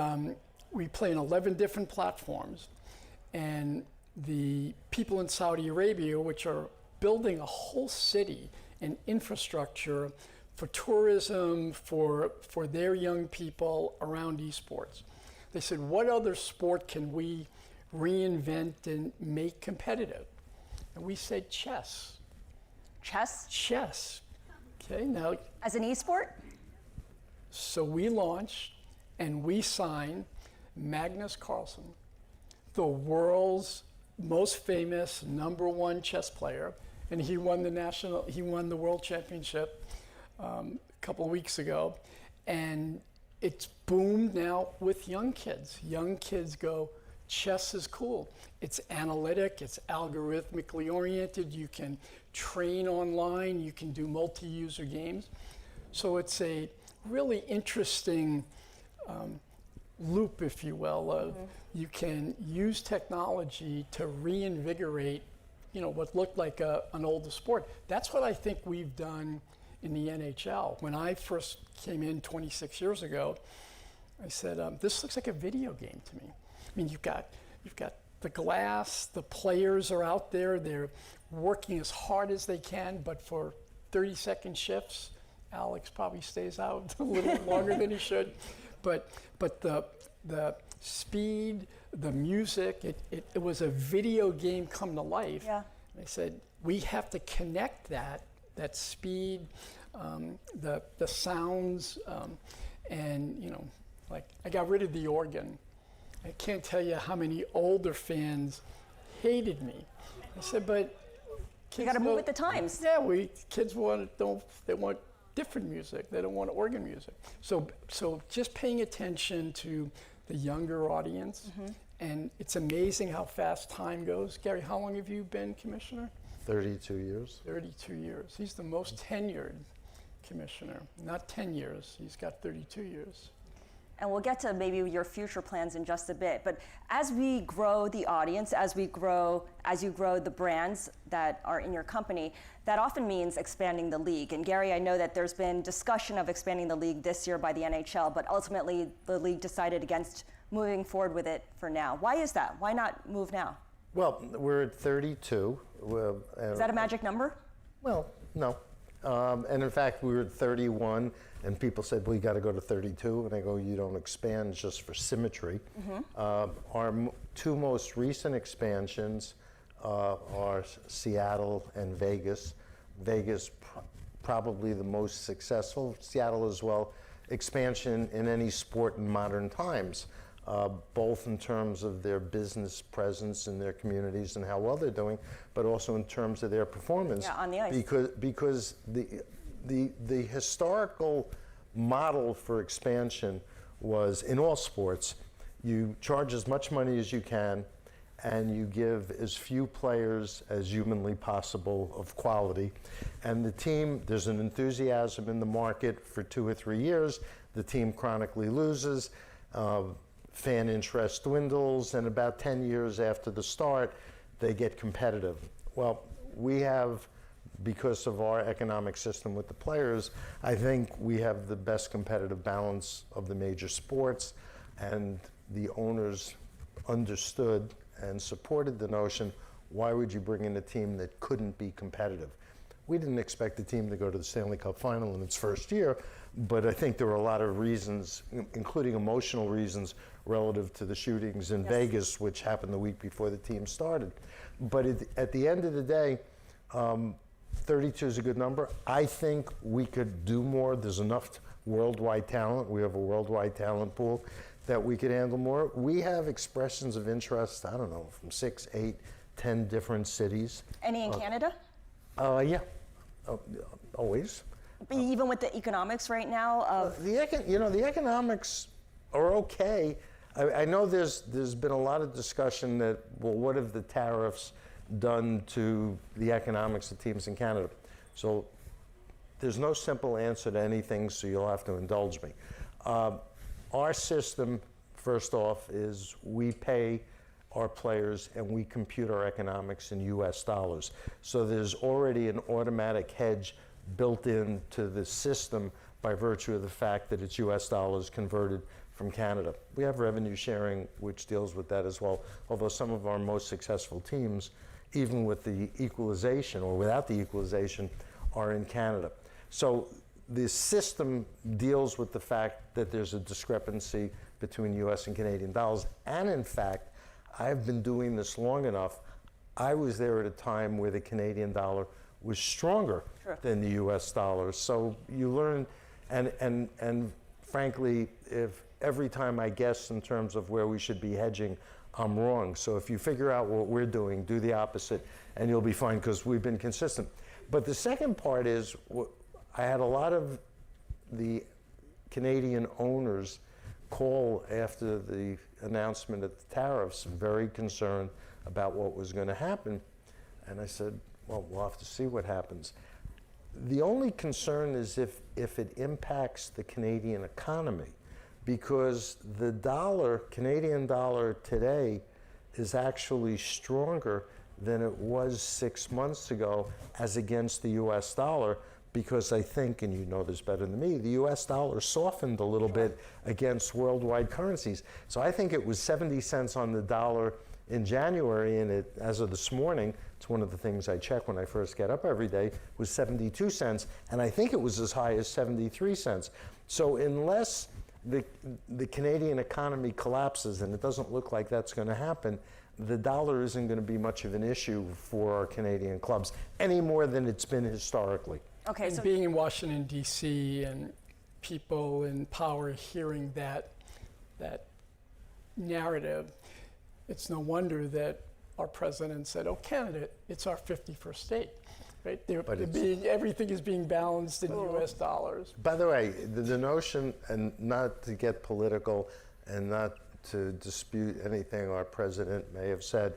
play in 11 different platforms. And the people in Saudi Arabia, which are building a whole city and infrastructure for tourism, for their young people around esports. They said, what other sport can we reinvent and make competitive? And we said chess. Chess? Chess. Okay, now. As an esport? So we launched and we signed Magnus Carlsen, the world's most famous #1 chess player, and he won the world championship a couple of weeks ago, and it's boomed now with young kids. Young kids go, chess is cool. It's analytic, it's algorithmically oriented, you can train online, you can do multi-user games. So it's a really interesting loop, if you will, of you can use technology to reinvigorate, what looked like an older sport. That's what I think we've done in the NHL. When I first came in 26 years ago, I said, this looks like a video game to me. I mean, you've got the glass, the players are out there, they're working as hard as they can, but for 30-second shifts, Alex probably stays out a little longer than he should. But the speed, the music, it was a video game come to life. Yeah. They said, we have to connect that speed, the sounds, and, you know, like I got rid of the organ. I can't tell you how many older fans hated me. I said, but kids you got to move with the times. Yeah, kids want different music. They don't want organ music. So just paying attention to the younger audience, and it's amazing how fast time goes. Gary, how long have you been commissioner? 32 years. 32 years. He's the most tenured commissioner. Not 10 years. He's got 32 years. And we'll get to maybe your future plans in just a bit. But as we grow the audience, as you grow the brands that are in your company, that often means expanding the league. And Gary, I know that there's been discussion of expanding the league this year by the NHL, but ultimately the league decided against moving forward with it for now. Why is that? Why not move now? Well, we're at 32. Is that a magic number? Well, no. And in fact, we were at 31, and people said, well, you got to go to 32. And I go, you don't expand just for symmetry. Our two most recent expansions are Seattle and Vegas. Vegas probably the most successful. Seattle as well. Expansion in any sport in modern times. Both in terms of their business presence in their communities and how well they're doing, but also in terms of their performance. Yeah, on the ice. Because the historical model for expansion was, in all sports, you charge as much money as you can, and you give as few players as humanly possible of quality. And the team, there's an enthusiasm in the market for 2 or 3 years. The team chronically loses. Fan interest dwindles, and about 10 years after the start, they get competitive. Well, we have, because of our economic system with the players, I think we have the best competitive balance of the major sports, and the owners understood and supported the notion, why would you bring in a team that couldn't be competitive? We didn't expect the team to go to the Stanley Cup final in its first year, but I think there were a lot of reasons, including emotional reasons, relative to the shootings in Vegas, which happened the week before the team started. But at the end of the day, 32 is a good number. I think we could do more. There's enough worldwide talent. We have a worldwide talent pool that we could handle more. We have expressions of interest, I don't know, from 6, 8, 10 different cities. Any in Canada? Yeah, always. But even with the economics right now of... The economics are okay. I know there's been a lot of discussion that, well, what have the tariffs done to the economics of teams in Canada? So there's no simple answer to anything, so you'll have to indulge me. Our system, first off, is we pay our players and we compute our economics in US dollars. So there's already an automatic hedge built into the system by virtue of the fact that it's US dollars converted from Canada. We have revenue sharing, which deals with that as well, although some of our most successful teams, even with the equalization or without the equalization, are in Canada. So the system deals with the fact that there's a discrepancy between US and Canadian dollars. And in fact, I've been doing this long enough. I was there at a time where the Canadian dollar was stronger than the US dollar. So you learn, and frankly, if every time I guess in terms of where we should be hedging, I'm wrong. So if you figure out what we're doing, do the opposite, and you'll be fine, because we've been consistent. But the second part is, I had a lot of the Canadian owners call after the announcement of the tariffs, very concerned about what was going to happen. And I said, well, we'll have to see what happens. The only concern is if it impacts the Canadian economy, because the dollar, Canadian dollar today, is actually stronger than it was 6 months ago as against the US dollar, because I think, and you know this better than me, the US dollar softened a little bit against worldwide currencies. So I think it was 70 cents on the dollar in January, and as of this morning, it's one of the things I check when I first get up every day, was 72 cents, and I think it was as high as 73 cents. So unless the Canadian economy collapses, and it doesn't look like that's going to happen, the dollar isn't going to be much of an issue for our Canadian clubs, any more than it's been historically. Okay, and so being in Washington, D.C., and people in power hearing that narrative, it's no wonder that our president said, oh, Canada, it's our 51st state. Right? Everything is being balanced in U.S. dollars. By the way, the notion, and not to get political and not to dispute anything our president may have said,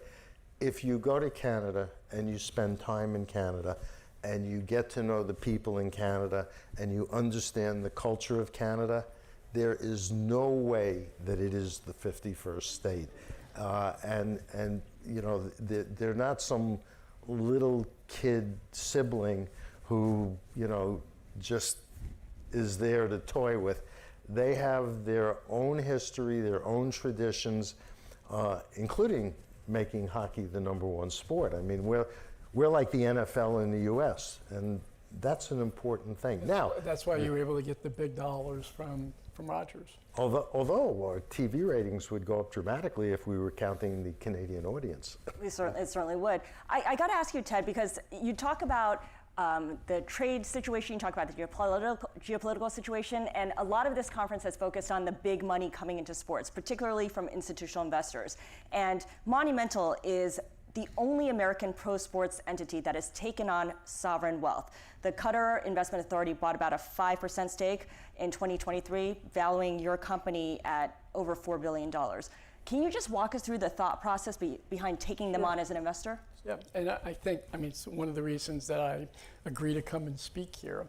if you go to Canada and you spend time in Canada and you get to know the people in Canada and you understand the culture of Canada, there is no way that it is the 51st state. And you know, they're not some little kid sibling who, you know, just is there to toy with. They have their own history, their own traditions, including making hockey the #1 sport. I mean, we're like the NFL in the U.S., and that's an important thing. Now, that's why you were able to get the big dollars from Rogers. Although our TV ratings would go up dramatically if we were counting the Canadian audience. It certainly would. I got to ask you, Ted, because you talk about the trade situation, you talk about the geopolitical situation, and a lot of this conference has focused on the big money coming into sports, particularly from institutional investors. And Monumental is the only American pro sports entity that has taken on sovereign wealth. The Qatar Investment Authority bought about a 5% stake in 2023, valuing your company at over $4 billion. Can you just walk us through the thought process behind taking them on as an investor? Yeah, and I think, I mean, it's one of the reasons that I agreed to come and speak here.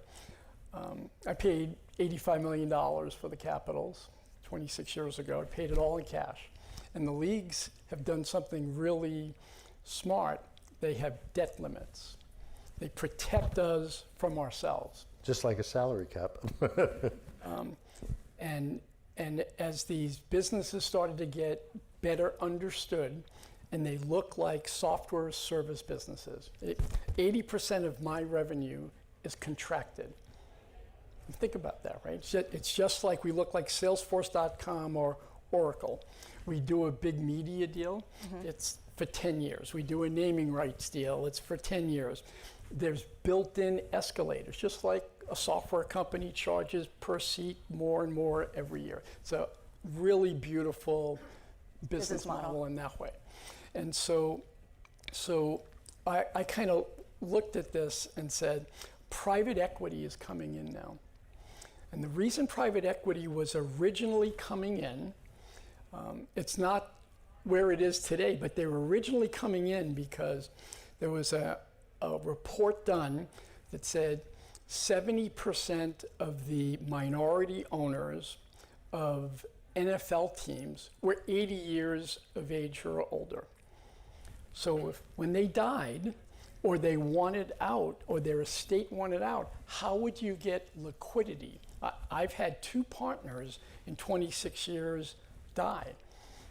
I paid $85 million for the Capitals 26 years ago. I paid it all in cash. And the leagues have done something really smart. They have debt limits. They protect us from ourselves. Just like a salary cap. And as these businesses started to get better understood, and they look like software service businesses, 80% of my revenue is contracted. Think about that, right? It's just like we look like Salesforce.com or Oracle. We do a big media deal, it's for 10 years. We do a naming rights deal, it's for 10 years. There's built-in escalators, just like a software company charges per seat more and more every year. It's a really beautiful business model in that way. And so I kind of looked at this and said, private equity is coming in now. And the reason private equity was originally coming in, it's not where it is today, but they were originally coming in because there was a report done that said 70% of the minority owners of NFL teams were 80 years of age or older. So when they died, or they wanted out, or their estate wanted out, how would you get liquidity? I've had 2 partners in 26 years die.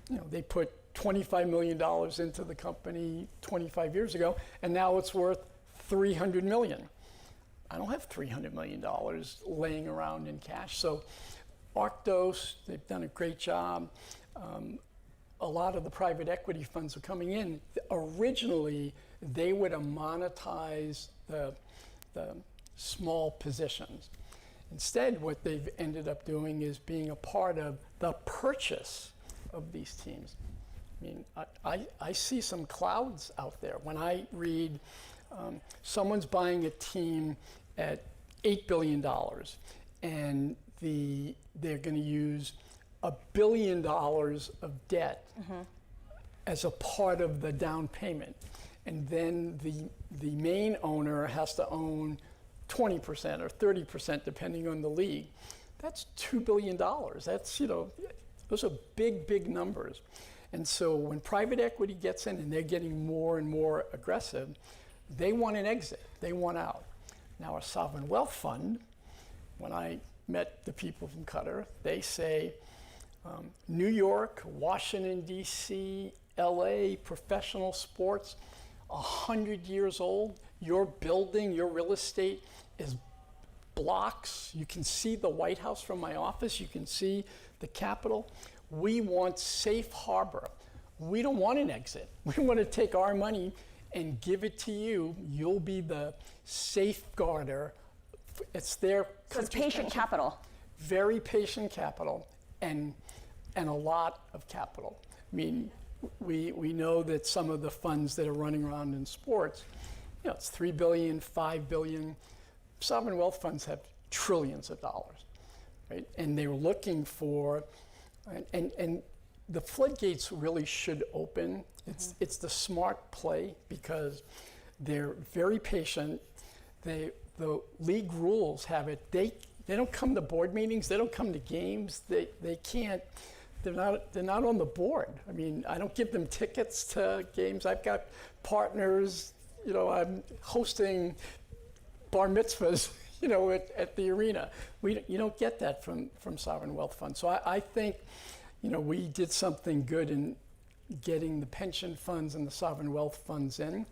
You know, they put $25 million into the company 25 years ago, and now it's worth $300 million. I don't have $300 million laying around in cash. So Arctos, they've done a great job. A lot of the private equity funds are coming in. Originally, they would have monetized the small positions. Instead, what they've ended up doing is being a part of the purchase of these teams. I mean, I see some clouds out there. When I read someone's buying a team at $8 billion, and they're going to use $1 billion of debt as a part of the down payment. And then the main owner has to own 20% or 30%, depending on the league. That's $2 billion. That's, you know, those are big, big numbers. And so when private equity gets in and they're getting more and more aggressive, they want an exit, they want out. Now a sovereign wealth fund, when I met the people from Qatar, they say, New York, Washington, D.C., L.A., professional sports, 100 years old. Your building, your real estate is blocks. You can see the White House from my office. You can see the Capitol. We want safe harbor. We don't want an exit. We want to take our money and give it to you. You'll be the safeguarder. It's their So it's patient capital. Very patient capital and a lot of capital. I mean, we know that some of the funds that are running around in sports, you know, it's $3 billion, $5 billion. Sovereign wealth funds have trillions of dollars, right? And they're looking for, and the floodgates really should open. It's the smart play because they're very patient. The league rules have it. They don't come to board meetings. They don't come to games. They can't. They're not on the board. I mean, I don't give them tickets to games. I've got partners. You know, I'm hosting bar mitzvahs, you know, at the arena. You don't get that from sovereign wealth funds. So I think, you know, we did something good in getting the pension funds and the sovereign wealth funds in,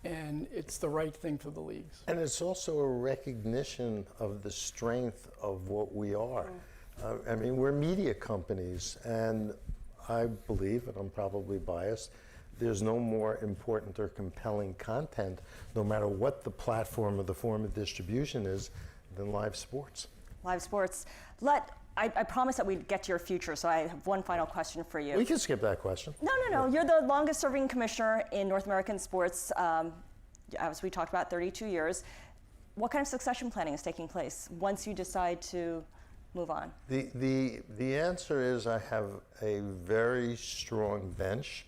and it's the right thing for the leagues. And it's also a recognition of the strength of what we are. I mean, we're media companies, and I believe, and I'm probably biased, there's no more important or compelling content, no matter what the platform or the form of distribution is, than live sports. Live sports. I promised that we'd get to your future, so I have one final question for you. We can skip that question. No. You're the longest serving commissioner in North American sports, as we talked about, 32 years. What kind of succession planning is taking place once you decide to move on? The answer is I have a very strong bench.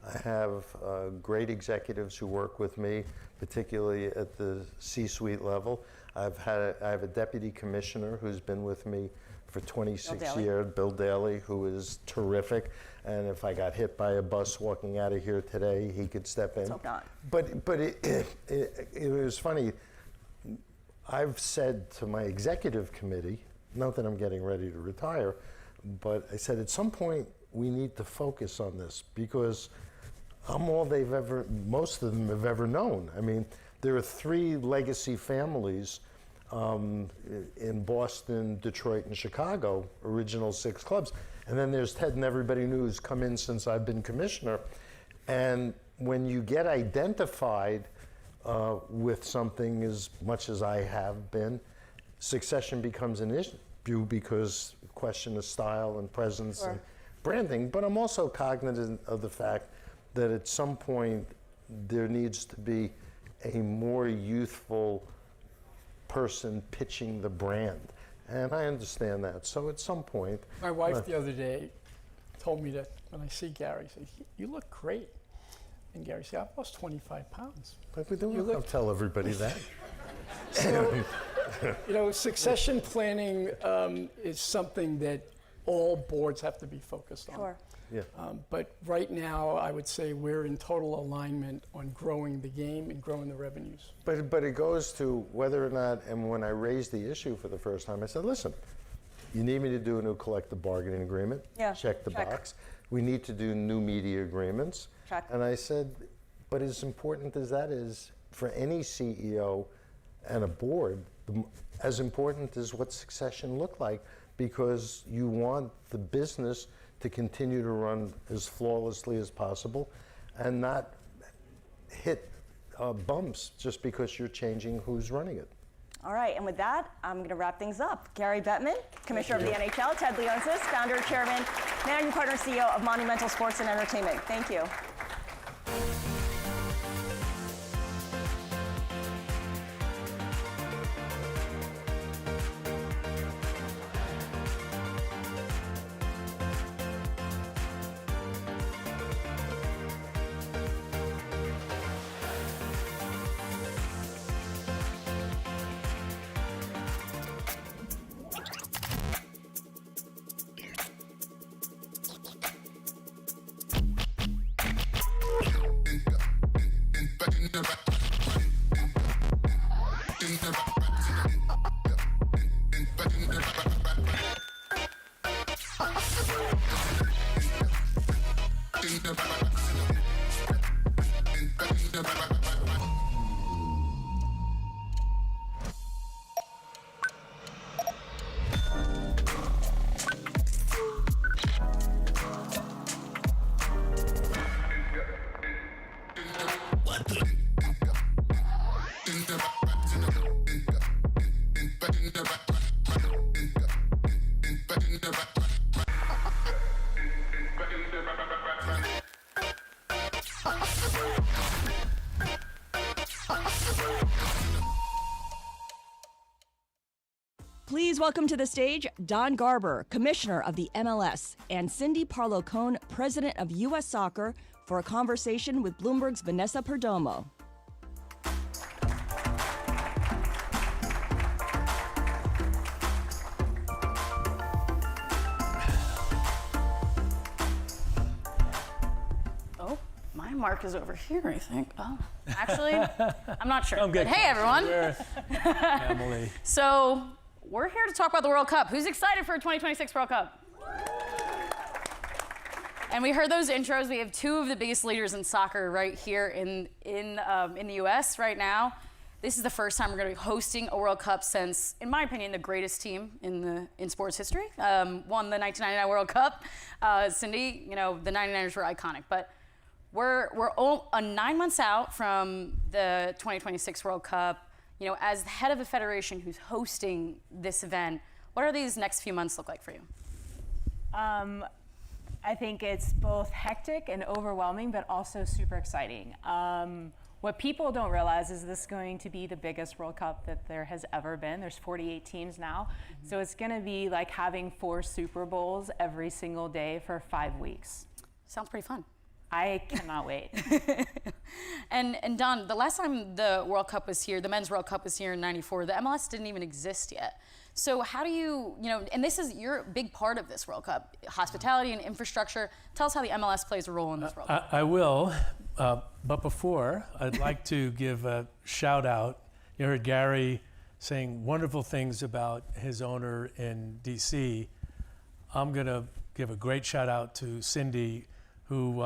I have great executives who work with me, particularly at the C-suite level. I have a deputy commissioner who's been with me for 26 years, Bill Daly, who is terrific. And if I got hit by a bus walking out of here today, he could step in. Let's hope not. But it was funny. I've said to my executive committee, not that I'm getting ready to retire, but I said at some point we need to focus on this because I'm all most of them have ever known. I mean, there are 3 legacy families in Boston, Detroit, and Chicago, original 6 clubs. And then there's Ted and everybody new who's come in since I've been commissioner. And when you get identified with something as much as I have been, succession becomes an issue because question of style and presence and branding. But I'm also cognizant of the fact that at some point there needs to be a more youthful person pitching the brand. And I understand that. So at some point... My wife the other day told me that when I see Gary, she said, "You look great." And Gary said, "I've lost 25 pounds. But we don't tell everybody that. So, you know, succession planning is something that all boards have to be focused on. Sure. Yeah. But right now, I would say we're in total alignment on growing the game and growing the revenues. But it goes to whether or not, and when I raised the issue for the first time, I said, listen, you need me to do a new collective bargaining agreement. Yeah, check the box. We need to do new media agreements. Check. And I said, but as important as that is for any CEO and a board, as important is what succession look like, because you want the business to continue to run as flawlessly as possible and not hit bumps just because you're changing who's running it. All right, and with that, I'm going to wrap things up. Gary Bettman, Commissioner of the NHL, Ted Leonsis, Founder, Chairman, Managing Partner, CEO of Monumental Sports and Entertainment. Thank you. Please welcome to the stage Don Garber, Commissioner of the MLS, and Cindy Parlo-Cohn, President of U.S. Soccer, for a conversation with Bloomberg's Vanessa Perdomo. Oh, my mark is over here, I think. Oh, actually, I'm not sure. I'm good. But hey, everyone. Emily. So, we're here to talk about the World Cup. Who's excited for 2026 World Cup? And we heard those intros. We have two of the biggest leaders in soccer right here in the U.S. right now. This is the first time we're going to be hosting a World Cup since, in my opinion, the greatest team in sports history won the 1999 World Cup. Cindy, you know, the 99ers were iconic, but we're 9 months out from the 2026 World Cup. You know, as the head of a federation who's hosting this event, what are these next few months look like for you? I think it's both hectic and overwhelming, but also super exciting. What people don't realize is this is going to be the biggest World Cup that there has ever been. There's 48 teams now. Mm-hmm. So it's going to be like having 4 Super Bowls every single day for 5 weeks. Sounds pretty fun. I cannot wait. And Don, the last time the World Cup was here, the Men's World Cup was here in '94, the MLS didn't even exist yet. So how do you know, and you're a big part of this World Cup, hospitality and infrastructure. Tell us how the MLS plays a role in this World Cup. I will, but before, I'd like to give a shout out. You heard Gary saying wonderful things about his owner in DC. I'm gonna give a great shout out to Cindy, who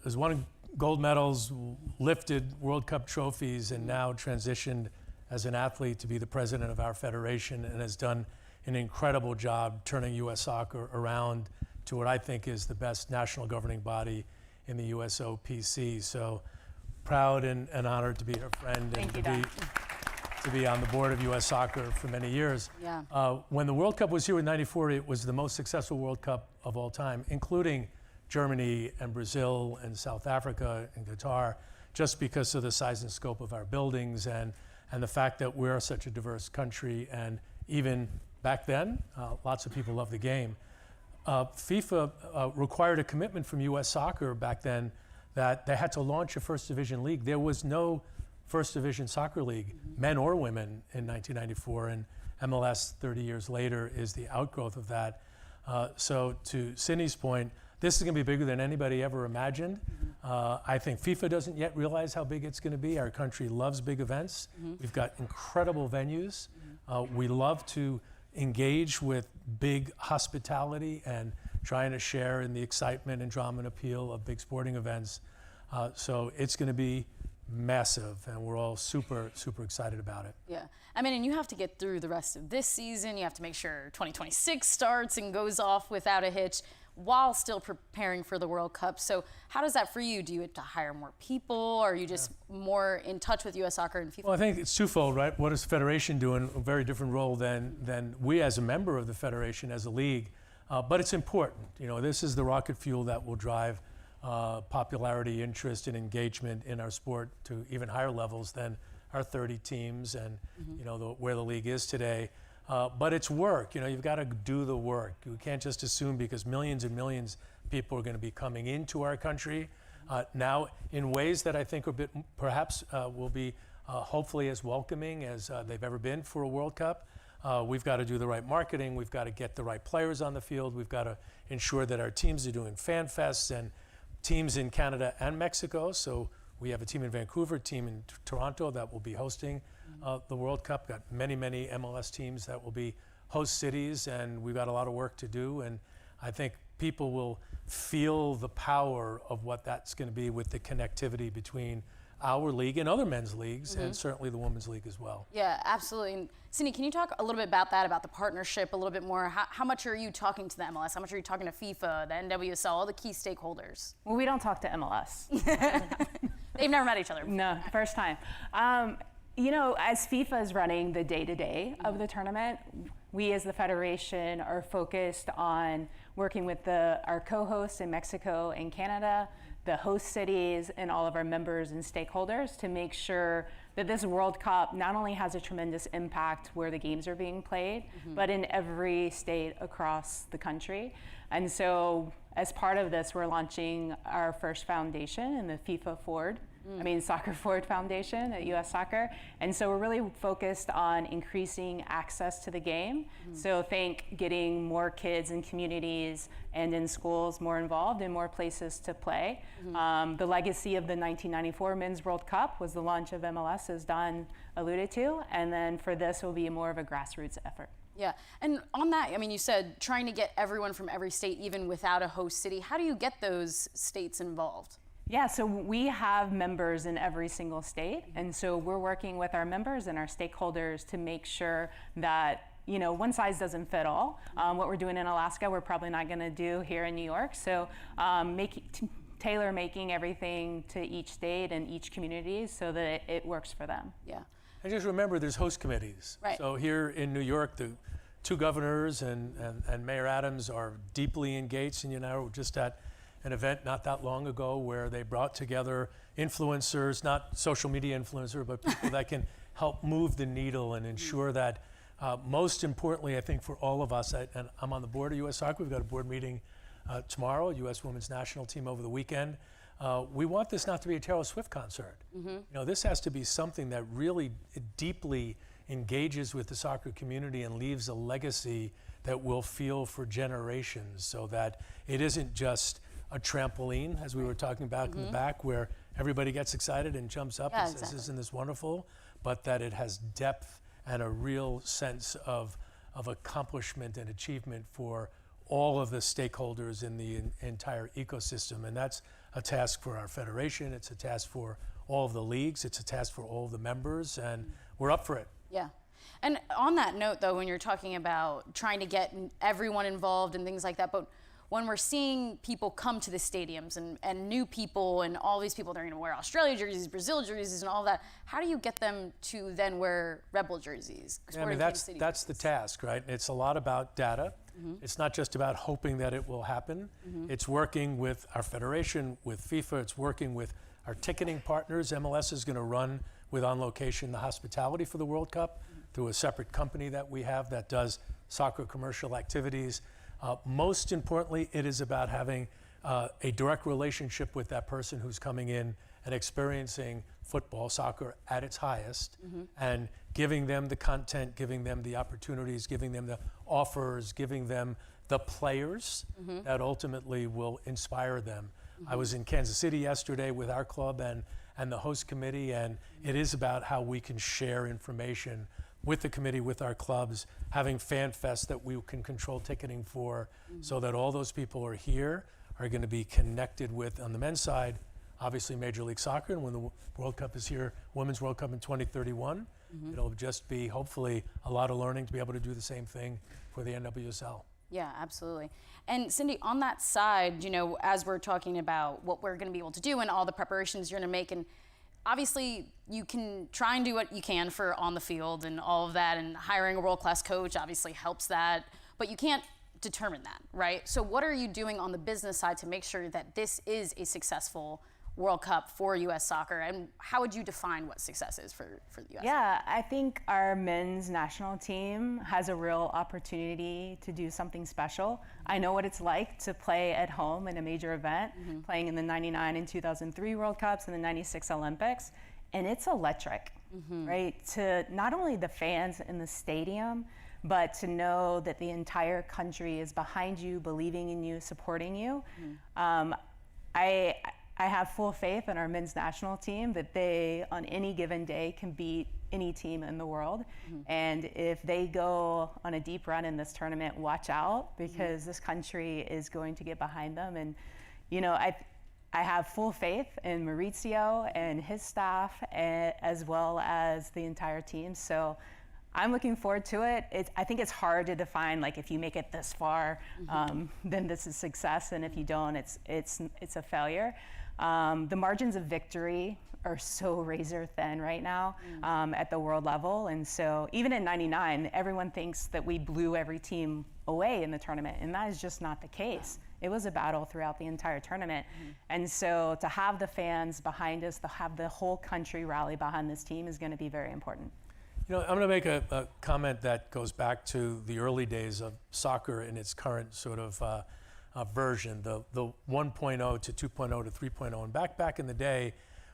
has won gold medals, lifted World Cup trophies, and now transitioned as an athlete to be the president of our federation, and has done an incredible job turning U.S. soccer around to what I think is the best national governing body in the USOPC. So proud and honored to be her friend and to be on the board of U.S. Soccer for many years. Yeah. When the World Cup was here in '94, it was the most successful World Cup of all time, including Germany and Brazil and South Africa and Qatar, just because of the size and scope of our buildings and the fact that we're such a diverse country. And even back then, lots of people loved the game. FIFA required a commitment from U.S. Soccer back then that they had to launch a first division league. There was no first division soccer league, men or women, in 1994, and MLS 30 years later is the outgrowth of that. So to Cindy's point, this is going to be bigger than anybody ever imagined. I think FIFA doesn't yet realize how big it's going to be. Our country loves big events. We've got incredible venues. We love to engage with big hospitality and trying to share in the excitement and drama and appeal of big sporting events. So it's going to be massive, and we're all super, super excited about it. Yeah, I mean, and you have to get through the rest of this season. You have to make sure 2026 starts and goes off without a hitch, while still preparing for the World Cup. So how does that for you? Do you have to hire more people? Or are you just more in touch with U.S. Soccer and FIFA? Well, I think it's twofold, right? What does the Federation do in a very different role than we as a member of the Federation, as a league? But it's important. You know, this is the rocket fuel that will drive popularity, interest, and engagement in our sport to even higher levels than our 30 teams and you know where the league is today. But it's work. You know, you've got to do the work. You can't just assume because millions and millions of people are going to be coming into our country now in ways that I think are perhaps will be hopefully as welcoming as they've ever been for a World Cup. We've got to do the right marketing. We've got to get the right players on the field. We've got to ensure that our teams are doing fan fests and teams in Canada and Mexico. So we have a team in Vancouver, a team in Toronto that will be hosting the World Cup. Got many, many MLS teams that will be host cities, and we've got a lot of work to do. And I think people will feel the power of what that's going to be with the connectivity between our league and other men's leagues, and certainly the women's league as well. Yeah, absolutely. And Cindy, can you talk a little bit about that, about the partnership a little bit more? How much are you talking to the MLS? How much are you talking to FIFA, the NWSL, all the key stakeholders? Well, we don't talk to MLS. They've never met each other. No, first time. You know, as FIFA is running the day-to-day of the tournament, we as the federation are focused on working with our co-hosts in Mexico and Canada, the host cities, and all of our members and stakeholders to make sure that this World Cup not only has a tremendous impact where the games are being played, but in every state across the country. And so as part of this, we're launching our first foundation in the Soccer Forward Foundation at US Soccer. And so we're really focused on increasing access to the game. So think getting more kids in communities and in schools more involved and more places to play. The legacy of the 1994 Men's World Cup was the launch of MLS, as Don alluded to. And then for this, it will be more of a grassroots effort. Yeah, and on that, I mean, you said trying to get everyone from every state, even without a host city. How do you get those states involved? Yeah, so we have members in every single state, and so we're working with our members and our stakeholders to make sure that, you know, one size doesn't fit all. What we're doing in Alaska, we're probably not going to do here in New York. So tailor-making everything to each state and each community so that it works for them. Yeah. And just remember, there's host committees. Right. So here in New York, the two governors and Mayor Adams are deeply engaged, and you know, just at an event not that long ago where they brought together influencers, not social media influencers, but people that can help move the needle and ensure that, most importantly, I think for all of us, and I'm on the board of US Soccer, we've got a board meeting tomorrow, US Women's National Team over the weekend. We want this not to be a Taylor Swift concert. You know, this has to be something that really deeply engages with the soccer community and leaves a legacy that we'll feel for generations, so that it isn't just a trampoline, as we were talking about in the back, where everybody gets excited and jumps up and says, isn't this wonderful? But that it has depth and a real sense of accomplishment and achievement for all of the stakeholders in the entire ecosystem. And that's a task for our federation, it's a task for all of the leagues, it's a task for all of the members, and we're up for it. Yeah. And on that note, though, when you're talking about trying to get everyone involved and things like that, but when we're seeing people come to the stadiums and new people and all these people, they're going to wear Australia jerseys, Brazil jerseys, and all that, how do you get them to then wear Rebel jerseys? Yeah, I mean, that's the task, right? It's a lot about data. It's not just about hoping that it will happen. It's working with our federation, with FIFA. It's working with our ticketing partners. MLS is going to run with On Location the hospitality for the World Cup through a separate company that we have that does soccer commercial activities. Most importantly, it is about having a direct relationship with that person who's coming in and experiencing football, soccer at its highest, and giving them the content, giving them the opportunities, giving them the offers, giving them the players that ultimately will inspire them. I was in Kansas City yesterday with our club and the host committee, and it is about how we can share information with the committee, with our clubs, having Fan Fest that we can control ticketing for, so that all those people who are here are going to be connected with, on the men's side, obviously Major League Soccer, and when the World Cup is here, Women's World Cup in 2031, it'll just be hopefully a lot of learning to be able to do the same thing for the NWSL. Yeah, absolutely. And Cindy, on that side, you know, as we're talking about what we're going to be able to do and all the preparations you're going to make, and obviously you can try and do what you can for on the field and all of that, and hiring a world-class coach obviously helps that, but you can't determine that, right? So what are you doing on the business side to make sure that this is a successful World Cup for U.S. Soccer, and how would you define what success is for the U.S.? Yeah, I think our men's national team has a real opportunity to do something special. I know what it's like to play at home in a major event, playing in the 99 and 2003 World Cups and the 96 Olympics, and it's electric, right? To not only the fans in the stadium, but to know that the entire country is behind you, believing in you, supporting you. I have full faith in our men's national team that they, on any given day, can beat any team in the world. And if they go on a deep run in this tournament, watch out, because this country is going to get behind them. And, you know, I have full faith in Maurizio and his staff, as well as the entire team. So I'm looking forward to it. I think it's hard to define, like, if you make it this far, then this is success, and if you don't, it's a failure. The margins of victory are so razor thin right now at the world level, and so even in '99, everyone thinks that we blew every team away in the tournament, and that is just not the case. It was a battle throughout the entire tournament, and so to have the fans behind us, to have the whole country rally behind this team is going to be very important. You know, I'm going to make a comment that goes back to the early days of soccer in its current sort of version, the 1.0 to 2.0 to 3.0. And back in the day,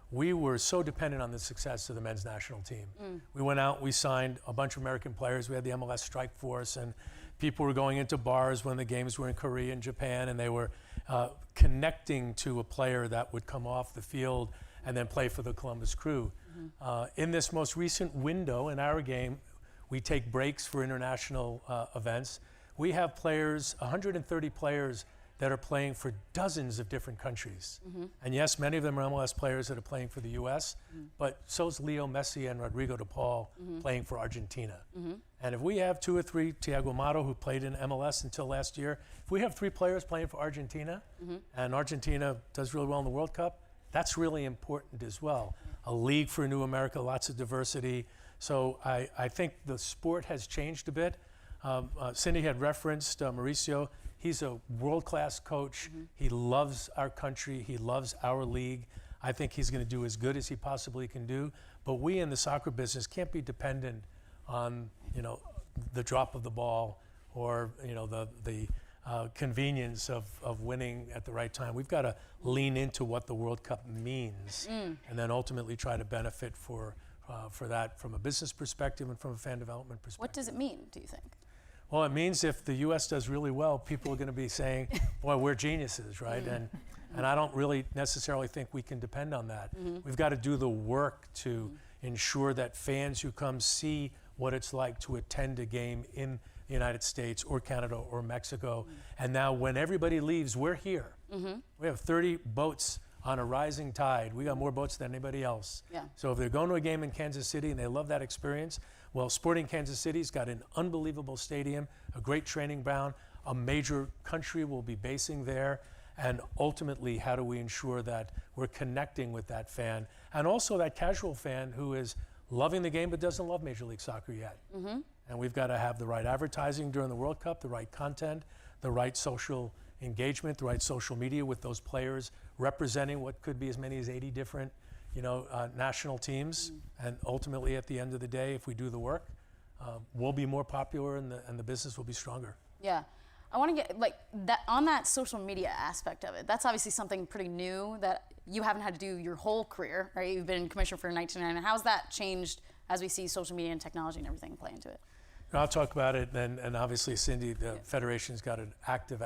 we were so dependent on the success of the men's national team. We went out, we signed a bunch of American players. We had the MLS strike force, and people were going into bars when the games were in Korea and Japan, and they were connecting to a player that would come off the field and then play for the Columbus Crew. In this most recent window in our game, we take breaks for international events. We have players, 130 players, that are playing for dozens of different countries. And yes, many of them are MLS players that are playing for the US, but so's Leo Messi and Rodrigo de Paul playing for Argentina. And if we have 2 or 3, Thiago Mato, who played in MLS until last year, if we have 3 players playing for Argentina, and Argentina does really well in the World Cup, that's really important as well. A league for New America, lots of diversity. So I think the sport has changed a bit. Cindy had referenced Mauricio. He's a world-class coach. He loves our country. He loves our league. I think he's going to do as good as he possibly can do. But we in the soccer business can't be dependent on, you know, the drop of the ball or, you know, the convenience of winning at the right time. We've got to lean into what the World Cup means, and then ultimately try to benefit for that from a business perspective and from a fan development perspective. What does it mean, do you think? Well, it means if the U.S. does really well, people are going to be saying, boy, we're geniuses, right? And I don't really necessarily think we can depend on that. We've got to do the work to ensure that fans who come see what it's like to attend a game in the United States or Canada or Mexico. And now when everybody leaves, we're here. We have 30 boats on a rising tide. We got more boats than anybody else. So if they're going to a game in Kansas City and they love that experience, well, Sporting Kansas City's got an unbelievable stadium, a great training ground, a major country will be basing there, and ultimately, how do we ensure that we're connecting with that fan, and also that casual fan who is loving the game but doesn't love Major League Soccer yet. And we've got to have the right advertising during the World Cup, the right content, the right social engagement, the right social media with those players representing what could be as many as 80 different national teams. And ultimately, at the end of the day, if we do the work, we'll be more popular and the business will be stronger. Yeah. I want to get like that on that social media aspect of it. That's obviously something pretty new that you haven't had to do your whole career, right? You've been commissioner for 1999. How's that changed as we see social media and technology and everything play into it? I'll talk about it, and obviously, Cindy, the Federation's got an active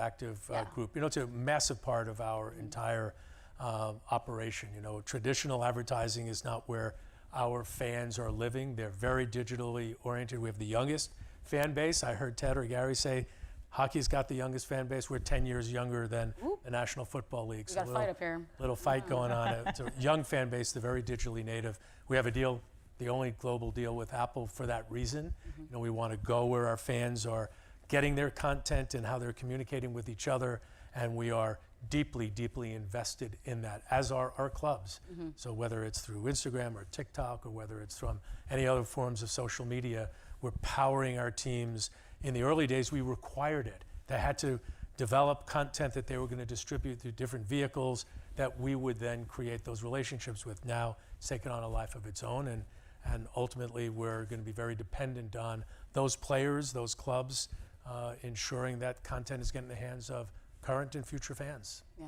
group. You know, it's a massive part of our entire operation. You know, traditional advertising is not where our fans are living. They're very digitally oriented. We have the youngest fan base. I heard Ted or Gary say hockey's got the youngest fan base. We're 10 years younger than the National Football League. We got a fight up here. Little fight going on. It's a young fan base. They're very digitally native. We have a deal, the only global deal with Apple for that reason. You know, we want to go where our fans are getting their content and how they're communicating with each other, and we are deeply, deeply invested in that, as are our clubs. So whether it's through Instagram or TikTok or whether it's from any other forms of social media, we're powering our teams. In the early days, we required it. They had to develop content that they were going to distribute through different vehicles that we would then create those relationships with. Now it's taken on a life of its own, and ultimately we're going to be very dependent on those players, those clubs, ensuring that content is getting in the hands of current and future fans. Yeah.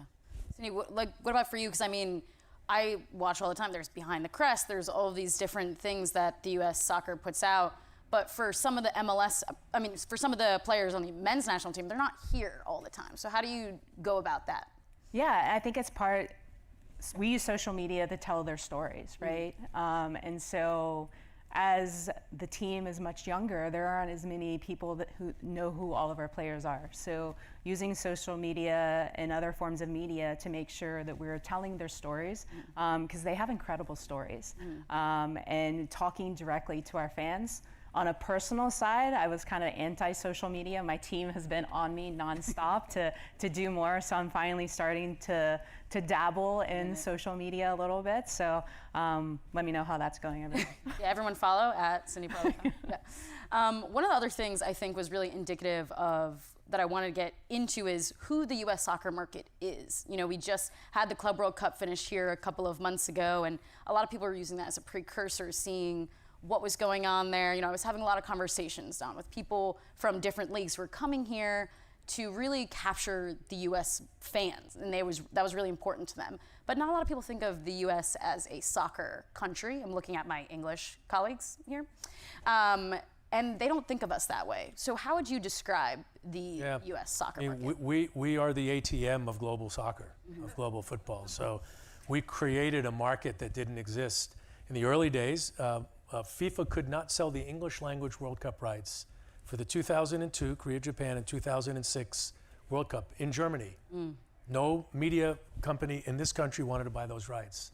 Cindy, what about for you? Because I mean, I watch all the time. There's Behind the Crest. There's all of these different things that the U.S. soccer puts out. But for some of the MLS, I mean, for some of the players on the men's national team, they're not here all the time. So how do you go about that? Yeah, I think it's we use social media to tell their stories, right? And so as the team is much younger, there aren't as many people who know who all of our players are. So using social media and other forms of media to make sure that we're telling their stories, because they have incredible stories, and talking directly to our fans. On a personal side, I was kind of anti-social media. My team has been on me nonstop to do more, so I'm finally starting to dabble in social media a little bit. So let me know how that's going, everyone. Yeah, everyone follow at Cindy Pro. Yeah. One of the other things I think was really indicative of that I wanted to get into is who the U.S. soccer market is. You know, we just had the Club World Cup finish here a couple of months ago, and a lot of people were using that as a precursor, seeing what was going on there. You know, I was having a lot of conversations down with people from different leagues who were coming here to really capture the U.S. fans, and that was really important to them. But not a lot of people think of the U.S. as a soccer country. I'm looking at my English colleagues here. And they don't think of us that way. So how would you describe the U.S. soccer market? We are the ATM of global soccer, of global football. So we created a market that didn't exist. In the early days, FIFA could not sell the English language World Cup rights for the 2002 Korea-Japan and 2006 World Cup in Germany. No media company in this country wanted to buy those rights.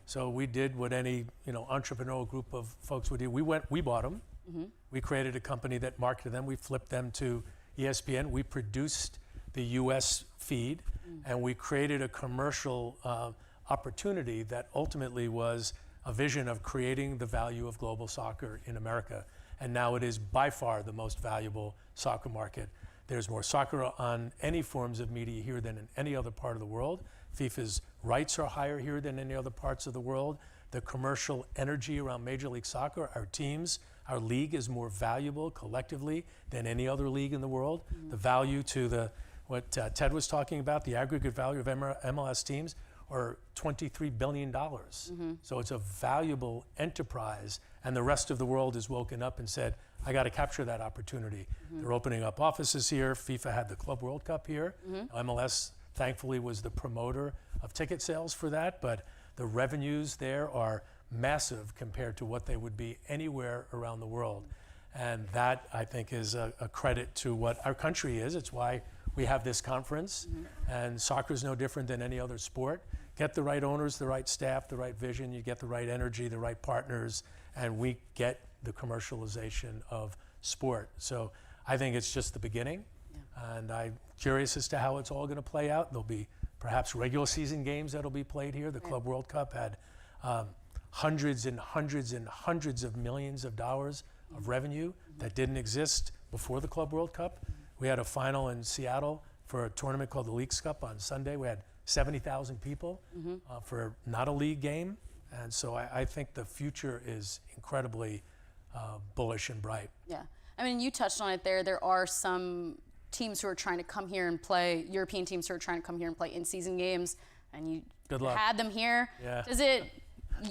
So we did what any entrepreneurial group of folks would do. We bought them. We created a company that marketed them. We flipped them to ESPN. We produced the US feed, and we created a commercial opportunity that ultimately was a vision of creating the value of global soccer in America. And now it is by far the most valuable soccer market. There's more soccer on any forms of media here than in any other part of the world. FIFA's rights are higher here than any other parts of the world. The commercial energy around Major League Soccer, our teams, our league is more valuable collectively than any other league in the world. The value to what Ted was talking about, the aggregate value of MLS teams are $23 billion. So it's a valuable enterprise, and the rest of the world has woken up and said, I got to capture that opportunity. They're opening up offices here. FIFA had the Club World Cup here. MLS, thankfully, was the promoter of ticket sales for that, but the revenues there are massive compared to what they would be anywhere around the world. And that, I think, is a credit to what our country is. It's why we have this conference, and soccer is no different than any other sport. Get the right owners, the right staff, the right vision, you get the right energy, the right partners, and we get the commercialization of sport. So I think it's just the beginning, and I'm curious as to how it's all going to play out. There'll be perhaps regular season games that'll be played here. The Club World Cup had hundreds and hundreds and hundreds of millions of dollars of revenue that didn't exist before the Club World Cup. We had a final in Seattle for a tournament called the Leagues Cup on Sunday. We had 70,000 people for not a league game. And so I think the future is incredibly bullish and bright. Yeah. I mean, you touched on it there. There are some teams who are trying to come here and play, European teams who are trying to come here and play in-season games, and you had them here. Yeah. Does it,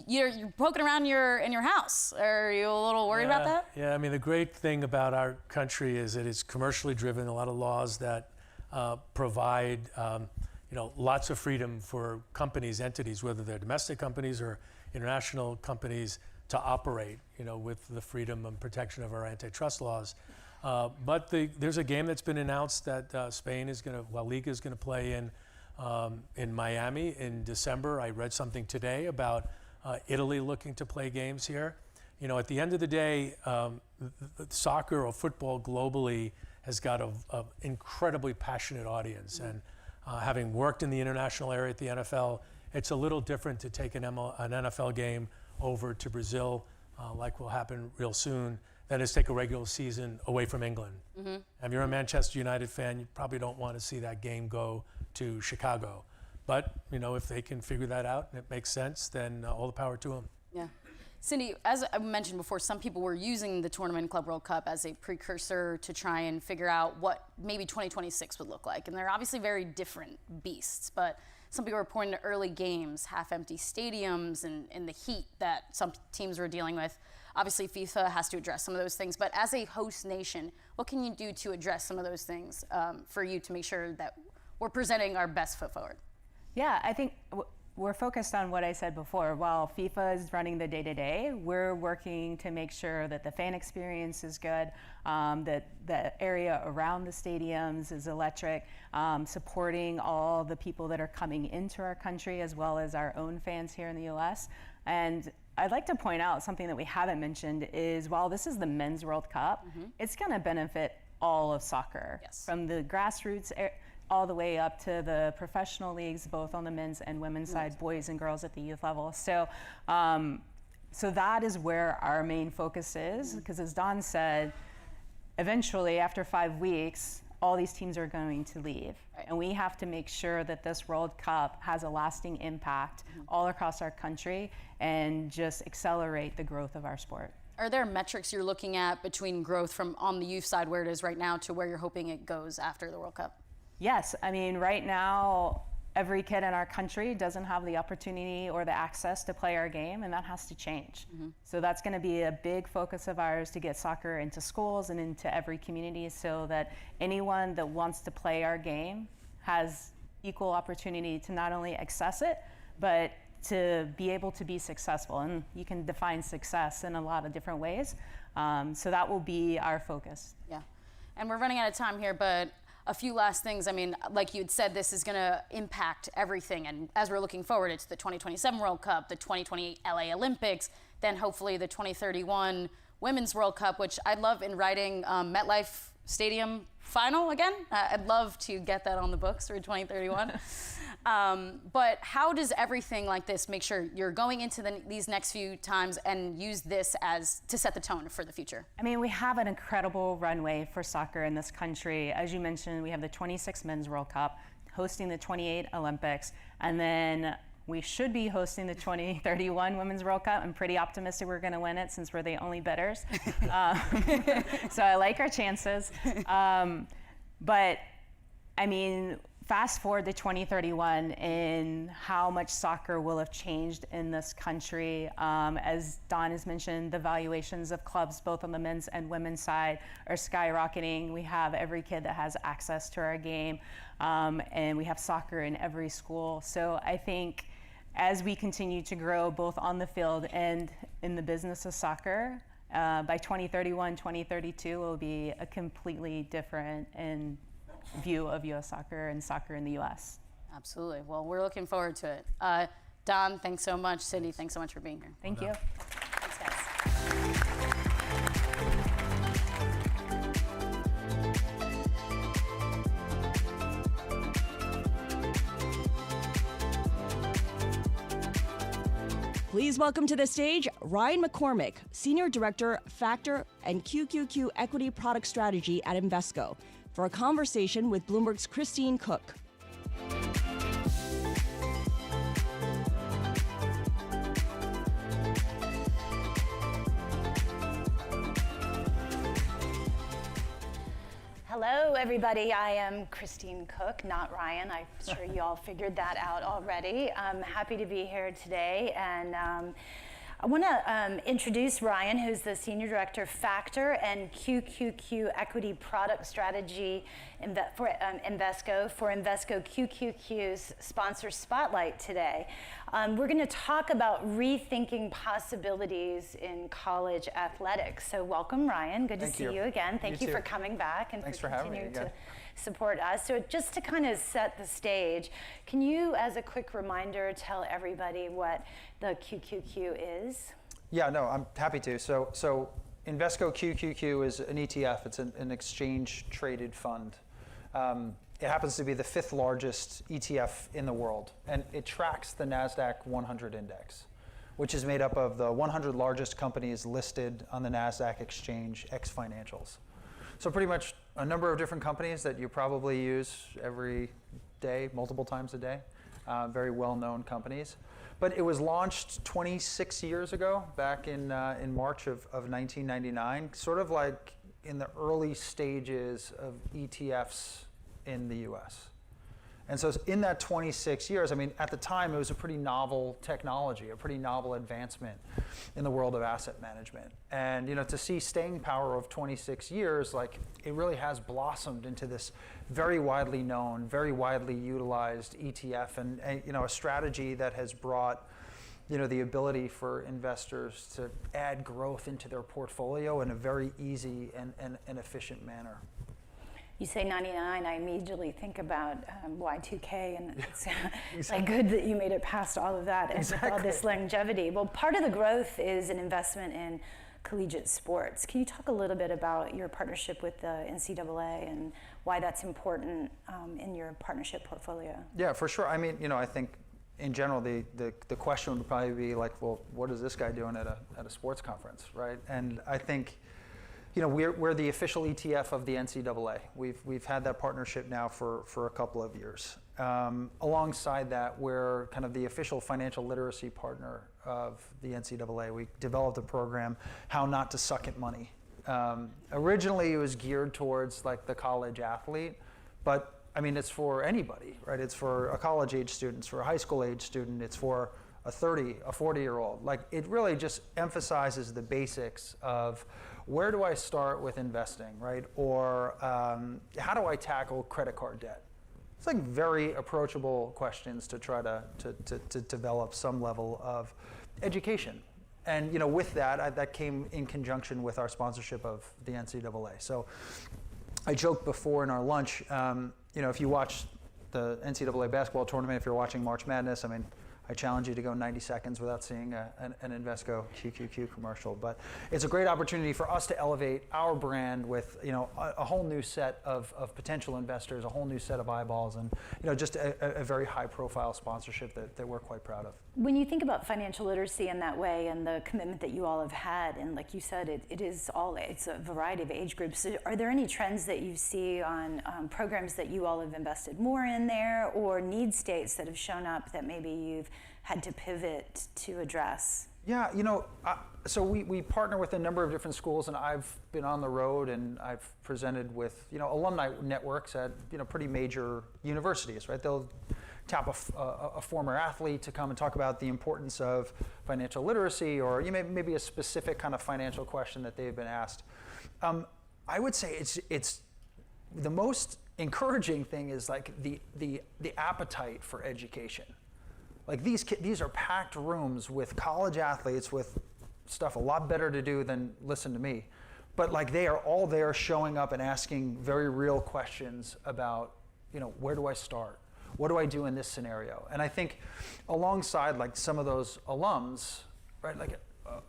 you're poking around in your house. Are you a little worried about that? Yeah, I mean, the great thing about our country is that it's commercially driven, a lot of laws that provide lots of freedom for companies, entities, whether they're domestic companies or international companies, to operate, with the freedom and protection of our antitrust laws. But there's a game that's been announced that Spain is going to, La Liga is going to play in Miami in December. I read something today about Italy looking to play games here. At the end of the day, soccer or football globally has got an incredibly passionate audience. And having worked in the international area at the NFL, it's a little different to take an NFL game over to Brazil, like will happen real soon, than is take a regular season away from England. If you're a Manchester United fan, you probably don't want to see that game go to Chicago. But, if they can figure that out and it makes sense, then all the power to them. Yeah. Cindy, as I mentioned before, some people were using the Tournament Club World Cup as a precursor to try and figure out what maybe 2026 would look like. And they're obviously very different beasts, but some people were pointing to early games, half-empty stadiums, and the heat that some teams were dealing with. Obviously, FIFA has to address some of those things, but as a host nation, what can you do to address some of those things for you to make sure that we're presenting our best foot forward? Yeah, I think we're focused on what I said before. While FIFA is running the day-to-day, we're working to make sure that the fan experience is good, that the area around the stadiums is electric, supporting all the people that are coming into our country as well as our own fans here in the US. And I'd like to point out something that we haven't mentioned is while this is the Men's World Cup, it's going to benefit all of soccer, from the grassroots all the way up to the professional leagues, both on the men's and women's side, boys and girls at the youth level. So, so that is where our main focus is, because as Don said, eventually after 5 weeks, all these teams are going to leave. And we have to make sure that this World Cup has a lasting impact all across our country and just accelerate the growth of our sport. Are there metrics you're looking at between growth from on the youth side where it is right now to where you're hoping it goes after the World Cup? Yes, I mean, right now, every kid in our country doesn't have the opportunity or the access to play our game, and that has to change. So that's going to be a big focus of ours to get soccer into schools and into every community so that anyone that wants to play our game has equal opportunity to not only access it, but to be able to be successful. And you can define success in a lot of different ways. So that will be our focus. Yeah, and we're running out of time here, but a few last things. I mean, like you'd said, this is going to impact everything. And as we're looking forward, it's the 2027 World Cup, the 2028 LA Olympics, then hopefully the 2031 Women's World Cup, which I'd love in writing MetLife Stadium final again. I'd love to get that on the books for 2031. But how does everything like this make sure you're going into these next few times and use this as to set the tone for the future? I mean, we have an incredible runway for soccer in this country. As you mentioned, we have the 26 Men's World Cup, hosting the 28 Olympics, and then we should be hosting the 2031 Women's World Cup. I'm pretty optimistic we're going to win it since we're the only bidders. So I like our chances. But I mean, fast forward to 2031 and how much soccer will have changed in this country. As Don has mentioned, the valuations of clubs, both on the men's and women's side, are skyrocketing. We have every kid that has access to our game, and we have soccer in every school. So I think as we continue to grow both on the field and in the business of soccer, by 2031, 2032 will be a completely different view of U.S. soccer and soccer in the U.S. Absolutely. Well, we're looking forward to it. Don, thanks so much. Cindy, thanks so much for being here. Thank you. Thanks, guys. Please welcome to the stage Ryan McCormick, Senior Director, Factor and QQQ Equity Product Strategy at Invesco, for a conversation with Bloomberg's Christine Cook. Hello, everybody. I am Christine Cook, not Ryan. I'm sure you all figured that out already. I'm happy to be here today, and I want to introduce Ryan, who's the Senior Director of Factor and QQQ Equity Product Strategy for Invesco, for Invesco QQQ's Sponsor Spotlight today. We're going to talk about rethinking possibilities in college athletics. So welcome, Ryan. Good to see you again. Thank you for coming back and for continuing to support us. So just to kind of set the stage, can you, as a quick reminder, tell everybody what the QQQ is? Yeah, no, I'm happy to. So Invesco QQQ is an ETF. It's an exchange-traded fund. It happens to be the 5th largest ETF in the world, and it tracks the NASDAQ 100 index, which is made up of the 100 largest companies listed on the NASDAQ exchange, ex-financials. So pretty much a number of different companies that you probably use every day, multiple times a day, very well-known companies. But it was launched 26 years ago, back in March of 1999, sort of like in the early stages of ETFs in the US. And so in that 26 years, I mean, at the time, it was a pretty novel technology, a pretty novel advancement in the world of asset management. And, to see staying power of 26 years, like, it really has blossomed into this very widely known, very widely utilized ETF and a strategy that has brought, the ability for investors to add growth into their portfolio in a very easy and efficient manner. You say 99, I immediately think about Y2K, and it's like good that you made it past all of that and all this longevity. Well, part of the growth is an investment in collegiate sports. Can you talk a little bit about your partnership with the NCAA and why that's important in your partnership portfolio? Yeah, for sure. I mean, I think in general, the question would probably be like, well, what is this guy doing at a sports conference, right? And I think, we're the official ETF of the NCAA. We've had that partnership now for a couple of years. Alongside that, we're kind of the official financial literacy partner of the NCAA. We developed a program, How Not to Suck at Money. Originally, it was geared towards like the college athlete, but I mean, it's for anybody, right? It's for a college age student, it's for a high school age student, it's for a 30, a 40-year-old. Like, it really just emphasizes the basics of where do I start with investing, right? Or how do I tackle credit card debt? It's like very approachable questions to try to develop some level of education. And with that, that came in conjunction with our sponsorship of the NCAA. So I joked before in our lunch, if you watch the NCAA basketball tournament, if you're watching March Madness, I mean, I challenge you to go 90 seconds without seeing an Invesco QQQ commercial. But it's a great opportunity for us to elevate our brand with a whole new set of potential investors, a whole new set of eyeballs, and just a very high-profile sponsorship that we're quite proud of. When you think about financial literacy in that way and the commitment that you all have had, and like you said, it's a variety of age groups. Are there any trends that you see on programs that you all have invested more in there, or need states that have shown up that maybe you've had to pivot to address? Yeah, so we partner with a number of different schools, and I've been on the road and I've presented with alumni networks at pretty major universities, right? They'll tap a former athlete to come and talk about the importance of financial literacy, or maybe a specific kind of financial question that they've been asked. I would say it's the most encouraging thing is like the appetite for education. Like these are packed rooms with college athletes with stuff a lot better to do than listen to me. But like they are all there showing up and asking very real questions about, where do I start? What do I do in this scenario? And I think alongside like some of those alums, right, like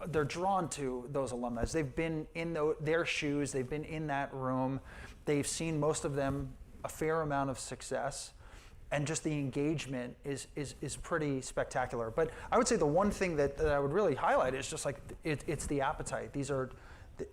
they're drawn to those alumni. They've been in their shoes, they've been in that room, they've seen most of them a fair amount of success. And just the engagement is pretty spectacular. But I would say the one thing that I would really highlight is just like it's the appetite. These are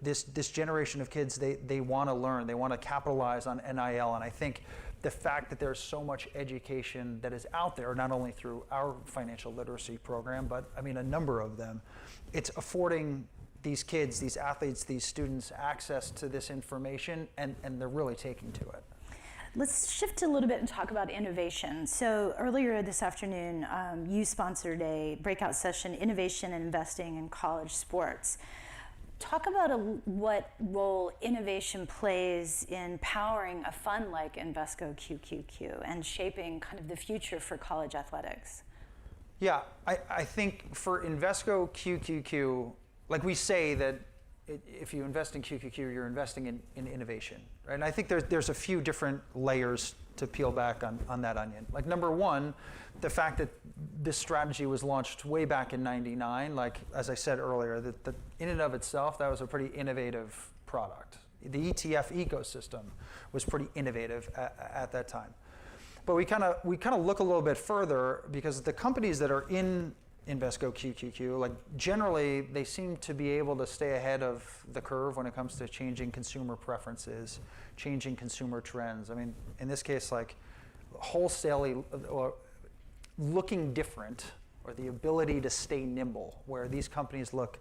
this generation of kids. They want to learn. They want to capitalize on NIL. And I think the fact that there's so much education that is out there, not only through our financial literacy program, but I mean a number of them, it's affording these kids, these athletes, these students access to this information, and they're really taking to it. Let's shift a little bit and talk about innovation. So earlier this afternoon, you sponsored a breakout session, Innovation and Investing in College Sports. Talk about what role innovation plays in powering a fund like Invesco QQQ and shaping kind of the future for college athletics. Yeah, I think for Invesco QQQ, like we say that if you invest in QQQ, you're investing in innovation, right? And I think there's a few different layers to peel back on that onion. Like number one, the fact that this strategy was launched way back in '99, like as I said earlier, that in and of itself, that was a pretty innovative product. The ETF ecosystem was pretty innovative at that time. But we kind of look a little bit further because the companies that are in Invesco QQQ, like generally they seem to be able to stay ahead of the curve when it comes to changing consumer preferences, changing consumer trends. I mean, in this case, like wholesale or looking different, or the ability to stay nimble, where these companies look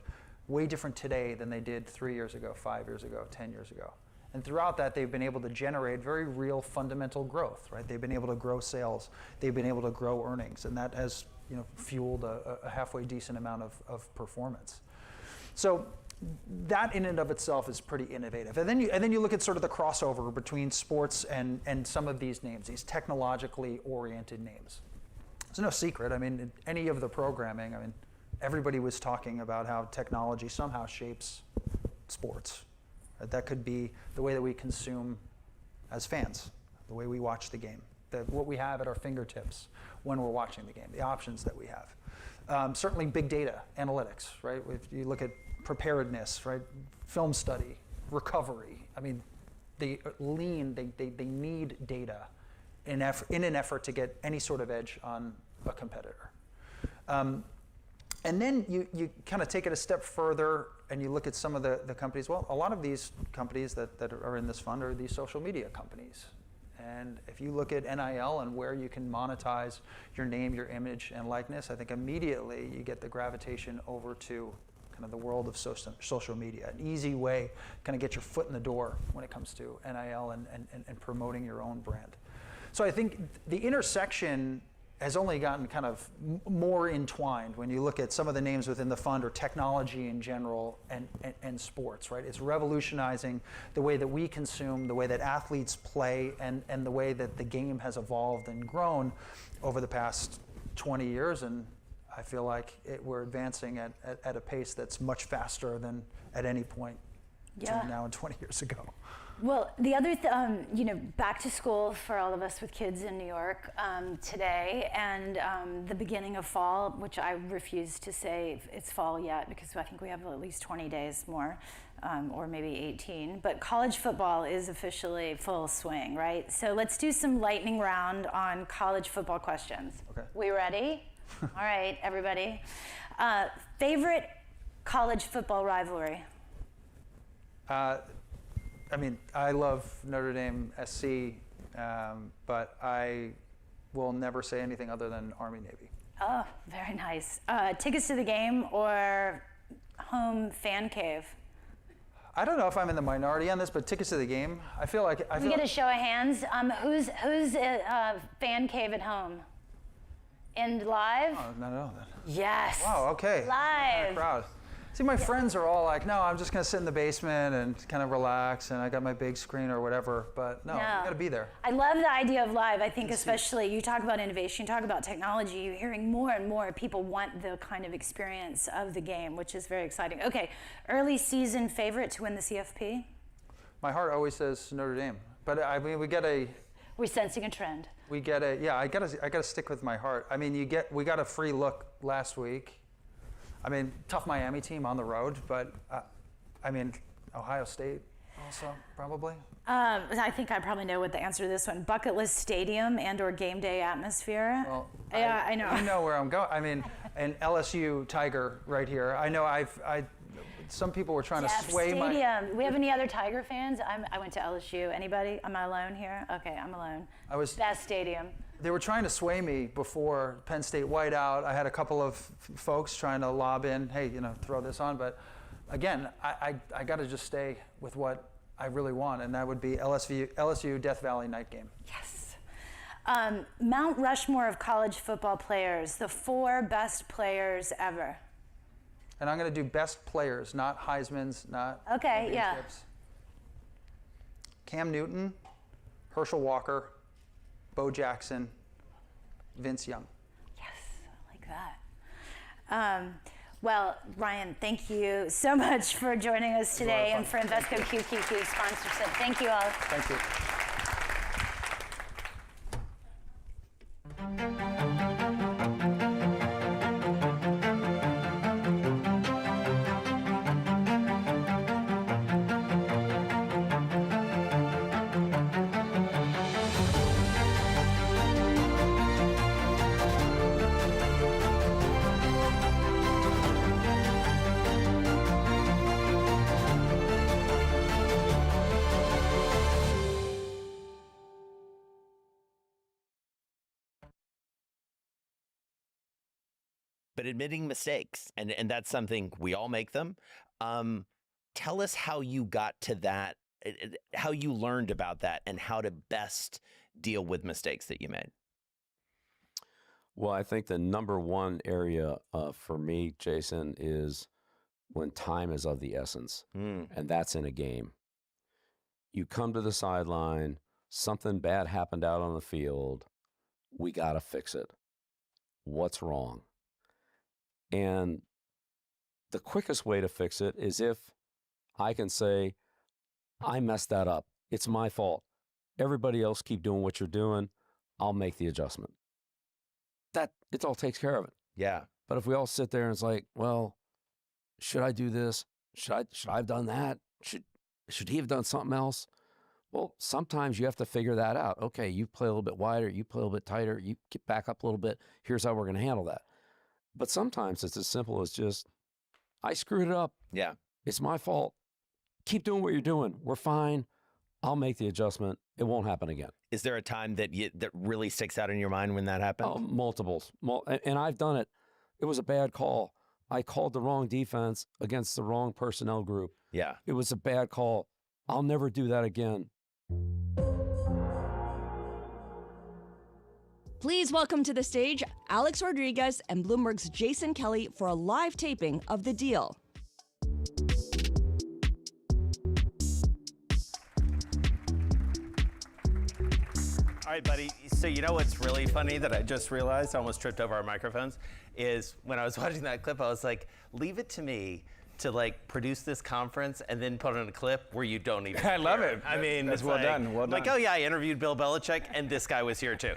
way different today than they did 3 years ago, 5 years ago, 10 years ago. And throughout that, they've been able to generate very real fundamental growth, right? They've been able to grow sales. They've been able to grow earnings. And that has fueled a halfway decent amount of performance. So that in and of itself is pretty innovative. And then you look at sort of the crossover between sports and some of these names, these technologically oriented names. It's no secret. I mean, in any of the programming, everybody was talking about how technology somehow shapes sports. That could be the way that we consume as fans, the way we watch the game, what we have at our fingertips when we're watching the game, the options that we have. Certainly big data, analytics, right? If you look at preparedness, right? Film study, recovery. I mean, they need data in an effort to get any sort of edge on a competitor. And then you kind of take it a step further and you look at some of the companies. Well, a lot of these companies that are in this fund are these social media companies. And if you look at NIL and where you can monetize your name, your image, and likeness, I think immediately you get the gravitation over to kind of the world of social media. An easy way to kind of get your foot in the door when it comes to NIL and promoting your own brand. So I think the intersection has only gotten kind of more entwined when you look at some of the names within the fund or technology in general and sports, right? It's revolutionizing the way that we consume, the way that athletes play, and the way that the game has evolved and grown over the past 20 years. And I feel like we're advancing at a pace that's much faster than at any point between now and 20 years ago. Well, the other, back to school for all of us with kids in New York today, and the beginning of fall, which I refuse to say it's fall yet because I think we have at least 20 days more, or maybe 18. But college football is officially full swing, right? So let's do some lightning round on college football questions. Okay. We ready? All right, everybody. Favorite college football rivalry? I love Notre Dame SC, but I will never say anything other than Army-Navy. Oh, very nice. Tickets to the game or home fan cave? I don't know if I'm in the minority on this, but tickets to the game, I feel like... Can we get a show of hands? Who's fan cave at home? And live? Oh, no. Yes. Wow, okay. Live. Proud. See, my friends are all like, no, I'm just going to sit in the basement and kind of relax, and I got my big screen or whatever. But no, you got to be there. I love the idea of live. I think especially, you talk about innovation, you talk about technology, you're hearing more and more people want the kind of experience of the game, which is very exciting. Okay, early season favorite to win the CFP? My heart always says Notre Dame. But I mean, we're sensing a trend. I gotta stick with my heart. I mean, we got a free look last week. I mean, tough Miami team on the road, but Ohio State also probably. I think I probably know what the answer to this one. Bucket list stadium and/or game day atmosphere. Well, yeah, I know. You know where I'm going. I mean, an LSU Tiger right here. I know some people were trying to sway stadium. Do we have any other Tiger fans? I went to LSU. Anybody? Am I alone here? Okay, I'm alone. Best stadium. They were trying to sway me before Penn State whiteout. I had a couple of folks trying to lob in, hey, throw this on. But again, I got to just stay with what I really want, and that would be LSU Death Valley night game. Yes. Mount Rushmore of college football players, the 4 best players ever. And I'm going to do best players, not Heisman's, not championships. Cam Newton, Herschel Walker, Bo Jackson, Vince Young. Yes, I like that. Well, Ryan, thank you so much for joining us today and for Invesco QQQ sponsorship. Thank you all. Thank you. But admitting mistakes, and that's something we all make them. Tell us how you got to that how you learned about that and how to best deal with mistakes that you made. Well, I think the number one area for me, Jason, is when time is of the essence, and that's in a game. You come to the sideline, something bad happened out on the field, we got to fix it. What's wrong? And the quickest way to fix it is if I can say, I messed that up. It's my fault. Everybody else keep doing what you're doing. I'll make the adjustment. It all takes care of it. Yeah. But if we all sit there and it's like, well, should I do this? Should I have done that? Should he have done something else? Well, sometimes you have to figure that out. Okay, you play a little bit wider, you play a little bit tighter, you get back up a little bit. Here's how we're going to handle that. But sometimes it's as simple as just, I screwed it up. Yeah. It's my fault. Keep doing what you're doing. We're fine. I'll make the adjustment. It won't happen again. Is there a time that really sticks out in your mind when that happened? Oh, multiples. And I've done it. It was a bad call. I called the wrong defense against the wrong personnel group. Yeah. It was a bad call. I'll never do that again. Please welcome to the stage Alex Rodriguez and Bloomberg's Jason Kelly for a live taping of The Deal. All right, buddy. So you know what's really funny that I just realized? I almost tripped over our microphones. Is when I was watching that clip, I was like, leave it to me to like produce this conference and then put on a clip where you don't even. I love it. I mean, that's it's well like, done. Well done. Like, oh yeah, I interviewed Bill Belichick and this guy was here too.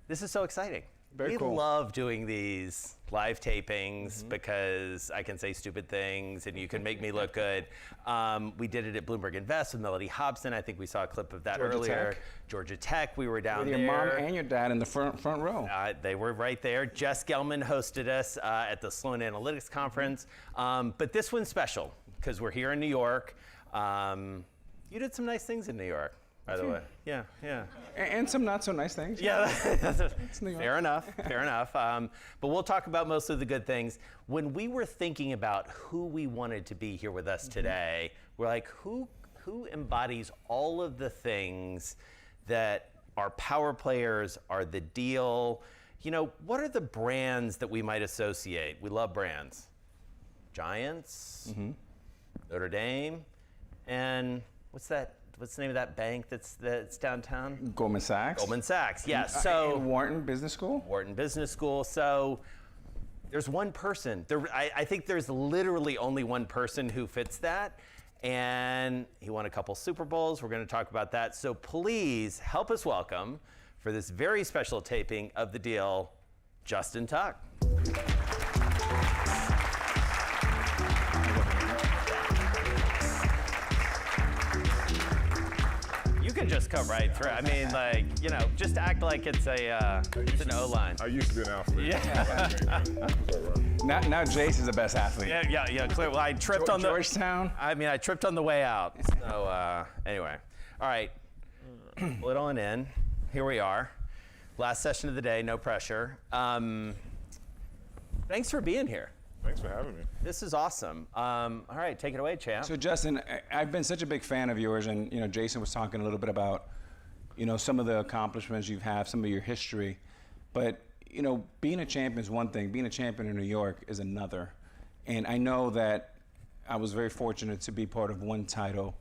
This is so exciting. Very we cool. love doing these live tapings because I can say stupid things and you can make me look good. We did it at Bloomberg Invest with Melody Hobson. I think we saw a clip of that Georgia earlier. Tech. Georgia Tech, we were down With there. your mom and your dad in the front row. They were right there. Jess Gelman hosted us at the Sloan Analytics Conference. But this one's special because we're here in New York. You did some nice things in New York, by the way. Yeah, yeah. And some not so nice things. Yeah, It's New York. fair enough, fair enough. But we'll talk about most of the good things. When we were thinking about who we wanted to be here with us today, we're like, who embodies all of the things that our power players are the deal? You know, what are the brands that we might associate? We love brands. Giants, Notre Dame, and what's the name of that bank that's downtown? Goldman Sachs. Goldman Sachs, yes. So and Wharton Business School. Wharton Business School. So there's one person. I think there's literally only one person who fits that. And he won a couple Super Bowls. We're going to talk about that. So please help us welcome, for this very special taping of The Deal, Justin Tuck. You can just come right through. I mean, like, you know, just act like it's an O-line. I used to be an athlete. Yeah. Now Jace is the best athlete. Yeah, clear. Well, I tripped on the Georgetown. I mean, I tripped on the way out. So anyway, all right, pull it on in. Here we are. Last session of the day. No pressure. Thanks for being here. Thanks for having me. This is awesome. All right, take it away, champ. So Justin, I've been such a big fan of yours, and you know, Jason was talking a little bit about, you know, some of the accomplishments you've had, some of your history, but you know, being a champion is one thing. Being a champion in New York is another. And I know that I was very fortunate to be part of one title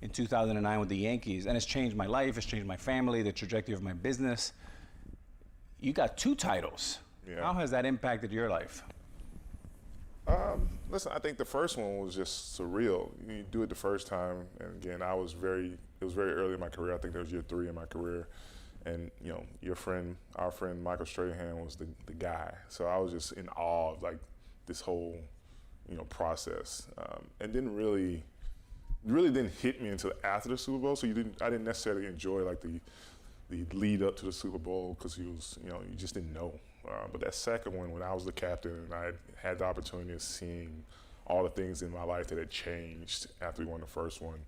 in 2009 with the Yankees, and it's changed my life. It's changed my family, the trajectory of my business. You got 2 titles. Yeah. How has that impacted your life? Listen, I think the first one was just surreal. You do it the first time, and again, it was very early in my career. I think that was year 3 in my career. And you know, our friend Michael Strahan was the guy. So I was just in awe of like this whole, you know, process. And didn't really didn't hit me until after the Super Bowl. So I didn't necessarily enjoy like the lead up to the Super Bowl because you just didn't know. But that second one, when I was the captain and I had the opportunity of seeing all the things in my life that had changed after we won the first one,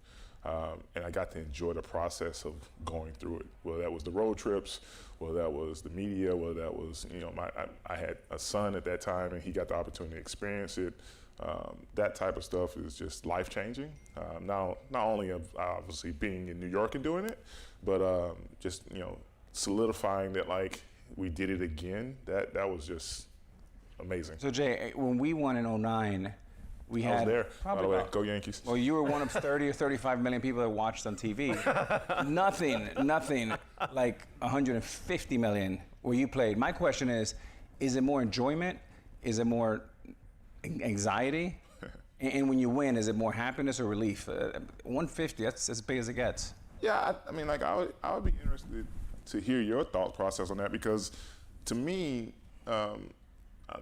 and I got to enjoy the process of going through it, whether that was the road trips, whether that was the media, whether that was, you know, I had a son at that time and he got the opportunity to experience it. That type of stuff is just life-changing. Not only of obviously being in New York and doing it, but just solidifying that like we did it again. That was just amazing. So Jay, when we won in 2009, we I had was there. By the way, go Yankees. Well, you were one of 30 or 35 million people that watched on TV. nothing like 150 million where you played. My question is it more enjoyment? Is it more anxiety? And when you win, is it more happiness or relief? 150, that's as big as it gets. Yeah, I mean, like I would be interested to hear your thought process on that, because to me,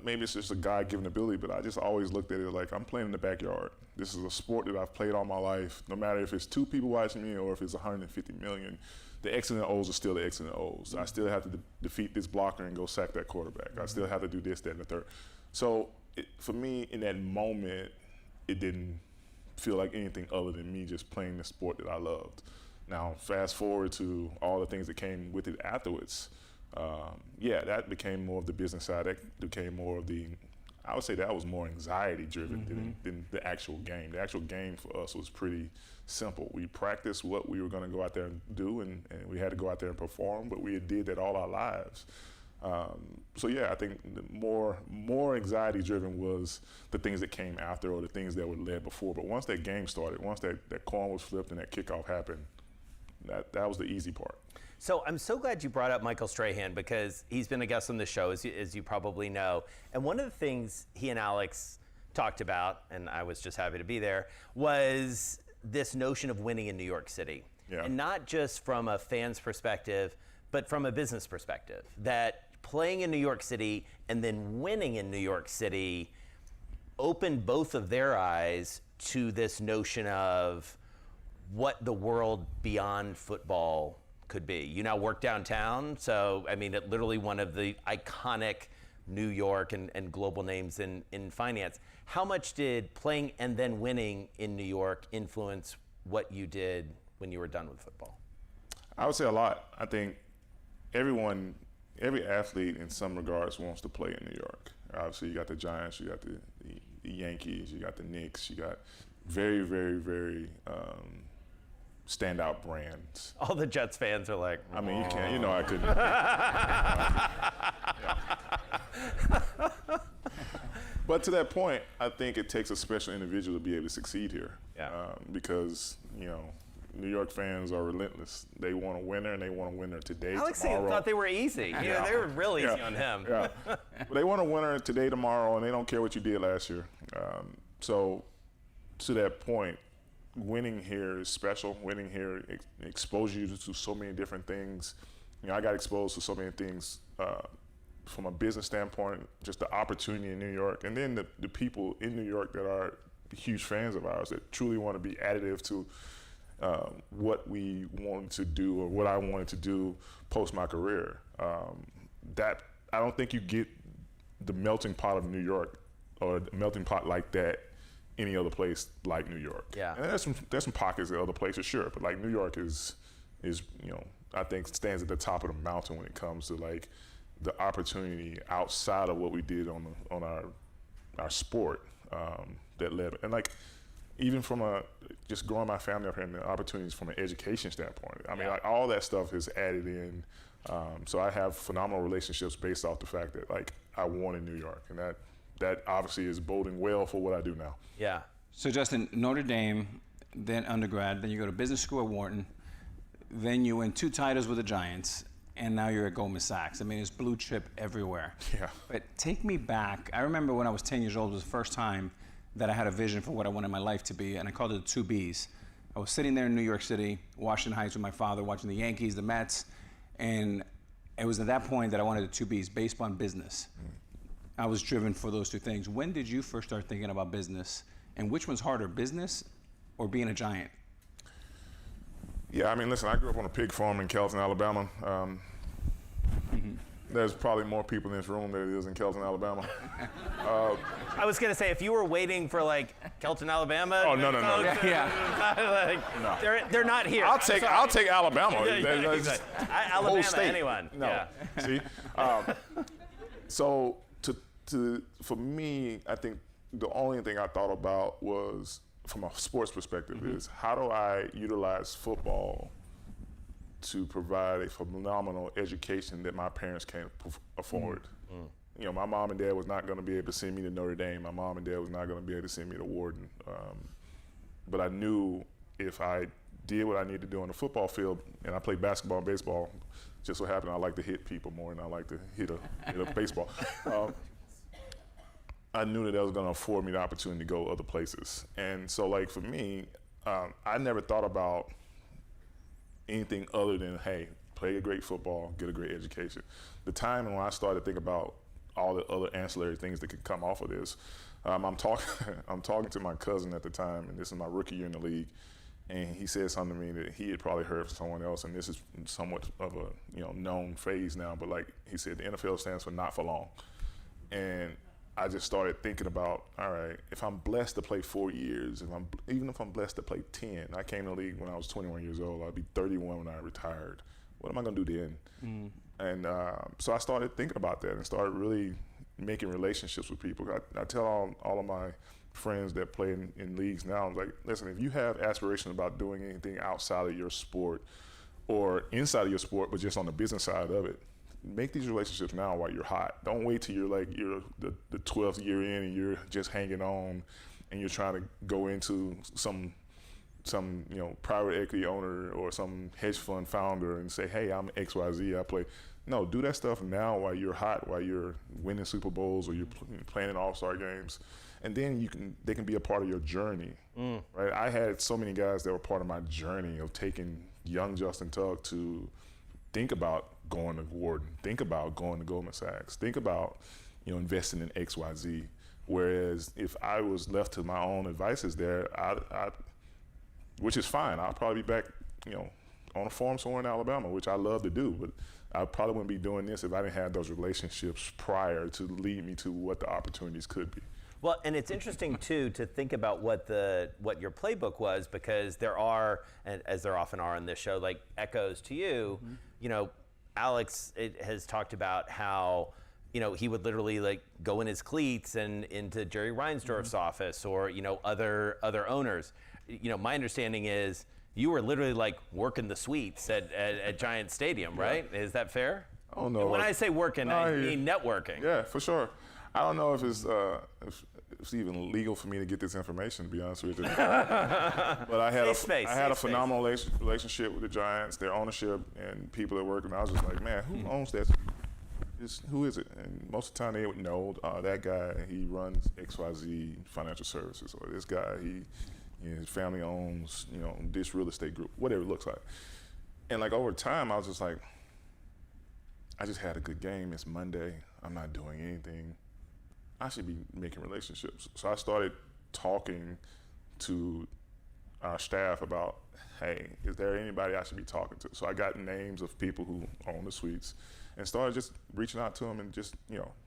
maybe it's just a God-given ability, but I just always looked at it like I'm playing in the backyard. This is a sport that I've played all my life. No matter if it's 2 people watching me or if it's 150 million, the X's and O's are still the X's and O's. I still have to defeat this blocker and go sack that quarterback. I still have to do this, that, and the third. So for me, in that moment, it didn't feel like anything other than me just playing the sport that I loved. Now, fast forward to all the things that came with it afterwards. That became more of the business side. That became more of I would say that was more anxiety driven than the actual game. The actual game for us was pretty simple. We practiced what we were going to go out there and do, and we had to go out there and perform, but we did that all our lives. I think the more anxiety driven was the things that came after or the things that were led before. But once that game started, once that coin was flipped and that kickoff happened, that was the easy part. So I'm so glad you brought up Michael Strahan, because he's been a guest on the show, as you probably know. And one of the things he and Alex talked about, and I was just happy to be there, was this notion of winning in New York City. Yeah. And not just from a fan's perspective, but from a business perspective. That playing in New York City and then winning in New York City opened both of their eyes to this notion of what the world beyond football could be. You now work downtown, so I mean, literally one of the iconic New York and global names in finance. How much did playing and then winning in New York influence what you did when you were done with football? I would say a lot. I think every athlete in some regards wants to play in New York. Obviously, you got the Giants, you got the Yankees, you got the Knicks, you got very, very, very standout brands. All the Jets fans are like, I mean, you can't, I couldn't. But to that point, I think it takes a special individual to be able to succeed here. Yeah. Because, New York fans are relentless. They want a winner, and they want a winner today, Alex tomorrow. thought they were easy. Yeah, they were real easy on him. Yeah. But they want a winner today, tomorrow, and they don't care what you did last year. So to that point, winning here is special. Winning here exposes you to so many different things. I got exposed to so many things from a business standpoint, just the opportunity in New York, and then the people in New York that are huge fans of ours that truly want to be additive to what we wanted to do or what I wanted to do post my career. That I don't think you get the melting pot of New York or the melting pot like that any other place like New York. Yeah. And there's some pockets of other places, sure, but like New York is I think stands at the top of the mountain when it comes to like the opportunity outside of what we did on our sport that led, and like even from just growing my family up here and the opportunities from an education standpoint. I mean, like all that stuff is added in. So I have phenomenal relationships based off the fact that like I won in New York, and that obviously is boding well for what I do now. Yeah. So Justin, Notre Dame, then undergrad, then you go to business school at Wharton, then you win 2 titles with the Giants, and now you're at Goldman Sachs. I mean, it's blue chip everywhere. Yeah. But take me back. I remember when I was 10 years old, it was the first time that I had a vision for what I wanted my life to be, and I called it the 2 Bs. I was sitting there in New York City, Washington Heights with my father, watching the Yankees, the Mets, and it was at that point that I wanted the 2 Bs, baseball and business. I was driven for those 2 things. When did you first start thinking about business, and which one's harder, business or being a Giant? Yeah, I mean, listen, I grew up on a pig farm in Kelton, Alabama. There's probably more people in this room than there is in Kelton, Alabama. I was gonna say, if you were waiting for like Kelton, Alabama. Oh no. They're not here. I'll take Alabama. Exactly. Alabama, anyone. No. Yeah. See, so for me, I think the only thing I thought about was, from a sports perspective, is how do I utilize football to provide a phenomenal education that my parents can't afford. You know, my mom and dad was not going to be able to send me to Notre Dame. My mom and dad was not going to be able to send me to Wharton. But I knew if I did what I needed to do on the football field, and I played basketball and baseball, just so happened I like to hit people more than I like to hit a baseball. I knew that was going to afford me the opportunity to go other places. And so, like, for me, I never thought about anything other than, hey, play a great football, get a great education. The time when I started to think about all the other ancillary things that could come off of this, I'm talking to my cousin at the time, and this is my rookie year in the league, and he said something to me that he had probably heard from someone else, and this is somewhat of a known phrase now, but like he said, the NFL stands for not for long. And I just started thinking about, all right, if I'm blessed to play 4 years, even if I'm blessed to play 10, I came to the league when I was 21 years old, I'd be 31 when I retired. What am I gonna do then? And so I started thinking about that and started really making relationships with people. I tell all of my friends that play in leagues now, I'm like, listen, if you have aspirations about doing anything outside of your sport or inside of your sport, but just on the business side of it, make these relationships now while you're hot. Don't wait till you're the 12th year in and you're just hanging on and you're trying to go into some private equity owner or some hedge fund founder and say, hey, I'm XYZ, I play. No, do that stuff now while you're hot, while you're winning Super Bowls or you're playing in All-Star games. And then they can be a part of your journey, right? I had so many guys that were part of my journey of taking young Justin Tuck to think about going to Wharton, think about going to Goldman Sachs, think about investing in XYZ. Whereas if I was left to my own advices there, which is fine, I'll probably be back on a farm somewhere in Alabama, which I love to do, but I probably wouldn't be doing this if I didn't have those relationships prior to lead me to what the opportunities could be. Well, and it's interesting too to think about what your playbook was, because there are, and as there often are on this show, like echoes to you. Alex has talked about how he would literally like go in his cleats and into Jerry Reinsdorf's office or other owners. My understanding is you were literally like working the suites at Giant Stadium, right? Is that fair? I don't know. When I say working, I mean networking. Yeah, for sure. I don't know if it's even legal for me to get this information, to be honest with you. But I had a phenomenal relationship with the Giants, their ownership, and people that work. And I was just like, man, who owns that? Who is it? And most of the time they would know, that guy, he runs XYZ Financial Services, or this guy, his family owns, this real estate group, whatever it looks like. And like over time, I was just like, I just had a good game. It's Monday. I'm not doing anything. I should be making relationships. So I started talking to our staff about, hey, is there anybody I should be talking to? So I got names of people who own the suites and started just reaching out to them and just,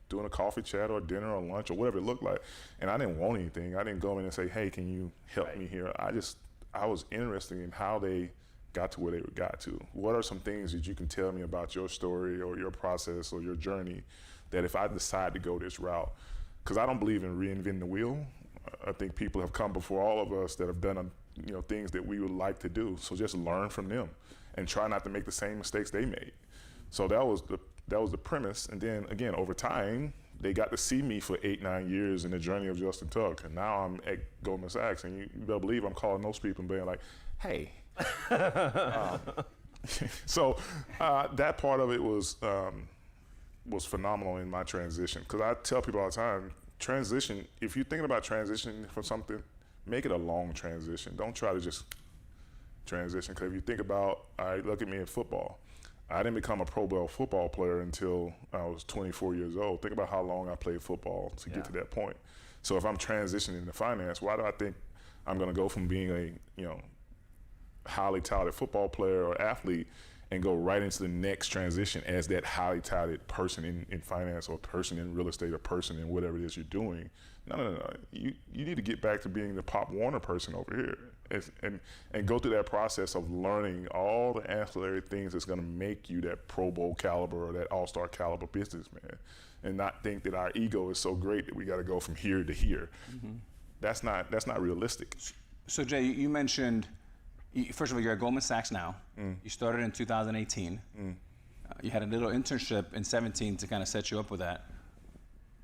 doing a coffee chat or dinner or lunch or whatever it looked like. And I didn't want anything. I didn't go in and say, hey, can you help me here? I was interested in how they got to where they got to. What are some things that you can tell me about your story or your process or your journey that if I decide to go this route, because I don't believe in reinventing the wheel. I think people have come before all of us that have done things that we would like to do. So just learn from them and try not to make the same mistakes they made. So that was the premise. And then again, over time, they got to see me for 8-9 years in the journey of Justin Tuck. And now I'm at Goldman Sachs, and you better believe I'm calling those people and being like, hey. So that part of it was phenomenal in my transition. Because I tell people all the time, transition, if you're thinking about transitioning from something, make it a long transition. Don't try to just transition. Because if you think about, all right, look at me in football. I didn't become a Pro Bowl football player until I was 24 years old. Think about how long I played football to get to that point. So if I'm transitioning into finance, why do I think I'm going to go from being a highly touted football player or athlete and go right into the next transition as that highly touted person in finance or person in real estate or person in whatever it is you're doing. No. You need to get back to being the Pop Warner person over here and go through that process of learning all the ancillary things that's going to make you that Pro Bowl caliber or that All-Star caliber businessman, and not think that our ego is so great that we got to go from here to here. That's not realistic. So Jay, you mentioned, first of all, you're at Goldman Sachs now. You started in 2018. You had a little internship in 17 to kind of set you up with that.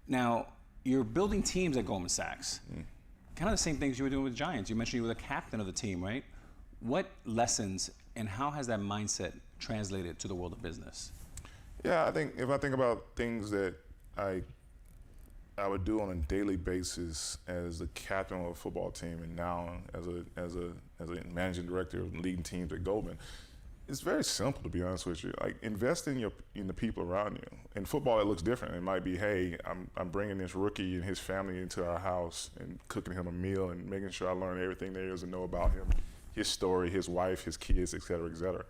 Now, you're building teams at Goldman Sachs. Kind of the same things you were doing with Giants. You mentioned you were the captain of the team, right? What lessons and how has that mindset translated to the world of business? Yeah, I think if I think about things that I would do on a daily basis as the captain of a football team, and now as a managing director of leading teams at Goldman, it's very simple, to be honest with you. Like, invest in the people around you. In football, it looks different. It might be, hey, I'm bringing this rookie and his family into our house and cooking him a meal and making sure I learn everything there is to know about him, his story, his wife, his kids, et cetera, et cetera.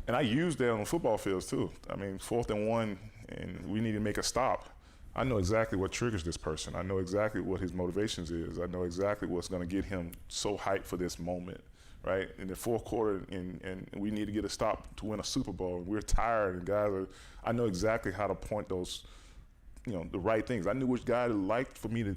And I use that on football fields too. I mean, 4th and 1, and we need to make a stop. I know exactly what triggers this person. I know exactly what his motivations is. I know exactly what's going to get him so hyped for this moment, right? In the 4th quarter, and we need to get a stop to win a Super Bowl. And we're tired, and guys are. I know exactly how to point those, the right things. I knew which guy liked for me to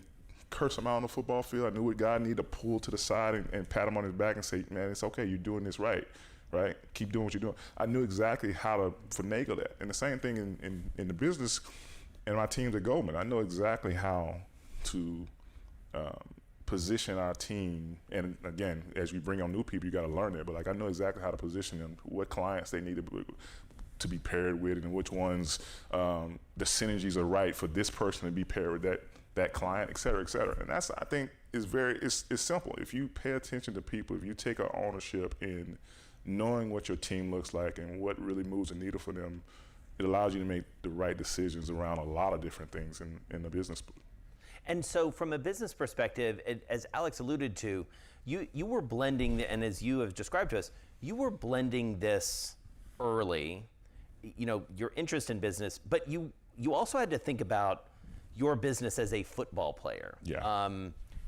curse him out on the football field. I knew which guy needed to pull to the side and pat him on his back and say, man, it's okay, you're doing this right. Right? Keep doing what you're doing. I knew exactly how to finagle that. And the same thing in the business and my teams at Goldman. I know exactly how to position our team. And again, as we bring on new people, you got to learn that. But I know exactly how to position them, what clients they need to be paired with, and which ones the synergies are right for this person to be paired with that client, et cetera, et cetera. And that's, I think, it's simple. If you pay attention to people, if you take an ownership in knowing what your team looks like and what really moves the needle for them, it allows you to make the right decisions around a lot of different things in the business. And so from a business perspective, as Alex alluded to, you were blending, and as you have described to us, you were blending this early, your interest in business, but you also had to think about your business as a football player. Yeah.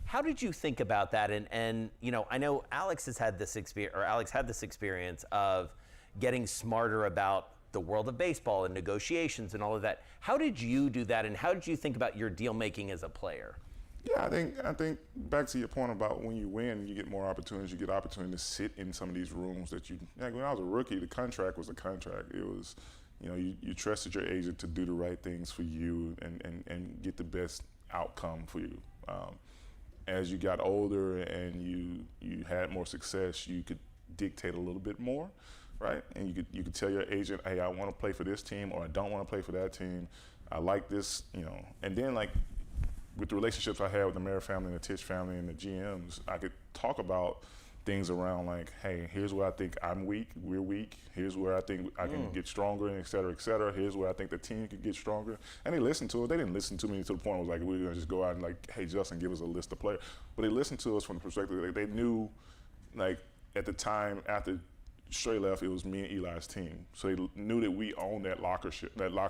How did you think about that? And I know Alex had this experience of getting smarter about the world of baseball and negotiations and all of that. How did you do that, and how did you think about your deal making as a player? Yeah, I think back to your point about when you win, you get more opportunities. You get opportunity to sit in some of these rooms that when I was a rookie, the contract was a contract. It was, you trusted your agent to do the right things for you and get the best outcome for you. As you got older and you had more success, you could dictate a little bit more, right? And you could tell your agent, hey, I want to play for this team, or I don't want to play for that team. I like this, And then, like, with the relationships I had with the Mayer family and the Tisch family and the GMs, I could talk about things around like, hey, here's where I think I'm weak, we're weak. Here's where I think I can get stronger, and et cetera, et cetera. Here's where I think the team could get stronger. And they listened to it. They didn't listen to me to the point where it was like, we're gonna just go out and like, hey, Justin, give us a list of players. But they listened to us from the perspective that they knew, like, at the time after Stray left, it was me and Eli's team. So they knew that we owned that locker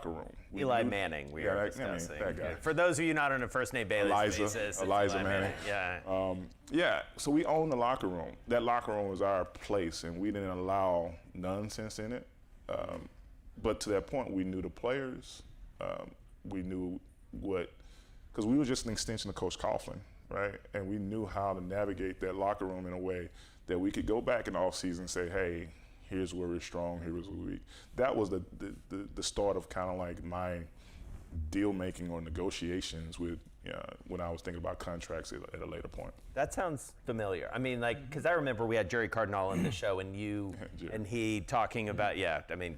room. Eli Manning, we are discussing. That guy. For those of you not on a first name basis, Eliza Manning. Yeah. So we owned the locker room. That locker room was our place, and we didn't allow nonsense in it. But to that point, we knew the players. We knew because we were just an extension of Coach Coughlin, right? And we knew how to navigate that locker room in a way that we could go back in the offseason and say, hey, here's where we're strong, here's where we're weak. That was the start of kind of like my deal making or negotiations with when I was thinking about contracts at a later point. That sounds familiar. I mean, like, because I remember we had Jerry Cardinal on the show, and you and he talking about,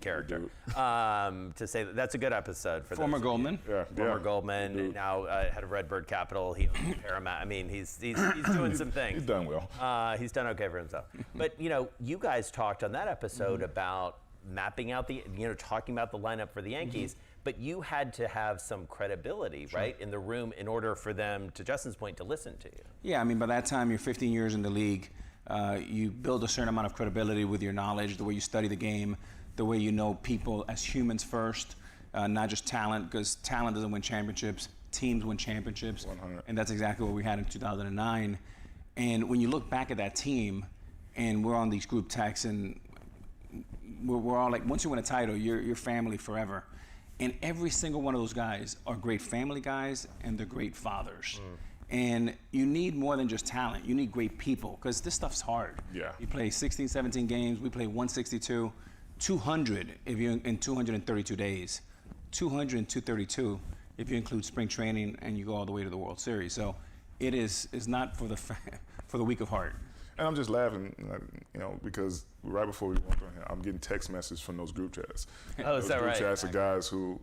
character. To say that's a good episode for former Goldman. Former Goldman, now head of Redbird Capital. He owns Paramount. I mean, he's doing some things. He's done well. He's done okay for himself. But you guys talked on that episode about mapping out talking about the lineup for the Yankees. But you had to have some credibility, right, in the room in order for them, to Justin's point, to listen to you. Yeah, I mean, by that time, you're 15 years in the league. You build a certain amount of credibility with your knowledge, the way you study the game, the way you know people as humans first, not just talent, because talent doesn't win championships, teams win championships. 100. And that's exactly what we had in 2009. And when you look back at that team, and we're on these group texts, and we're all like, once you win a title, you're family forever. And every single one of those guys are great family guys, and they're great fathers. And you need more than just talent. You need great people, because this stuff's hard. Yeah. You play 16, 17 games. We play 162, 200 if you're in 232 days, 200 and 232 if you include spring training and you go all the way to the World Series. So it is not for the weak of heart. And I'm just laughing, because right before we walked on here, I'm getting text messages from those group chats. Oh, is that right? Those group chats of guys who,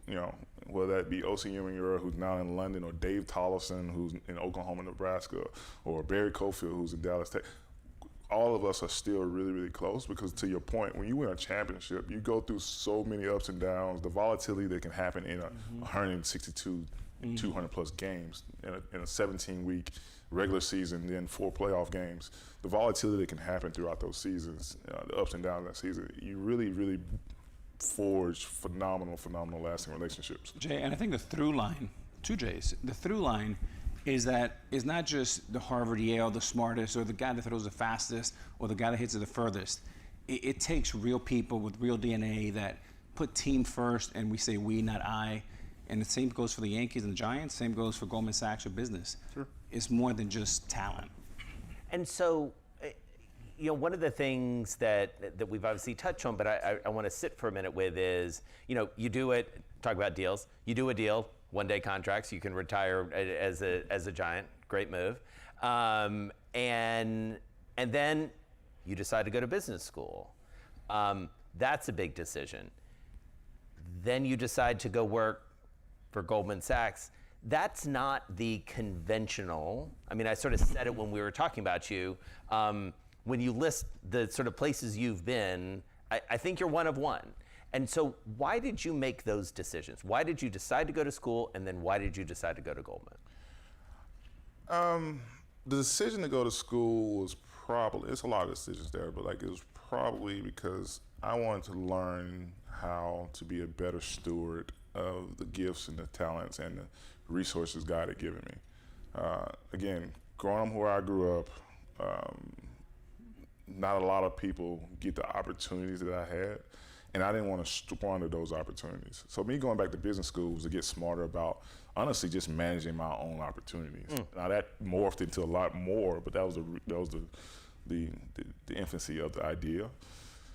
whether that be O.C. Ewing-Ura, who's now in London, or Dave Tollefson, who's in Oklahoma, Nebraska, or Barry Cofield, who's in Dallas Tech. All of us are still really, really close, because to your point, when you win a championship, you go through so many ups and downs, the volatility that can happen in a 162, 200-plus games, in a 17-week regular season, then 4 playoff games. The volatility that can happen throughout those seasons, the ups and downs of that season, you really, really forge phenomenal lasting relationships. Jay, and I think the through line, two Jays, the through line is that it's not just the Harvard, Yale, the smartest, or the guy that throws the fastest, or the guy that hits it the furthest. It takes real people with real DNA that put team first, and we say we, not I. And the same goes for the Yankees and the Giants, same goes for Goldman Sachs or business. Sure. It's more than just talent. And so, one of the things that we've obviously touched on, but I want to sit for a minute with is, you do it, talk about deals, you do a deal, one-day contracts, you can retire as a Giant, great move. And then you decide to go to business school. That's a big decision. Then you decide to go work for Goldman Sachs. That's not the conventional, I sort of said it when we were talking about you. When you list the sort of places you've been, I think you're one of one. And so why did you make those decisions? Why did you decide to go to school, and then why did you decide to go to Goldman? The decision to go to school was probably, it's a lot of decisions there, but it was probably because I wanted to learn how to be a better steward of the gifts and the talents and the resources God had given me. Again, growing up where I grew up, not a lot of people get the opportunities that I had, and I didn't want to squander those opportunities. So me going back to business school was to get smarter about, honestly, just managing my own opportunities. Now that morphed into a lot more, but that was the infancy of the idea.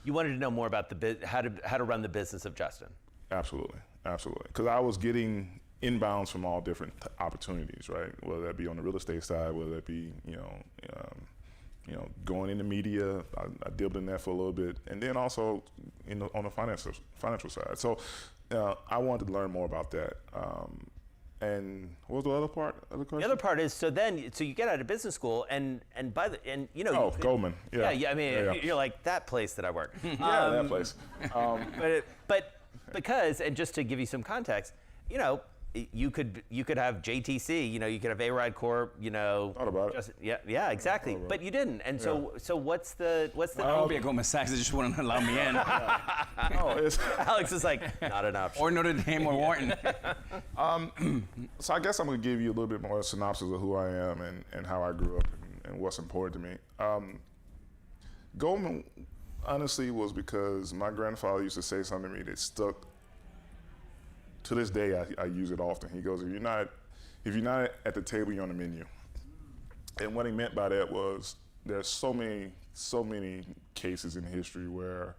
You wanted to know more about how to run the business of Justin. Absolutely, because I was getting inbounds from all different opportunities, right? Whether that be on the real estate side, whether that be going into media. I dabbled in that for a little bit, and then also on the financial side. So I wanted to learn more about that. And what was the other part of the question? The other part is, so you get out of business school, and Goldman. Yeah. You're like, that place that I work. Yeah, that place. But because, and just to give you some context, you could have JTC, you could have A-Ride Corp, Thought about it. Yeah, exactly. But you didn't. And so what's the? I won't be at Goldman Sachs. They just wouldn't allow me in. Alex is like, not enough. Or Notre Dame or Wharton. So I guess I'm going to give you a little bit more synopsis of who I am and how I grew up and what's important to me. Goldman, honestly, was because my grandfather used to say something to me that stuck. To this day, I use it often. He goes, if you're not at the table, you're on the menu. And what he meant by that was there's so many cases in history where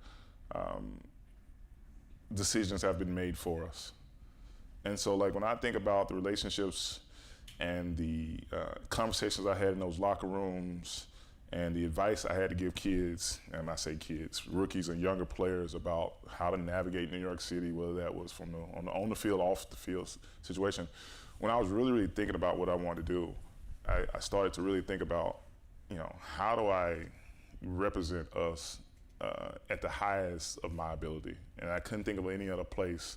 decisions have been made for us. And so when I think about the relationships and the conversations I had in those locker rooms and the advice I had to give kids, and I say kids, rookies and younger players, about how to navigate New York City, whether that was from on the field, off the field situation. When I was really, really thinking about what I wanted to do, I started to really think about, how do I represent us at the highest of my ability? And I couldn't think of any other place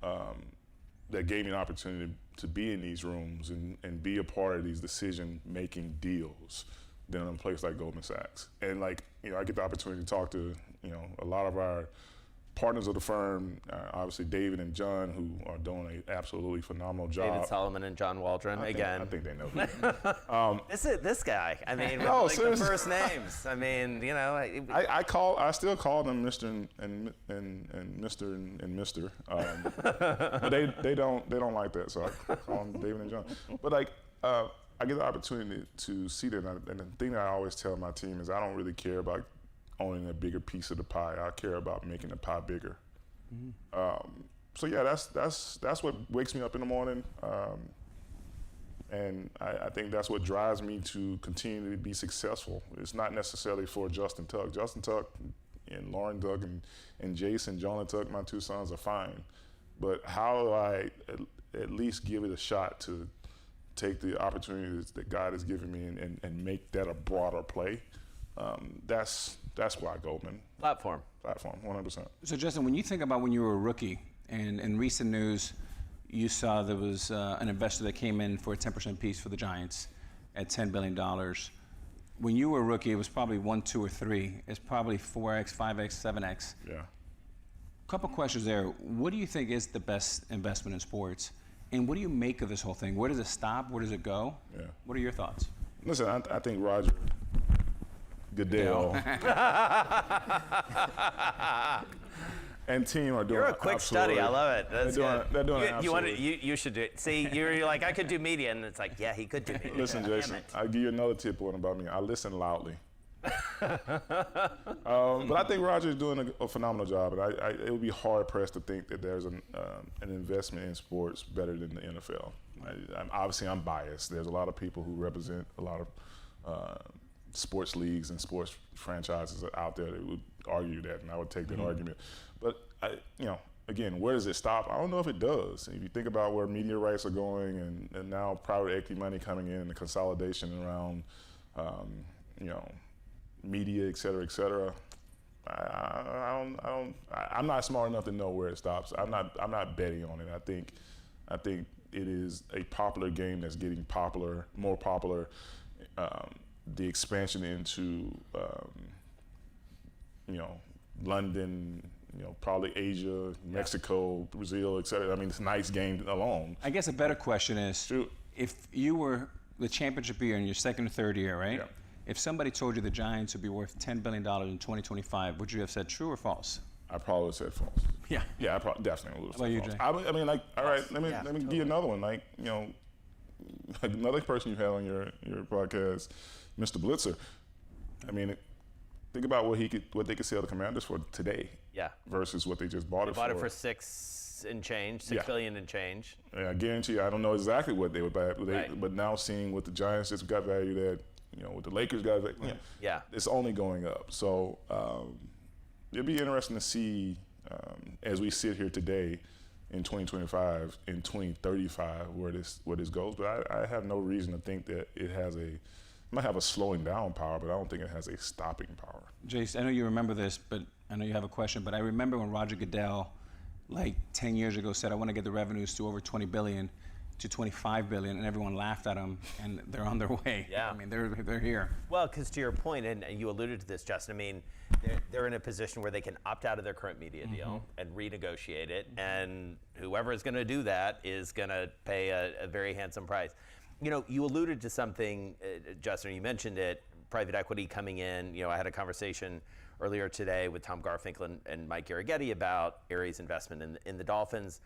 that gave me an opportunity to be in these rooms and be a part of these decision-making deals than in a place like Goldman Sachs. And I get the opportunity to talk to, a lot of our partners of the firm, obviously David and John, who are doing an absolutely phenomenal job. David Solomon and John Waldron again. I think they know. This guy. I mean, No, like the seriously. first names. I mean, you know. I still call them Mr. and Mr. and Mr. But they don't like that, so I call them David and John. But like I get the opportunity to see that, and the thing that I always tell my team is I don't really care about owning a bigger piece of the pie. I care about making the pie bigger. So yeah, that's what wakes me up in the morning, and I think that's what drives me to continue to be successful. It's not necessarily for Justin Tuck. Justin Tuck and Lauren Tuck and Jason, Jonah Tuck, my two sons, are fine. But how do I at least give it a shot to take the opportunities that God has given me and make that a broader play? That's where I go, man. Platform, 100%. So Justin, when you think about when you were a rookie, and in recent news, you saw there was an investor that came in for a 10% piece for the Giants at $10 billion. When you were a rookie, it was probably 1, 2, or 3. It's probably 4x, 5x, 7x. Yeah. Couple questions there. What do you think is the best investment in sports? And what do you make of this whole thing? Where does it stop? Where does it go? Yeah. What are your thoughts? Listen, I think Roger Goodell and team are doing. You're a quick study. I love it. That's they're doing good. it You want to, absolutely. you should do it. See, you're like, I could do media, and it's like, yeah, he could do media. Listen, Damn Jason, it. I'll give you another tip one about me. I listen loudly. But I think Roger is doing a phenomenal job, and it would be hard pressed to think that there's an investment in sports better than the NFL. Obviously, I'm biased. There's a lot of people who represent a lot of sports leagues and sports franchises out there that would argue that, and I would take that argument. But again, where does it stop? I don't know if it does. If you think about where media rights are going, and now private equity money coming in, and the consolidation around, media, et cetera, I'm not smart enough to know where it stops. I'm not betting on it. I think it is a popular game that's getting more popular. The expansion into London, probably Asia, Mexico, Brazil, et cetera. I mean, it's a nice game alone. I guess a better question is, if you were the championship year in your second or third year, right? Yeah. If somebody told you the Giants would be worth $10 billion in 2025, would you have said true or false? I probably would have said false. Yeah. Yeah, I definitely would have How said about you, false. Jay? I mean, like, all right, let me give you another one. Like, another person you had on your podcast, Mr. Blitzer. I mean, think about what they could sell the Commanders for today. Yeah. Versus what they just bought it for. Bought it for $6 billion and change. Yeah, I guarantee you, I don't know exactly what they would buy, but now seeing what the Giants just got valued at, what the Lakers got valued, yeah, it's only going up. So it'll be interesting to see as we sit here today in 2025, in 2035, where this goes. But I have no reason to think that it might have a slowing down power, but I don't think it has a stopping power. Jace, I know you remember this, but I know you have a question, but I remember when Roger Goodell, like 10 years ago, said, I want to get the revenues to over 20 billion to 25 billion, and everyone laughed at him, and they're on their way. Yeah. I mean, they're here. Well, because to your point, and you alluded to this, Justin, I mean, they're in a position where they can opt out of their current media deal and renegotiate it, and whoever is going to do that is going to pay a very handsome price. You alluded to something, Justin, you mentioned it, private equity coming in. I had a conversation earlier today with Tom Garfinkel and Mike Garrighetti about Ares investment in the Dolphins.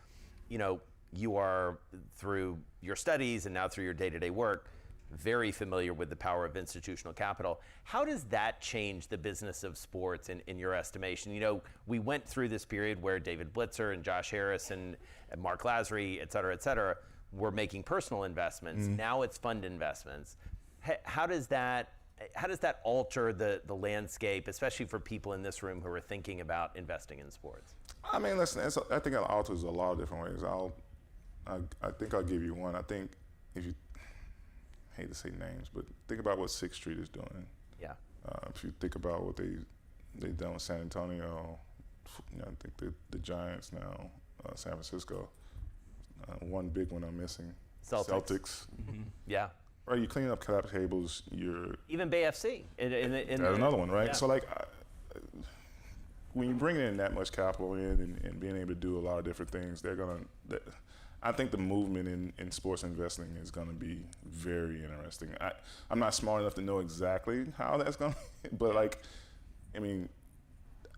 You are, through your studies and now through your day-to-day work, very familiar with the power of institutional capital. How does that change the business of sports in your estimation? We went through this period where David Blitzer and Josh Harris and Mark Lazary, et cetera, were making personal investments. Now it's fund investments. How does that alter the landscape, especially for people in this room who are thinking about investing in sports? I mean, listen, I think it alters a lot of different ways. I think I'll give you one. I think if you hate to say names, but think about what 6th Street is doing. Yeah. If you think about what they've done with San Antonio, I think the Giants now, San Francisco. One big one I'm missing. Celtics. Yeah. Right, you clean up cap tables. Even Bay FC. That's another one, right? Yeah. So when you bring in that much capital in and being able to do a lot of different things, I think the movement in sports investing is going to be very interesting. I'm not smart enough to know exactly how that's going to, but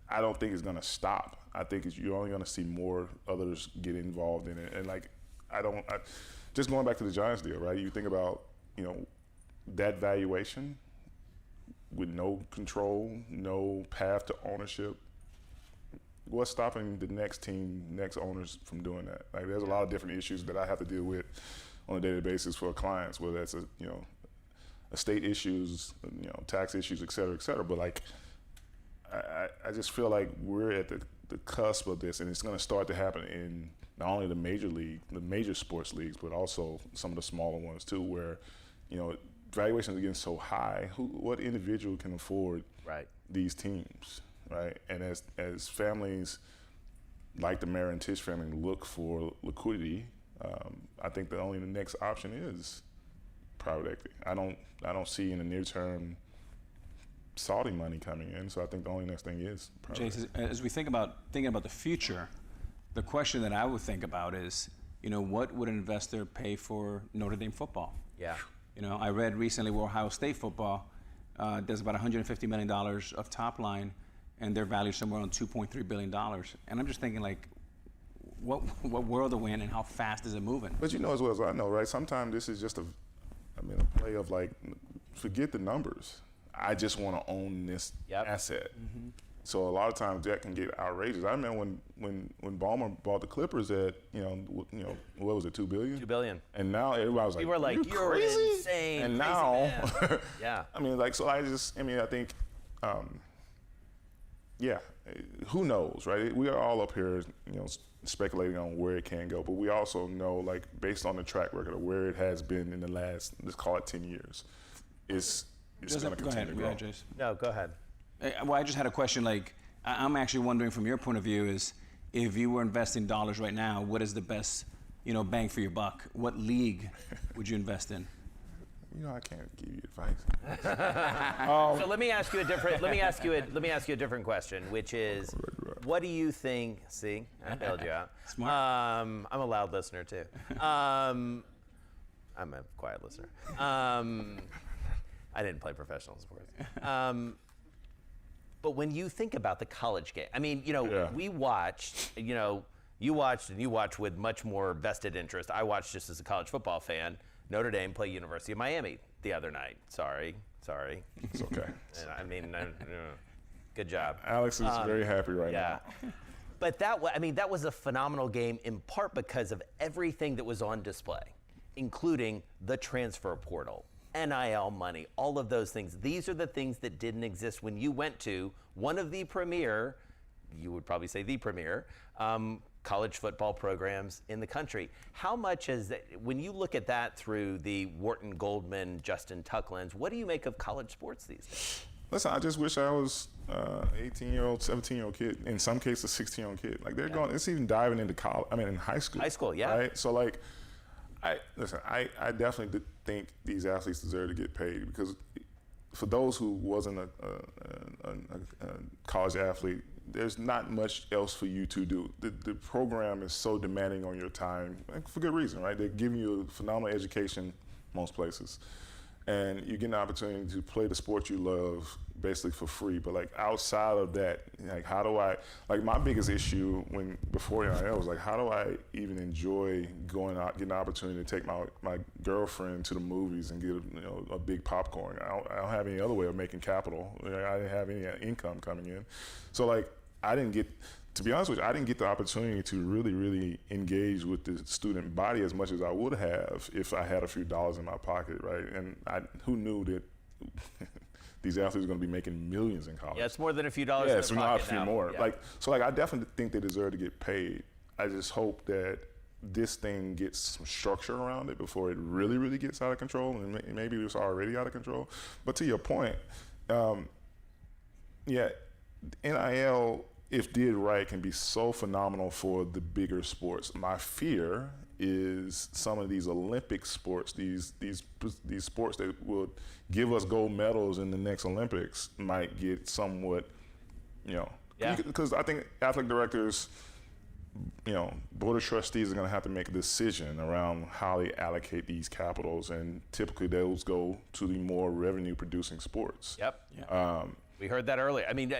I don't think it's going to stop. I think you're only going to see more others get involved in it. And just going back to the Giants deal, right? You think about, that valuation with no control, no path to ownership. What's stopping the next owners from doing that? Like, there's a lot of different issues that I have to deal with on a daily basis for clients, whether that's estate issues, tax issues, et cetera. But I just feel like we're at the cusp of this, and it's going to start to happen in not only the major sports leagues, but also some of the smaller ones too, where valuations are getting so high. What individual can afford these teams? Right, and as families like the Marin Tisch family look for liquidity, I think the next option is private equity. I don't see in the near term Saudi money coming in, so I think the only next thing is private Jason, as we thinking about the future, the question that I would think about is, what would an investor pay for Notre Dame football? Yeah. I read recently where Ohio State football does about $150 million of top line, and they're valued somewhere around $2.3 billion. And I'm just thinking, what world are we in, and how fast is it moving? But as well as I know, right? Sometimes this is just a play of forget the numbers. I just want to own this asset. Mm-hmm. So a lot of times that can get outrageous. I remember when Ballmer bought the Clippers at what was it, $2 billion? $2 billion. And now everybody was like, "You were like, you're crazy?" Insane. And crazy now, yeah. I think. Who knows, right? We are all up here, speculating on where it can go, but we also know, based on the track record of where it has been in the last, let's call it 10 years, it's going to continue to grow. Jason. No, go ahead. Well, I just had a question. I'm actually wondering, from your point of view, is if you were investing dollars right now, what is the best, bang for your buck? What league would you invest in? I can't give you advice. So let me ask you a different question, which is, what do you think? See, I bailed you out. Smart. I'm a loud listener too. I'm a quiet listener. I didn't play professional sports. But when you think about the college game, we watched. You watched, and you watched with much more vested interest. I watched just as a college football fan. Notre Dame play University of Miami the other night. Sorry. It's okay. Good job. Alex is very happy right now. But that was a phenomenal game, in part because of everything that was on display, including the transfer portal, NIL money, all of those things. These are the things that didn't exist when you went to one of the premier, you would probably say the premier, college football programs in the country. How much is that, when you look at that through the Wharton Goldman, Justin Tuck lens, what do you make of college sports these days? Listen, I just wish I was 18-year-old, 17-year-old kid, in some cases 16-year-old kid. It's even diving into college, in high school. High school, yeah. Right? So I definitely think these athletes deserve to get paid, because for those who wasn't a college athlete, there's not much else for you to do. The program is so demanding on your time, for good reason, right? They're giving you a phenomenal education most places. And you get an opportunity to play the sport you love basically for free. But outside of that, how do I, my biggest issue before NIL was how do I even enjoy going out, getting an opportunity to take my girlfriend to the movies and get a big popcorn. I don't have any other way of making capital. I didn't have any income coming in. So I didn't get, to be honest with you, I didn't get the opportunity to really, really engage with the student body as much as I would have if I had a few dollars in my pocket, right? And who knew that these athletes are going to be making millions in college? Yeah, it's more than a few dollars in their pocket. Yeah, it's not a few more. Yeah. I definitely think they deserve to get paid. I just hope that this thing gets some structure around it before it really, really gets out of control, and maybe it's already out of control. But to your point, NIL, if did right, can be so phenomenal for the bigger sports. My fear is some of these Olympic sports, these sports that would give us gold medals in the next Olympics, might get somewhat, Yeah. Because I think athletic directors, board of trustees are going to have to make a decision around how they allocate these capitals, and typically those go to the more revenue-producing sports. Yep. We heard that earlier. I mean,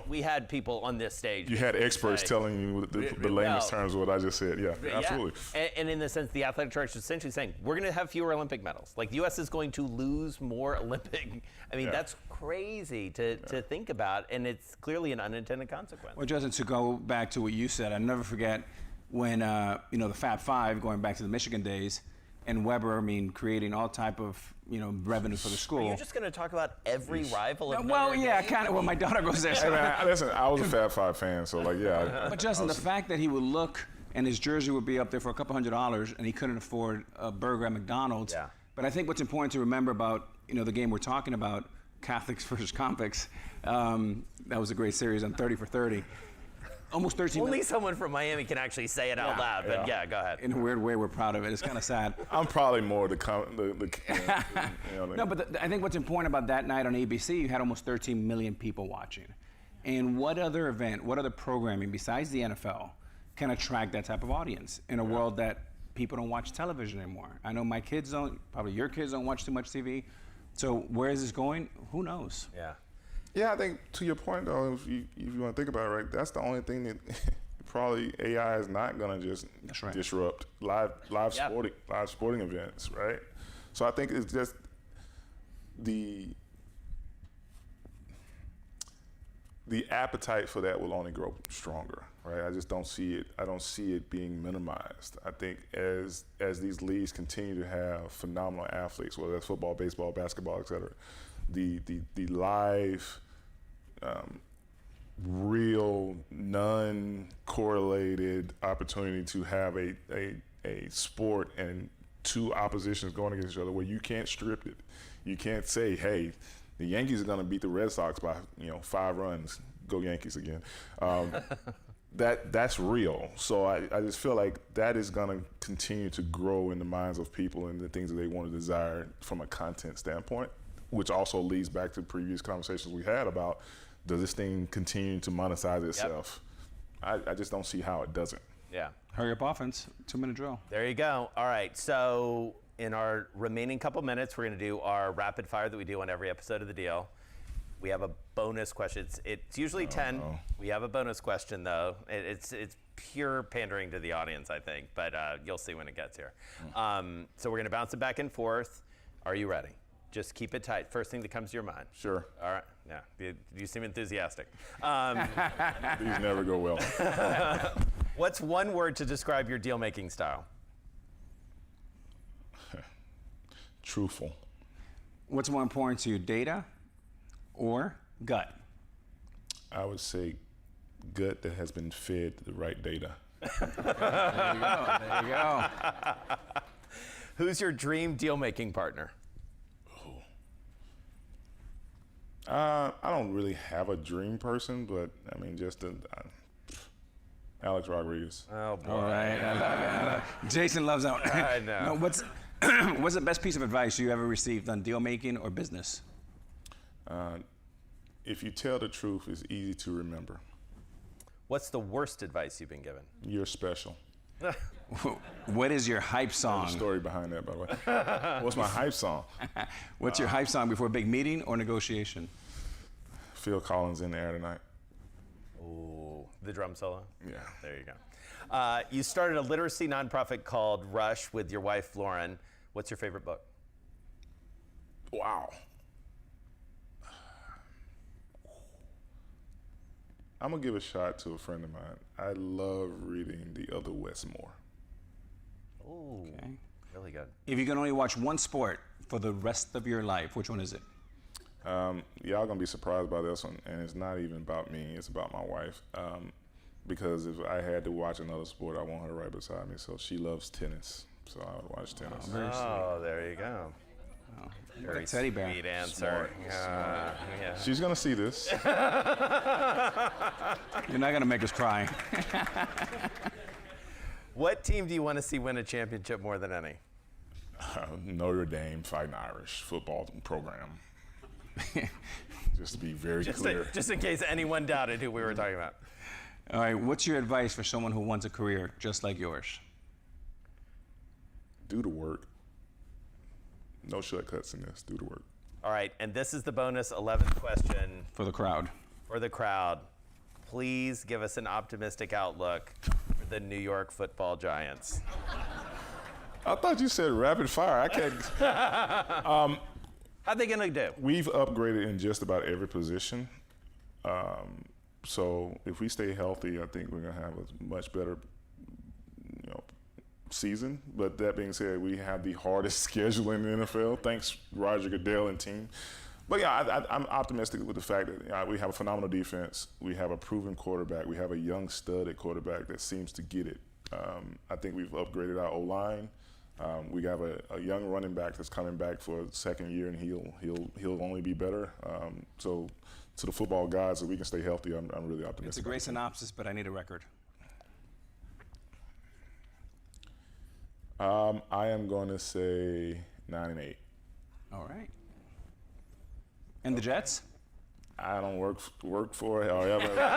we had people on this stage. You had experts telling you the layman's terms of what I just said. Yeah, absolutely. And in the sense, the athletic director is essentially saying, we're going to have fewer Olympic medals. Like, the U.S. is going to lose more Olympic. I mean, that's crazy to think about, and it's clearly an unintended consequence. Well, Justin, to go back to what you said, I'll never forget when, the Fab Five, going back to the Michigan days, and Weber, creating all type of, revenue for the school. Are you just going to talk about every rival of Well, yeah, kind of. Well, my daughter goes there. Hey, man, listen, I was a Fab Five fan, so But Justin, the fact that he would look and his jersey would be up there for a couple $100s, and he couldn't afford a burger at McDonald's. Yeah. But I think what's important to remember about, the game we're talking about, Catholics versus convicts, that was a great series on 30 for 30. Almost 13 Only minutes. someone from Miami can actually say it out loud, but go ahead. In a weird way, we're proud of it. It's kind of sad. I'm probably more No, but I think what's important about that night on ABC, you had almost 13 million people watching. And what other event, what other programming besides the NFL can attract that type of audience in a world that people don't watch television anymore? I know my kids don't, probably your kids don't watch too much TV. So where is this going? Who knows? Yeah. Yeah, I think to your point though, if you want to think about it, right, that's the only thing that probably AI is not going to just disrupt live sporting events, right? So I think it's just the appetite for that will only grow stronger, right? I just don't see it. I don't see it being minimized. I think as these leagues continue to have phenomenal athletes, whether that's football, baseball, basketball, et cetera, the live, real, non-correlated opportunity to have a sport and two oppositions going against each other where you can't strip it. You can't say, hey, the Yankees are going to beat the Red Sox by 5 runs. Go Yankees again. That's real. So I just feel like that is going to continue to grow in the minds of people and the things that they want to desire from a content standpoint, which also leads back to previous conversations we had about, does this thing continue to monetize itself? Yep. I just don't see how it doesn't. Yeah. Hurry up offense, 2-minute drill. There you go. All right, so in our remaining couple minutes, we're going to do our rapid fire that we do on every episode of The Deal. We have a bonus question. It's usually 10. We have a bonus question, though. It's pure pandering to the audience, I think, but you'll see when it gets here. So we're going to bounce it back and forth. Are you ready? Just keep it tight. First thing that comes to your mind. Sure. All right. Yeah. You seem enthusiastic. These never go well. What's one word to describe your deal-making style? Truthful. What's more important to you, data or gut? I would say gut that has been fed the right data. There you go. There you go. Who's your dream deal-making partner? I don't really have a dream person, but I mean, just Alex Rodriguez. Oh boy! All right, I love it. Jason loves that. I know. No, what's the best piece of advice you ever received on deal making or business? If you tell the truth, it's easy to remember. What's the worst advice you've been given? You're special. What is your hype song? There's a story behind that, by the way. What's my hype song? What's your hype song before a big meeting or negotiation? Phil Collins, In the Air Tonight. Ooh, the drum solo? Yeah. There you go. You started a literacy nonprofit called Rush with your wife, Lauren. What's your favorite book? Wow. I'm going to give a shot to a friend of mine. I love reading The Other Westmore. Ooh, okay. Really good. If you can only watch one sport for the rest of your life, which one is it? Y'all going to be surprised by this one, and it's not even about me. It's about my wife. Because if I had to watch another sport, I want her right beside me. So she loves tennis, so I would watch tennis. Oh, there you go. Oh, very teddy bear. sweet answer. Smart. Yeah. She's going to see this. You're not going to make us cry. What team do you want to see win a championship more than any? Notre Dame Fighting Irish football program. just to be very clear. Just in case anyone doubted who we were talking about. All right, what's your advice for someone who wants a career just like yours? Do the work. No shortcuts in this. Do the work. All right, and this is the bonus 11th question. For the crowd. For the crowd. Please give us an optimistic outlook for the New York Football Giants. I thought you said rapid fire. I can't. How are they going to do? We've upgraded in just about every position. So if we stay healthy, I think we're going to have a much better season. But that being said, we have the hardest schedule in the NFL. Thanks, Roger Goodell and team. But yeah, I'm optimistic with the fact that we have a phenomenal defense. We have a proven quarterback. We have a young stud at quarterback that seems to get it. I think we've upgraded our O-line. We have a young running back that's coming back for a second year, and he'll only be better. So to the football gods, if we can stay healthy, I'm really optimistic. It's a great synopsis, but I need a record. I am going to say 9-8. All right. And the Jets? I don't work for it. I don't work for the Jets.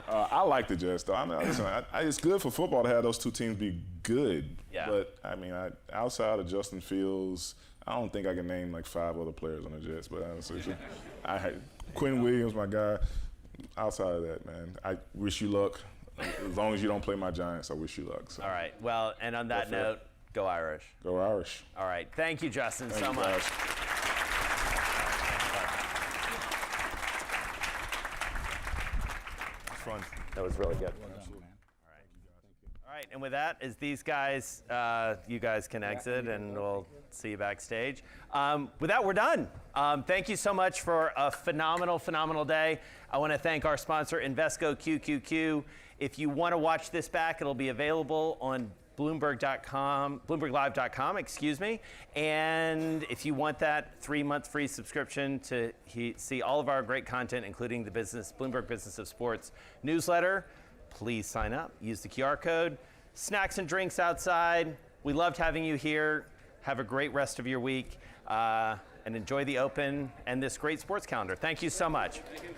I like the Jets, though. Listen, it's good for football to have those two teams be good. Yeah. But, I mean, outside of Justin Fields, I don't think I can name like 5 other players on the Jets. But honestly, Quinn Williams, my guy. Outside of that, man, I wish you luck. As long as you don't play my Giants, I wish you luck. So. All right. Well, and on that note, go Irish. Go Irish. All right. Thank you, Justin, so much. Guys. Fun. That was really good. All right, and with that, as these guys, you guys can exit, and we'll see you backstage. With that, we're done. Thank you so much for a phenomenal, phenomenal day. I want to thank our sponsor, Invesco QQQ. If you want to watch this back, it'll be available on BloombergLive.com, excuse me. And if you want that 3-month free subscription to see all of our great content, including the Bloomberg Business of Sports newsletter, please sign up. Use the QR code. Snacks and drinks outside. We loved having you here. Have a great rest of your week. And enjoy the Open and this great sports calendar. Thank you so much. Thank you.